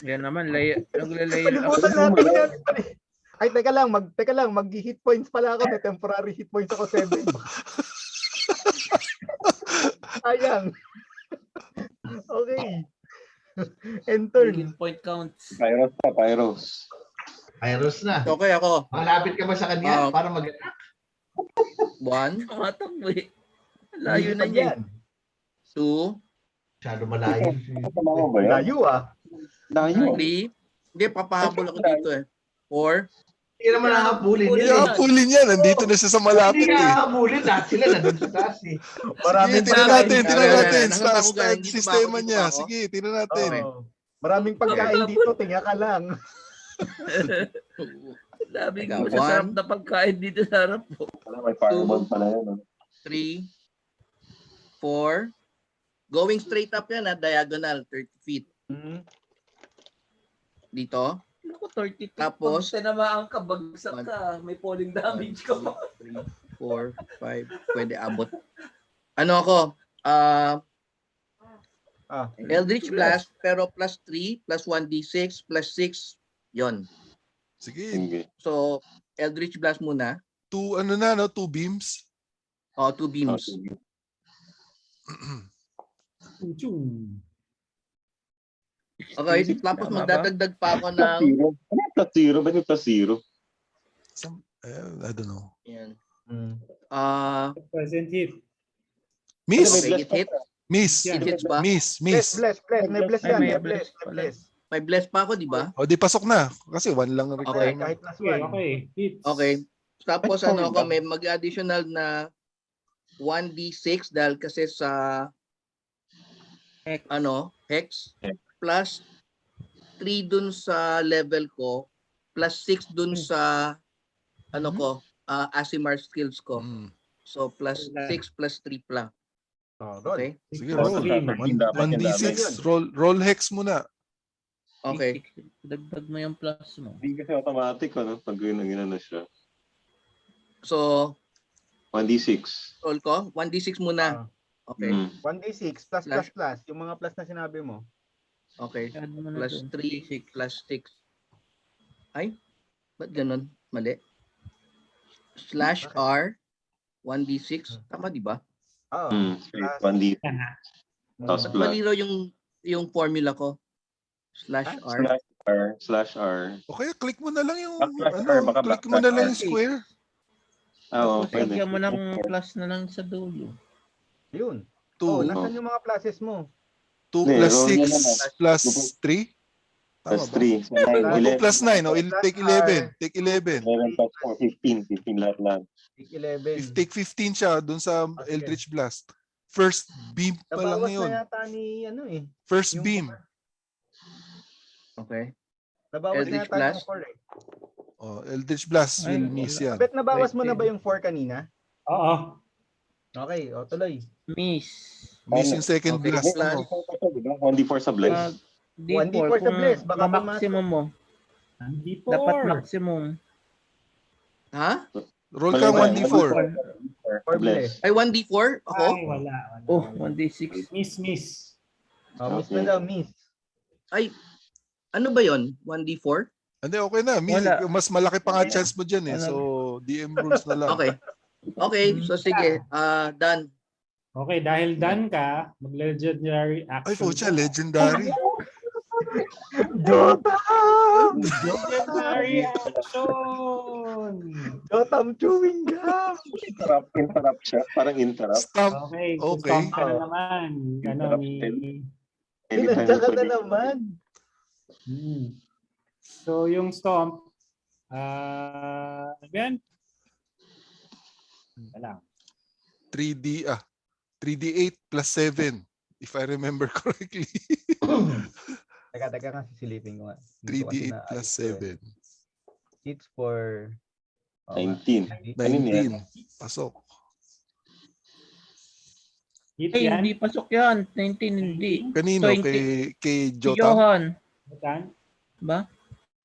Yan naman, nagla-layer up.
Kalimutan natin yan. Ay, teka lang, mag-hit points pala ako. May temporary hit points ako 7. Sayang. Okay. End turn.
Healing point counts.
Pyros pa, Pyros.
Pyros na.
Okay ako.
Malapit ka ba sa kanya para mag-attack?
1,
Tumatakbo eh. Layo na niya.
2,
Masyado malayo.
Kasama ba yan?
Layo ah.
Layo.
3. Hindi, papahabol ako dito eh. 4.
Hindi naman nakapulin
Hindi
yun.
nakapulin yan. Nandito na siya sa malapit
Hindi
eh.
nakapulin. Lahat sila nandun sa taas eh.
Maraming
Sige, tingnan natin.
Nasasama ko ganun, hindi
Sistema
pa ako,
niya.
dito pa ako.
Sige, tingnan natin.
Maraming pagkain dito, tinga ka lang.
Daming
Teka,
masasarap
1.
na pagkain dito sa harap po.
May fireball pala yan.
3, 4. Going straight up yan diagonal, 30 feet. Dito.
Naku, 30 feet.
Tapos,
pag tinamaan ka, bagsak ka. May falling damage ka pa.
3, 4, 5. Pwede abot. Ano ako? Eldritch Blast, pero plus 3, plus 1d6, plus 6. Yon.
Sige.
So, Eldritch Blast muna.
2 beams.
2 beams. Okay, tapos
Tama
magdadagdag pa ako
Plus
ng...
0. Ano yung plus 0? Ba't yung plus 0?
I don't know.
Yan.
Present hit.
Miss!
Okay, it hit.
Miss!
It hits ba?
Miss!
Bless. May bless yan.
May
May bless.
bless.
May bless pa ako, di ba?
O, di pasok na. Kasi 1 lang na
Okay.
Kahit plus
Okay,
1.
okay. Hits.
Okay. Tapos
Ay,
ano
sorry
ako,
ba?
may mag-additional na 1d6 dahil kasi sa hex plus 3 dun sa level ko plus 6 dun sa Asimar skills ko. So plus 6 plus 3 pla. Okay?
Sige, roll. 1d6. Roll hex muna.
Okay.
Dagdag mo yung plus mo.
Hindi kasi automatic, pag ginano siya.
So,
1d6.
roll ko. 1d6 muna. Okay.
1d6 plus. Yung mga plus na sinabi mo.
Okay.
Add mo na
Plus
dun.
3 plus 6. Ay, ba't ganun? Mali. /R 1d6. Tama, di ba?
Oo.
1d6. Tapos plus.
Malinaw yung formula ko. /R.
/R.
O kaya click mo na lang yung
Baka
click mo na lang yung
backslash R.
square.
Oo,
Tapos
pwede.
lagyan mo ng plus na lang sa dulo.
Yun.
2.
Nasaan yung mga pluses mo?
2
Hindi,
plus
roll
6
mo naman.
plus 3.
Plus
Tama ba?
3. So 9,
2 plus 9. O, take 11. Take 11.
11 plus 4, 15. 15 lahat lang.
Take 11.
Take 15 siya dun sa Eldritch Blast. First beam pa lang
Nabawas
yun.
na yata ni ano eh.
First
Yung
beam.
Okay.
Nabawas na
Eldritch
yata
Blast?
yung 4 eh.
Oh, Eldritch Blast
Ay,
will miss yan.
Abet, nabawas mo na ba yung 4 kanina?
Oo.
Okay, o tuloy.
Miss.
Miss yung second
Okay,
blast
blast.
mo.
1d4 sa bless.
D4
D4
sa
kung
bless, baka
maximum mo.
Hindi
Dapat
4.
maximum.
Ha?
Roll ka 1d4.
For bless.
Ay, 1d4? Ako?
Ay, wala.
Oh, 1d6.
Miss.
Miss na daw, miss.
Ay, ano ba yon? 1d4?
Hindi, okay na.
Wala.
Mas malaki pa nga chance mo dyan eh.
Ano?
So, DM rules na lang.
Okay. Okay, so sige. Done.
Okay, dahil done ka, mag-legendary action.
Ay, Focha,
ka.
legendary.
Jotam!
Legendary action!
Jotam chewing gum!
Interrupt siya. Parang interrupt.
Stop.
Okay,
Okay.
stomp ka na naman. Ano ni...
Pinadya ka na naman.
So, yung stomp, again, lang.
3d8 plus 7. If I remember correctly.
Teka nga, sisilipin ko nga.
3d8 plus 7.
It's for...
19.
19. Pasok.
Hit
Ay,
yan.
hindi pasok yan. 19 hindi.
Kanino?
20.
Kay
Si
Jotam?
Johan.
Hitan.
Ba?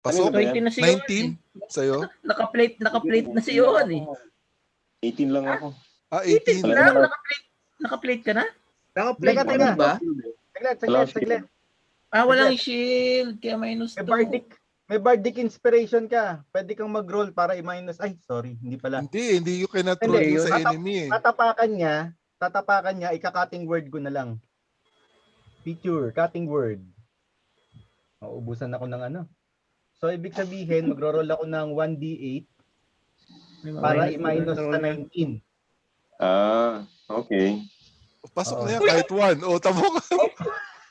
Pasok?
Kanino ba yan?
20 na si Johan.
19? Sa'yo?
Naka-plate na si Johan eh.
18 lang ako.
18
18.
lang? Naka-plate ka na?
Naka-play
Teka,
ka
teka.
na ba?
Saglit.
Walang shield. Kaya minus 2.
May bardic inspiration ka. Pwede kang mag-roll para i-minus. Ay, sorry. Hindi pala.
Hindi you cannot roll
Hindi,
yun sa enemy eh.
Tatapakan niya, ika-cutting word ko na lang. Feature, cutting word. Ubusan ako ng ano. So, ibig sabihin, magro-roll ako ng 1d8 para i-minus sa 19.
Okay.
Pasok na yan kahit 1. O, tamo ka.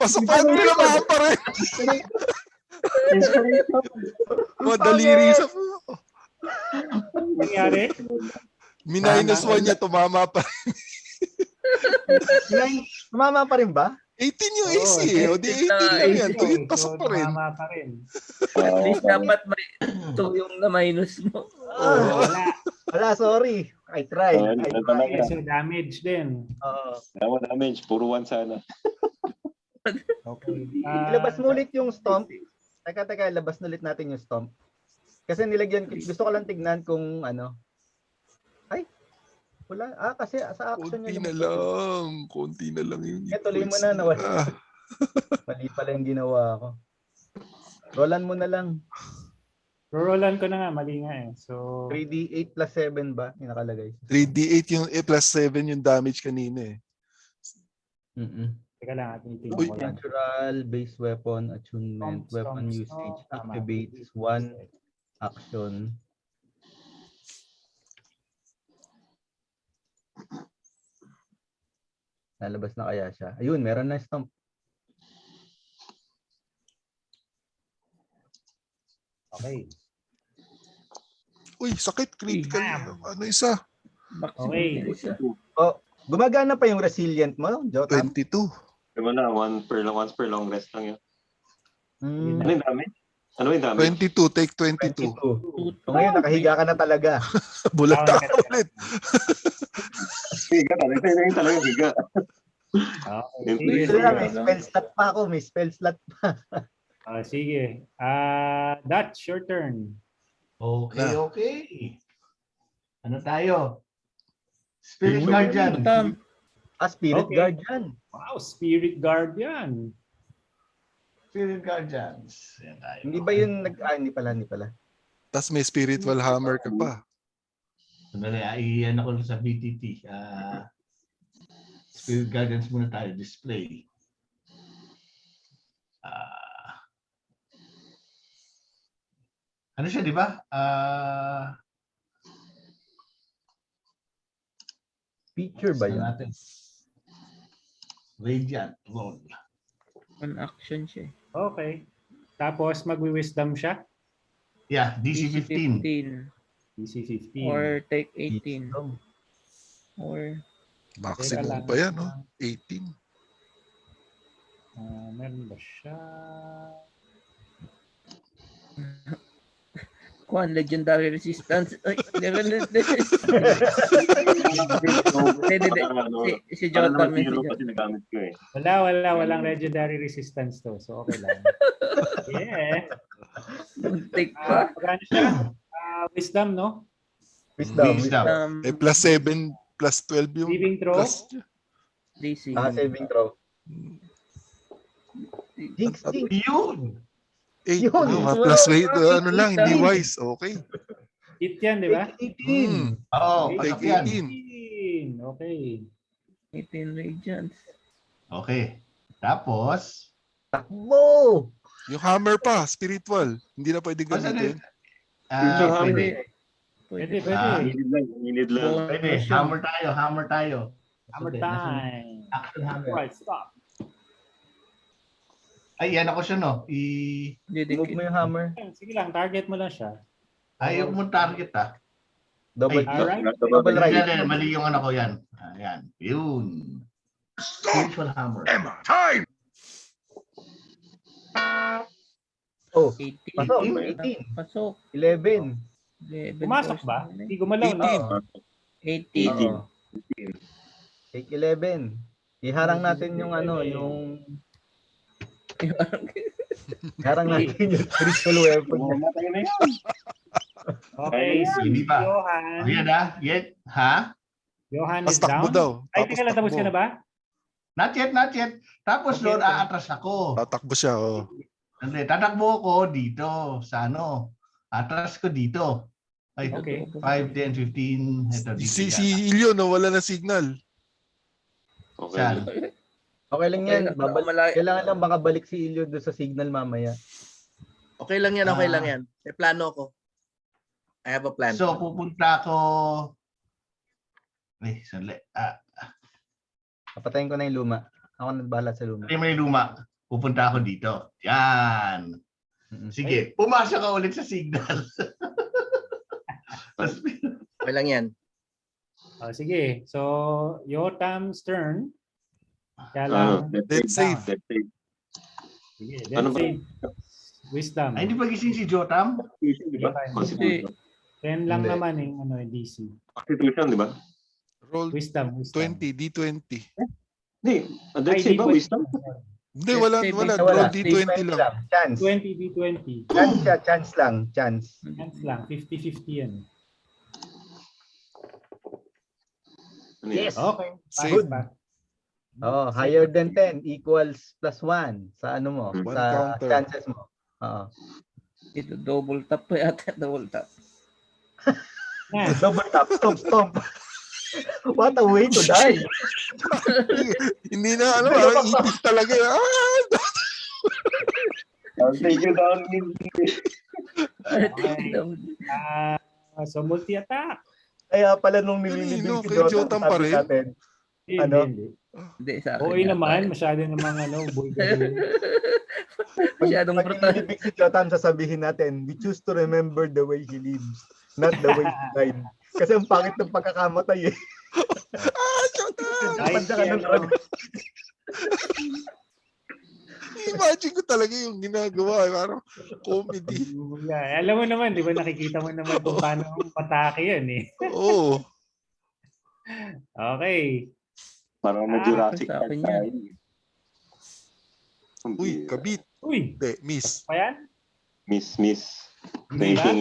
Pasok pa yan, tinamaan pa rin. Daliri sa...
Nangyari?
Minus 1 niya, tumama pa rin.
Tumama pa rin ba?
18 yung AC eh. O di 18 lang yan. Pasok pa rin.
Tumama pa rin.
At least dapat may 2 yung na-minus mo.
Wala, sorry. I tried.
So damage din.
Damage. Puro 1 sana.
Okay.
Ilabas mo ulit yung stomp. Teka, ilabas na ulit natin yung stomp. Kasi nilagyan, gusto ko lang tignan kung ano. Ay, wala. Kasi sa action
niya. Konti na lang yung
tuloy mo na, nawala. Mali pala yung ginawa ko. Rollan mo na lang.
Rollan ko na nga, mali nga eh. So
3d8 plus 7 ba? Yung nakalagay.
3d8 yung plus 7 yung damage kanina eh.
Teka lang, atin
Natural, base weapon, attunement, weapon usage, activates 1 action. Nalabas na kaya siya. Ayun, meron na stomp.
Okay.
Uy, sakit. Critical. Ano isa?
Okay.
Gumagana pa yung resilient mo, Jotam?
22.
Diba na, once per long rest lang yun. Ano yung damage?
22, take 22.
Ngayon, nakahiga ka na talaga.
Bulata ka ulit.
Higa ka. Ito yung talaga higa.
May spell slot pa ako. May spell slot pa.
Sige. That's your turn.
Okay. Ano tayo? Spirit Guardian.
Spirit Guardian.
Wow, Spirit Guardian.
Spirit Guardians. Yan tayo.
Hindi ba yun hindi pala.
Tapos may spiritual hammer ka pa.
Sandali, iyan ako sa BTT. Spirit Guardians muna tayo. Display. Ano siya, di ba?
Feature ba yun?
Radiant roll.
One action siya.
Okay. Tapos magwi-wisdom siya?
Yeah, DC 15.
DC 15.
Or take 18. Or
Maximum pa yan, no? 18.
Meron ba siya?
Kuan, legendary resistance. Ay, si Jotam.
Walang legendary resistance to. So, okay lang. Yeah.
Muntik pa.
Magkano siya? Wisdom, no?
Wisdom.
Plus 7, plus 12 yung
Saving throw?
plus.
DC.
Saving throw. Jinx.
Yun!
8. Plus rate, ano lang, hindi wise. Okay.
Hit yan, di ba?
18.
Oo,
Take
pasok yan.
18.
Okay.
18 radiance.
Okay. Tapos,
Takbo!
Yung hammer pa, spiritual. Hindi na pwede gamitin.
pwede.
Pwede.
Need lang.
Pwede. Hammer tayo.
Hammer time.
Action hammer.
Right, stop.
Ay, yan ako siya, no?
Move mo yung hammer.
Sige lang, target mo lang siya.
Ayaw mo target, ah.
Double
Alright.
right.
Yan, mali yung ano ko yan. Ayan. Yun. Spiritual hammer.
Time!
Oh,
18.
pasok. 18.
Pasok.
11.
Pumasok ba? Hindi gumalaw, no?
18.
Take 11. Iharang natin yung yung harang natin yung spiritual weapon.
Okay, si
Hindi pa.
Johan.
Ayan, Yet. Ha?
Johan
Tapos
is
takbo
down.
daw.
Ay, teka lang, tapos ka na ba?
Not yet. Tapos,
Okay,
Lord,
okay.
aatras ako.
Tatakbo siya, oh.
Hindi, tatakbo ako dito sa atras ko dito. Ay,
Okay.
5, 10, 15. Ito, dito
Si Ilyo, no, wala na signal.
Okay.
Saan?
Okay lang yan.
Okay,
Kailangan lang makabalik si Ilyo doon sa signal mamaya.
Okay lang yan. May plano ko. I have a plan.
So, pupunta ako... Ay, sandali.
Papatayin ko na yung luma. Ako na bahala sa luma.
Hindi mo yung luma. Pupunta ako dito. Yan. Sige, pumasok ka ulit sa signal.
Okay lang yan.
Sige. So, Yotam's turn. Kaya lang.
Dead save.
Sige,
Ano
dead
ba?
save. Wisdom.
Ay, hindi pa gising si Jotam?
Di ba? Constitution.
10 lang
Hindi.
naman yung DC.
Constitution, di ba?
Roll
Wisdom.
20, D20.
Hindi. Dead save ba? Wisdom?
Hindi, wala.
Wala.
Roll D20 lang.
Chance.
20 D20.
Chance siya. Chance lang. Chance.
Chance lang. 50-50 yan.
Yes.
Okay.
Save.
Pass.
Oh, higher than 10 equals +1 sa ano mo,
One
sa
counter.
chances mo. Oo.
Ito, double tap pa yata. Double tap.
Double tap, stomp. What a way to die.
Hindi na, parang ipis talaga.
I'll take you down.
So, multi-attack.
Kaya pala nung
Kanino?
nililibing si
Kay
Jotam,
Jotam pa
sabi
rin?
natin,
Hindi.
Hindi, sa akin.
Okay
yata.
naman. Masyado namang bulgari.
Masyadong
pag
brutal.
nililibing si Jotam, sasabihin natin, we choose to remember the way he lives, not the way he died. Kasi ang pangit ng pagkakamatay eh.
Ay,
Panda ka ng drug.
Imagine ko talaga yung ginagawa. Parang comedy.
Yeah, alam mo naman, di ba nakikita mo naman kung paano patake yan eh.
Oo.
Okay.
Parang may Jurassic
sa
Park
akin
tayo.
Uy, kabit.
Uy,
Hindi, miss.
pa yan?
Miss.
Hindi ba?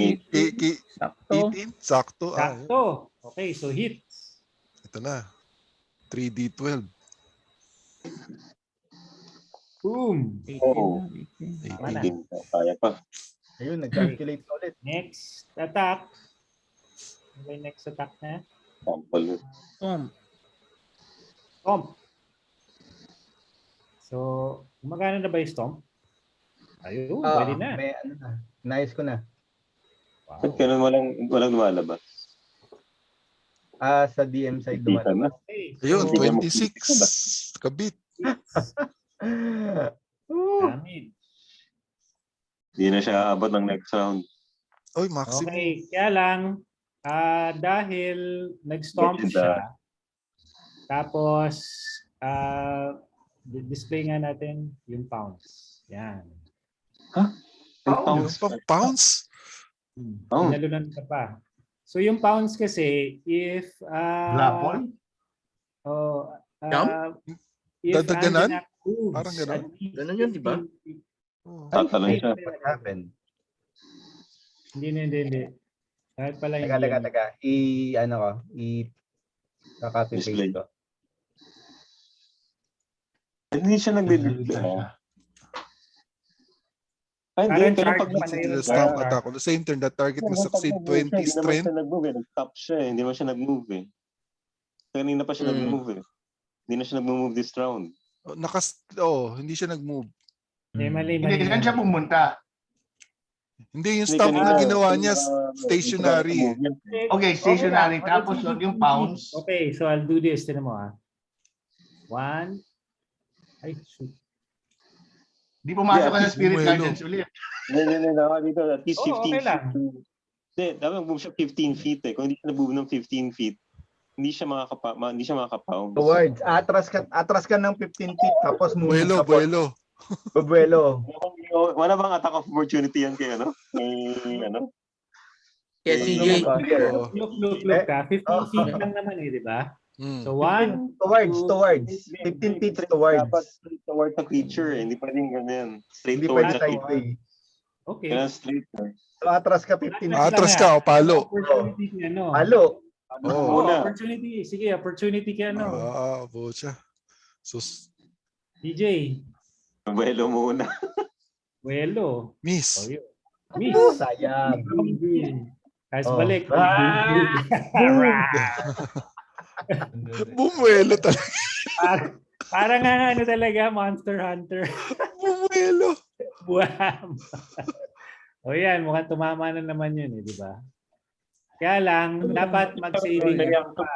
Sakto.
18, sakto.
Sakto. Okay, so hits.
Ito na. 3D12.
Boom.
18.
Oh.
18.
Tama na.
Kaya pa.
Ayun, nag-calculate ka ulit.
Next attack. Okay, next attack na.
Sample.
Stomp. So, magkano na ba yung stomp? Ayun, pwede na.
May ano na. Nice ko na.
Ba't ganun walang lumalabas?
Sa DM side
Kita
naman.
na.
Okay,
Ayun,
so,
26. Kabit.
damage.
Hindi na siya abot ng next round.
Oy, maximum.
Okay, kaya lang, dahil nag-stomp siya, Tapos, display nga natin yung pounds. Yan.
Pounds.
Pounds?
Pinalunan ka pa. So yung pounds kasi, if
Lapon?
if
Dadaganan?
Anjanath moves
Parang gano'n?
at least
Ganun yun, di ba?
15 feet.
Tatalon siya.
What happened?
Hindi. Kahit pala hindi.
Teka. I-copy
Display.
paste ko.
Hindi siya nagbe-display. Ay,
Parang
hindi. Pero pag
charge pala yun.
The stamp attack. On the same turn, that target must succeed 20
Hindi naman
strength.
siya nag-move eh. Nag-stop siya eh. Hindi naman siya nag-move eh. Kanina pa siya nag-move eh. Hindi na siya nag-move this round.
Hindi siya nag-move.
Mali.
Hindi, saan siya pumunta?
Hindi, yung
Hindi,
stamp na
kanina,
ginawa niya, stationary.
Okay, stationary. Tapos yung pounds.
Okay, so I'll do this. Tinan mo ah. 1. Ay, shoot.
Di pumasok ka sa
Yeah,
Spirit
bumuelo.
Guardians ulit.
Hindi. Dito, at least 15
okay lang.
feet. Hindi, dapat mag-move siya 15 feet eh. Kung hindi siya nag-move ng 15 feet, hindi siya makakapound.
Towards, atras ka ng 15 feet, tapos move
Buelo.
Bubuelo.
Wala bang attack of opportunity yan kay ano?
Kaya CJ.
Look ka. 15 feet lang naman eh, di ba? So 1,
Towards. 15 feet towards.
Dapat straight towards the creature eh. Hindi pwedeng ganyan. Straight
Hindi
towards
pwede
the creature.
sideway.
okay.
Kailangan straight eh.
So atras ka 15 feet.
Atras ka o palo.
Opportunity kay ano.
Palo.
Opportunity. Sige, opportunity kay ano.
Bocha. Sus.
DJ.
Buelo muna.
Buelo.
Miss.
Miss.
Sayang.
Guys, balik.
Bumuelo talaga.
Parang nga ano talaga, Monster Hunter.
Bumuelo.
Buwam. O yan, mukhang tumama na naman yun eh, di ba? Kaya lang, dapat mag-saving pa.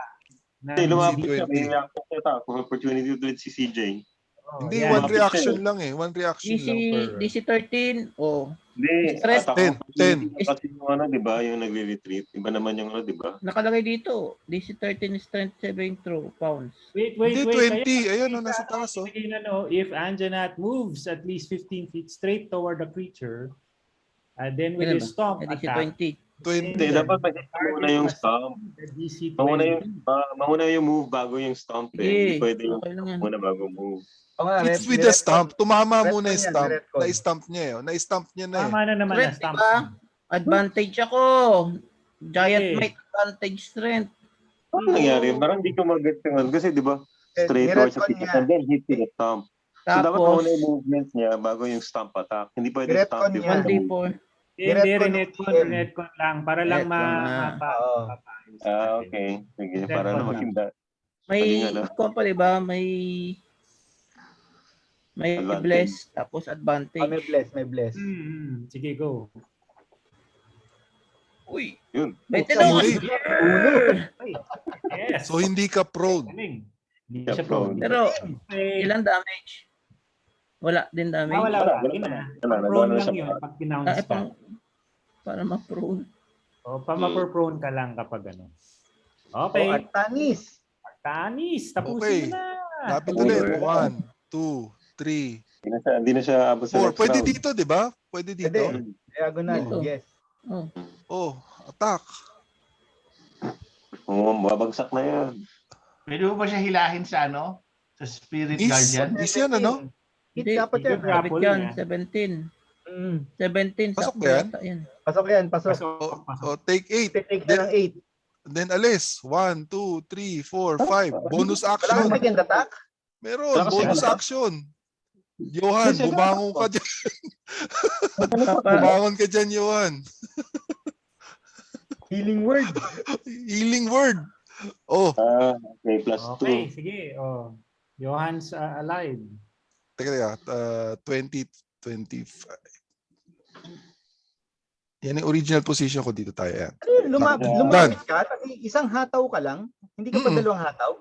Lumapit siya. May reaction siya. Kung opportunity ulit si CJ.
Hindi, one reaction lang eh. One reaction lang per...
DC-13.
Hindi.
Stress.
Attack
10.
Kasi yung ano, di ba? Yung nagre-retreat. Iba naman yung ano, di ba?
Nakalagay dito. DC-13 strength saving throw pounds.
Wait.
Hindi, 20. Ayan, nasa taas.
If Anjanath moves at least 15 feet straight toward the creature, then with his stomp attack,
20.
20.
Hindi, dapat mauna yung stomp. Mauna yung move bago yung stomp eh. Hindi pwede yung muna bago move.
It's with the stamp. Tumama muna yung stamp. Na-stamp niya eh. Na-stamp niya na eh.
Tama na naman na stamp.
Advantage ako. Giant might advantage strength.
Ano nangyari? Parang hindi ko mag-get yun. Kasi di ba, straight towards the creature and then hit to the stomp. So dapat mauna yung movements niya bago yung stomp attack. Hindi pwede stomp before the move.
Hindi, retcon lang. Para lang
okay. Sige, para na maging
may ko pa diba? May bless tapos advantage.
May bless.
Sige, go.
Uy.
Yun.
Yes.
So hindi ka prone.
Hindi siya prone.
Pero ilang damage? Wala din damage.
Wala. Prone lang yun pag pinounce ka.
Para ma-prone.
Pa-prone ka lang kapag ano. Okay.
Artanis.
Okay.
Tapusin mo na.
Lapit ulit. 1, 2, 3,
Hindi na siya abot sa
4.
next
Pwede
round.
dito, di ba? Pwede dito.
Diagonal, yes.
Attack.
Babagsak na yan.
Pwede mo ba siya hilahin sa ano? Sa Spirit Guardian?
Miss yan, ano?
Hit dapat yan.
Rapid yan. 17. 17.
Pasok ba yan?
Pasok.
Take 8.
Take na ng 8.
Then alis. 1, 2, 3, 4, 5. Bonus
Wala
action.
kang second attack?
Meron. Bonus action. Johan, bumangon ka dyan. Bumangon ka dyan, Johan.
Healing word.
Healing word.
Okay, plus 2.
Okay, sige. Johan's alive.
Teka. 20, 25. Yan yung original position ko dito tayo. Yan.
Lumapit ka, isang hataw ka lang. Hindi ka pa dalawang hataw.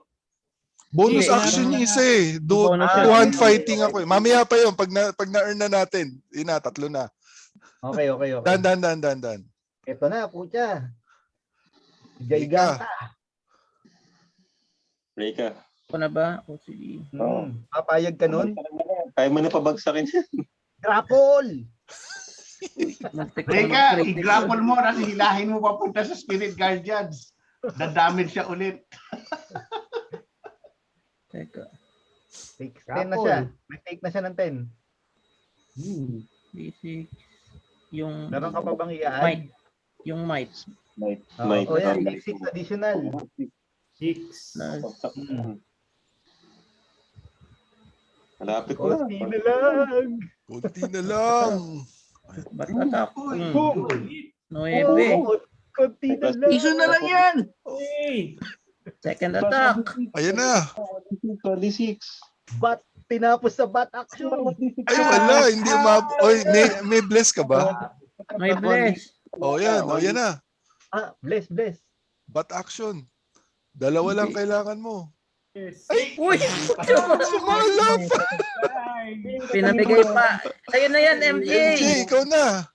Bonus action yung isa eh. Two-hand fighting ako eh. Mamaya pa yun. Pag na-earn na natin. Yun na, 3 na.
Okay.
Dan.
Ito na, pucha. Igay-iganta.
Reka.
Ako na ba? O sige.
Papayag ka nun?
Kaya mo na pabagsakin.
Grapple!
Reka, i-grapple mo na hilahin mo papunta sa Spirit Guardians. Na-damage siya ulit.
Teka.
10 na siya. May take na siya ng 10.
Basic. Yung
Meron ka pa bang i-add?
might. Yung might.
Might.
Oh, yan. 6 additional.
6.
Malapit ko na.
Konti na lang.
Kunti na lang.
Ba't attack?
Boom!
9.
Konti na lang.
Iso na lang yan.
Second attack.
Ayan na.
26.
Bat, tinapos sa bat action.
Ay, wala. Hindi Oy, may bless ka ba?
May bless.
Oh, yan. Oh, yan na.
Bless.
Bat action. Dalawa lang kailangan mo.
Yes.
Ay!
Uy!
Sumalap!
Pinamigay pa. Ayun na yan, MJ.
MJ, ikaw na.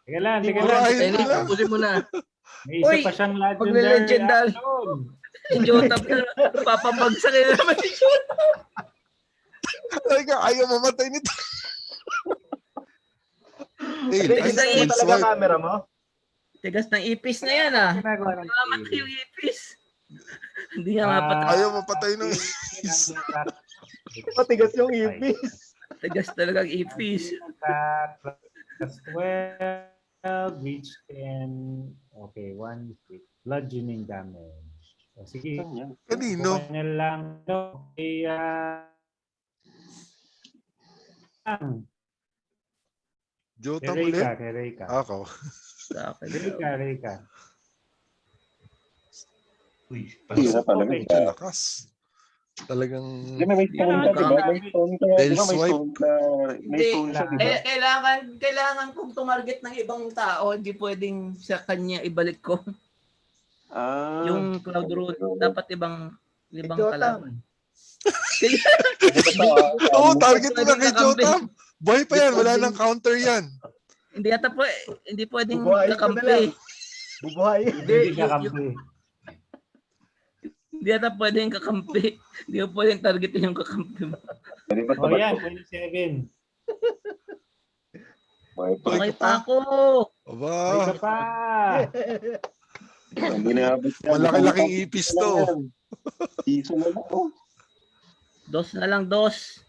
Teka lang.
Ayun na lang.
Tapusin mo na.
May isa
Uy,
pa siyang
magle-legendary.
action.
Yung Jotap na papabagsakin na naman si Jotap.
Ay, ayaw mamatay nito. Hey,
Kita
ay,
mo talaga camera mo?
Tigas ng ipis na yan ah.
Ginagawa ng
Mamatay yung ipis. Hindi nga mapatay.
ayaw mapatay nung
Matigas yung ipis.
Tigas talagang ipis.
Plus 12, reach 10. Okay, 1 hit. Bludgeoning damage. O, sige.
Kanino?
Kuha lang. Okay,
Jota ulit?
Reka.
Ako.
Sa akin.
Reka.
Uy,
Hirap talaga.
Medyo lakas. Talagang
May stone ka, diba? May stone ka.
Del
Diba may
swipe.
stone ka. May stone siya, diba?
Kailangan kong tumarget ng ibang tao. Hindi pwedeng sa kanya ibalik ko. Yung Cloud Rune. Dapat ibang kalaban.
Oo, target mo na kay Jota. Boy pa yan, wala nang counter yan.
Hindi pwedeng
Bubuhayin ko na lang.
kakampi.
Bubuhayin.
Hindi kakampi.
Hindi ata pwedeng kakampi. Hindi mo pwedeng targetin yung kakampi mo.
O yan, 27.
Okay pa ako.
Aba,
May pa.
malaki-laking ipis to.
Iso na lang.
Dos na lang, dos.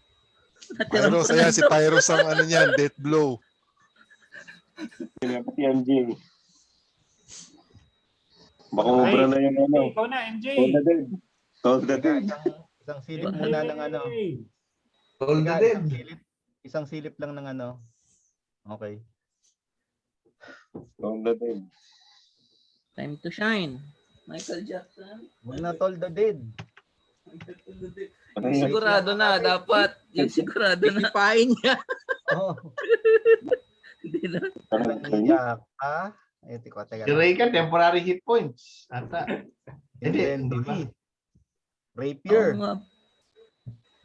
Natira
Pyros,
pa
ayan,
ng
si
dos.
Pyros ang ano niyan, death blow.
Si MJ. Baka mabra na yung ano.
Ikaw na, MJ.
Told the dead.
Isang silip muna ng ano.
Told the dead.
Isang silip lang ng ano. Okay.
Told the dead.
Time to shine. Michael Jackson.
Muna told the dead.
Ano yun?
Sigurado na, dapat. Yung sigurado na.
Ipain niya.
Oh.
Hindi na.
Iyak ka. Teka.
Si Reka, temporary hit points. Ata. Hindi, di ba?
Rapier.
Oo nga.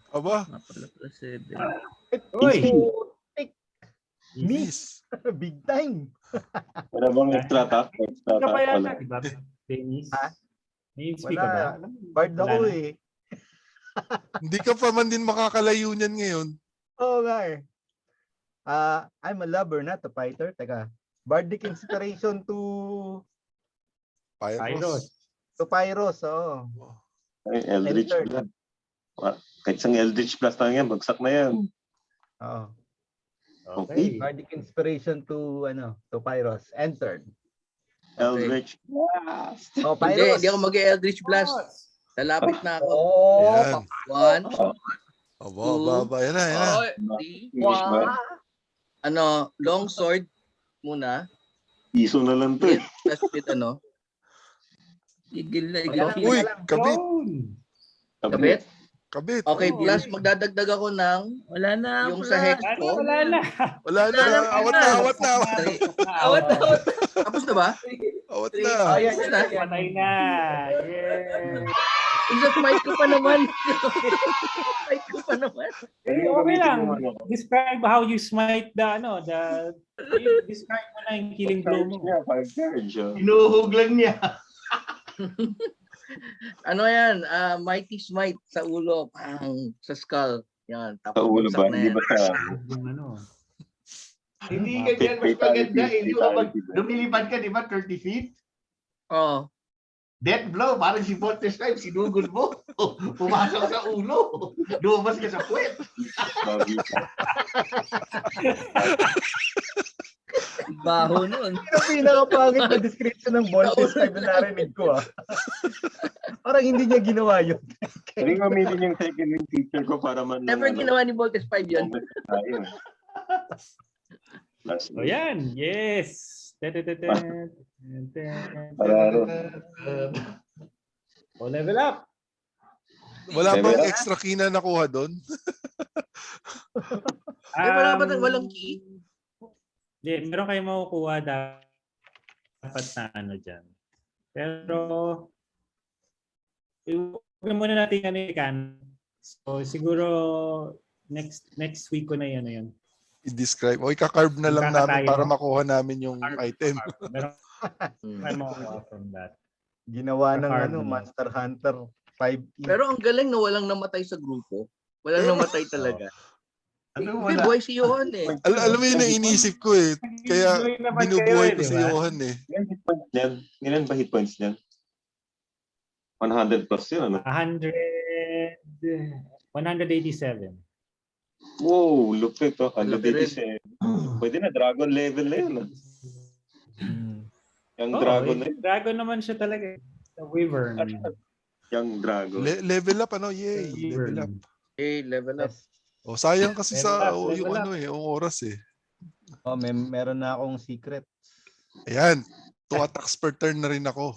Aba,
Nga pala pala 7.
Uy!
miss.
Big time.
Wala bang extra attack? Extra
Hindi ka pa
attack
yata,
pala.
diba? Tennis?
Ha?
May HP ka ba?
Wala. Bard ako
Wala na.
eh.
Hindi ka pa man din makakalayo niyan ngayon.
Oo nga eh. I'm a lover, not a fighter. Teka. Bardic inspiration to
Pyros.
Pyros. Oo.
Ay, Eldritch
Enter.
Blast. Kahit isang Eldritch Blast lang yan, bagsak na yan.
Oo.
Okay.
Bardic inspiration to Pyros. Entered.
Eldritch Blast.
Oh,
Hindi,
Pyros.
hindi ako mag-Eldritch Blast. Lalapit na ako.
Oh,
Ayan.
1,
Aba. Yan na.
3,
Finish ba?
long sword muna.
Iso na lang to eh.
Plus with
Gigil na.
Wala lang,
Gigil.
Uy,
wala lang.
kabit.
Kabit.
Kabit.
Okay,
Oh.
plus magdadagdag ako ng
Wala na.
yung sa hex ko.
Wala na.
Wala na. Awat na.
Awat.
Tapos na ba?
Awat
Three.
na.
Ayan,
Tapos na.
Patay na. Yeah.
Smite ko pa naman. Smite ko pa naman.
Okay lang. Describe how you smite describe mo na yung killing blow mo.
Yeah, 5 charge.
Inuhog lang niya.
Ano yan? Mighty Smite sa ulo, sa skull. Yan,
Sa
tapos
ulo
bagsak
ba?
na
Hindi
yan.
ba sa...
Yung ano.
Hindi ganyan, mas maganda. Hindi mo pag lumilipad ka, di ba, 30 feet?
Oh.
Death blow, parang si Voltes 5, sinugod mo. Pumasok sa ulo. Lumabas ka sa puwet.
Baho nun.
Yung pinakapangit na description ng Voltes 5 na narinig ko. Parang hindi niya ginawa yun.
Hindi ko aminin yung second wing teacher ko para man...
Never ginawa ni Voltes 5 yun.
So yan, yes. O level up.
Wala bang extra key na nakuha doon?
Wala ba walang key?
Hindi, meron kayong makukuha dapat na ano dyan. Pero huwag muna natin ano ikan. So siguro next week ko na yan.
I-describe. O ika-carve na lang namin para makuha namin yung item.
Meron kayo makukuha from that.
Ginawa ng Monster Hunter 5.
Pero ang galing na walang namatay sa grupo. Walang namatay talaga.
Wala.
Buhay si Johan eh.
Alam mo yun ang inisip ko eh. Kaya binubuhay ko si Johan eh.
Ilan ba hit points niyan? 100 plus yun, ano?
187.
Wow, lupit to. 187. Pwede na, dragon level na yun. Yung dragon na yun.
Dragon naman siya talaga. The Wyvern.
Yung dragon.
Level up ano? Yay. Level up.
Hey, level up.
O sayang kasi sa
Level
yung
up.
ano eh, yung oras eh.
Oh, meron na akong secret.
Ayan. 2 attacks per turn na rin ako.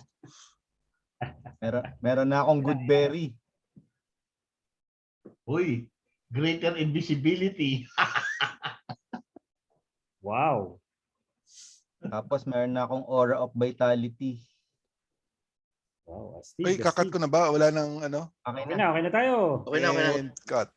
Meron na akong good berry.
Uy, greater invisibility.
Wow.
Tapos meron na akong aura of vitality.
Wow.
Ay, kakat ko na ba? Wala nang ano?
Okay
Okay na tayo.
Okay na.
And cut.